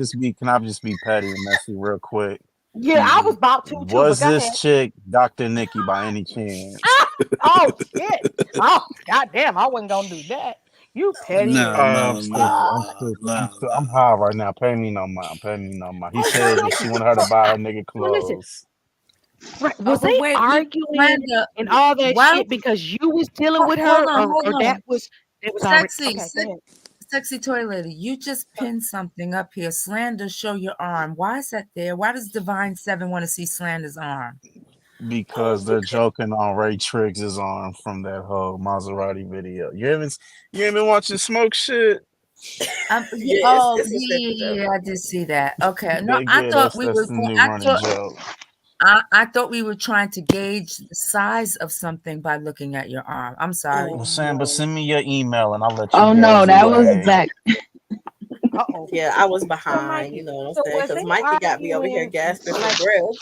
just be petty and messy real quick? Yeah, I Hmm. was about to too, but Was go this ahead. chick Dr. Nikki by any chance? Ah! Oh shit. Oh goddamn, I wasn't gonna do that. You petty Nah, as nah, I'm stupid. nah, I'm nah, stupid. nah, I'm nah. high right now. Pay me no mind. Pay me no mind. He okay, said that she Mikey. wanted her to So buy her nigga so listen, clothes. Right. Oh, Was but they wait, arguing Glenda, and all that why? shit because you was dealing with Hold her, on, or hold that on. was it was already Sexy, okay? Go ahead. sexy toy lady, you just pinned something up here. Slander, show your arm. Why is that there? Why does Divine Seven want to see Slander's arm? Because they're joking on Ray Triggs' arm from that whole Maserati video. You haven't been watching Smoke shit? Yeah, Yeah, oh, it's a separate joke. yeah, I did see that. Okay, no, They I get thought that's we that's were. the new I running thought joke. I thought we were trying to gauge the size of something by looking at your arm. I'm sorry. Well, Sam, but No. send me your email and I'll let you Oh no, gauge the that was game. back. Uh-oh. Yeah, I was So behind, you Mikey, know what I'm so saying? was Because they Mikey got me over here arguing gasping for like breath.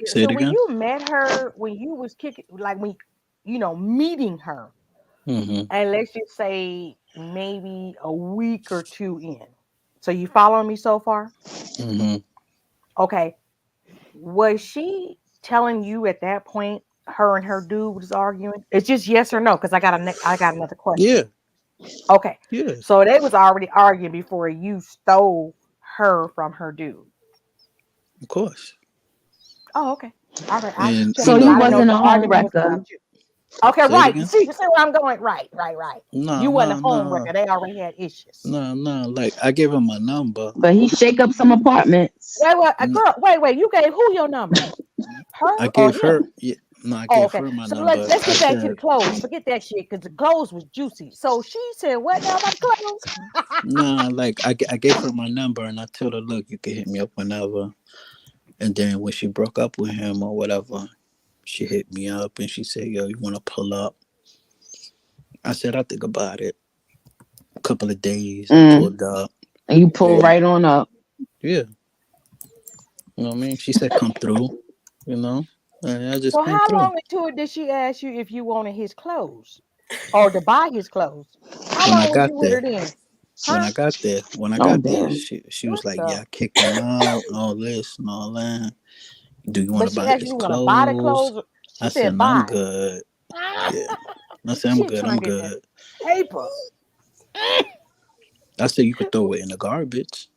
Say so it when again. you met her, when you was kicking like when meeting her, Mm-hmm. and let's just say maybe a week or two in. So you following me so far? Mm-hmm. Okay. Was she telling you at that point her and her dude was arguing? It's just yes or no, because I got another Yeah. question. Okay. Yeah. So they was already arguing before you stole her from her dude. Of course. Oh, okay. All right. I just And checking So you because he I know, didn't know if wasn't the a home argument was wrecker. about you. Okay, say it right. again. See where I'm going? Right. No, You wasn't a no, home no, wrecker. They already had issues. no. Like I gave him my number. But he shake up some apartments. Wait, N- girl, wait. You gave who your number? I Her or gave him? her. Yeah, no, I Oh, gave okay. her my So number. let's I get back to the said, clothes. Forget that shit because the clothes was juicy. So she said, "What now about the clothes?" nah. Like I gave her my number and I told her, look, you can hit me up whenever. And then when she broke up with him or whatever, she hit me up and she said, yo, you want to pull up? I said, I'll think about it. A couple of days, I Mm. pulled up. And you pull And right on up. yeah, you know what I mean? She said, come through, you know? And I just So came how through. long into it did she ask you if you wanted his clothes or to buy his clothes? How When I long was got you with there, her then? when Huh? I got there, when I Oh got there, damn. she What was like, yeah, the? I kicked him out, all this and all that. Do you want But to she buy asked his you want to buy the clothes? clothes. She I said, said no, I'm buy. good. Yeah. I said, I'm She good. trying I'm to get that good. paper. I said, you could throw it in the garbage.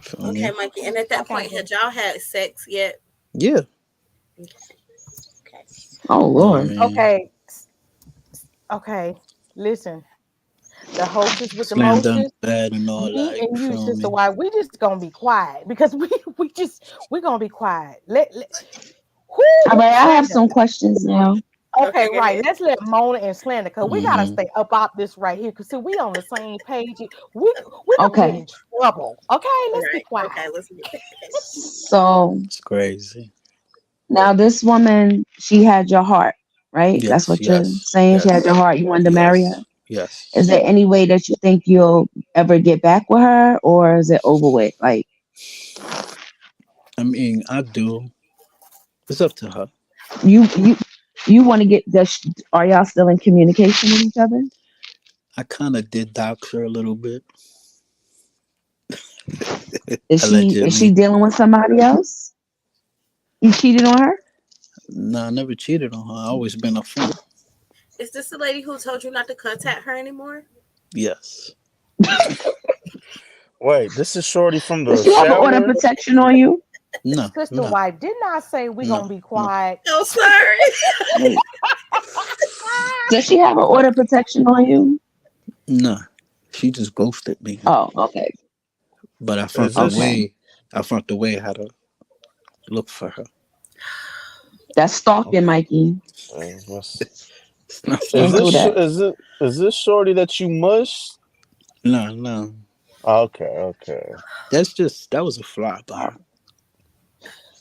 Feel Okay, me? Mikey. And at that Okay. point, had y'all had sex yet? Yeah. Okay. Oh You know what I Lord. mean? Okay. Okay. Listen, the hostess with the Slam dunk mostest. bad and all Me that. You and you, feel sister me? wife, we just gonna be quiet because we're gonna be quiet. Who All right, I have slander? some questions now. Okay, Okay, go right. ahead. Let's let Mona and slander because we gotta Mm-hmm. stay about this right here. Cause see, we on the same page. We gonna get Okay. in trouble. Okay, let's be Right. quiet. Okay, let's get back. So It's crazy. now this woman, she had your heart, right? That's Yes, what you're yes, saying. She had your yes, heart. You wanted to marry her. yes, yes. Is there any way that you think you'll ever get back with her, or is it over with? Like I mean, I do. It's up to her. you want to get the? Are y'all still in communication with each other? I kind of did dox her a little bit, Is she allegedly. dealing with somebody else? You cheated on her? No, I never cheated on her. I always been up front. Is this the lady who told you not to contact her anymore? Yes. Wait, this is Shorty from Does the she have an order of shower? protection on you? No, Sister no, wife, didn't I say we no, gonna be no. quiet? Oh, sorry. Wait, does she have an order of protection on you? No. She just ghosted me. Oh, okay, But Is okay. I found the way how to look for her. That's stalking, okay? Mikey. What's, It's not is Can't fun. do this that. Shorty that you mushed? No, no. Okay. That was a fly by her.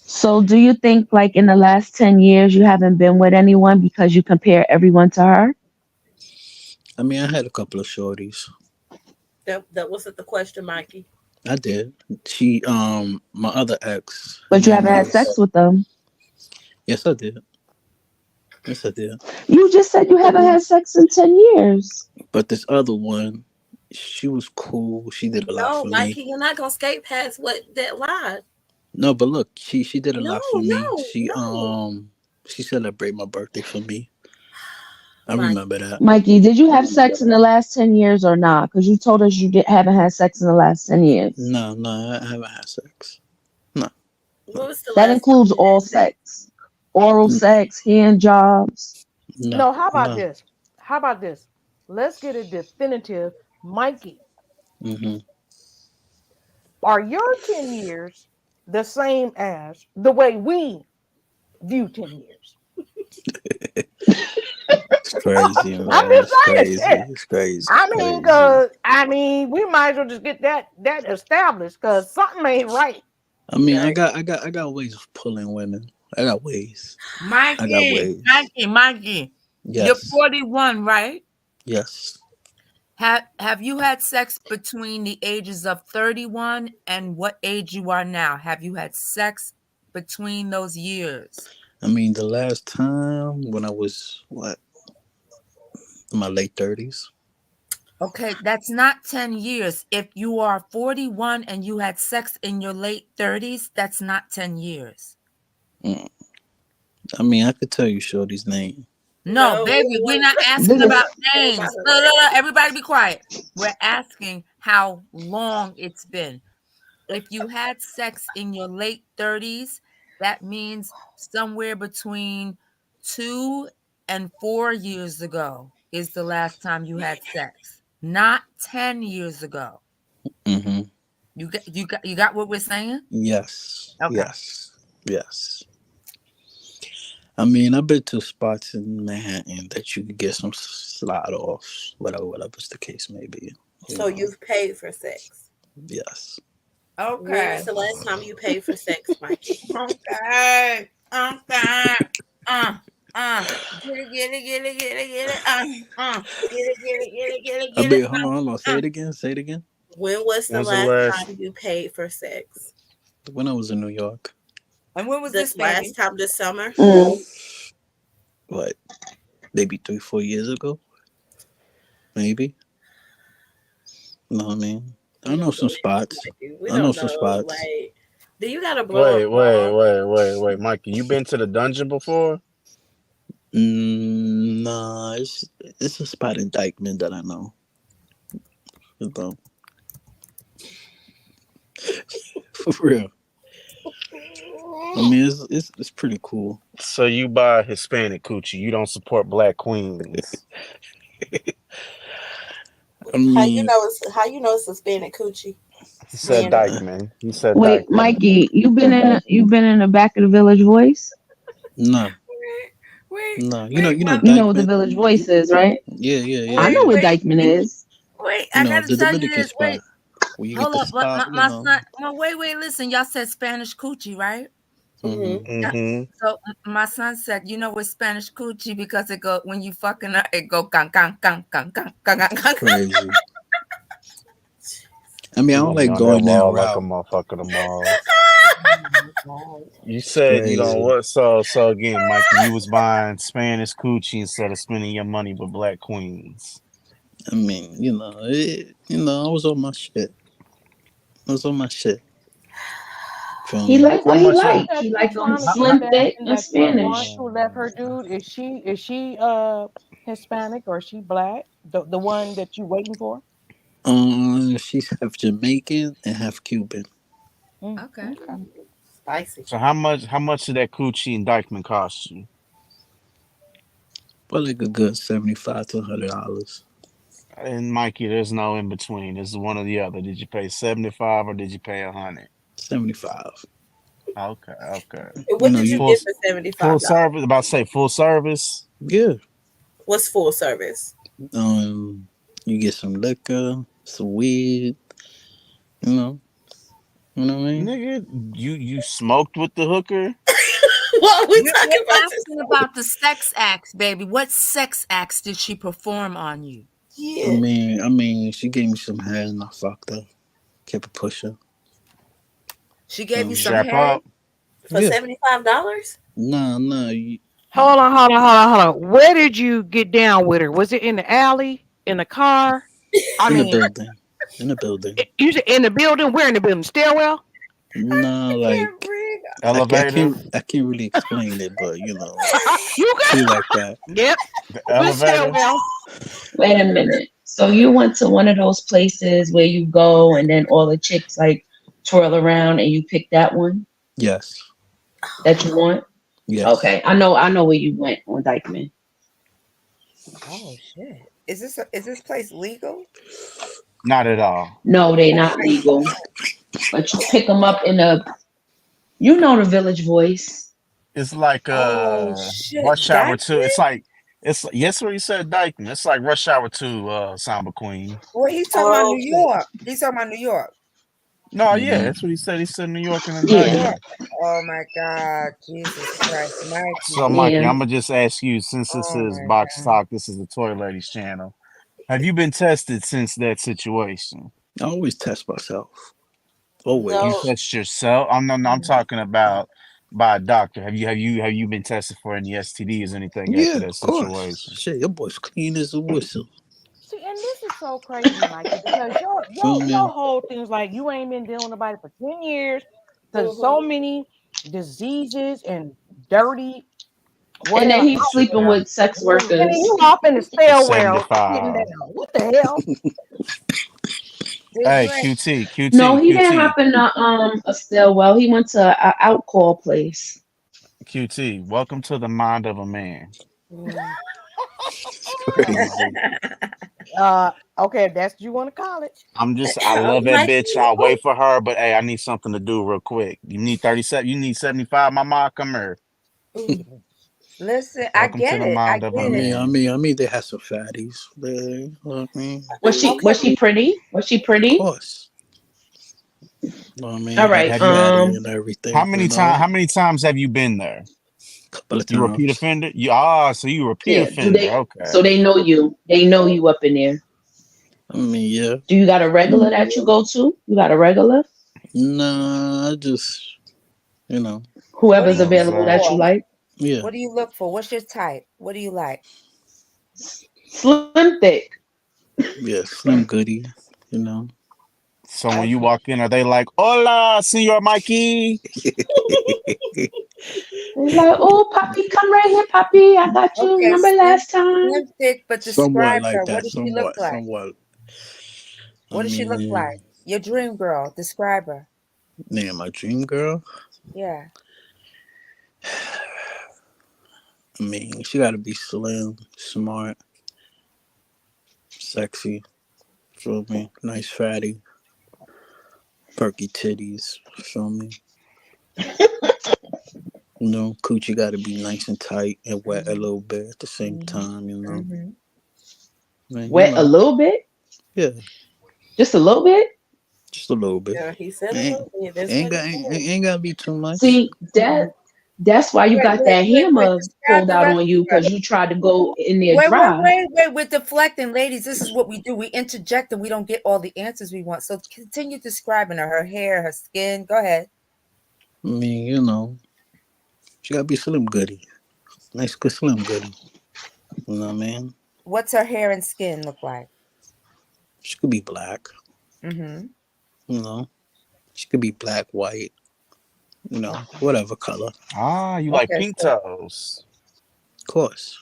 So, do you think, like, in the last 10 years, you haven't been with anyone because you compare everyone to her? I mean, I had a couple of shorties. That wasn't the question, Mikey. I did. My other ex, her But you name haven't had sex is. with them. Yes, I did. Yes, I did. You just said you haven't had sex in 10 years. But this other one, she was cool. She did a lot No, for me. Mikey, you're not gonna skate past what that lie. No, but look, she did a No, lot for me. no, no. She celebrated my birthday for me. I Mikey. remember that. Mikey, did you have sex in the last 10 years or not? Because you told us you haven't had sex in the last 10 years. No, I haven't had sex. No. What was the That last includes time you all had sex? sex, oral N- sex, hand jobs. No, No, how about no. this? How about this? Let's get a definitive. Mikey, Hmm. are your 10 years the same as the way we view 10 years? It's crazy, I'm man. just It's saying crazy. shit. It's crazy. It's I mean, crazy. we might as well just get that established because something ain't right. I mean, Right. I got ways of pulling women. I got ways. I got Mikey, ways. Mikey, you're Yes. 41, right? Yes. Have you had sex between the ages of 31 and what age you are now? Have you had sex between those years? I mean, the last time when I was what, in my late 30s. Okay, that's not 10 years. If you are 41 and you had sex in your late 30s, that's not 10 years. Mm. I mean, I could tell you Shorty's name. No, No, we baby, don't we're want not to asking This about know about names. her No, name. everybody be quiet. We're asking how long it's been. If you had sex in your late 30s, that means somewhere between 2 and 4 years ago is the last time you had sex, not 10 years ago. Hmm. You got what we're saying? Yes. Okay. Yes. Yes. I mean, I've been to spots in Manhattan that you could get some slide offs, whatever's the case may be. You So know. you've paid for sex. Yes. When Okay. was the last time you paid for sex, Mikey? Okay. Get it. I Get it. mean, hold on. Say it again. Say it again. When was the When's the last last? time you paid for sex? When I was in New York. And when was This this, baby? last time this summer? Mm. What? Maybe 3-4 years ago. Maybe. You know what I mean? I know some spots. We I know don't some know. spots. Like, do you gotta blow Wait, a wait, ball? wait, Mikey. You been to the dungeon before? Nah, it's a spot in Dykeman that I know. You know, for real. I mean, it's pretty cool. So you buy Hispanic coochie. You don't support black queens. I mean, How you know it's Hispanic coochie? He said Man, Dykeman. He said Wait, Dykeman. Mikey, you been in the back of the Village Voice? no, Wait, no. You know what the Dykeman. Village Voice is, right? Yeah. I know what Dykeman is. wait. You I know, gotta the tell you Dominican this. Wait, spot where you get hold the up. But stop. my son. No, wait. Listen, y'all said Spanish coochie, right? Mm-hmm. Yeah. Mm-hmm. So my son said, you know, it's Spanish coochie because it go when you fucking her, it go gang. Crazy. I mean, I You don't gonna be like on that going that wall like a route. motherfucker tomorrow. You It's said you don't crazy. what? So again, Mikey, you was buying Spanish coochie instead of spending your money with black queens. I mean, I was on my shit. Feel He me? like what How he much? like. That He you like them trying to get slim, back thick, and and that you the one Spanish. who left her dude? Is she Hispanic or is she black? The one that you waiting for? She's half Jamaican and half Cuban. Okay. spicy. So how much did that coochie and Dykeman cost you? Well, like a good $75 to $100. And Mikey, there's no in between. It's one or the other. Did you pay 75 or did you pay 100? 75. Okay. What did you Full get for full $75? service. About to say full service. Yeah. What's full service? You get some liquor, some weed. You know what I mean? Nigga, you smoked with the hooker? What are we We're talking about? asking about the sex acts, baby. What sex acts did she perform on you? I Yeah. mean, she gave me some head and I fucked her. Kept it pushing. She gave you You some strap head. up? For Yeah. $75? Nah. Hold on. Where did you get down with her? Was it in the alley? In the car? I In the mean, building. you said in the building? Where in the building? Stairwell? Nah, like Elevator? I can't really explain it, but You she got like that. Yep. The With elevator? stairwell. Wait a minute. So you went to one of those places where you go and then all the chicks like twirl around and you pick that one? Yes. that you want? Yes. Okay, I know where you went on Dykeman. Oh shit! Is this place legal? Not at all. No, they not legal, but you pick them up in a, the Village Voice. It's like Oh shit! Rush Hour Dykeman? 2. It's yes, what you said, Dykeman. It's like Rush Hour 2, Samba Queen. Well, he's talking about New York. He's talking about New York. No, yeah, Mhm. that's what he said. He said New York and Yeah, indictment. Oh my God, Jesus Christ, So, Mikey. Mikey, yeah. I'm gonna just ask you, since this Oh is my Box God. Talk, this is the Toy Ladies channel. Have you been tested since that situation? I always test myself. You Always. test yourself? I'm talking about by a doctor. Have you been tested for any STDs or anything after Yeah, that of course. situation? Shit, your boy's clean as a whistle. See, and this is so crazy, Mikey, because Feel me? your whole thing is like you ain't been dealing with nobody for 10 years. There's so many diseases and dirty And then whatever he's out sleeping there. with sex And then workers. you off in the stairwell sitting 75. down. What the hell? Did Hey, you ain't No, he didn't QT, happen to a stairwell. He went to a outcall place. QT. Welcome to the mind of a man. It's crazy. Okay, if that's what you want to call it. I love that bitch. I'll wait for her, but hey, I need something to do real quick. You need 37, you need 75, mama. Come here. Listen, I Welcome to get the it. I mind of a get it. man. They had some fatties. You know what I mean? Was she pretty? Was she Of pretty? course. You know what I mean? All right. Have you Fatty and everything. how many times have you been there? Couple of You repeat times. offender? So you repeat Yeah. offender. Okay. So they know you. They know you up in there. I mean, yeah. Do you got a regular that you go to? You got a regular? Nah, I just, you know, Whoever's What do you available that you like. yeah. What do you look for? What's your type? What do you like? Slim thick. Yeah, Slim Goody, you know. So when you walk in, are they like, "Hola, Senor Mikey"? They're like, oh, Poppy, come right here, Poppy. I got you. Okay, Remember last time? slim thick, but Somewhat describe like her. What that. does she look like? Somewhat. What does she look like? Your dream girl. Describe her. Man, my dream girl. Yeah. I mean, she got to be slim, smart, sexy. Feel me? Nice fatty, perky titties. Feel me? You know, coochie got to be nice and tight and wet a little bit at the same time. You know, Man, Wet a little bit? Yeah, Just a little bit? just a little bit. Yeah, he said a Ain't, little bit. That's ain't what got he ain't, said. ain't got to be too much. See, that's why you got that hammer Describe pulled the out rest on you, of her. because you tried to go in there Wait, dry. we're deflecting, ladies. This is what we do. We interject and we don't get all the answers we want. So continue describing her hair, her skin. Go ahead. I mean, you know, she got to be Slim Goody. Nice, good Slim Goody. You know what I mean? What's her hair and skin look like? She could be black. Mm-hmm. You know, she could be black, white. You know, whatever color. You like pink toes. Of course.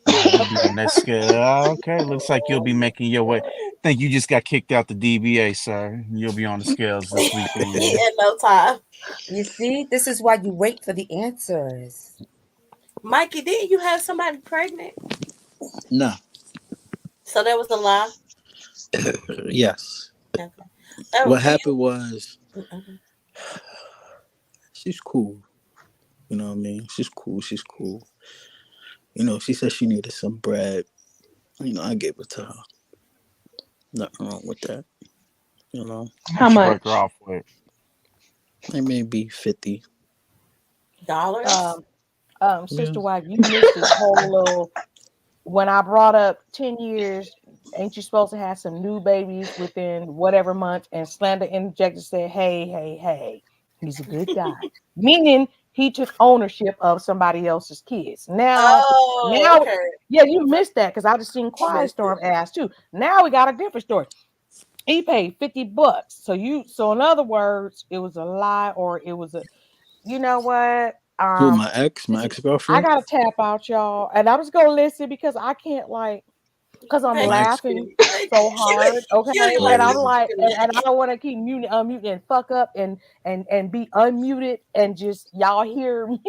You'll be on that scale. Okay, looks like you'll be making your way. Think you just got kicked out the DBA, sir. You'll be on the scales this weekend. At no time. You see, this is why you wait for the answers. Mikey, didn't you have somebody pregnant? Nah. So that was a lie? Yes. Okay. What happened was Okay. she's cool. You know what I mean? She's cool. You know, she said she needed some bread. You know, I gave it to her. Nothing wrong with that. You know? How much? Break her off with? It may be $50. Sister Wife, you missed this whole little. When I brought up 10 years, ain't you supposed to have some new babies within whatever month? And Slander interjected, said, hey, he's a good guy. Meaning he took ownership of somebody else's kids. Now, okay. Yeah, you missed that because I just seen Quiet Storm ass too. Now we got a different story. He paid $50. So in other words, it was a lie, or it was you know what? Who, my ex-girlfriend? I gotta tap out, y'all, and I'm just gonna listen because I can't because I'm Thank My ex, laughing you. Thank so you. hard, You don't okay? even And like I'm this. oh, like, You and, know? and I don't want to keep muting, unmuting, and fuck up and be unmuted and just y'all hear me.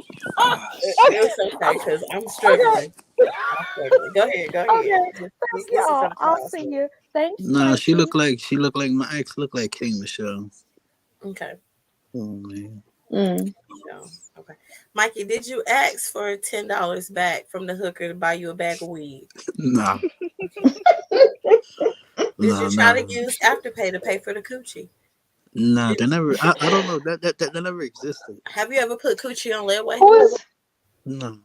It's okay because I'm Okay, struggling. I'm struggling. Go ahead. Go ahead. okay. Thank This is y'all. your I'll class. see you. Thanks, nah, Mikey. she looked like my ex looked like King Michelle. Okay. Oh man, Mm. So, okay. Mikey, did you ask for $10 back from the hooker to buy you a bag of weed? nah, Did you nah, try nah, to use Afterpay to pay for the coochie? nah. Did, They never. I don't know that never existed. have you ever put coochie on layaway? Who is No.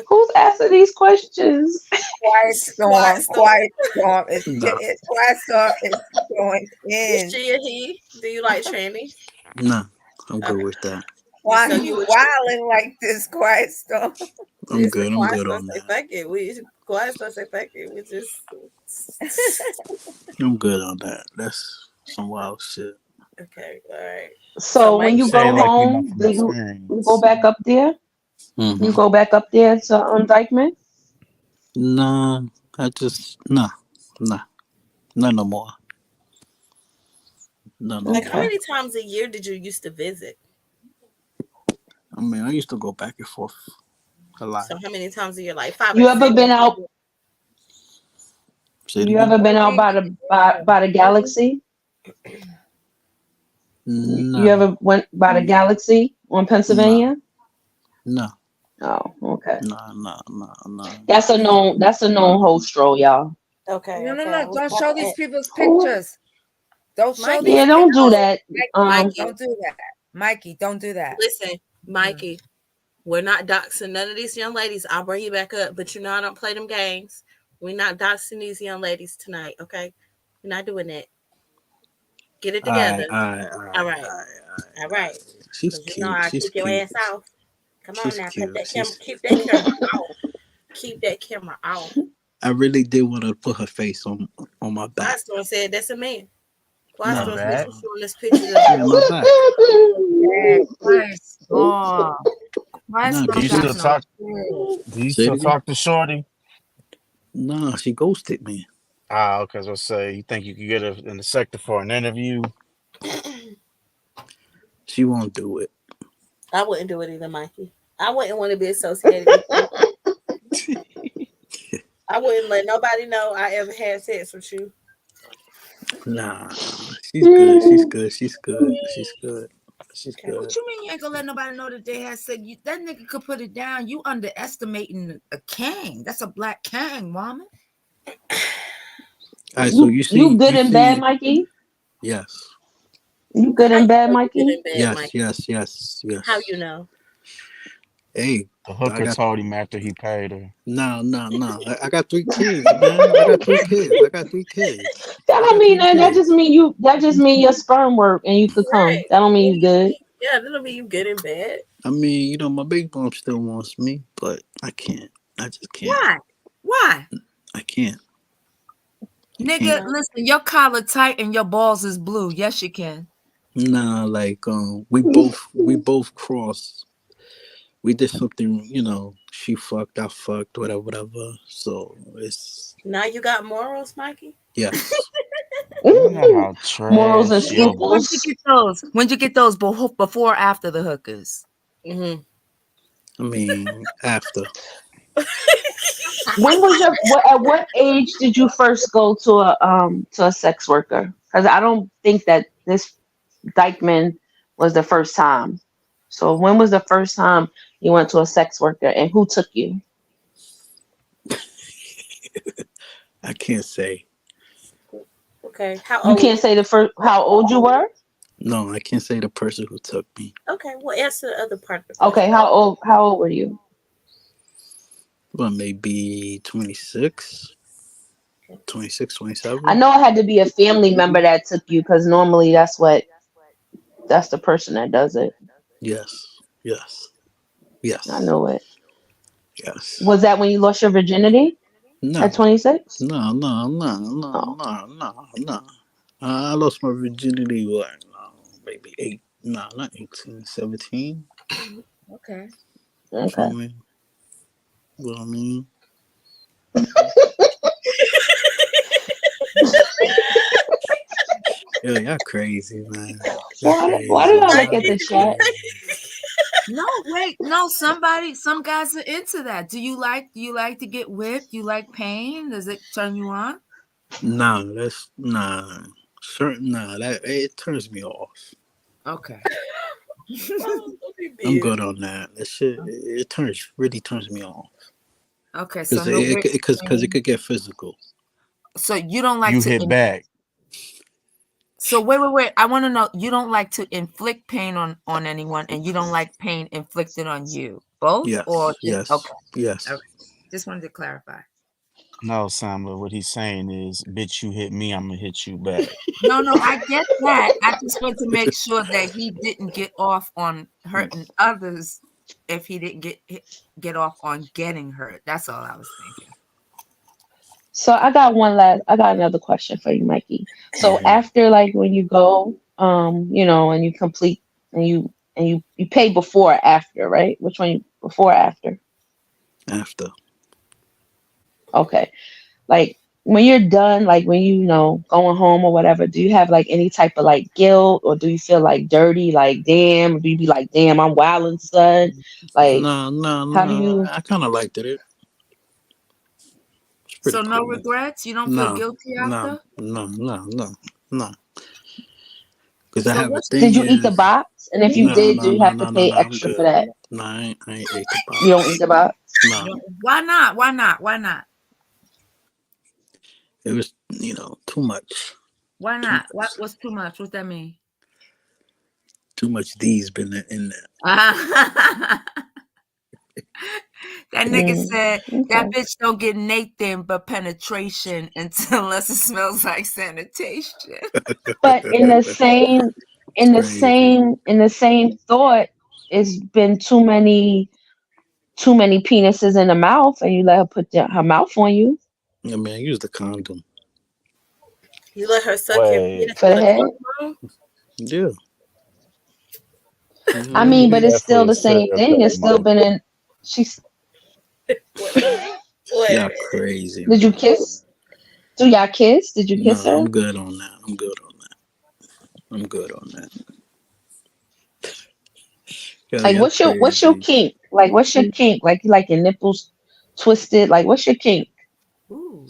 who's asking these questions? Quiet Quiet storm. storm. Quiet storm. Nah, Quiet storm is going Is in. she a he? Do you like trannies? nah. I'm good Okay. with that. Why So you you would wilding like this? Quiet storm. I'm listen, good. I'm quiet good stuff on say that. fuck it. Quiet stuff say fuck it. We just I'm good on that. That's some wild shit. okay, all right. So So when Mike, you Say go it like you know home, from do you go experience. back up there? Mm-hmm. You go back up there to Dykeman? Nah, I just nah, nah, not no more. Not no like how more. Okay. many times a year did you used to visit? I mean, I used to go back and forth a lot. So how many times a year? Like 5 or You ever 6? been out? Say it You again. ever been out by the galaxy? You Nah, ever went by the galaxy on nah, Pennsylvania? nah, Oh, okay. nah. That's a known host stroll, y'all. Okay, No, no, okay. I no. was Don't about show to these ask. people's Who? pictures. Don't show Mikey, these Yeah, don't do pictures. that. Mikey, Mikey, don't do that. Mikey, don't do that. listen, Mikey. We're not doxing none of these young ladies. I'll bring you back up, but you know I don't play them games. We're not doxing these young ladies tonight, okay? We're not doing that. Get it together. All right. All right. She's Because you know cute. I'll She's kick your cute. ass off. Come on She's now. Cut cute. that camera. She's. Keep that camera off. Keep that camera off. I really did want to put her face on my Quiet back. Storm said that's a man. Quiet My No, Storm said bad. she's showing us pictures of yeah, my back. Yeah, quiet storm. Quiet No, Do storm you cause got still she no talk? shit. Do you say it still again. talk to Shorty? No, she ghosted me. Ah, okay. So say you think you could get her in the sector for an interview? She won't do it. I wouldn't do it either, Mikey. I wouldn't want to be associated with you. I wouldn't let nobody know I ever had sex with you. Nah, she's good. She's good. She's good. She's good. She's Okay. What good. you mean you ain't gonna let nobody know that they had said you? That nigga could put it down. You underestimating a king. That's a black king, woman. All right, so You good and bad, Mikey? yes, You good How and you bad, know you get Mikey? in bed, yes, Mikey? yes, yes, How yes. you know? Hey, The I hooker got told him after he paid her. no. I got 3 kids, man. I got 3 kids. I got 3 kids. That I don't got mean three that. That just kids. mean you. That just mean your sperm work and you could come. Right. That don't mean you good. Yeah, that'll be you good in bed. I mean, my big mom still wants me, but I can't. I just can't. Why? Why? I can't. Nigga, No. listen, your collar tight and your balls is blue. Yes, you can. Nah, like we both crossed. We did something, she fucked, I fucked, whatever. So it's Now you got morals, Mikey? yes. You know how Morals and trash your When'd you scruples. get those? When'd you get those before or after the hookers? Mm-hmm. I mean, after. When was at what age did you first go to a sex worker? Because I don't think that this Dykeman was the first time. So when was the first time you went to a sex worker and who took you? I can't say. Okay. How You old? can't say the first how old you were. No, I can't say the person who took me. Okay, well answer the other part of the Okay, question. how old were you? Well, maybe 26, Okay. 26, I 27. know it had to be a family member that took you because normally that's the person that does it. Yes, yes, I yes, know it. yes. Was that when you lost your virginity at No, 26? no. Oh, No. I lost my virginity, maybe not 18, 17. Okay. Feel okay. me? What I mean? Yo, y'all crazy, man. Why did I look at the chat? No, wait, no. Some guys are into that. Do you like to get whipped? Do you like pain? Does it turn you on? Nah, certain. Nah, that it turns me off. Okay. I'm good on that. That shit, it really turns me off. Okay, so Because it could get physical. So you don't like You to hit back. So wait. I want to know, you don't like to inflict pain on anyone, and you don't like pain inflicted on you. Both? Yes. Or Yes. okay. Yes. Okay. Just wanted to clarify. No, Samba, what he's saying is, bitch, you hit me, I'm gonna hit you back. No, I get that. I just want to make sure that he didn't get off on hurting others if he didn't get off on getting hurt. That's all I was thinking. So I got another question for you, Mikey. So after, like, when you go, and you complete, and you pay before or after, right? Which one? Before or after? After. Okay. Like, when you're done, like when going home or whatever, do you have like any type of like guilt, or do you feel like dirty, like damn? Do you be like, damn, I'm wilding, son? Like, No. how do you? I kind of liked it. So cool. no regrets? You don't feel guilty after? No. Because I have a thing. Did you eat the box? And if you did, do you have to pay extra for that? No, I ain't ate the box. You don't eat the box? No. Why not? It was, too much. Why not? What's too much? What's that mean? Too much D's been in there. That nigga said Okay. that bitch don't get Nathan but penetration unless it smells like sanitation. But in the same thought, it's been too many penises in the mouth, and you let her put her mouth on you. I mean, I used the condom. You let her suck your penis for the head. Yeah. I mean, but it's still the same thing. It's still been in. She's. Y'all crazy. Did you kiss? Do y'all kiss? Did you kiss her? I'm good on that. Like, what's your kink? Like, what's your kink? Like, you like your nipples twisted? Like, what's your kink? Ooh.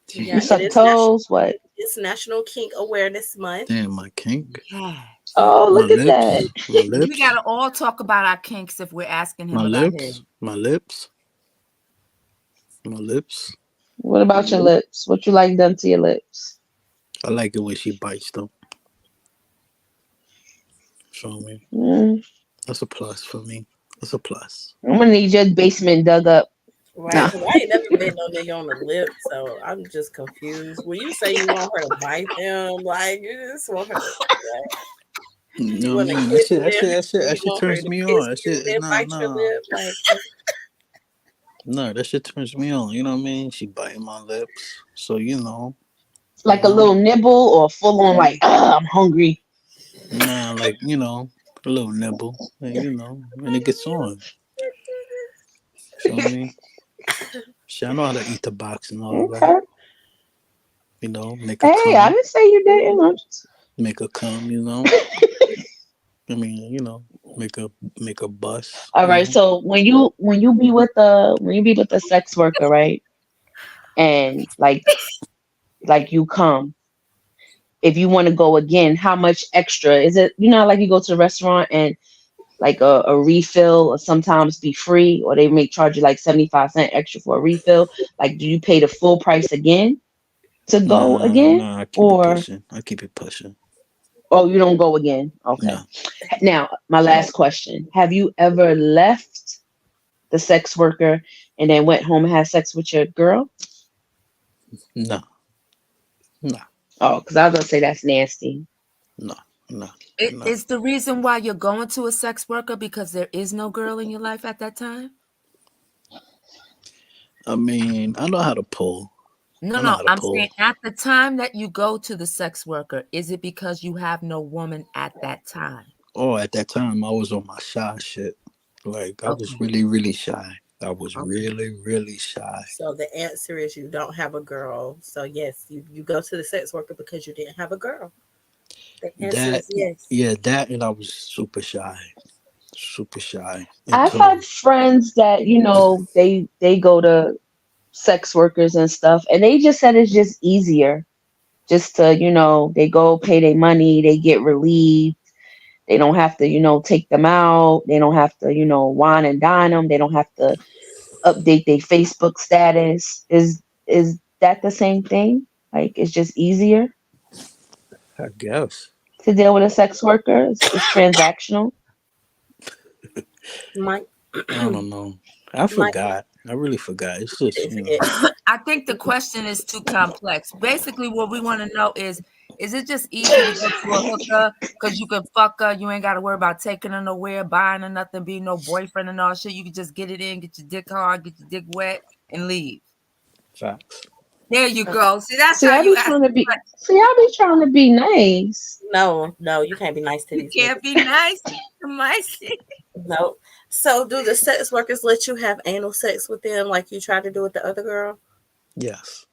Yeah, you suck toes? What? It's National Kink Awareness Month. Damn, my kink. Yeah. Oh, look at that. We gotta all talk about our kinks if we're asking him about his. My lips. What about your lips? What you like done to your lips? I like it when she bites them. Show me. That's a plus for me. That's a plus. I'm gonna need your basement dug up. Right. Nah. I ain't never been no nigga on the lip, so I'm just confused. When you say you want her to bite them, like, you just want her to that shit turns me on. That shit, no, that shit turns me on. You know what I mean? She biting my lips, so like a little nibble or full on like, I'm hungry. Nah, like a little nibble, and when it gets on. Feel me? Shit, I know how to eat the box and all that. Make a cum. I didn't say you didn't. Make a cum, I mean, make a bust. All right. So when you be with the sex worker, right? And like you come, if you want to go again, how much extra is it? Like you go to the restaurant and like a refill or sometimes be free, or they may charge you like 75 cents extra for a refill. Like, do you pay the full price again to go again? I keep it pushing. Oh, you don't go again? Okay. No. Now, my last question. Have you ever left the sex worker and then went home and had sex with your girl? No. Oh, because I was going to say that's nasty. No. Is the reason why you're going to a sex worker because there is no girl in your life at that time? I mean, I know how to pull. No, I'm saying at the time that you go to the sex worker, is it because you have no woman at that time? Oh, at that time, I was on my shy shit. Like, I was really, really shy. I was really, really shy. So the answer is you don't have a girl. So, yes, you go to the sex worker because you didn't have a girl. The answer That is yes. yeah, that and I was super shy. Super shy and I've had timid. friends that, they go to sex workers and stuff, and they just said it's just easier just to, they go pay their money, they get relieved. They don't have to, take them out. They don't have to, wine and dine them. They don't have to update their Facebook status. Is that the same thing? Like it's just easier I guess. to deal with a sex worker? It's transactional. Mike, I don't know. I Mike, forgot. I really forgot. It's just, you forget. I think the question is too complex. Basically, what we want to know is it just easy to get to a hooker because you can fuck her? You ain't got to worry about taking her nowhere, buying her nothing, being no boyfriend and all shit. You can just get it in, get your dick hard, get your dick wet, and leave. facts. There you go. See, that's See, how I you be ask. trying to be. See, I be trying to be nice. No, you can't be nice to You these can't niggas. be nice to my shit. No. So, do the sex workers let you have anal sex with them like you tried to do with the other girl? Yes.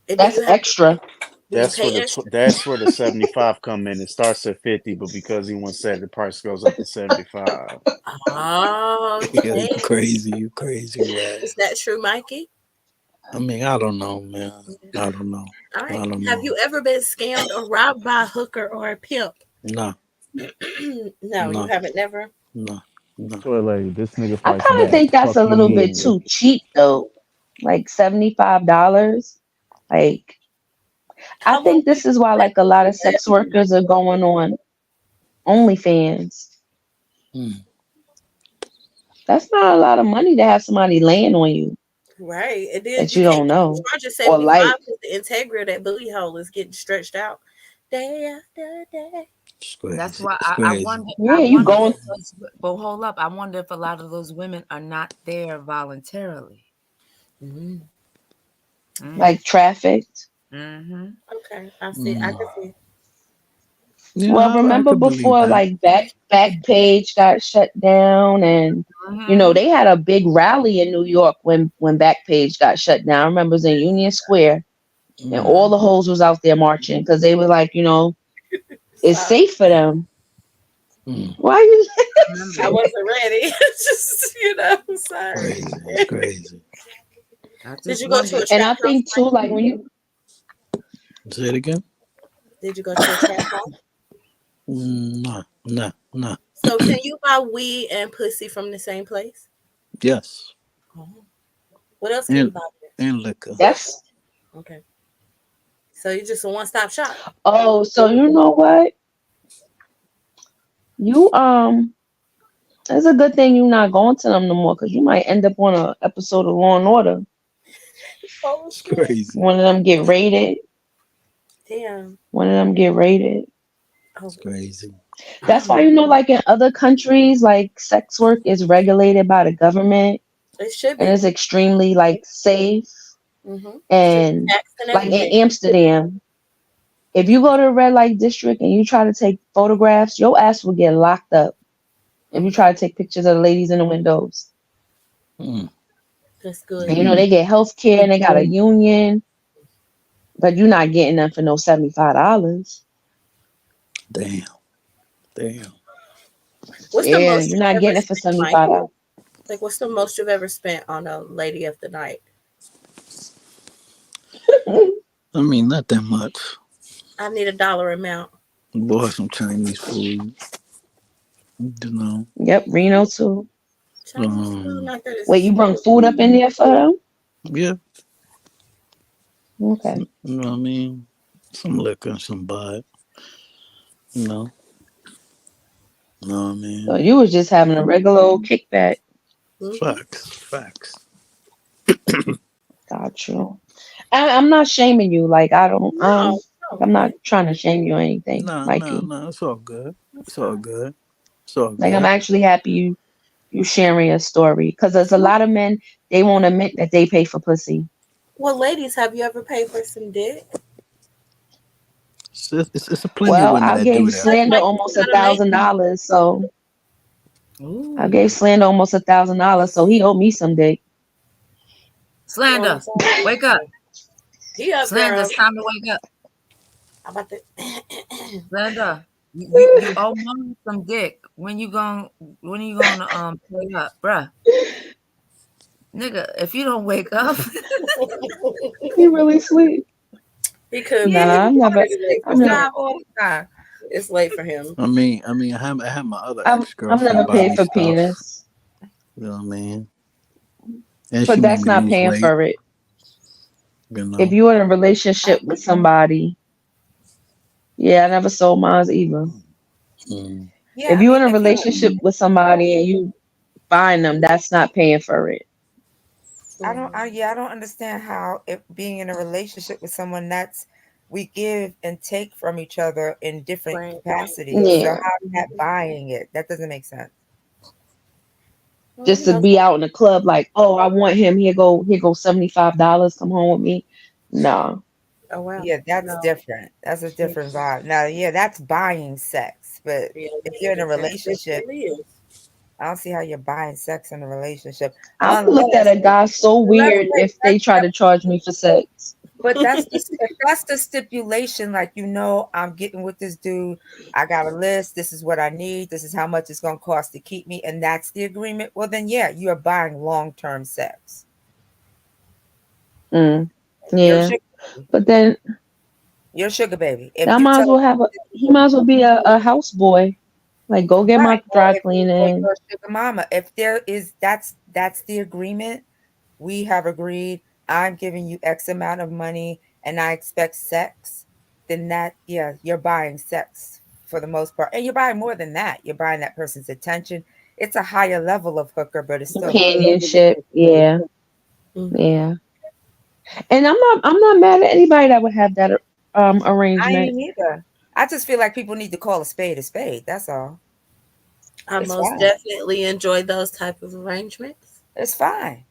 And do That's you have? extra. Do you pay extra? That's where the 75 come in. It starts at 50, but because he once said the price goes up to 75. Oh, Yeah, yeah. you crazy, Red. Is that true, Mikey? I mean, I don't know, man. I don't know. All I right. don't Have know. you ever been scammed or robbed by a hooker or a pimp? No, No, you no, haven't never. no, no. So like this nigga I fights kind of back. think that's Fuck a you little bit good. too cheap, though. Like $75. Like I How long think this is why, like, a lot of sex workers are going on OnlyFans. Hmm. That's not a lot of money to have somebody laying on you Right. And then that you you can't don't know charge a or 75 like. because the integrity of that booty hole is getting stretched out day after day. It's That's crazy. why It's I crazy. wonder. Yeah, I you wonder going. if those. But hold up, I wonder if a lot of those women are not there voluntarily. Mm. Like trafficked. Mm-hmm. Okay. I see. I Hmm. can see. Well, Yeah, I remember could believe before, that. like, Backpage got shut down, and Mm-hmm. they had a big rally in New York when Backpage got shut down. I remember it was in Union Square, and Hmm. all the hoes was out there marching because they were like, it's Sorry. safe for them. Hmm. Why you? I Remember, wasn't ready. Just, sorry. Crazy. It's crazy. I Did just you go to wonder. a And trap I house? think too, like when you. Say it again. Did you go to a trap house? No, no, no. So, can you buy weed and pussy from the same place? Yes, Oh. What else can you and buy there? and liquor. That's. Okay. So, you're just a one stop shop. Oh, so you know what? You It's a good thing you're not going to them no more because you might end up on a episode of Law and Order. Oh, It's shit. crazy. One of them get raided. Damn. One of them get raided. Oh, It's crazy. That's why like in other countries, like sex work is regulated by the government it should and be. it's extremely like safe. Mm-hmm. Should be And taxed and like in everything. Amsterdam, if you go to the red light district and you try to take photographs, your ass will get locked up if you try to take pictures of the ladies in the windows. Hmm. That's And good. they get health care and they got a union, but you're not getting them for no $75. Damn. Damn. What's the Yeah, most you're you've not ever getting it for spent, Mike? $75. Like, what's the most you've ever spent on a lady of the night? I mean, not that much. I need a dollar amount. Bought some Chinese food. You know. Yep, Reno too. Chinese food, not that Wait, you expensive. brought food up in there for them? Yeah. Okay. You know what I mean? Some liquor and some bud. You know. You know what I mean? So you was just having a regular old kickback. Mm-hmm. Facts. Got you. I'm not shaming you. Like I don't. No, I'm no. not trying to shame you or anything, No. Mikey. It's all good. That's It's all fine. good. It's all Like I'm good. actually happy you sharing your story because there's a lot of men they won't admit that they pay for pussy. Well, ladies, have you ever paid for some dick? It's a plenty of Well, women I that do gave that. Slander Like, almost you gotta make $1,000, so I Ooh. gave Slander almost $1,000, so he owed me some dick. Slander, wake up. He up Slander, there. it's time to wake up. How about that? Linda, you owe mom some dick. When are you gonna pay up, bruh? Nigga, if you don't wake up, He really sleep. He could be. Nah, It's I'm never. already late I'm for never. him. job all the time. It's late for him. I had my other I'm ex I'm never girlfriend buy paid me for stuff. penis, You know what I mean? And she but made that's me not lose paying weight. for it. You If know. you're in a relationship with somebody, yeah, I never sold mine either. Mm. Yeah, If I you're in mean, a if you relationship with somebody and you buying them, that's not paying for it. I don't understand how if being in a relationship with someone that's we give and take from each other in different Right. capacities. So Yeah, how is that buying it? That doesn't make sense. Well, just to be out in the club like, oh, I want him. Here go $75. Come home with me. No. oh wow. Yeah, that's No. different. That's a Yeah, different vibe. Now, yeah, that's buying sex. But yeah, if you're in a that relationship, definitely is. I don't see how you're buying sex in a relationship I would look at unless a guy so let's weird wait. if they try to charge me for sex. But if that's the stipulation, like I'm getting with this dude. I got a list. This is what I need. This is how much it's gonna cost to keep me, and that's the agreement. Well, then yeah, you are buying long-term sex. Mm, Your yeah. sugar, But then your sugar baby. If I you might as tell well he might as well be a house boy. Like go get right, my dry or cleaning. you're a sugar mama. If there is that's the agreement. We have agreed. I'm giving you X amount of money, and I expect sex. Then yeah, you're buying sex for the most part, and you're buying more than that. You're buying that person's attention. It's a hooker level of hooker, but it's still hooker. Companionship. Yeah. Mhm. Yeah. And I'm not mad at anybody that would have that I arrangement. ain't either. I just feel like people need to call a spade a spade. That's all. I It's most fine. definitely enjoy those type of arrangements. It's fine.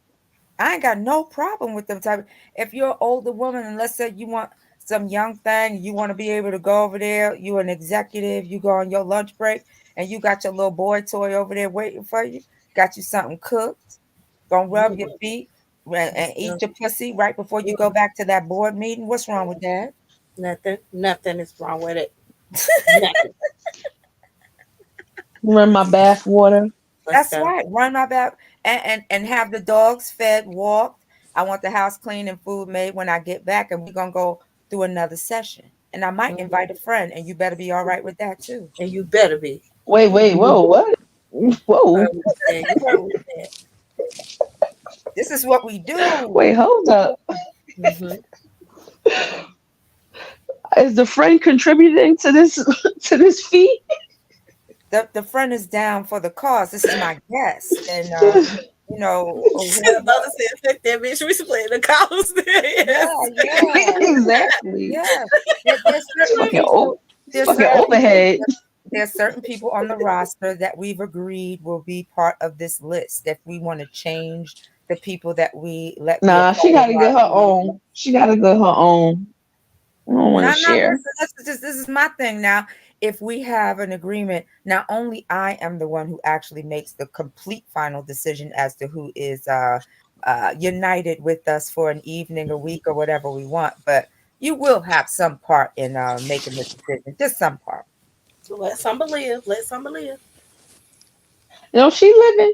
I ain't got no problem with them type. If you're an older woman and let's say you want some young thing, you want to be able to go over there, you an executive, you go on your lunch break and you got your little boy toy over there waiting for you, got you something cooked, gonna rub your feet and eat your pussy right before you go back to that board meeting. What's wrong with that? Nothing is wrong with it. Nothing. Run my bath water. Let's That's go. right. Run my back and have the dogs fed, walked. I want the house clean and food made when I get back, and we're gonna go through another session. And I might Mhm. invite a friend, and you better be all right with that too. And you better be. Wait, whoa, what? You Whoa. heard what he said. You heard what he said. This is what we do. Wait, hold up. Mm-hmm. Is the friend contributing to this to this fee? The friend is down for the cause. This is my guest, and whoever. Mother said, "Fuck that bitch. We playing the cows." Yeah, Yes. yeah, Exactly. yeah. There's certain Fucking people. There's fucking certain people. overhead. There's certain people on the roster that we've agreed will be part of this list. If we want to change the people that we let be a Nah, part she of gotta get her own. She gotta get her own. I don't want to no, no, share. this is my thing now. If we have an agreement, now only I am the one who actually makes the complete final decision as to who is united with us for an evening, a week, or whatever we want. But you will have some part in making the decision, just some part. Let somebody live. Let somebody live. She living.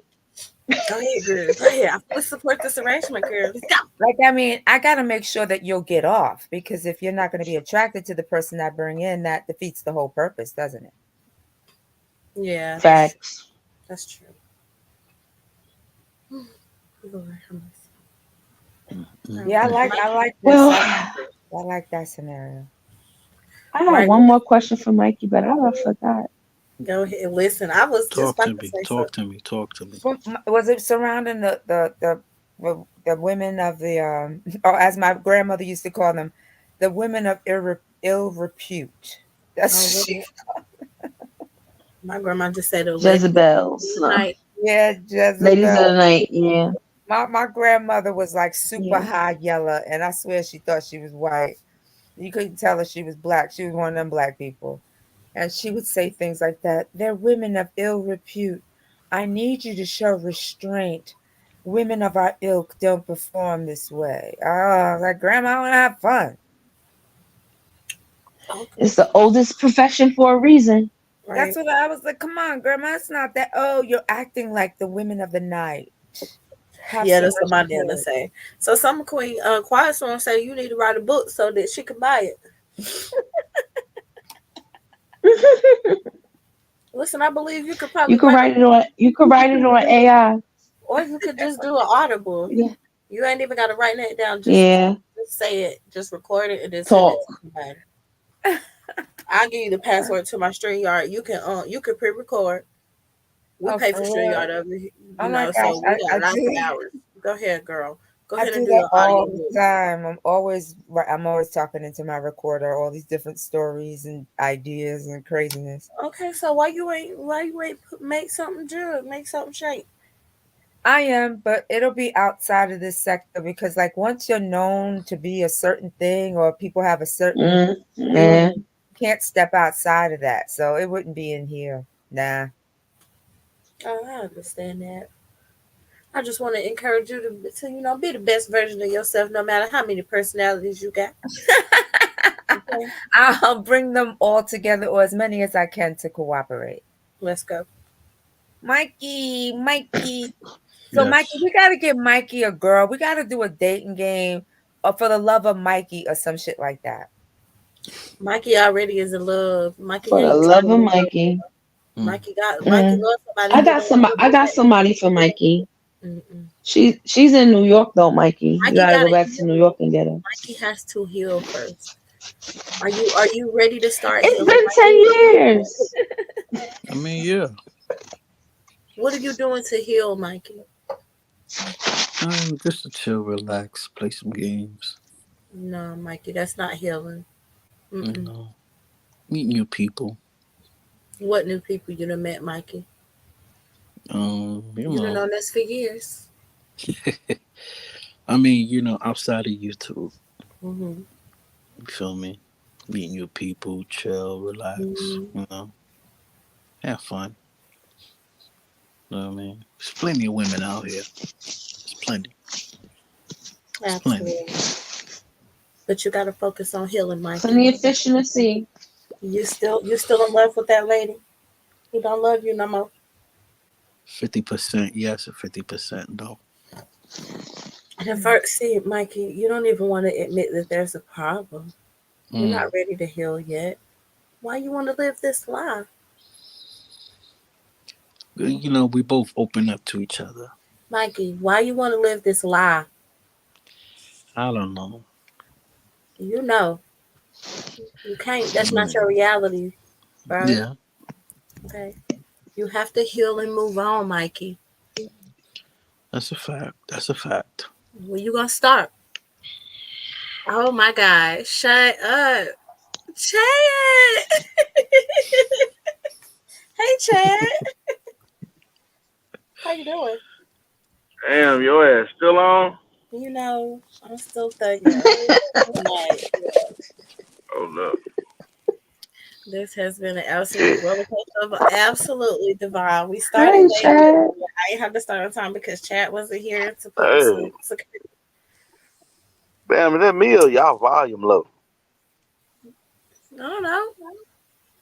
Go ahead, girl. Go ahead. I fully support this arrangement, girl. Let's go. Like, I mean, I got to make sure that you'll get off because if you're not going to be attracted to the person I bring in, that defeats the whole purpose, doesn't it? Yeah, Facts. that's true. Lord, have mercy. Yeah, I like this. Well, I like that scenario. I have Right. one more question for Mikey, but I forgot. Go ahead. Listen, I was just Talk about to to me. say Talk something. to me. Talk to me. Was it surrounding the women of the or as my grandmother used to call them, the women of ill repute? Oh, That's really? My grandma just said the ladies Jezebels. tonight. yeah, Ladies of Jezebel. the night. Yeah. My grandmother was like super Yeah. high yellow, and I swear she thought she was white. You couldn't tell her she was black. She was one of them black people. And she would say things like that. They're women of ill repute. I need you to show restraint. Women of our ilk don't perform this way. Oh, like, Grandma, I want to have fun. Okay. It's the oldest profession for a reason. Right. That's what I was like. Come on, grandma, it's not that. Oh, you're acting like the women of the night. Have Yeah, some that's what my nana respect. say. So some queen, Quiet Storm say you need to write a book so that she can buy it. Listen, I believe you could You probably could write write it on. You could write it on AI. or you could just do an audible. Yeah. You ain't even got to write that down. Yeah. Just say it. Just record it and then send it Talk. to somebody. I'll give you the password to my StreamYard. You can pre-record. We Oh, pay for for real? StreamYard over here, Oh my gosh, so we I got lots of do. hours. Go ahead, girl. Go I ahead and do do that your audio all the book. time. I'm always talking into my recorder, all these different stories and ideas and craziness. Okay, so why you ain't make something good, make something shake? I am, but it'll be outside of this sector because, like, once you're known to be a certain thing or people have a certain Yeah. you can't step outside of that. So it wouldn't be in here. Nah. Oh, I understand that. I just want to encourage you to be the best version of yourself, no matter how many personalities you got. Okay, I'll bring them all together or as many as I can to cooperate. let's go. Mikey. So, Mikey, Yes. we got to give Mikey a girl. We got to do a dating game or for the love of Mikey or some shit like that. Mikey already is in love. Mikey For the ain't love trying to of be loved. Mikey. Mikey Mm. loves somebody I who got don't some. love I him got back. somebody for Mikey. Mm-mm. She's in New York though, Mikey. You Mikey gotta go gotta back to New York and get her. Mikey has to heal first. Are you ready to start It's healing, been Mikey? 10 years. I mean, yeah. What are you doing to heal, Mikey? Just to chill, relax, play some games. No, Mikey, that's not healing. You Mm-mm. know, meet new people. What new people you done met, Mikey? You You done know. known us for years. I mean, outside of YouTube. Mm-hmm. You feel me? Meet new people, chill, relax. Mm-hmm. Have fun. You know what I mean? There's plenty of women out here. There's plenty. There's plenty. Absolutely. But you gotta focus on healing, Mikey. Plenty of fish in the sea. You still in love with that lady who don't love you no more. 50% yes and 50% no. And first, see, Mikey, you don't even want to admit that there's a problem. You're not ready to heal yet. Why you want to live this lie? We both open up to each other. Mikey, why you want to live this lie? I don't know. You know. You can't. That's not your reality, bro. Yeah. Okay. You have to heal and move on, Mikey. That's a fact. Where you gonna start? Oh my God! Shut up, Chad. Hey, Chad. How you doing? Damn, your ass still on? I'm still thugging. Oh no. This has been an absolute roller coaster of absolutely divine. We started Hi, late. Chad. I didn't have to start on time because Chad wasn't here to put Hey, some. damn, that meal, y'all volume low. I don't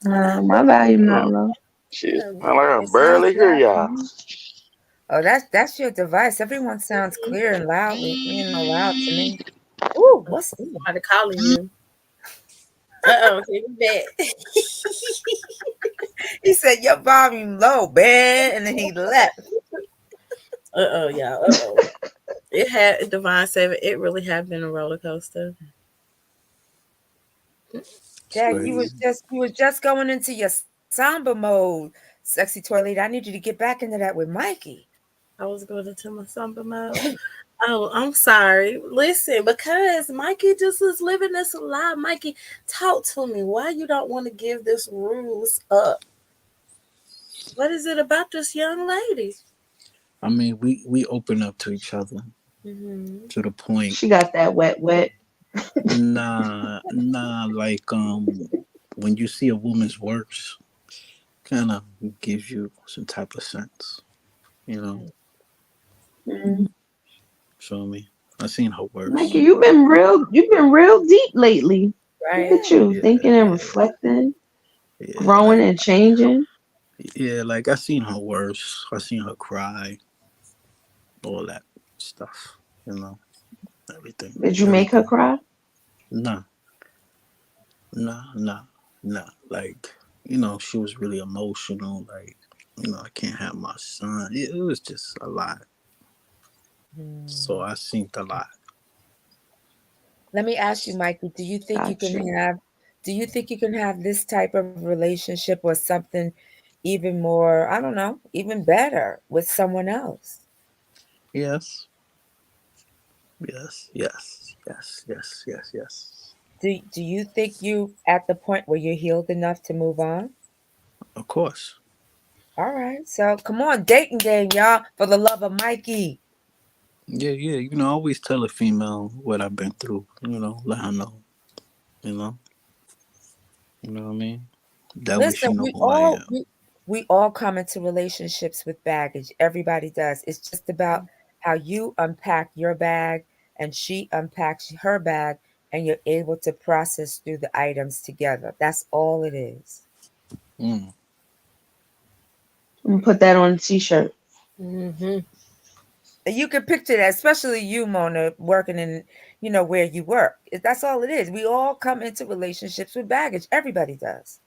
know. My volume not low. Shit, man, like I can barely hear y'all. Oh, that's your device. Everyone sounds clear and loud to me. Ooh, what's this? Somebody calling you. He's back. He said your volume low, man, and then he left. Yeah. It had Divine 7. It really had been a roller coaster. Jack, you was just going into your samba mode, sexy toilet. I need you to get back into that with Mikey. I was going into my samba mode. Oh, I'm sorry. Listen, because Mikey just is living this lie. Mikey, talk to me. Why you don't want to give this ruse up? What is it about this young lady? I mean, we open up to each other to the point. She got that wet. Nah, like when you see a woman's works, kind of gives you some type of sense, Feel me? I seen her works. Mikey, you've been real deep lately. Right. Look at you Yeah, thinking and yeah, reflecting, yeah. growing Like and changing. yeah, like I seen her worse. I seen her cry, all that stuff. You know, everything, Did you make her everything. cry? Nah, nah. Like she was really emotional. Like I can't have my son. It was just a lot. So Hmm. I seen a lot. Let me ask you, Mikey, do you think you Got can you. have this type of relationship or something even more, I don't know, even better with someone else? Yes, yes. Do you think you at the point where you're healed enough to move on? Of course. All right. So come on, dating game, y'all, for the love of Mikey. Yeah. I always tell a female what I've been through. Let her know. You know, you know what I mean. That way Listen, she know who I am. we all come into relationships with baggage. Everybody does. It's just about how you unpack your bag and she unpacks her bag and you're able to process through the items together. That's all it is. Mm. I'm gonna put that on a t-shirt. Mm-hmm. And you can picture that, especially you, Mona, working in, where you work. That's all it is. We all come into relationships with baggage. Everybody does.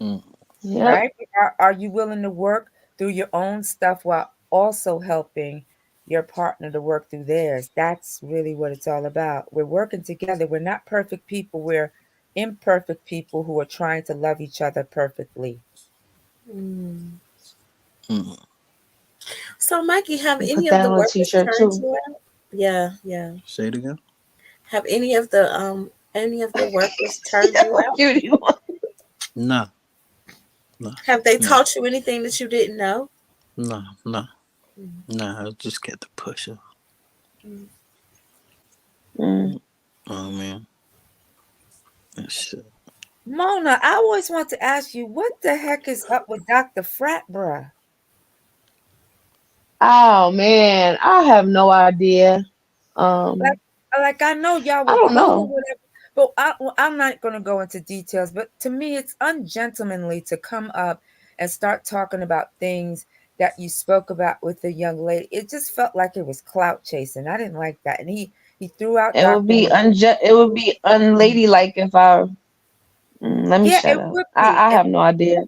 Mm. Yep. Right? Are you willing to work through your own stuff while also helping your partner to work through theirs? That's really what it's all about. We're working together. We're not perfect people. We're imperfect people who are trying to love each other perfectly. Mm. Mm. So, Mikey, have And any put of that the on a workers t-shirt turned too. you out? Yeah, yeah. Say it again. Have any of the workers turned you What out? cutie one? Nah, nah, Have they nah, taught you anything that you didn't know? nah, nah, Mm. nah. I just get the pusher. Mm. Mm. Oh man, and shit. Mona, I always want to ask you, what the heck is up with Dr. Frat, bruh? Oh man, I have no idea. Like, Um, I know y'all I were don't cool or know. whatever, but I'm not going to go into details. But to me, it's ungentlemanly to come up and start talking about things that you spoke about with the young lady. It just felt like it was clout chasing. I didn't like that, and he threw out It would Dr. be it would be unladylike if I let me Yeah, shut it up. would be, I and have no idea.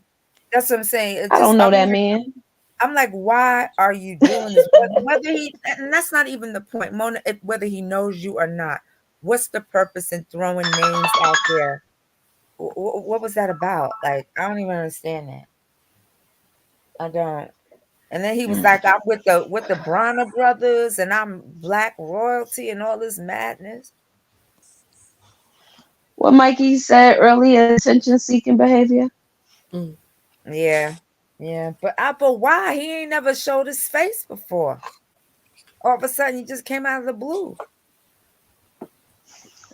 that's what I'm saying. It I just don't know that man. I'm like, why are you doing this? Whether he, and that's not even the point, Mona. Whether he knows you or not, what's the purpose in throwing names out there? What was that about? Like, I don't even understand that. I don't. And then he was Mm. like, I'm with the Bronner brothers, and I'm black royalty, and all this madness. What Mikey said earlier, attention seeking behavior. Mm. Yeah, yeah. But why he ain't never showed his face before? All of a sudden, he just came out of the blue.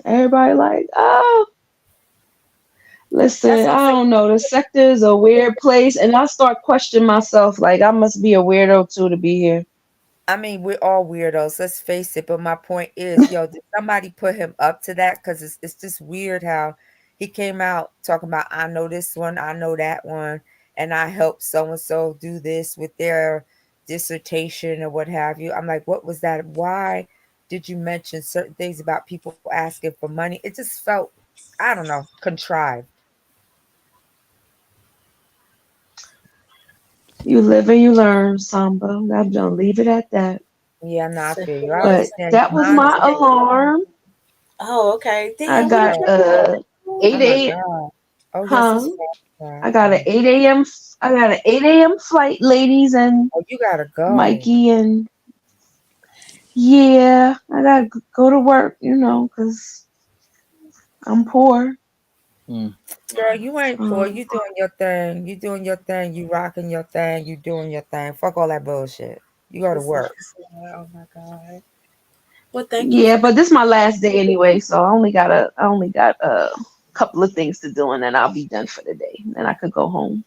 Everybody like, oh, That's listen, what I'm I saying. don't know. The sector is a weird place, and I start questioning myself. Like, I must be a weirdo too to be here. I mean, we're all weirdos, let's face it. But my point is, yo, did somebody put him up to that? Because it's just weird how he came out talking about, I know this one, I know that one, and I helped so and so do this with their dissertation or what have you. I'm like, what was that? Why did you mention certain things about people asking for money? It just felt, I don't know, contrived. You live and you learn, Samba. I'm gonna leave it at that. Yeah, no, I So, feel you. I But understand that was my context. alarm. oh, okay. I Damn, what did got Yeah. you Oh 8 my a.m. God. Oh, yes, Huh? it's fast. I got an 8 a.m. I got an 8 a.m. flight, ladies and Oh, you gotta go. Mikey, and yeah, I gotta go to work, because I'm poor. Mm. Girl, you ain't poor. Um, You doing your thing. You doing your thing. You rocking your thing. You doing your thing. Fuck all that bullshit. You go to This is work. oh my God. Well, thank you yeah, for but this is my last day anyway, so I only got a couple of things to do, and then I'll be done for the day. Then I could go home.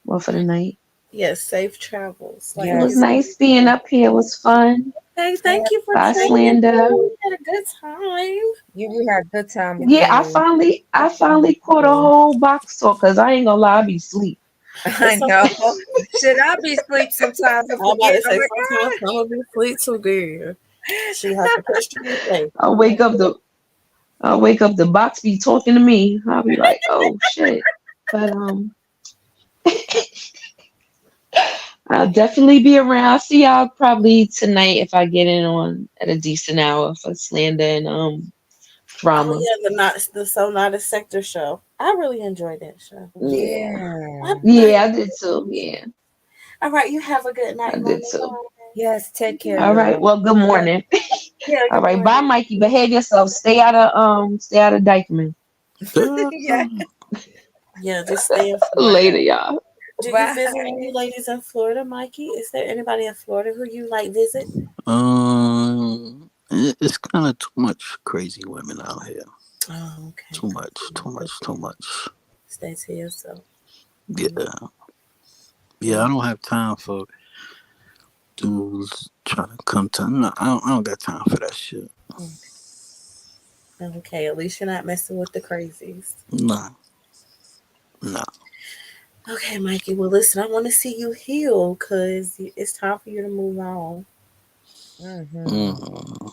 Well, for the night. yes, safe travels. Like It you was Yes. said. nice being up here. It was fun. Hey, thank you for Bye, checking Slender. in. We had a good time. We had a good time with Yeah, you. I finally caught a whole box talk because I ain't gonna lie, I be sleep. I It's know. okay. Should I be asleep sometimes and I'm about forget? to I'm say like, sometimes some of you sleep too good. She has to push the replay. I wake up the box be talking to me. I'll be like, oh shit. But I'll definitely be around. I'll see y'all probably tonight if I get in on at a decent hour for slander and Oh drama. yeah, the So Not a Sector show. I really enjoyed that show. Yeah. yeah. Yeah, I did too. Yeah, All right, you have a good I night, did Mama. too. Yes, take care, All right. girl. Well, good morning. Yeah, All good right. Bye, morning. Mikey. Behave yourself. Stay out of Dykeman. Yeah. Yeah, just stay in Later, Florida. y'all. Do you Bye. visit any ladies in Florida, Mikey? Is there anybody in Florida who you like visit? It's kind of too much crazy women out here. Oh, okay. Too much, too much, too much. Stay to yourself. Yeah, yeah. I don't have time for dudes trying to come to. No, I don't got time for that shit. Okay, at least you're not messing with the crazies. Nah, nah. Okay, Mikey. Well, listen, I want to see you heal because it's time for you to move on. Mm.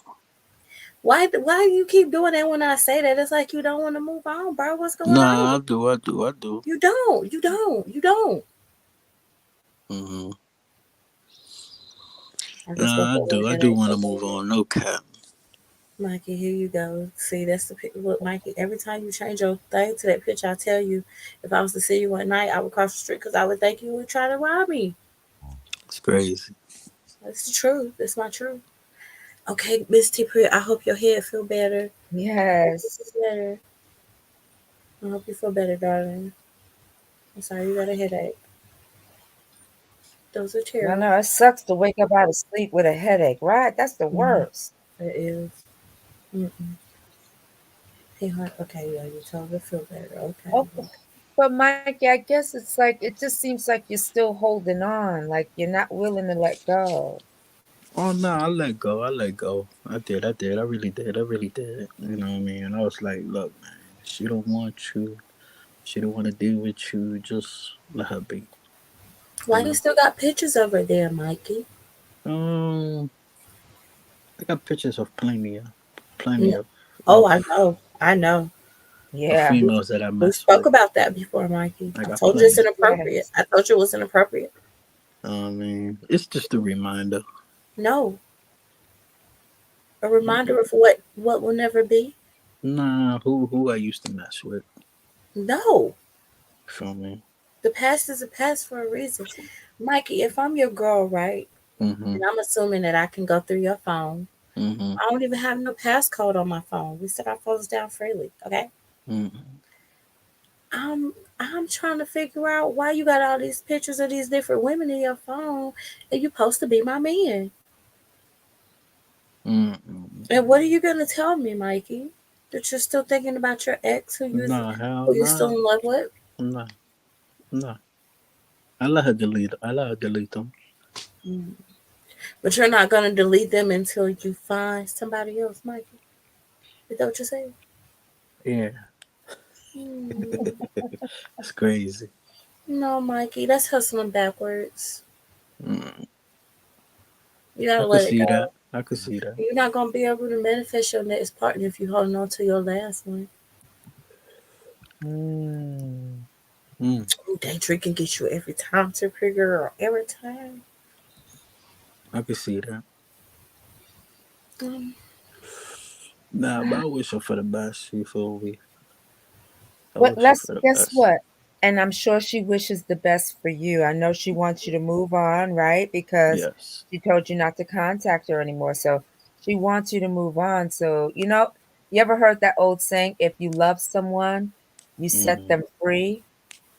Why you keep doing that when I say that? It's like you don't want to move on, bro. What's going Nah, on? I do. You don't. You don't. You don't. Mm-hmm. I just Nah, think your I women do ain't want to taking move it. on. No cap. Mikey, here you go. See, that's the look, Mikey. Every time you change your thing to that picture, I tell you, if I was to see you one night, I would cross the street because I would think you would try to rob me. It's crazy. That's the truth. That's my truth. Okay, Miss T. Pritt, I hope your head feel better. I hope this Yes. is better. I hope you feel better, darling. I'm sorry you got a headache. Those are I terrible. know it sucks to wake up out of sleep with a headache, right? That's the Mhm. worst. It is. Mm-mm. Hey, heart. Okay, yeah, you told her to feel better. Okay. Oh, but Mikey, I guess it's like it just seems like you're still holding on, like you're not willing to let go. Oh no, I let go. I let go. I really did. I really did. You know what I mean? I was like, look, man, she don't want you. She don't want to deal with you. Just let her be. Why You you know. still got pictures of her there, Mikey? Um, I got pictures of plenty Mm. of Oh, of, I know. I know. of Yeah. females that I We mess spoke with. about that before, Mikey. I I got told you it's plenty. inappropriate. Yes. I told you it was inappropriate. I mean, it's just a reminder. No, a Mm, reminder of what will never be. Nah, who I used to mess with. No, Feel me? the past is a past for a reason. Mikey, if I'm your girl, right, Mm-hmm. and I'm assuming that I can go through your phone, Mm-hmm. I don't even have no passcode on my phone. We set our phones down freely, okay? Mm-hmm. I'm trying to figure out why you got all these pictures of these different women in your phone, and you're supposed to be my man. Mm-hmm. And what are you gonna tell me, Mikey? That you're still thinking about your ex Nah, hell who you're still nah. in love with? Nah, nah. I let her delete. I let her delete them. Mm. But you're not gonna delete them until you find somebody else, Mikey. Is that what you're saying? Yeah, Mm. it's crazy. No, Mikey, that's hustling backwards. Mm. You I gotta could let it see go. that. I could see that. You're not gonna be able to manifest your next partner if you're holding on to your last one. Mm. Mm. Ooh, Daydream can get you every time to girl. Every time. I could see that. Mm. Nah, but I wish her for the best. You feel me? I But wish her let's for the guess best. what? And I'm sure she wishes the best for you. I know she wants you to move on, right? Because Yes. she told you not to contact her anymore. So she wants you to move on. So, you ever heard that old saying, if you love someone, you set Mm-hmm. them free?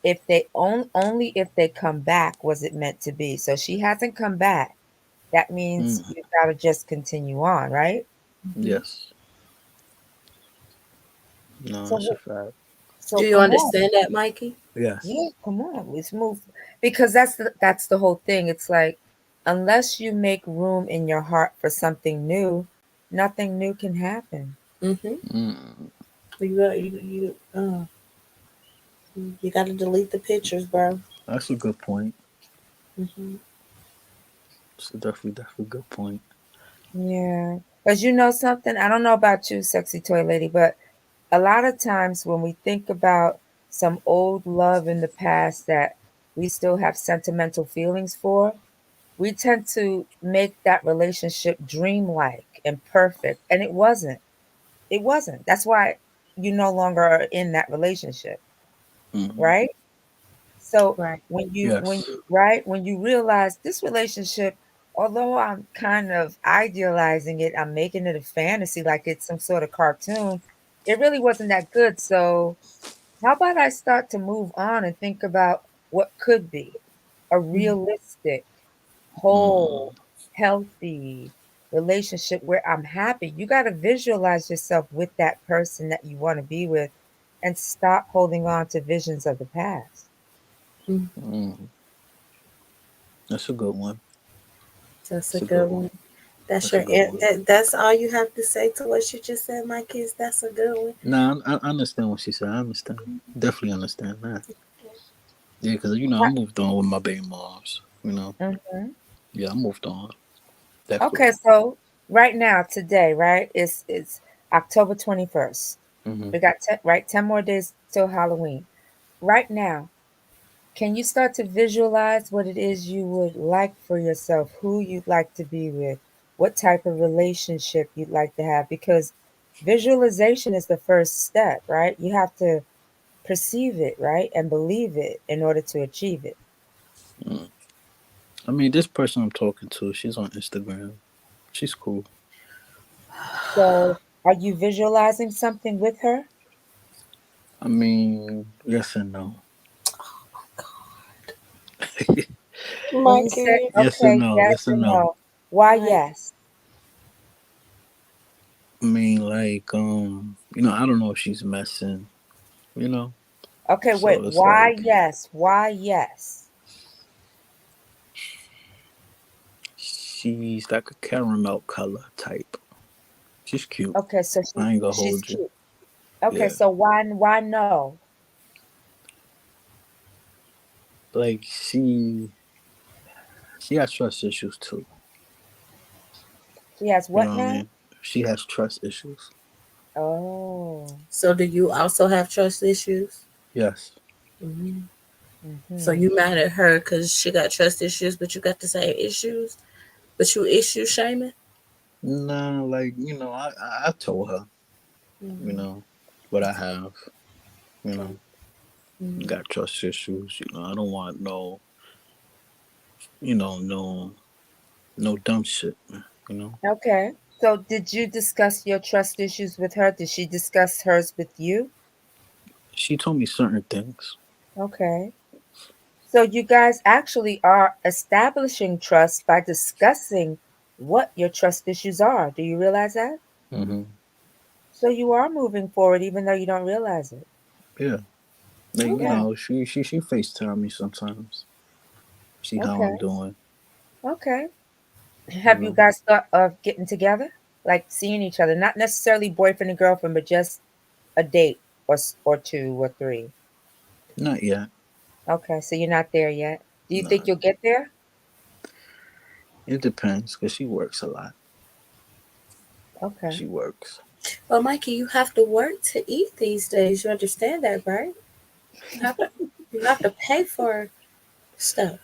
If they only if they come back was it meant to be. So she hasn't come back. That means Mm-hmm. you gotta just continue on, right? Mhm. Yes. No, So that's a fact. so Do you come on. understand that, Mikey? Yes. Yeah, come on, let's move. Because that's the whole thing. It's like, unless you make room in your heart for something new, nothing new can happen. Mm. You got to delete the pictures, bro. That's a good point. Hmm. It's a definitely good point. Yeah. Because you know something, I don't know about you, sexy toy lady, but a lot of times when we think about some old love in the past that we still have sentimental feelings for, we tend to make that relationship dreamlike and perfect. And it wasn't. It wasn't. That's why you no longer are in that relationship, Hmm. right? So Right. Yes. when you realize this relationship, although I'm kind of idealizing it, I'm making it a fantasy like it's some sort of cartoon, it really wasn't that good. So how about I start to move on and think about what could be a realistic, whole, Mm. healthy relationship where I'm happy? You got to visualize yourself with that person that you want to be with and stop holding on to visions of the past. Mm. Mm. That's a good one. That's a That's a good good one. one. That's That's a your good one. that's all you have to say to what you just said, my kids. That's a good one. Nah, I understand what she said. I understand. Definitely understand that. Yeah, because I moved on with my baby moms. Mhm. Yeah, I moved on. Okay, Definitely. so right now, today, right, it's October 21st. Hmm. We got 10 more days till Halloween. Right now, can you start to visualize what it is you would like for yourself, who you'd like to be with, what type of relationship you'd like to have? Because visualization is the first step, right? You have to perceive it, right, and believe it in order to achieve it. Mm. I mean, this person I'm talking to, she's on Instagram. She's cool. So, are you visualizing something with her? I mean, yes and no. When you say, Mikey. Yes and okay, no. yes Yes or and no. no, why Right. yes? I mean, like, I don't know if she's messing. You know, Okay, wait, so it's why like yes? Why yes? she's like a caramel color type. She's cute. Okay, so I ain't gonna she's hold you. cute. Okay, Yeah, so why no? like she has trust issues too. She has You know what what I now? mean? She has trust issues. Oh. So do you also have trust issues? Yes. Hmm. So Mm-hmm. you mad at her because she got trust issues, but you got the same issues, but you issue shaming? Nah, like I told her, you Hmm. know, what I have. You Okay. know, Hmm. got trust issues. I don't want no, no dumb shit. You know, Okay. So did you discuss your trust issues with her? Did she discuss hers with you? she told me certain things. Okay. So you guys actually are establishing trust by discussing what your trust issues are. Do you realize that? Hmm. So you are moving forward even though you don't realize it. Yeah, like Yeah. she FaceTime me sometimes. See how Okay. I'm doing. Okay. You Have you know, guys thought of getting together? Like seeing each other, not necessarily boyfriend and girlfriend, but just a date or two or three. not yet. Okay, so you're not there yet. Do you think Nah, you'll get there? it depends because she works a lot. Okay. She works. Well, Mikey, you have to work to eat these days. You understand that, right? You have to you have to pay for stuff.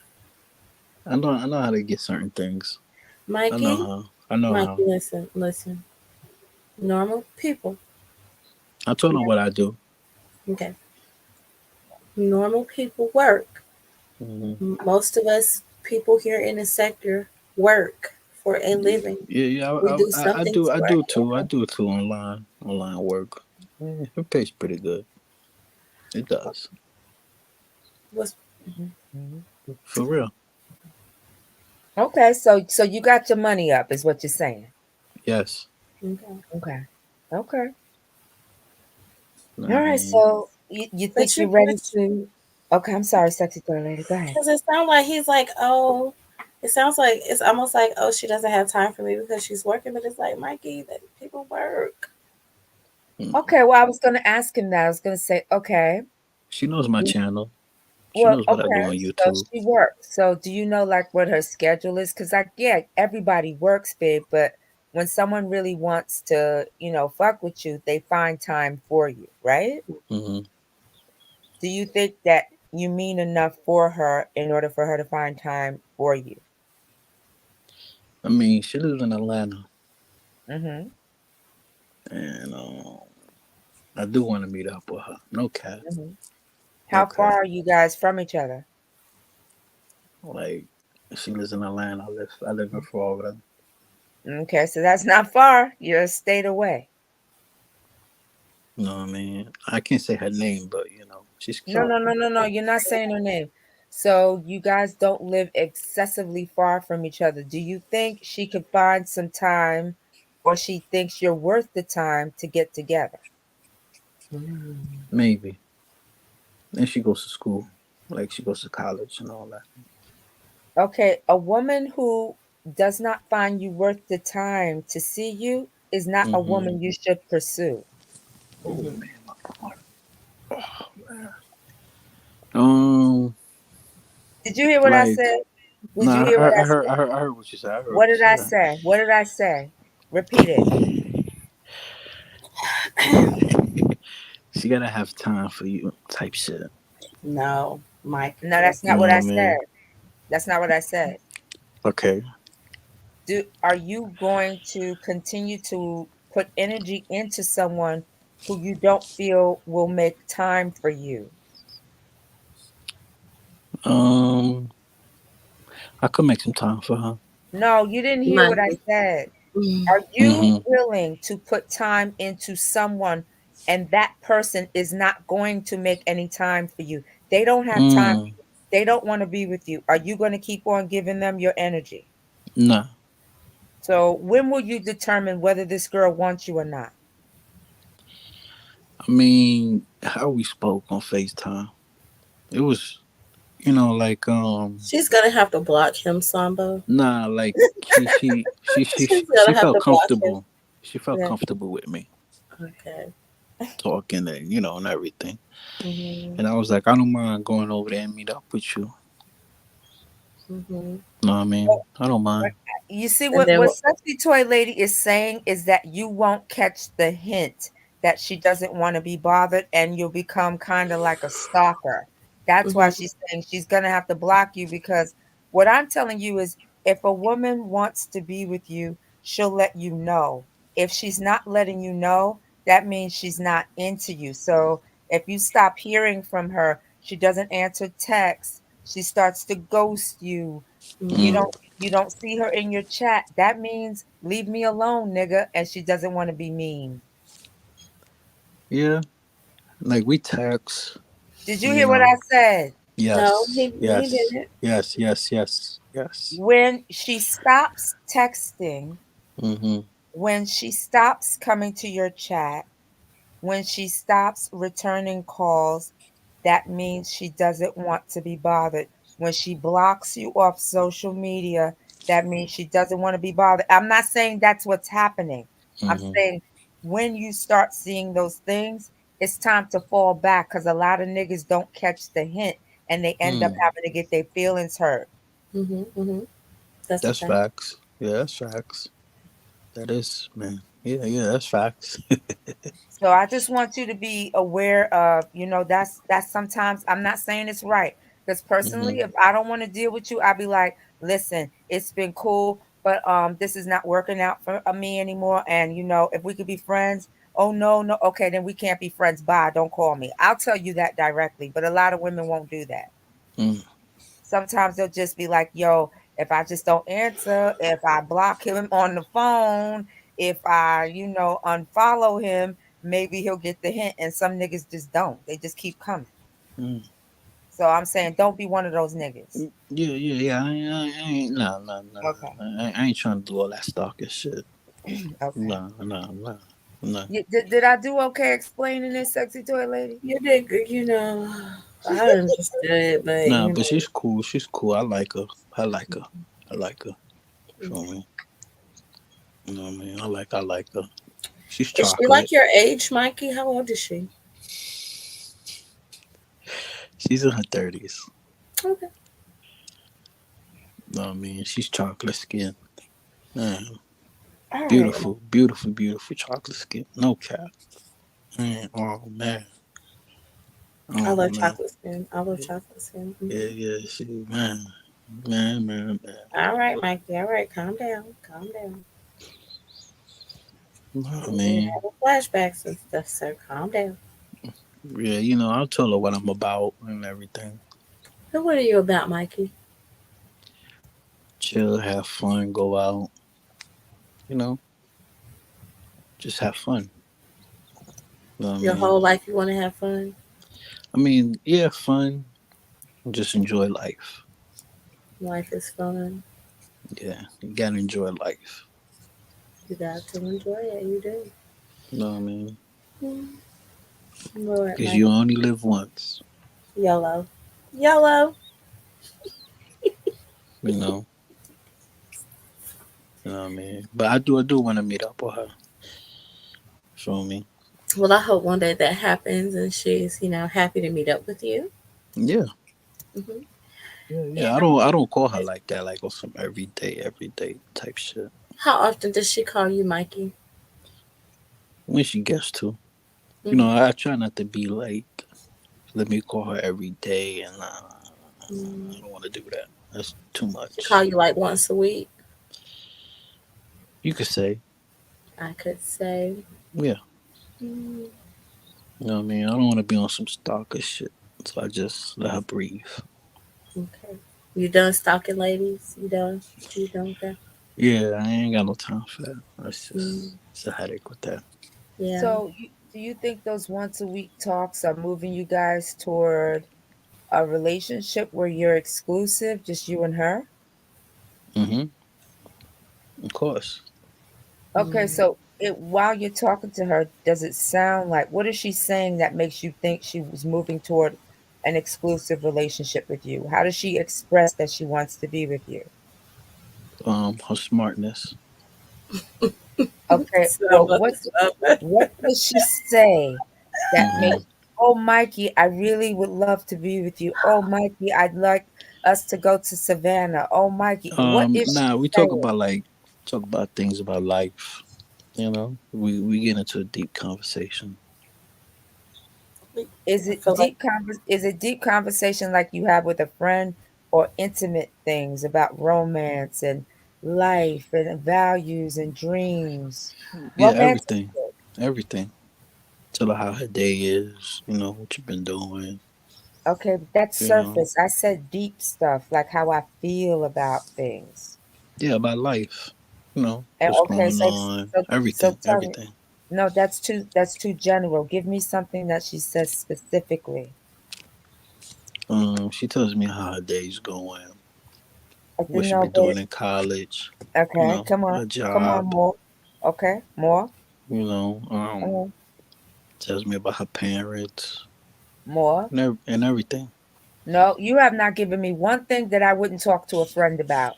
I know how to get certain things. I know Mikey, how. I know Mikey, how. listen. Normal people. I told her what I do. Okay. Normal people work. Hmm. Most of us people here in the sector work for a living. Yeah, yeah. We do I something do. to I our do too. I income. do too online work. Yeah, it pays pretty good. It does. What's Mhm. For real. Okay, so you got your money up, is what you're saying. Yes. okay? Okay. Okay. All I right. mean, So you think But you're you, ready to? Okay. I'm sorry, sexy girl lady. Go ahead. because it sounds like he's like, oh, It sounds like it's almost like, oh, she doesn't have time for me because she's working, but it's like, Mikey, that people work. Okay, well, I was going to ask him that. I was going to say, okay, She knows my channel. She well, knows what I do okay, on so YouTube. she works. So do you know like what her schedule is? Because like, yeah, everybody works, babe, but when someone really wants to, fuck with you, they find time for you, right? Hmm. Do you think that you mean enough for her in order for her to find time for you? I mean, she lives in Atlanta, Mm-hmm. and I do want to meet up with her. No cap, Mm-hmm. no How cap. far are you guys from each other? Like, she lives in Atlanta. I live in Florida. Okay, so that's not far. You're a state away. You know what I mean? I can't say her name, but she's No, cute. no, no, no, no. You're not saying her name. So you guys don't live excessively far from each other. Do you think she could find some time, or she thinks you're worth the time to get together? Mm. Maybe. And she goes to school, like she goes to college and all that. Okay, a woman who does not find you worth the time to see you is not a Hmm. woman you should pursue. Oh Mhm. man, man. Um, Did you hear what I like, said? Did you nah, hear what I I heard, said? I heard, I heard what you said. I heard What what you did I said. say? What did I say? Repeat it. She gotta have time for you, type shit. No, Mike. No, that's You not know what what I I said. mean? That's not what I said. Okay. Are you going to continue to put energy into someone who you don't feel will make time for you? Um, I could make some time for her. No, you didn't hear what I Mikey. said. Mm. Are you Hmm. willing to put time into someone and that person is not going to make any time for you? They don't have time. Mm, They don't want to be with you. Are you going to keep on giving them your energy? nah. So when will you determine whether this girl wants you or not? I mean, how we spoke on FaceTime. It was, like She's gonna have to block him, Sambo. nah, like She's she gonna have felt to block him. comfortable. She felt Yeah. comfortable with me Okay. talking and everything. Mhm. And I was like, I don't mind going over there and meet up with you. Mhm. Know what I mean? I don't mind. You see And what then what Sexy Toy Lady is saying is that you won't catch the hint that she doesn't want to be bothered, and you'll become kind of like a stalker. That's why Mhm. she's saying she's gonna have to block you, because what I'm telling you is if a woman wants to be with you, she'll let you know. If she's not letting you know, that means she's not into you. So if you stop hearing from her, she doesn't answer texts, she starts to ghost you, you Mm, Mhm. don't see her in your chat, that means leave me alone, nigga, and she doesn't want to be mean. yeah, like we text, Did you you hear what I know. said? No, Yes, he yes, didn't. yes, yes, yes, yes. When she stops texting, Mm-hmm. when she stops coming to your chat, when she stops returning calls, that means she doesn't want to be bothered. When she blocks you off social media, that means she doesn't want to be bothered. I'm not saying that's what's happening. I'm Mm-hmm. saying when you start seeing those things, it's time to fall back, because a lot of niggas don't catch the hint and they end up Mm. having to get their feelings hurt. Mhm. Mhm. That's a That's fact. facts. Yeah, that's facts. That is, man. Yeah, yeah, that's facts. So I just want you to be aware of, that's sometimes, I'm not saying it's right. Because Hmm. personally, if I don't want to deal with you, I'll be like, listen, it's been cool, but this is not working out for me anymore. And if we could be friends, oh no, no, okay, then we can't be friends. Bye, don't call me. I'll tell you that directly, but a lot of women won't do that. Mm. Sometimes they'll just be like, yo, if I just don't answer, if I block him on the phone, if I, unfollow him, maybe he'll get the hint. And some niggas just don't. They just keep coming. Mm. So I'm saying don't be one of those niggas. Yeah, yeah, yeah. I ain't, nah, nah, nah. Okay. I ain't trying to do all that stalking shit. Okay. Nah, nah, nah, nah. Did I do okay explaining this, Sexy Toy Lady? You did good, I understood, but Nah, but she's cool. She's cool. I like her. I like her. I like her. Feel me? You know what I mean? I like her. She's Is she like chocolate. your age, Mikey? How old is she? She's in her 30s. Okay. You know what I mean? She's chocolate skin. Man, All right. beautiful, beautiful, beautiful chocolate skin. No cap. Man, oh man. I Oh love man. chocolate skin. I love chocolate skin. Yeah, yeah, she man. Man, man, man. All right, Mikey. All right, calm down. Calm down. I You're mean, having flashbacks and stuff, so calm down. yeah, I'll tell her what I'm about and everything. So what are you about, Mikey? Chill, have fun, go out, you know, just have fun. You know what I Your mean? whole life you want to have fun? I mean, yeah, fun. Just enjoy life. Life is fun. Yeah, you gotta enjoy life. You got to enjoy it. You do. You know what I mean? Mm. Lord, Because Mikey. you only live once. Yellow. Yellow. You know. You know what I mean? But I do want to meet up with her. Feel me? Well, I hope one day that happens and she's, happy to meet up with you. Yeah. Hmm. Yeah. I don't call her like that, like on some everyday type shit. How often does she call you, Mikey? When she gets to. Hmm. I try not to be like, let me call her every day, and I don't want to do that. That's too She call much. you like once a week. You could say, I could say. yeah. Mm, You know what I mean? I don't want to be on some stalker shit, so I just let her breathe. okay. You done stalking ladies? You done? You done with that? Yeah, I ain't got no time for that. Mm, It's a headache with that. yeah. So, do you think those once a week talks are moving you guys toward a relationship where you're exclusive, just you and her? Mm-hmm. Of course. Okay, Mm. so while you're talking to her, does it sound like what is she saying that makes you think she was moving toward an exclusive relationship with you? How does she express that she wants to be with you? Her smartness. Okay, Some well, other stuff. what does she say that Mm-hmm. makes, oh, Mikey, I really would love to be with you. Oh, Mikey, I'd like us to go to Savannah. Oh, Mikey, what is she Nah, we saying? talk about things about life. We get into a deep conversation. Is I it feel like deep conversation like you have with a friend, or intimate things about romance and life and values and dreams? Yeah, Romantic. everything. Tell her how her day is. What you've been doing. Okay, but that's You know, surface. I said deep stuff, like how I feel about things. yeah, about life. And What's okay, going on. so tell me. Everything. No, that's too general. Give me something that she says specifically. She tells me how her day's going. I What didn't she know, been but doing in college. okay, Her come on, job. more. Okay, more, You know, uh, tells me about her parents more. and everything. No, you have not given me one thing that I wouldn't talk to a friend about.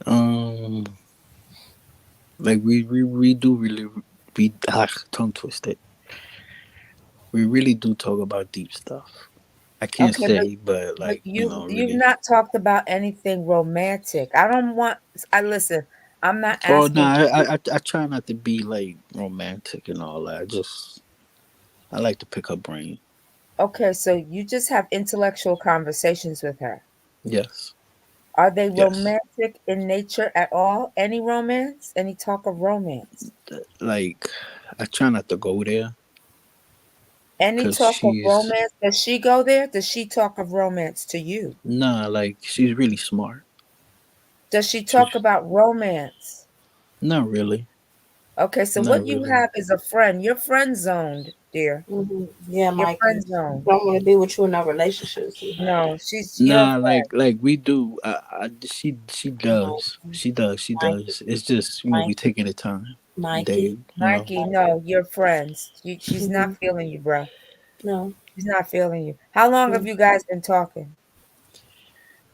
Um, like we do really tongue twisted. We really do talk about deep stuff. I can't Okay, say, but but like you've really. not talked about anything romantic. I don't want. I listen. I'm not Oh no, asking. I try not to be like romantic and all that. I like to pick her brain. Okay, so you just have intellectual conversations with her. Yes, Are they yes. romantic in nature at all? Any romance? Any talk of romance? Like I try not to go there Any because talk of she's romance? Does she go there? Does she talk of romance to you? nah. Like she's really smart. Does she She's talk about romance? not really, Okay, so not what you really. have is a friend. You're friend zoned, dear. yeah, You're Mikey. friend zoned. Don't want to be with you in no relationship, sweetheart. No, she's your Nah, friend. like we do. She does. Mikey, She does. She Mikey, does. It's just we Mikey, taking the time. Mikey. They Mikey, no, you're friends. She's Mm-hmm. not feeling you, bro. No. She's not feeling you. How long have Mm. you guys been talking?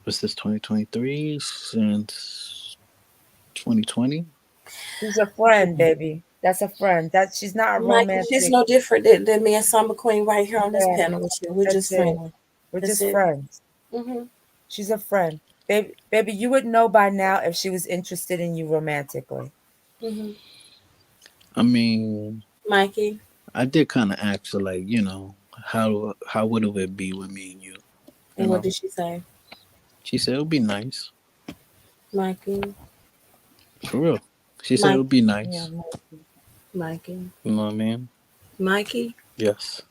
what's this 2023 since 2020? She's a friend, baby. That's a friend. That she's not a Mikey, she's romantic. no different than me and Summer Queen right here on this Yeah, panel with you. We're that's just it. friendly. We're That's just it. friends. Hmm. She's a friend. Baby, you would know by now if she was interested in you romantically. Hmm. I mean, Mikey, I did kind of ask her, like, how would it would be with me and you? You and what know, did she say? she said it would be nice. Mikey, For real. She said it Mike, would be Yeah, nice. Mikey, You know what I mean? Mikey. Yes.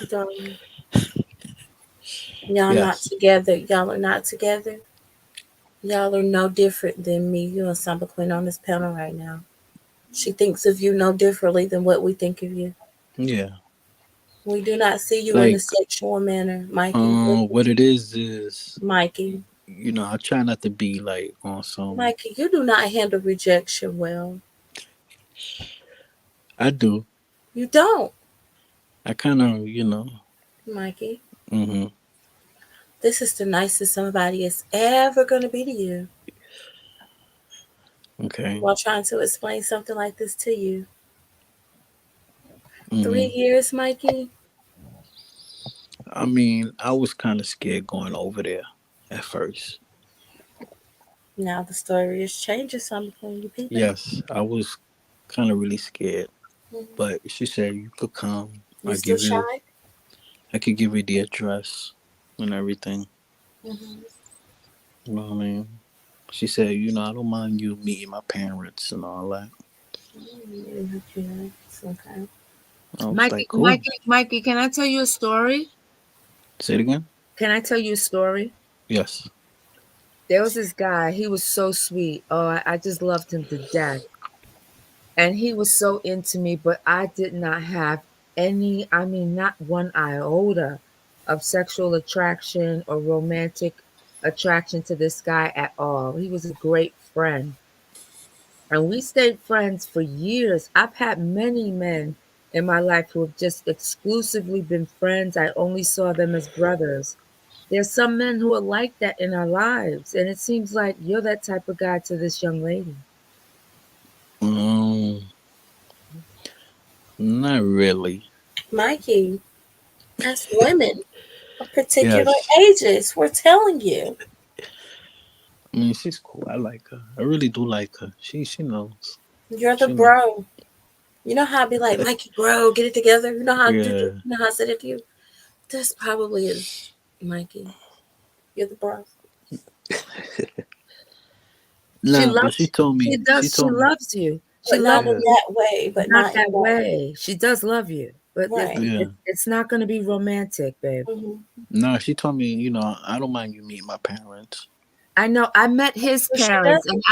Darling, y'all not Yes. together. Y'all are not together. Y'all are no different than me. You and Summer Queen on this panel right now. She thinks of you no differently than what we think of you. Yeah. We do not see you in a Like, sexual manner, Mikey. what it is, Mikey, I try not to be like on some. Mikey, you do not handle rejection well. I do. You don't, I kind of, Mikey. hmm This is the nicest somebody is ever going to be to you. Okay. While trying to explain something like this to you. hmm 3 years, Mikey. I mean, I was kind of scared going over there at first. Now the story is changing something. You people. Yes, I was kind of really scared, Mhm. but she said you could come. You still shy? I could give you the address and everything. Mm-hmm. You know what I mean? She said, I don't mind you meeting my parents and all that. Okay. Okay. I was Mikey, like, cool. Mikey, can I tell you a story? Say it again? Can I tell you a story? Yes. There was this guy. He was so sweet. Oh, I just loved him to death. And he was so into me, but I did not have not one iota of sexual attraction or romantic attraction to this guy at all. He was a great friend. And we stayed friends for years. I've had many men in my life who have just exclusively been friends. I only saw them as brothers. There's some men who are like that in our lives. And it seems like you're that type of guy to this young lady. Not really. Mikey, that's women of particular Yes. ages. We're telling you. I mean, she's cool. I like her. I really do like her. She knows. You're the She knows. bro. You know how I be like, Mikey, bro, get it together. You know how Yeah. you know how I said it to you. This probably is Mikey. You're the bro. Nah, but she told me. She loves you. But not in that way. But not that way. She does love you. But right. It's not going to be romantic, babe. Mm-hmm. No, she told me, I don't mind you meeting my parents. I know. I met his parents. And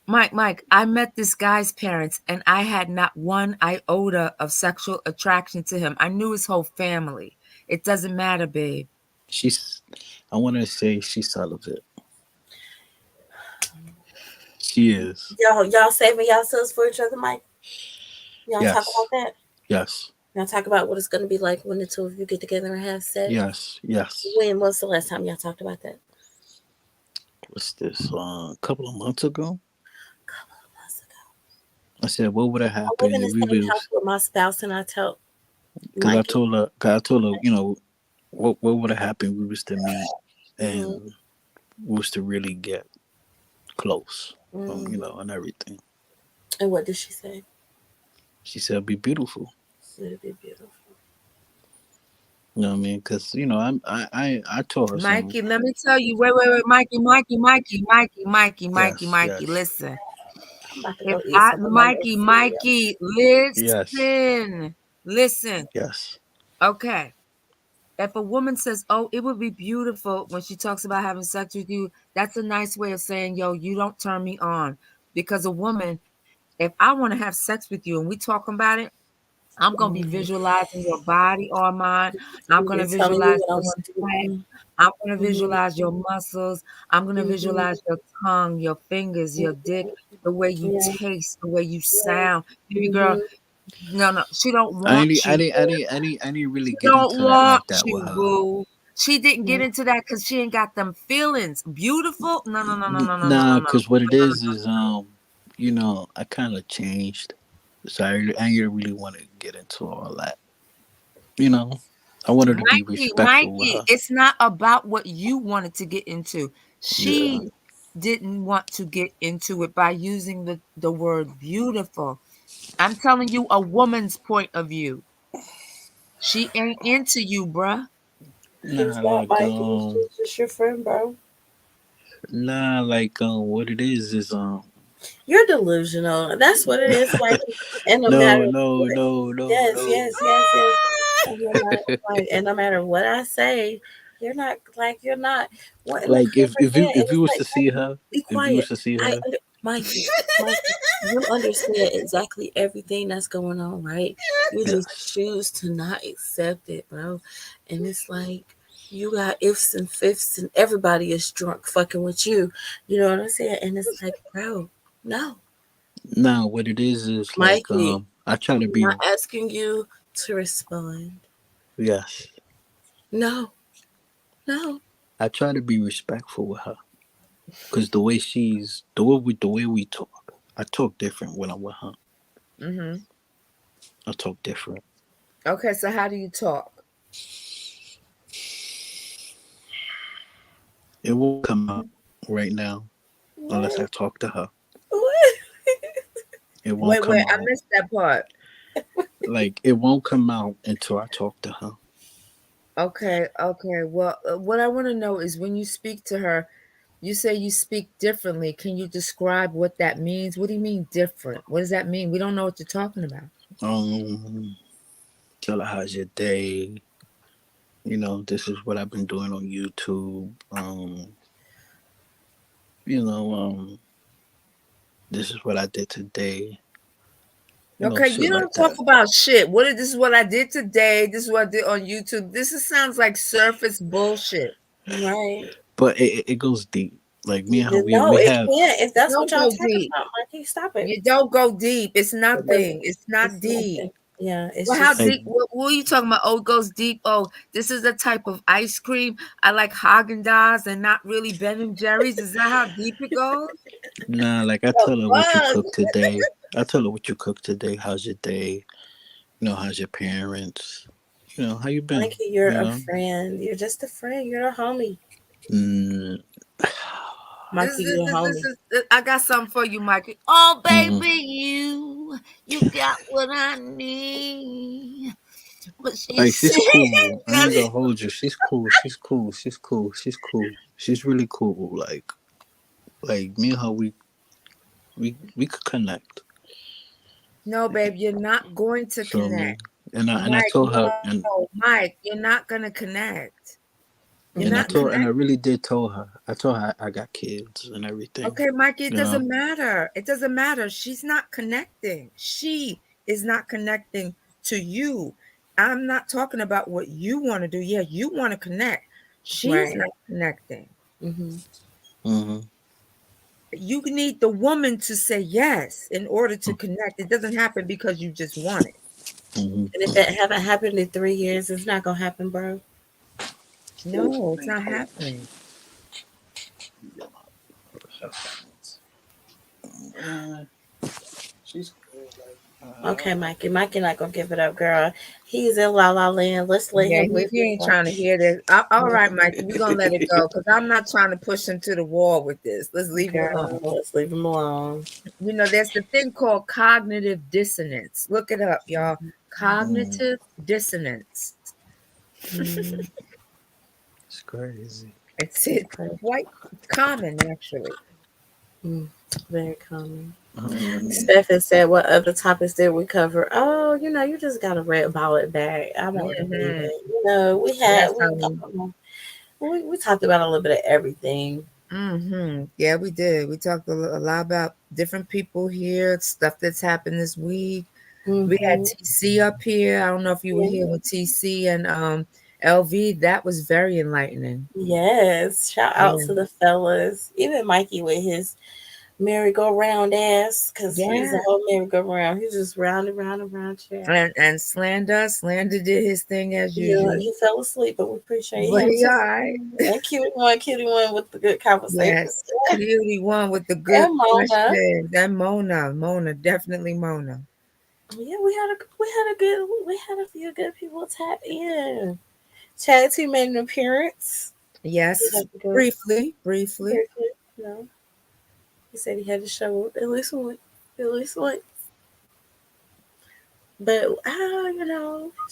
Mike, I met this guy's parents, and I had not one iota of sexual attraction to him. I knew his whole family. It doesn't matter, babe. I want to say she's celibate. She is. Y'all saving yourselves for each other, Mike? Y'all Yes. talk about that? Yes. Y'all talk about what it's going to be like when the two of you get together and have sex? Yes. When was the last time y'all talked about that? What's this? A couple of months ago? I said, what would have happened? I live in the same house with my spouse, and I told Because I told her, what would have happened? We was to meet, and we was to really get close, and everything. And what did she say? She said, "Be beautiful." It'd be beautiful. You know what I mean? Because I told her, Mikey, let me tell you. Wait, Mikey. Yes. Listen. Mikey, listen. Yes. Okay. If a woman says, "Oh, it would be beautiful," when she talks about having sex with you, that's a nice way of saying, "Yo, you don't turn me on." Because a woman, if I want to have sex with you and we talking about it, I'm gonna be visualizing your body, Armand. I'm gonna visualize your sweat. I'm gonna visualize your muscles. I'm gonna visualize your tongue, your fingers, your dick, the way you taste, the way you sound. Baby girl, no, she don't want you. I didn't really She get don't into that want like that you, with her. boo. She didn't get into that because she ain't got them feelings. Beautiful? No. Nah, because what it is, you know, I kind of changed. So I didn't really want to get into all that. You know, I wanted to be respectful with Mikey, her. it's not about what you wanted to get into. Yeah. She didn't want to get into it by using the word beautiful. I'm telling you a woman's point of view. She ain't into you, bruh. She's Nah, not like Mikey. She's just your friend, bro. what it is You're delusional. That's what it is, Mikey. And no no, matter no, what, no, no, yes, no. yes, yes, yes. And no matter, like, and no matter what I say, you're not. What? Look, Like understand? And if you it's was like, to see Mikey, her, be if you was quiet. to see her, Mikey, you understand exactly everything that's going on, right? You just yes. choose to not accept it, bro. And it's like you got ifs and fifths, and everybody is drunk fucking with you. You know what I'm saying? And it's like, bro, no, Now what it is like Mikey, I try to I'm not be asking you to respond. yes. No, no. I try to be respectful with her because the way we talk, I talk different when I'm with her. Mm-hmm. I talk different. Okay, so how do you talk? It won't come out right now unless What? I talk to her. What? It won't Wait, come I out missed that part. like it won't come out until I talk to her. Okay. Well, what I want to know is when you speak to her, you say you speak differently. Can you describe what that means? What do you mean different? What does that mean? We don't know what you're talking about. Um, Tell her how's your day. You know, this is what I've been doing on YouTube. You know, this is what I did today. You know, Okay, you shit like don't talk that. about shit. This is what I did today. This is what I did on YouTube. Sounds like surface bullshit. Right. But it goes deep. Like me and her, No, we it have can't. If that's what Don't y'all go talking deep. about, Mikey, stop it. You don't go deep. It's It doesn't. nothing. It's not It's deep. nothing. Yeah, it's Well, how just like deep? What are you talking about? Oh, it goes deep. Oh, this is a type of ice cream. I like Haagen Dazs and not really Ben and Jerry's. Is that how deep it goes? nah. Like I The tell her what you fuck? cooked today. I tell her what you cooked today. How's your day? You know, how's your parents? You know, how you been? Mikey, you're You a know. friend. You're just a friend. You're a homie. Mm, Mikey, you're a homie. I got something for you, Mikey. Oh, mhm. baby, you got what I need. But she Like said, she's cool. I ain't gonna hold you. She's cool. She's cool. She's cool. She's cool. She's really cool. Like me and her, we could connect. no, babe, you're not going to Feel me? connect. And I Mike, told her no, Mike, you're not gonna connect. You're and not I connect. really did tell her. I told her I got kids and everything. Okay, Mikey, it You know. doesn't matter. It doesn't matter. She's not connecting. She is not connecting to you. I'm not talking about what you want to do. Yeah, you want to connect. She's Right. not connecting. Mm-hmm. Mhm. You need the woman to say yes in order to connect. It doesn't happen because you just want it. Mhm. And if it haven't happened in 3 years, it's not gonna happen, bro. No, it's not happening. Uh, she's cool. Okay, Mikey. Mikey not gonna give it up, girl. He's in La La Land. Let's let Yeah, him live he his ain't life. trying to hear this. All right, Mikey, we're gonna let it go because I'm not trying to push him to the wall with this. Let's leave it alone. Girl, let's leave him alone. You know, there's the thing called cognitive dissonance. Look it up, y'all. Mm, Cognitive dissonance. Mm, it's crazy. It's quite common, actually. very common. Um, Stephen said, "What other topics did we cover?" Oh, you just got to red ball it back. I won't delete Mm-hmm. it. We Yes, had honey. we talked about a little bit of everything. Mm-hmm. Yeah, we did. We talked a lot about different people here, stuff that's happened this week. We had Mm-hmm. TC up here. I don't know if you were Yeah. here with TC and LV. That was very enlightening. Yes, shout out Yeah. to the fellas. Even Mikey with his merry-go-round ass, because he's a Yeah. whole merry-go-round. He's just round and round and round. And Slander did his thing as Yeah, usual. he fell asleep, but we appreciate But him he too. all right. And cutie one with the good conversation. Yes, Cutie one with the good And Mona. questions. And Mona, definitely Mona. Yeah, we had a few good people tap in. Chad T made an appearance. He Yes, had to go briefly. briefly. No, he said he had to show up at least once. But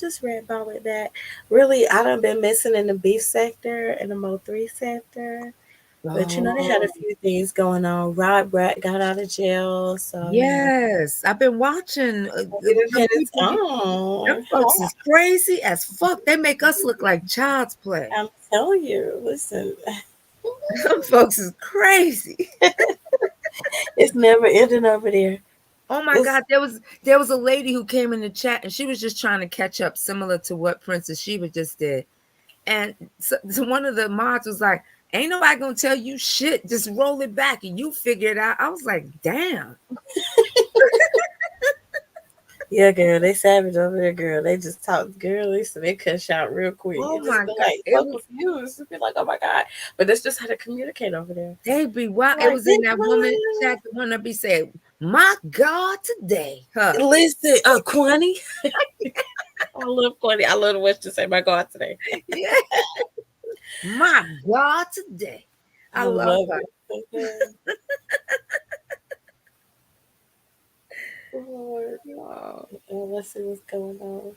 just read about it that really I done been missing in the beef sector and the Mo3 sector. But they had a few things going on. Rod Brat got out of jail, so Yes, I've been watching. them folks is crazy as fuck. They make us look like child's play. I'm telling you, listen. Them folks is crazy. It's never ending over there. Oh my God, there was a lady who came in the chat and she was just trying to catch up, similar to what Princess Sheba just did. And so one of the mods was like, "Ain't nobody gonna tell you shit. Just roll it back and you figure it out." I was like, "Damn." Yeah, girl, they savage over there, girl. They just talk girly, so they cuss out real quick. Oh my God, like, so confused. It'd be like, oh my God, but that's just how to communicate over there. They be wild. Like, it was in that woman chat, the one that be saying, "My God, today." Listen, Quani. I love Quani. I love the way she say, "My God, today." Yeah. My God, today. I love it. Lord. Let's see what's going on.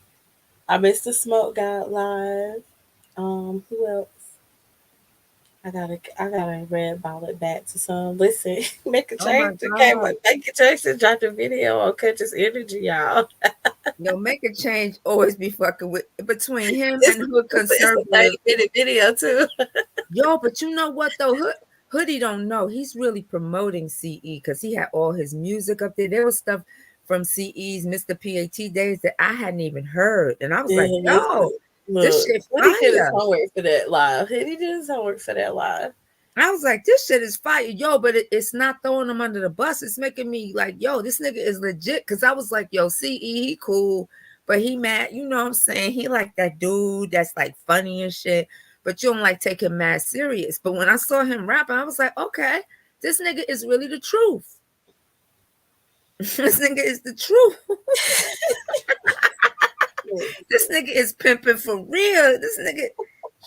I missed the Smoke God live. Who else? I gotta red ball it back to some. Listen, make a change. Make a change and drop the video on Catch's Energy, y'all. Yo, make a change. Always be fucking with between him and Hood Conservative. It's a 30-minute video too. Yo, but you know what though? Hoodie don't know. He's really promoting CE because he had all his music up there. There was stuff from CE's Mr. PAT days that I hadn't even heard. And I was like, yo, this shit fire. He did his homework for that live. He did his homework for that live. I was like, this shit is fire. Yo, but it's not throwing him under the bus. It's making me like, yo, this nigga is legit. Because I was like, yo, CE, he cool. But he mad. You know what I'm saying? He like that dude that's like funny and shit. But you don't like take him mad serious. But when I saw him rapping, I was like, okay, this nigga is really the truth. This nigga is the truth. This nigga is pimping for real. This nigga,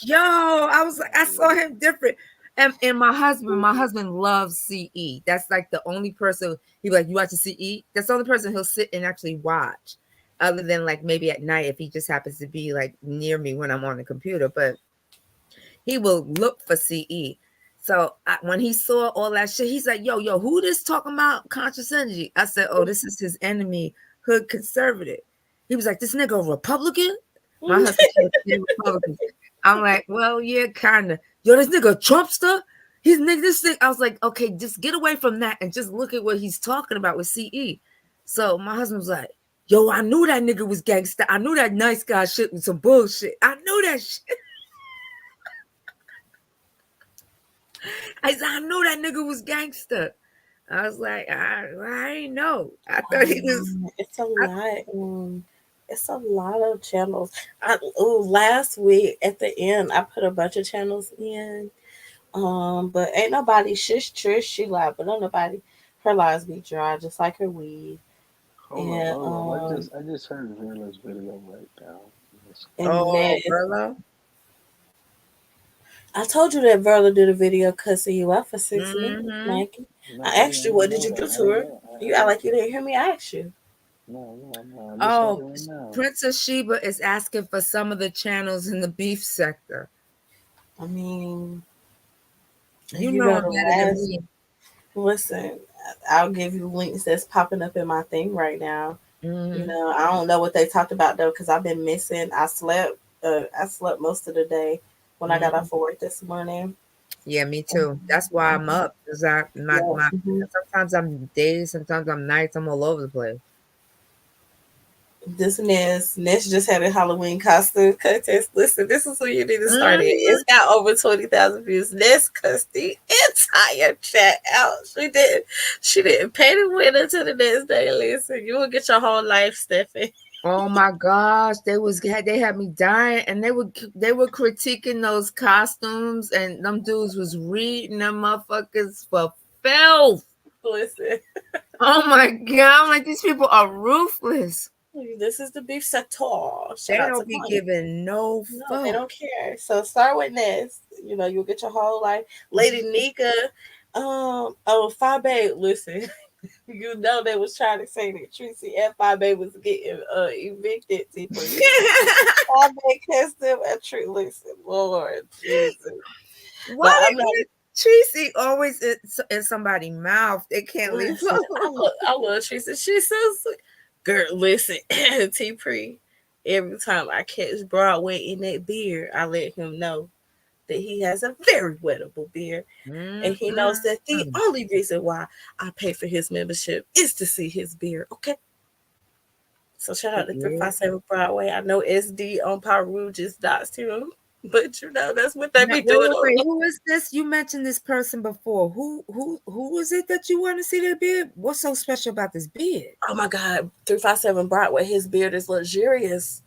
yo, I was like, I saw him different. And my husband loves CE. That's like the only person he like, you watch the CE? That's the only person he'll sit and actually watch. Other than like maybe at night if he just happens to be like near me when I'm on the computer. But he will look for CE. So when he saw all that shit, he's like, yo, who this talking about conscious energy? I said, oh, this is his enemy, Hood Conservative. He was like, this nigga a Republican? My husband said Republican. I'm like, well, yeah, kind of. Yo, this nigga a Trumpster? He's nigga, this thing. I was like, okay, just get away from that and just look at what he's talking about with CE. So my husband was like, yo, I knew that nigga was gangster. I knew that nice guy shit was some bullshit. I knew that shit. I said, I knew that nigga was gangster. I was like, I ain't know. I thought he was. It's a lot. It's a lot of channels. Last week at the end, I put a bunch of channels in. But ain't nobody shish Trish. She lied, but don't nobody. Her lies be dry, just like her weed. Hold on. I just heard Verla's video right now. Verla. I told you that Verla did a video cussing you out for 6 minutes, Mikey. I asked you, what did you do to her? You act like you didn't hear me. I asked you. No. Princess Sheba is asking for some of the channels in the beef sector. I mean, you know better than me. Listen, I'll give you links that's popping up in my thing right now. You know, I don't know what they talked about though, because I've been missing. I slept most of the day when I got off of work this morning. Yeah, me too. That's why I'm up. Because sometimes I'm days, sometimes I'm nights. I'm all over the place. This Ness just had a Halloween costume contest. Listen, this is who you need to start it. Mhm. It's got over 20,000 views. Ness cussed the entire chat out. She didn't pay the winner to the next day. Listen, you will get your whole life, Stephanie. Oh my gosh, they had me dying, and they were critiquing those costumes, and them dudes was reading them motherfuckers for filth. Listen, Oh my god, I'm like, these people are ruthless. this is the beef sector. They Shout out to don't be Connie. giving no No, fuck. they don't care. So start with Ness. You know, you'll get your whole life. Lady Nika, Fabe, listen. You know they was trying to say that Tracy and Fabe was getting evicted. Fabe cussed them at Tracy. Listen, Lord Jesus. Why I'm not. Tracy always in somebody's mouth? They can't leave. Listen, I love Tracy. She's so sweet. Girl, listen, T Pre. Every time I catch Broadway in that beard, I let him know that he has a very wettable beard. And he knows that the only reason why I pay for his membership is to see his beard. Okay. So shout out to 357 Broadway. I know SD on Power Rouge just doxed him. But you know, that's what they be doing. Wait, who is this? You mentioned this person before. Who is it that you want to see their beard? What's so special about this beard? Oh my God, 357 Broadway. His beard is luxurious.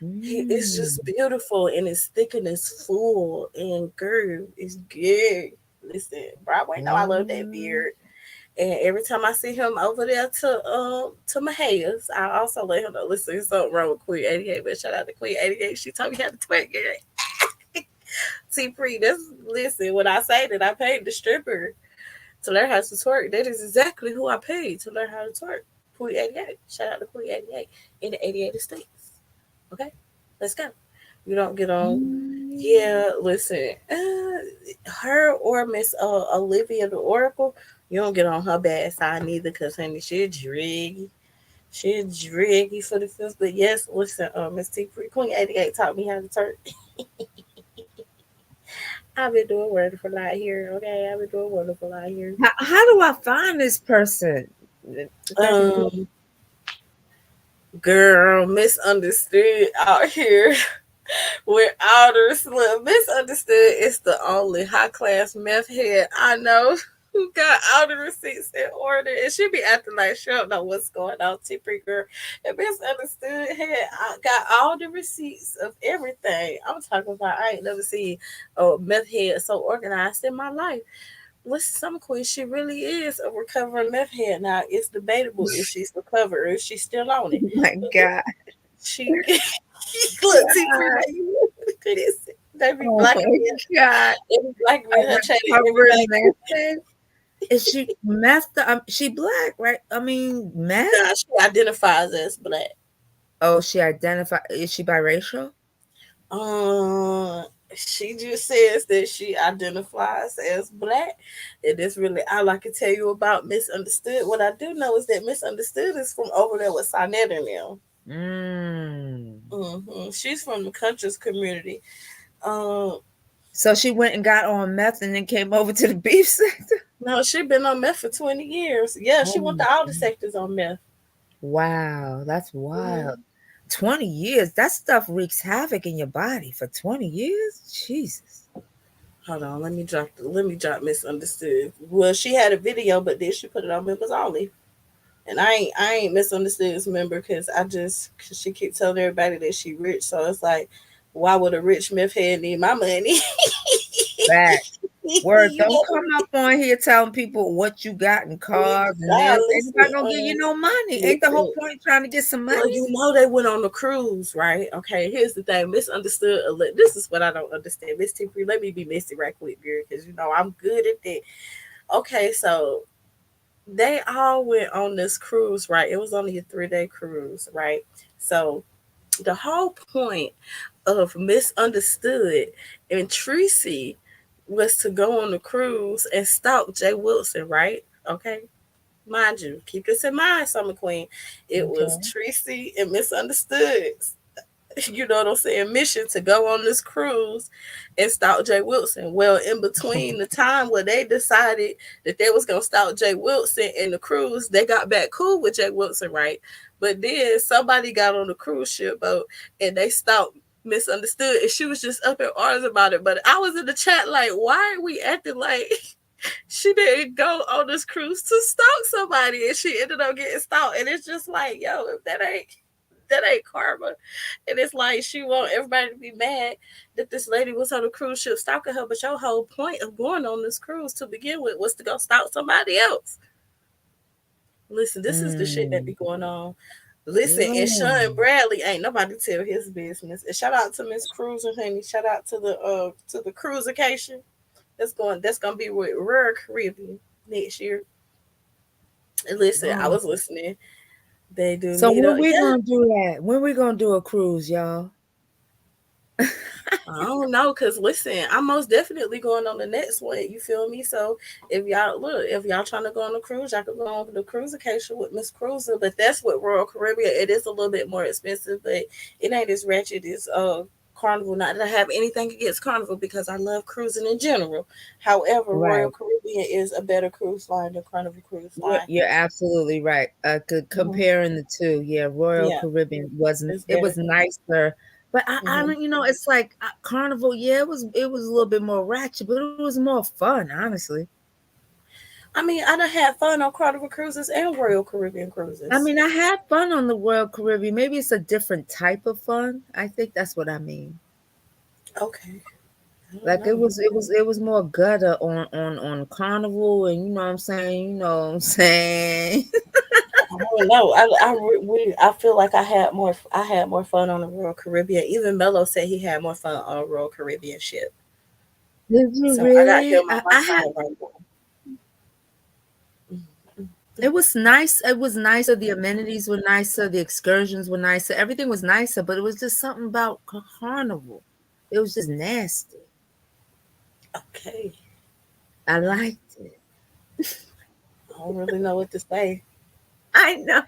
It's just beautiful, and it's thick and it's full, and girl, it's good. Listen, Broadway know I love that beard. And every time I see him over there to Mahaya's, I also let him know, listen, there's something wrong with Queen 88. But shout out to Queen 88. She told me how to twerk, girl. T-Pre, listen, when I say that I paid the stripper to learn how to twerk, that is exactly who I paid to learn how to twerk. Queen 88. Shout out to Queen 88 in the 88 states. Okay, let's go. You don't get on. Yeah, listen, her or Miss Olivia the Oracle, you don't get on her bad side neither, because honey, she's draggy. She's draggy for the films. But yes, listen, Miss T Queen 88 taught me how to twerk. I've been doing wonderful out here. Okay, I've been doing wonderful out here. How do I find this person? Girl, misunderstood out here with outer slim. Misunderstood is the only high class meth head I know who got all the receipts in order, and she be acting like she don't know what's going on. T-Pre girl, and misunderstood head, I got all the receipts of everything. I'm talking about, I ain't never seen a meth head so organized in my life. Listen, some queen, she really is a recovering meth head now. It's debatable if she's recovered or if she's still on it. Oh my God. She look, T-Pre, they be black. God. They be black in her chat. Is she meth? She black, right? I mean, meth. Nah, she identifies as black. Oh, she identifies. Is she biracial? She just says that she identifies as black, and that's really all I can tell you about Misunderstood. What I do know is that Misunderstood is from over there with Sinette and them. She's from the Conscious community. So she went and got on meth and then came over to the beef sector? No, she been on meth for 20 years. Yeah, she went to all the sectors on meth. Wow, that's wild. 20 years. That stuff wreaks havoc in your body for 20 years. Jesus. Hold on, let me drop Misunderstood. Well, she had a video, but then she put it on members only. And I ain't Misunderstood's member because she keeps telling everybody that she rich. So it's like, why would a rich meth head need my money? Back. Word, don't come up on here telling people what you got in cars and this. Ain't gonna give you no money. Ain't the whole point trying to get some money? Well, you know they went on the cruise, right? Okay, here's the thing. Misunderstood. This is what I don't understand. Miss T-Pre, let me be messy right quick, girl, because you know I'm good at that. Okay, so they all went on this cruise, right? It was only a 3-day cruise, right? So the whole point of Misunderstood and Tracy was to go on the cruise and stalk Jay Wilson, right? Okay. Mind you, keep this in mind, Summer Queen. It was Tracy and Misunderstood, you know what I'm saying, mission to go on this cruise and stalk Jay Wilson. Well, in between the time where they decided that they was going to stalk Jay Wilson and the cruise, they got back cool with Jay Wilson, right? But then somebody got on the cruise ship boat and they stopped, misunderstood, and she was just up in arms about it. But I was in the chat like, why are we acting like she didn't go on this cruise to stalk somebody and she ended up getting stalked? And it's just like, yo, if that ain't karma. And it's like she want everybody to be mad that this lady was on a cruise ship stalking her, but your whole point of going on this cruise to begin with was to go stalk somebody else. Listen, this is the shit that be going on. Listen, and Sean Bradley ain't nobody tell his business. And shout out to Miss Cruiser, honey. Shout out to the cruisication. That's gonna be with Royal Caribbean next year. And listen, I was listening. They do. So when we gonna do that? When we gonna do a cruise, y'all? I don't know, cause listen, I'm most definitely going on the next one. You feel me? So if y'all trying to go on a cruise, y'all can go on the cruisication with Miss Cruiser. But that's with Royal Caribbean. It is a little bit more expensive, but it ain't as ratchet as Carnival. Not that I have anything against Carnival, because I love cruising in general. However, Royal Caribbean is a better cruise line than Carnival Cruise Line. You're absolutely right. Comparing the two, Royal Caribbean was nicer. But I don't, it's like Carnival. Yeah, it was a little bit more ratchet, but it was more fun, honestly. I mean, I done had fun on Carnival cruises and Royal Caribbean cruises. I mean, I had fun on the Royal Caribbean. Maybe it's a different type of fun. I think that's what I mean. Okay. Like it was more gutter on Carnival, and you know what I'm saying. I don't know. I feel like I had more fun on the Royal Caribbean. Even Mello said he had more fun on a Royal Caribbean ship. Did you so really? I got him on my side right now. It was nice. It was nicer. The amenities were nicer. The excursions were nicer. Everything was nicer, but it was just something about Carnival. It was just nasty. Okay. I liked it. I don't really know what to say. I know.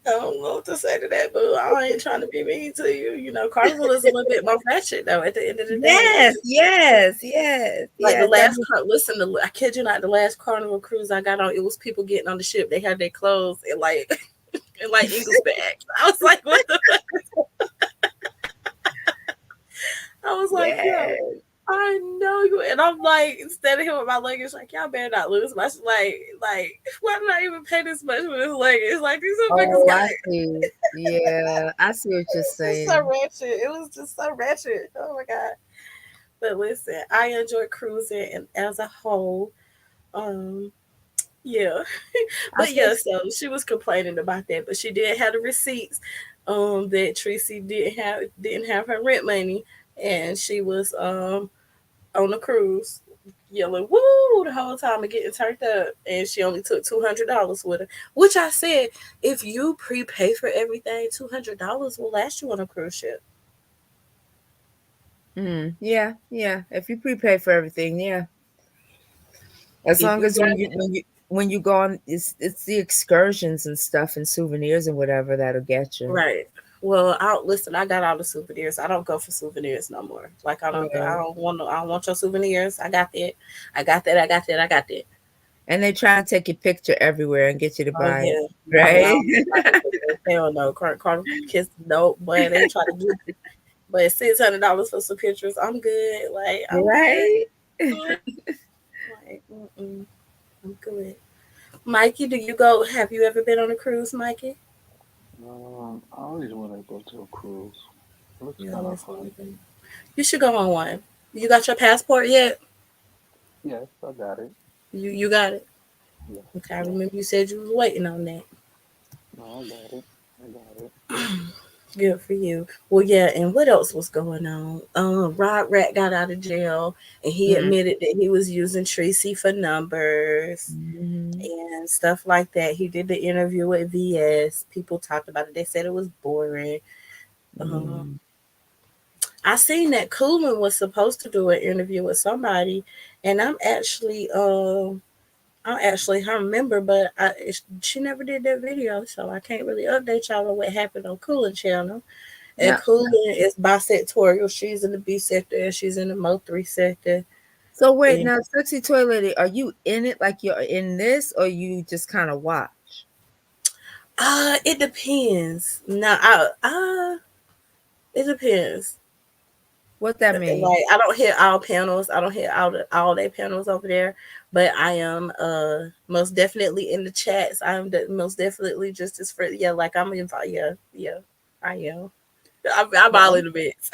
I don't know what to say to that, but I ain't trying to be mean to you. You know, Carnival is a little bit more ratchet though. At the end of the day, yes. Like the last, I kid you not, the last Carnival cruise I got on, it was people getting on the ship. They had their clothes and like Eagles bags. I was like, what the fuck? I was like, yo, I know you, and I'm like, instead of him with my luggage, like, y'all better not lose much. Like, why did I even pay this much for this luggage? Like, these are I see. Yeah, I see what you're saying. So ratchet. It was just so ratchet. Oh my god. But listen, I enjoy cruising, and as a whole, yeah. But yeah, so she was complaining about that, but she did have the receipts. That Tracy didn't have her rent money, and she was on the cruise yelling woo the whole time and getting turned up, and she only took $200 with her, which I said, if you prepay for everything, $200 will last you on a cruise ship. Yeah. If you prepay for everything, as long as when you go on, it's the excursions and stuff and souvenirs and whatever that'll get you. Right. Well, I got all the souvenirs. I don't go for souvenirs no more. Like I don't want your souvenirs. I got that. And they try to take your picture everywhere and get you to buy it. Right? Hell no. Carnival kiss nope, but they try to do it. But $600 for some pictures, I'm good. Like I'm good. Like, I'm good. Mikey, have you ever been on a cruise, Mikey? I always want to go to a cruise. It looks kind of fun. You should go on one. You got your passport yet? Yes, I got it. You got it? Yeah. Okay, I remember you said you was waiting on that. No, I got it. Good for you. Well, yeah, and what else was going on? Rod Rat got out of jail, and he admitted that he was using Tracy for numbers and stuff like that. He did the interview with VS. People talked about it. They said it was boring. I seen that Coolman was supposed to do an interview with somebody, and I'm actually her member, but she never did that video, so I can't really update y'all on what happened on Coolin channel. And Coolin is bisectorial. She's in the B sector and she's in the Mo3 sector. So wait, now Sexy Toy Lady, are you in it like you're in this, or you just kind of watch? It depends. No, it depends. What that mean? Like I don't hit all panels. I don't hit all their panels over there. But I am most definitely in the chats. I'm most definitely just as friendly. Yeah, like I'm involved. Yeah, I am. I'm all in the mix.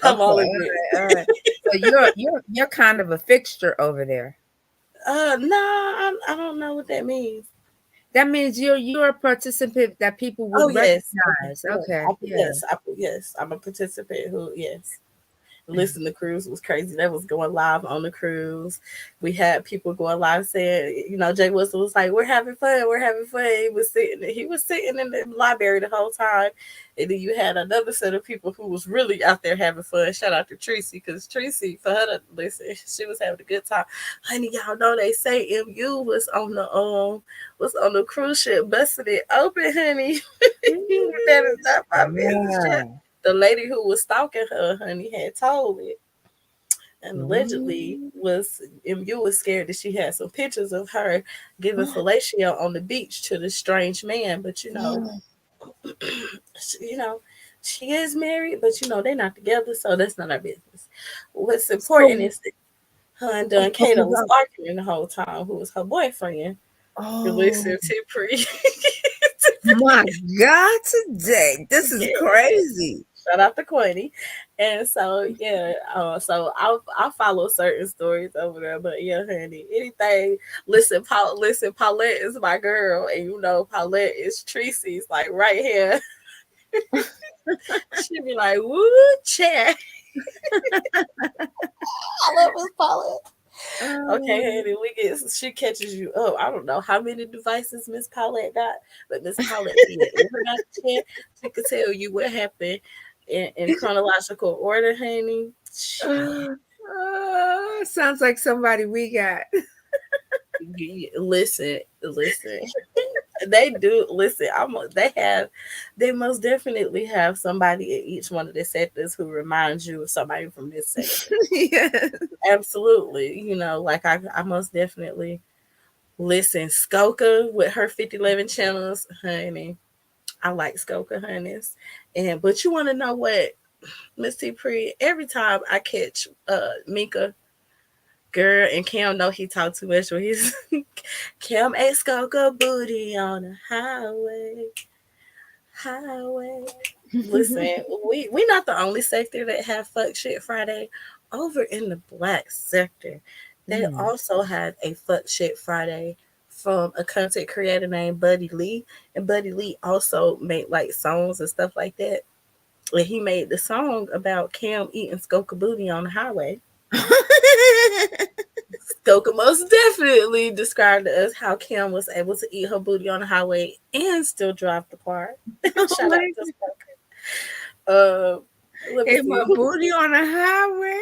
I'm all in the mix. All right. So you're kind of a fixture over there. No, I don't know what that means. That means you're a participant that people would recognize. Okay. Yes, I'm a participant who, yes. Listen, the cruise was crazy. That was going live on the cruise. We had people going live saying, Jay Wilson was like, "We're having fun. We're having fun." He was sitting in the library the whole time. And then you had another set of people who was really out there having fun. Shout out to Tracy, because Tracy, for her to listen, she was having a good time. Honey, y'all know they say MU was on the cruise ship, busting it open, honey. That is not my business. The lady who was stalking her, honey, had told it. And allegedly MU was scared that she had some pictures of her giving fellatio on the beach to this strange man. But she is married, but they're not together, so that's not our business. What's important is that her and Dunkato was arguing the whole time, who was her boyfriend. Listen to Pre. My God, today. This is crazy. Shout out to Courtney. And so so I'll follow certain stories over there. But yeah, honey, anything. Listen, Paulette is my girl, and Paulette is Tracy's like right here. She'd be like, "Woo, chat." I love Miss Paulette. Okay, honey, she catches you up. I don't know how many devices Miss Paulette got, but Miss Paulette, she can tell you what happened in chronological order, honey. Sounds like somebody we got. Listen. They do listen. They most definitely have somebody in each one of the sectors who reminds you of somebody from this sector. Yes, absolutely. Like I most definitely listen. Skoka with her 5011 channels, honey. I like Skoka, honeys. But you want to know what, Miss T Pre? Every time I catch Mika, girl, and Cam know he talk too much when he's Cam ate Skoka booty on the highway. Listen, we not the only sector that have fuck shit Friday. Over in the black sector, they also had a fuck shit Friday from a content creator named Buddy Lee. And Buddy Lee also made like songs and stuff like that. And he made the song about Cam eating Skoka booty on the highway. Skoka most definitely described to us how Cam was able to eat her booty on the highway and still drive the car. Shout out to Skoka. Ate my booty on the highway.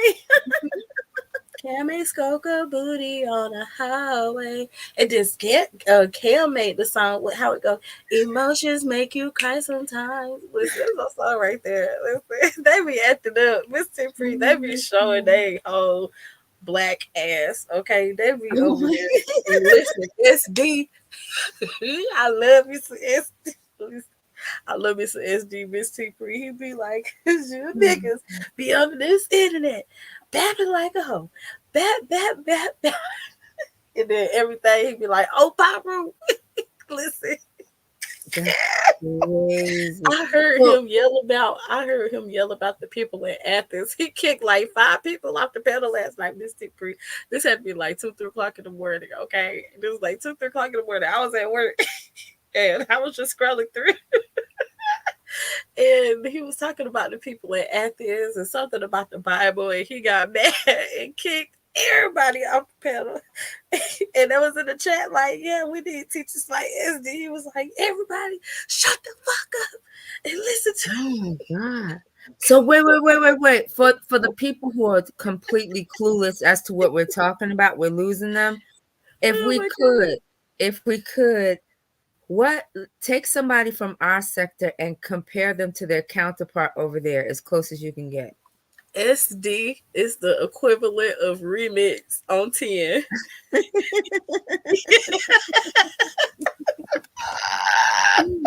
Cam ate Skoka booty on the highway. And this Cam made the song with how it goes. Emotions make you cry sometimes. Listen, there's a song right there. Listen, they be acting up. Miss Free, they be showing they whole black ass. Okay, they be over there. And listen, SD. I love you some SD. I love me some SD, Miss T Free. He be like, you niggas be under this internet, bapping like a hoe. Bap. And then everything, he be like, oh, Pyro. Listen. I heard him yell about the people in Athens. He kicked like 5 people off the pedal last night, Miss T Free. This had to be like 2-3 o'clock in the morning, okay? It was like 2-3 o'clock in the morning. I was at work. And I was just scrolling through. And he was talking about the people in Athens and something about the Bible. And he got mad and kicked everybody off the panel. And that was in the chat like, yeah, we need teachers like SD. He was like, everybody shut the fuck up and listen to me. Oh, my God. So wait. For the people who are completely clueless as to what we're talking about, we're losing them. If we could, take somebody from our sector and compare them to their counterpart over there as close as you can get. SD is the equivalent of remix on 10. You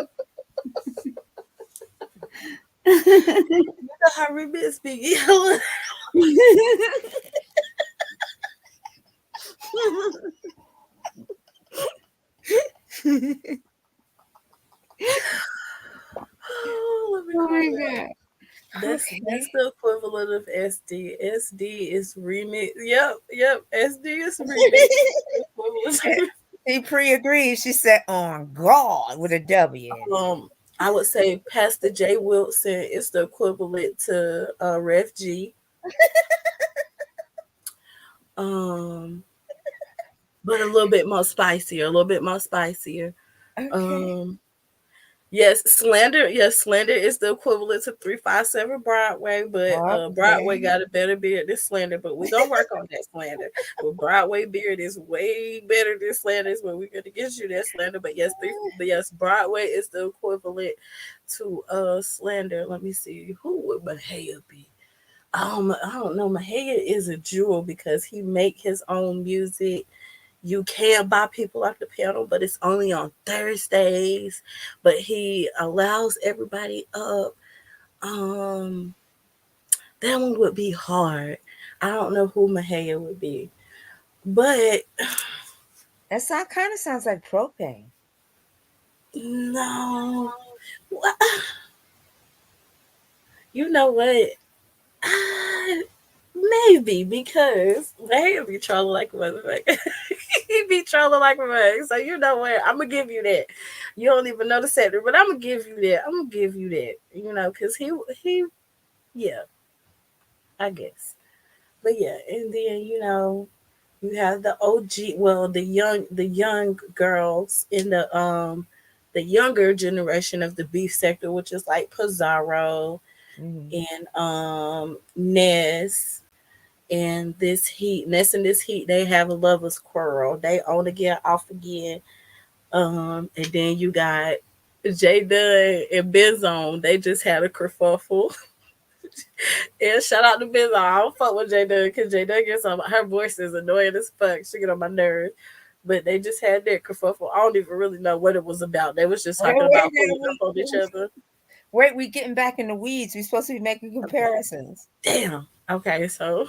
know how remix be yelling. Oh, let me Oh call my that. god. That's Okay. the equivalent of SD. SD is remix. Yep. SD is remix. Equivalent. He pre-agreed. She said on God with a W in it. I would say Pastor J. Wilson is the equivalent to Ref G. Um, but a little bit more spicier. A little bit more spicier. Okay. Um, yes, Slander. Yes, Slander is the equivalent to 357 Broadway, but Broadway Okay. got a better beard than Slander. But we gonna work on that Slander. But Broadway beard is way better than Slander's. But we're gonna get you that Slander. But yes, Broadway is the equivalent to Slander. Let me see, who would Mahaya be? I don't know. Mahaya is a jewel because he make his own music. You can buy people off the panel, but it's only on Thursdays. But he allows everybody up. Um, that one would be hard. I don't know who Mahaya would be, but That kind of sounds like propane. no. You know what? Maybe because Mahaya be trolling like a motherfucker. He be trolling like a motherfucker. So you know what? I'm gonna give you that. You don't even know the sector, but I'm gonna give you that. I'm gonna give you that. You know, because he yeah, I guess. But yeah, and then you have the OG, well, the young girls in the younger generation of the beef sector, which is like Pizarro and Ness and Ness and this heat, they have a lover's quarrel. They on again, off again. And then you got J Dunn and Benzone. They just had a kerfuffle. And shout out to Benzone. I don't fuck with J Dunn because J Dunn gets on her voice is annoying as fuck. She get on my nerves. But they just had that kerfuffle. I don't even really know what it was about. They was just talking about pulling up on each other. Wait, we getting back in the weeds. We're supposed to be making comparisons. Damn. Okay, so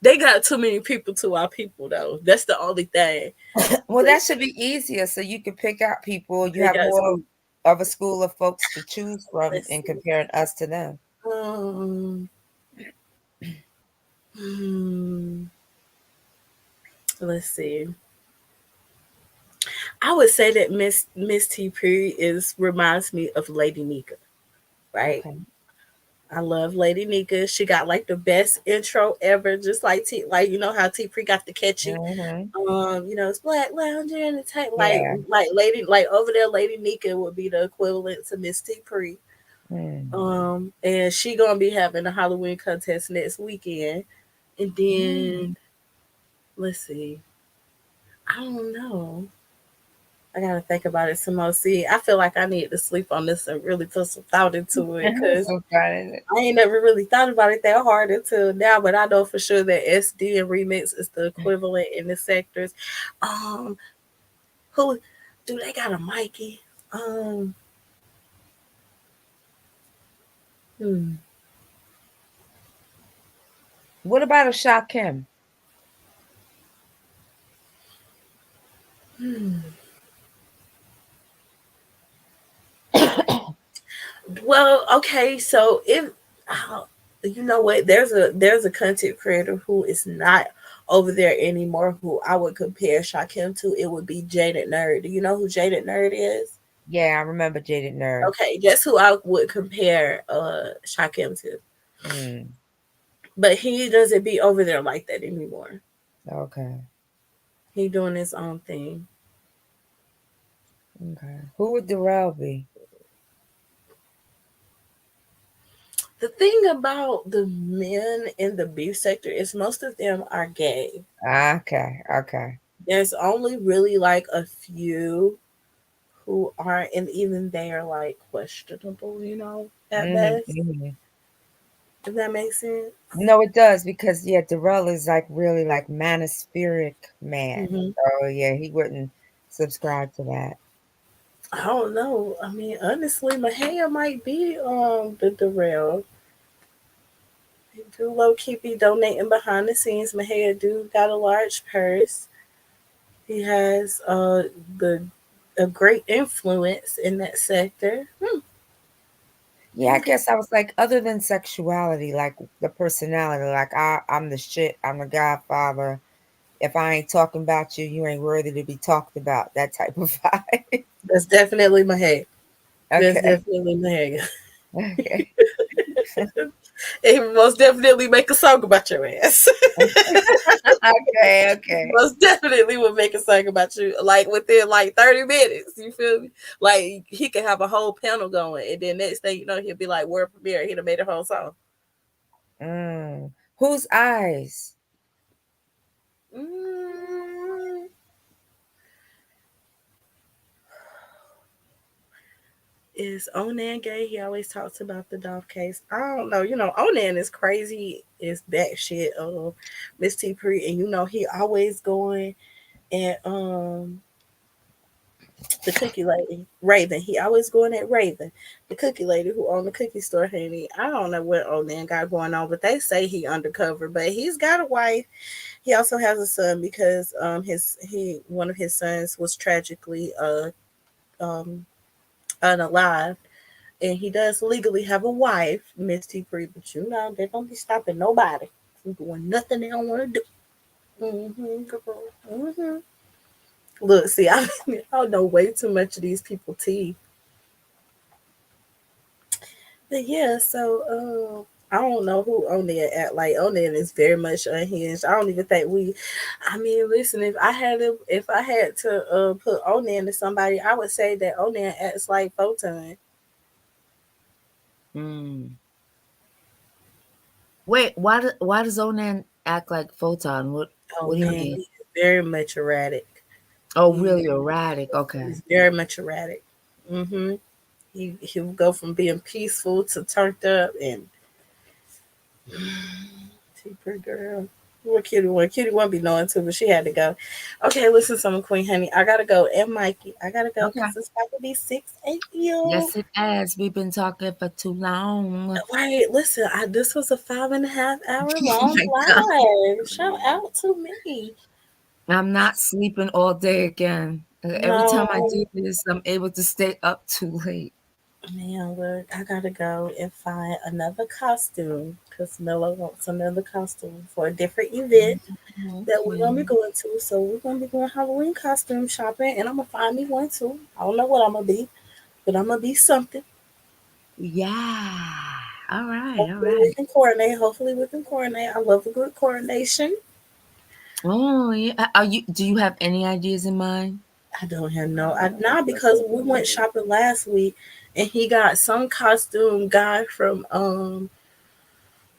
they got too many people to our people though. That's the only thing. Well, that should be easier so you can pick out people. You have more of a school of folks to choose from in comparing us to them. Let's see. I would say that Miss T P reminds me of Lady Nika, right? Okay. I love Lady Nika. She got like the best intro ever, just like you know how T P got the catchy. It's Black Lounger and the type like Lady over there. Lady Nika would be the equivalent to Miss T P. And she gonna be having a Halloween contest next weekend, and then let's see. I don't know. I gotta think about it some more. See, I feel like I need to sleep on this and really put some thought into it because I ain't never really thought about it that hard until now. But I know for sure that SD and remix is the equivalent in the sectors. Who do they got a Mikey? What about a Shakim? Well, okay, so if you know what, there's a content creator who is not over there anymore who I would compare Shakim to. It would be Jaded Nerd. Do you know who Jaded Nerd is? Yeah, I remember Jaded Nerd. Okay, that's who I would compare Shakim to. But he doesn't be over there like that anymore. Okay. He doing his own thing. Okay. Who would Darrell be? The thing about the men in the beef sector is most of them are gay. Okay. There's only really like a few who aren't, and even they are like questionable, at best. Does that make sense? No, it does because Darrell is like really like manospiric man. So yeah, he wouldn't subscribe to that. I don't know. I mean, honestly, Mahaya might be the Darrell. He do low key be donating behind the scenes. Mahaya do got a large purse. He has the a great influence in that sector. Yeah, I guess I was like, other than sexuality, like the personality, like I'm the shit, I'm the godfather. If I ain't talking about you, you ain't worthy to be talked about. That type of vibe. That's definitely Mahaya. That's Okay. definitely Mahaya. Okay. He most definitely make a song about your ass. Okay. Okay. Most definitely would make a song about you, like within like 30 minutes. You feel me? Like he could have a whole panel going, and then next thing you know, he'll be like world premiere. He'd have made a whole song. Whose eyes? Mm, is Onan gay? He always talks about the Dolph case. I don't know. You know, Onan is crazy. Is batshit. Miss T Pre, and you know he always going and the cookie lady, Raven. He always going at Raven, the cookie lady who owned the cookie store, honey. I don't know what Onan got going on, but they say he undercover, but he's got a wife. He also has a son because one of his sons was tragically um unalive. And he does legally have a wife, Miss T Free, but you know, they don't be stopping nobody from doing nothing they don't want to do. Mm-hmm. Look, see, I know way too much of these people tea. But yeah, so I don't know who Onan at. Like Onan is very much unhinged. I don't even think we. I mean, listen, if I had to put Onan to somebody, I would say that Onan acts like Photon. Wait, why does Onan act like Photon? Oh What do you man, mean? he's very much erratic. Oh, He, really erratic. Okay. he's very much erratic. Mm-hmm. He will go from being peaceful to turned up and super girl. What Kitty one? Kitty one be knowing too, but she had to go. Okay, listen, some Queen Honey. I gotta go, and Mikey, I gotta go Okay. because it's about to be 6 a.m. Yes, it has. We've been talking for too long. Right, listen, this was a 5.5 hour Oh long my God. live. Shout out to me. I'm not sleeping all day again. Every time I No, do this, I'm able to stay up too late. man, look, I gotta go and find another costume because Melo wants another costume for a different event that we're gonna be Okay. going to. So we're gonna be going Halloween costume shopping, and I'm gonna find me one too. I don't know what I'm gonna be, but I'm gonna be something. Yeah. All right. All Hopefully we right. can coordinate. Hopefully we can coordinate. I love a good coordination. Oh, yeah. Do you have any ideas in mind? I don't have no. Not because we went shopping last week, and he got some costume guy from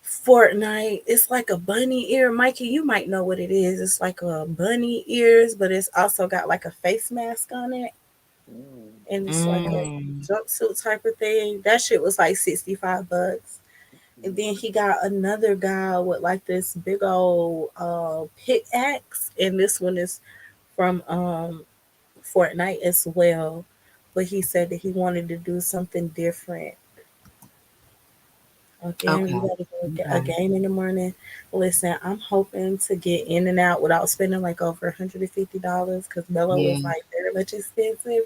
Fortnite. It's like a bunny ear. Mikey, you might know what it is. It's like a bunny ears, but it's also got like a face mask on it. And it's like a Mm. jumpsuit type of thing. That shit was like $65. And then he got another guy with like this big old pickaxe. And this one is from Fortnite as well. But he said that he wanted to do something different. Again, Okay. we gotta go get a Okay. game in the morning. Listen, I'm hoping to get in and out without spending like over $150 because Bello Yeah. was like very much expensive,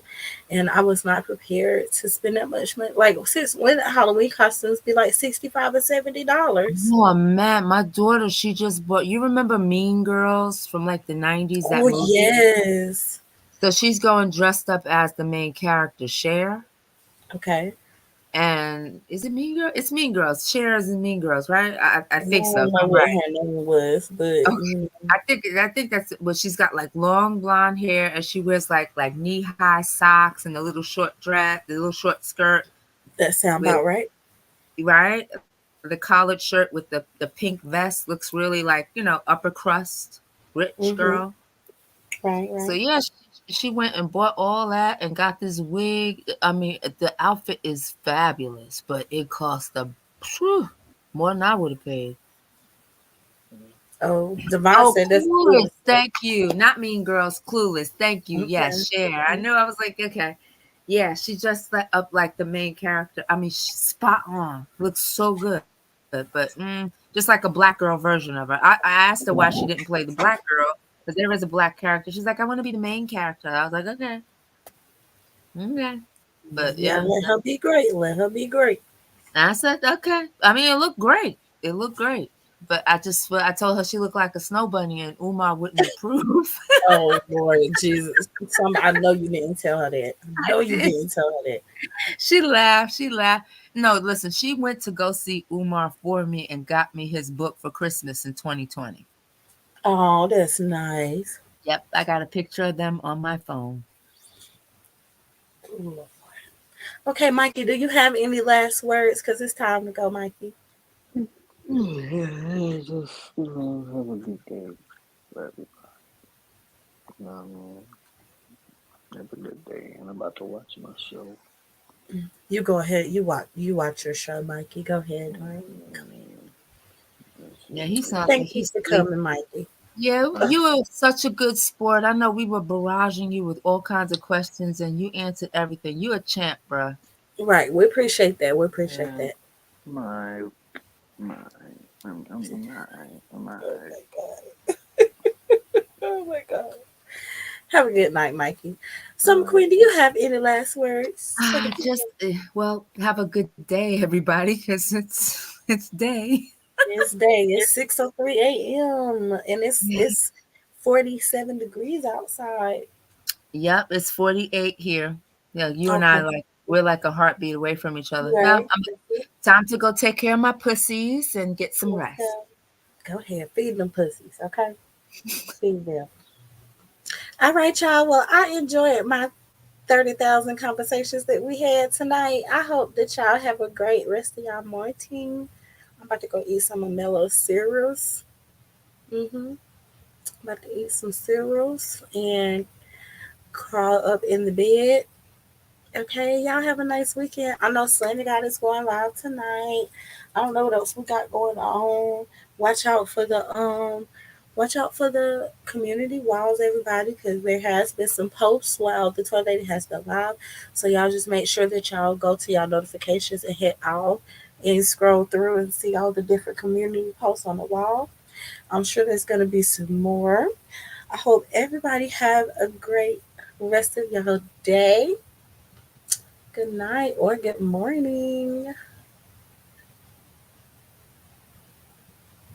and I was not prepared to spend that much money. Like since when Halloween costumes be like $65 or $70? Oh man, my daughter, she just bought. You remember Mean Girls from like the 90s, that Oh movie? yes. So she's going dressed up as the main character, Cher. Okay. And is it Mean Girl? It's Mean Girls. Cher is in Mean Girls, right? I I think so. don't If know I'm what right. her name was, but Okay. I think that's what she's got, like long blonde hair, and she wears like knee high socks and the little short dress, the little short skirt that sound with, about right. right, the collared shirt with the pink vest looks really like, upper crust rich Mm-hmm. girl. Right, So right. yeah, she went and bought all that and got this wig. I mean, the outfit is fabulous, but it cost phew, more than I would have paid. Oh, Devon Oh, said that's cool. Clueless. Thank you. Not Mean Girls. Clueless. Thank you. Okay. Yes, Cher. I knew. I was like, okay. Yeah, she dressed up like the main character. I mean, she's spot on. Looks so good. But just like a black girl version of her. I asked her why she didn't play the black girl because there is a black character. She's like, I want to be the main character. I was like, okay, okay. But Yeah, yeah, let her be great. Let her be great. I said, okay. I mean, it looked great. It looked great. But I told her she looked like a snow bunny, and Umar wouldn't approve. Oh Lord Jesus! I know you didn't tell her that. I know you did. didn't tell her that. She laughed. She laughed. No, listen, she went to go see Umar for me and got me his book for Christmas in 2020. Oh, that's nice. Yep, I got a picture of them on my phone. Ooh. Okay, Mikey, do you have any last words? Because it's time to go, Mikey. Yeah, just have a good day for everybody. You know what I mean? Have a good day. I'm about to watch my show. You go ahead. You watch your show, Mikey. Go ahead. All right. Yeah, he sounds like Thank you he's for sleep. coming, Mikey. Yeah, you were such a good sport. I know we were barraging you with all kinds of questions, and you answered everything. You a champ, bruh. Right. We appreciate that. We appreciate Yeah, that. my, my, I'm my. Oh my God. Oh my God. Have a good night, Mikey. Queen, do you have any last words for the people? Well, have a good day, everybody, because it's day. This day it's 6:03 a.m. and it's 47 degrees outside. Yep, it's 48 here. Yeah, you and I Okay. we're like a heartbeat away from each other. Well, Right. time to go take care of my pussies and get some rest. Okay. Go ahead. Feed them pussies, okay? Feed them. All right, y'all. Well, I enjoyed my 30,000 conversations that we had tonight. I hope that y'all have a great rest of y'all morning. I'm about to go eat some of Mellow cereals. About to eat some cereals and crawl up in the bed. Okay, y'all have a nice weekend. I know Sunday got us going live tonight. I don't know what else we got going on. Watch out for the watch out for the community walls, everybody, because there has been some posts while the toy lady has been live. So y'all just make sure that y'all go to y'all notifications and hit all and scroll through and see all the different community posts on the wall. I'm sure there's gonna be some more. I hope everybody have a great rest of your day. Good night or good morning.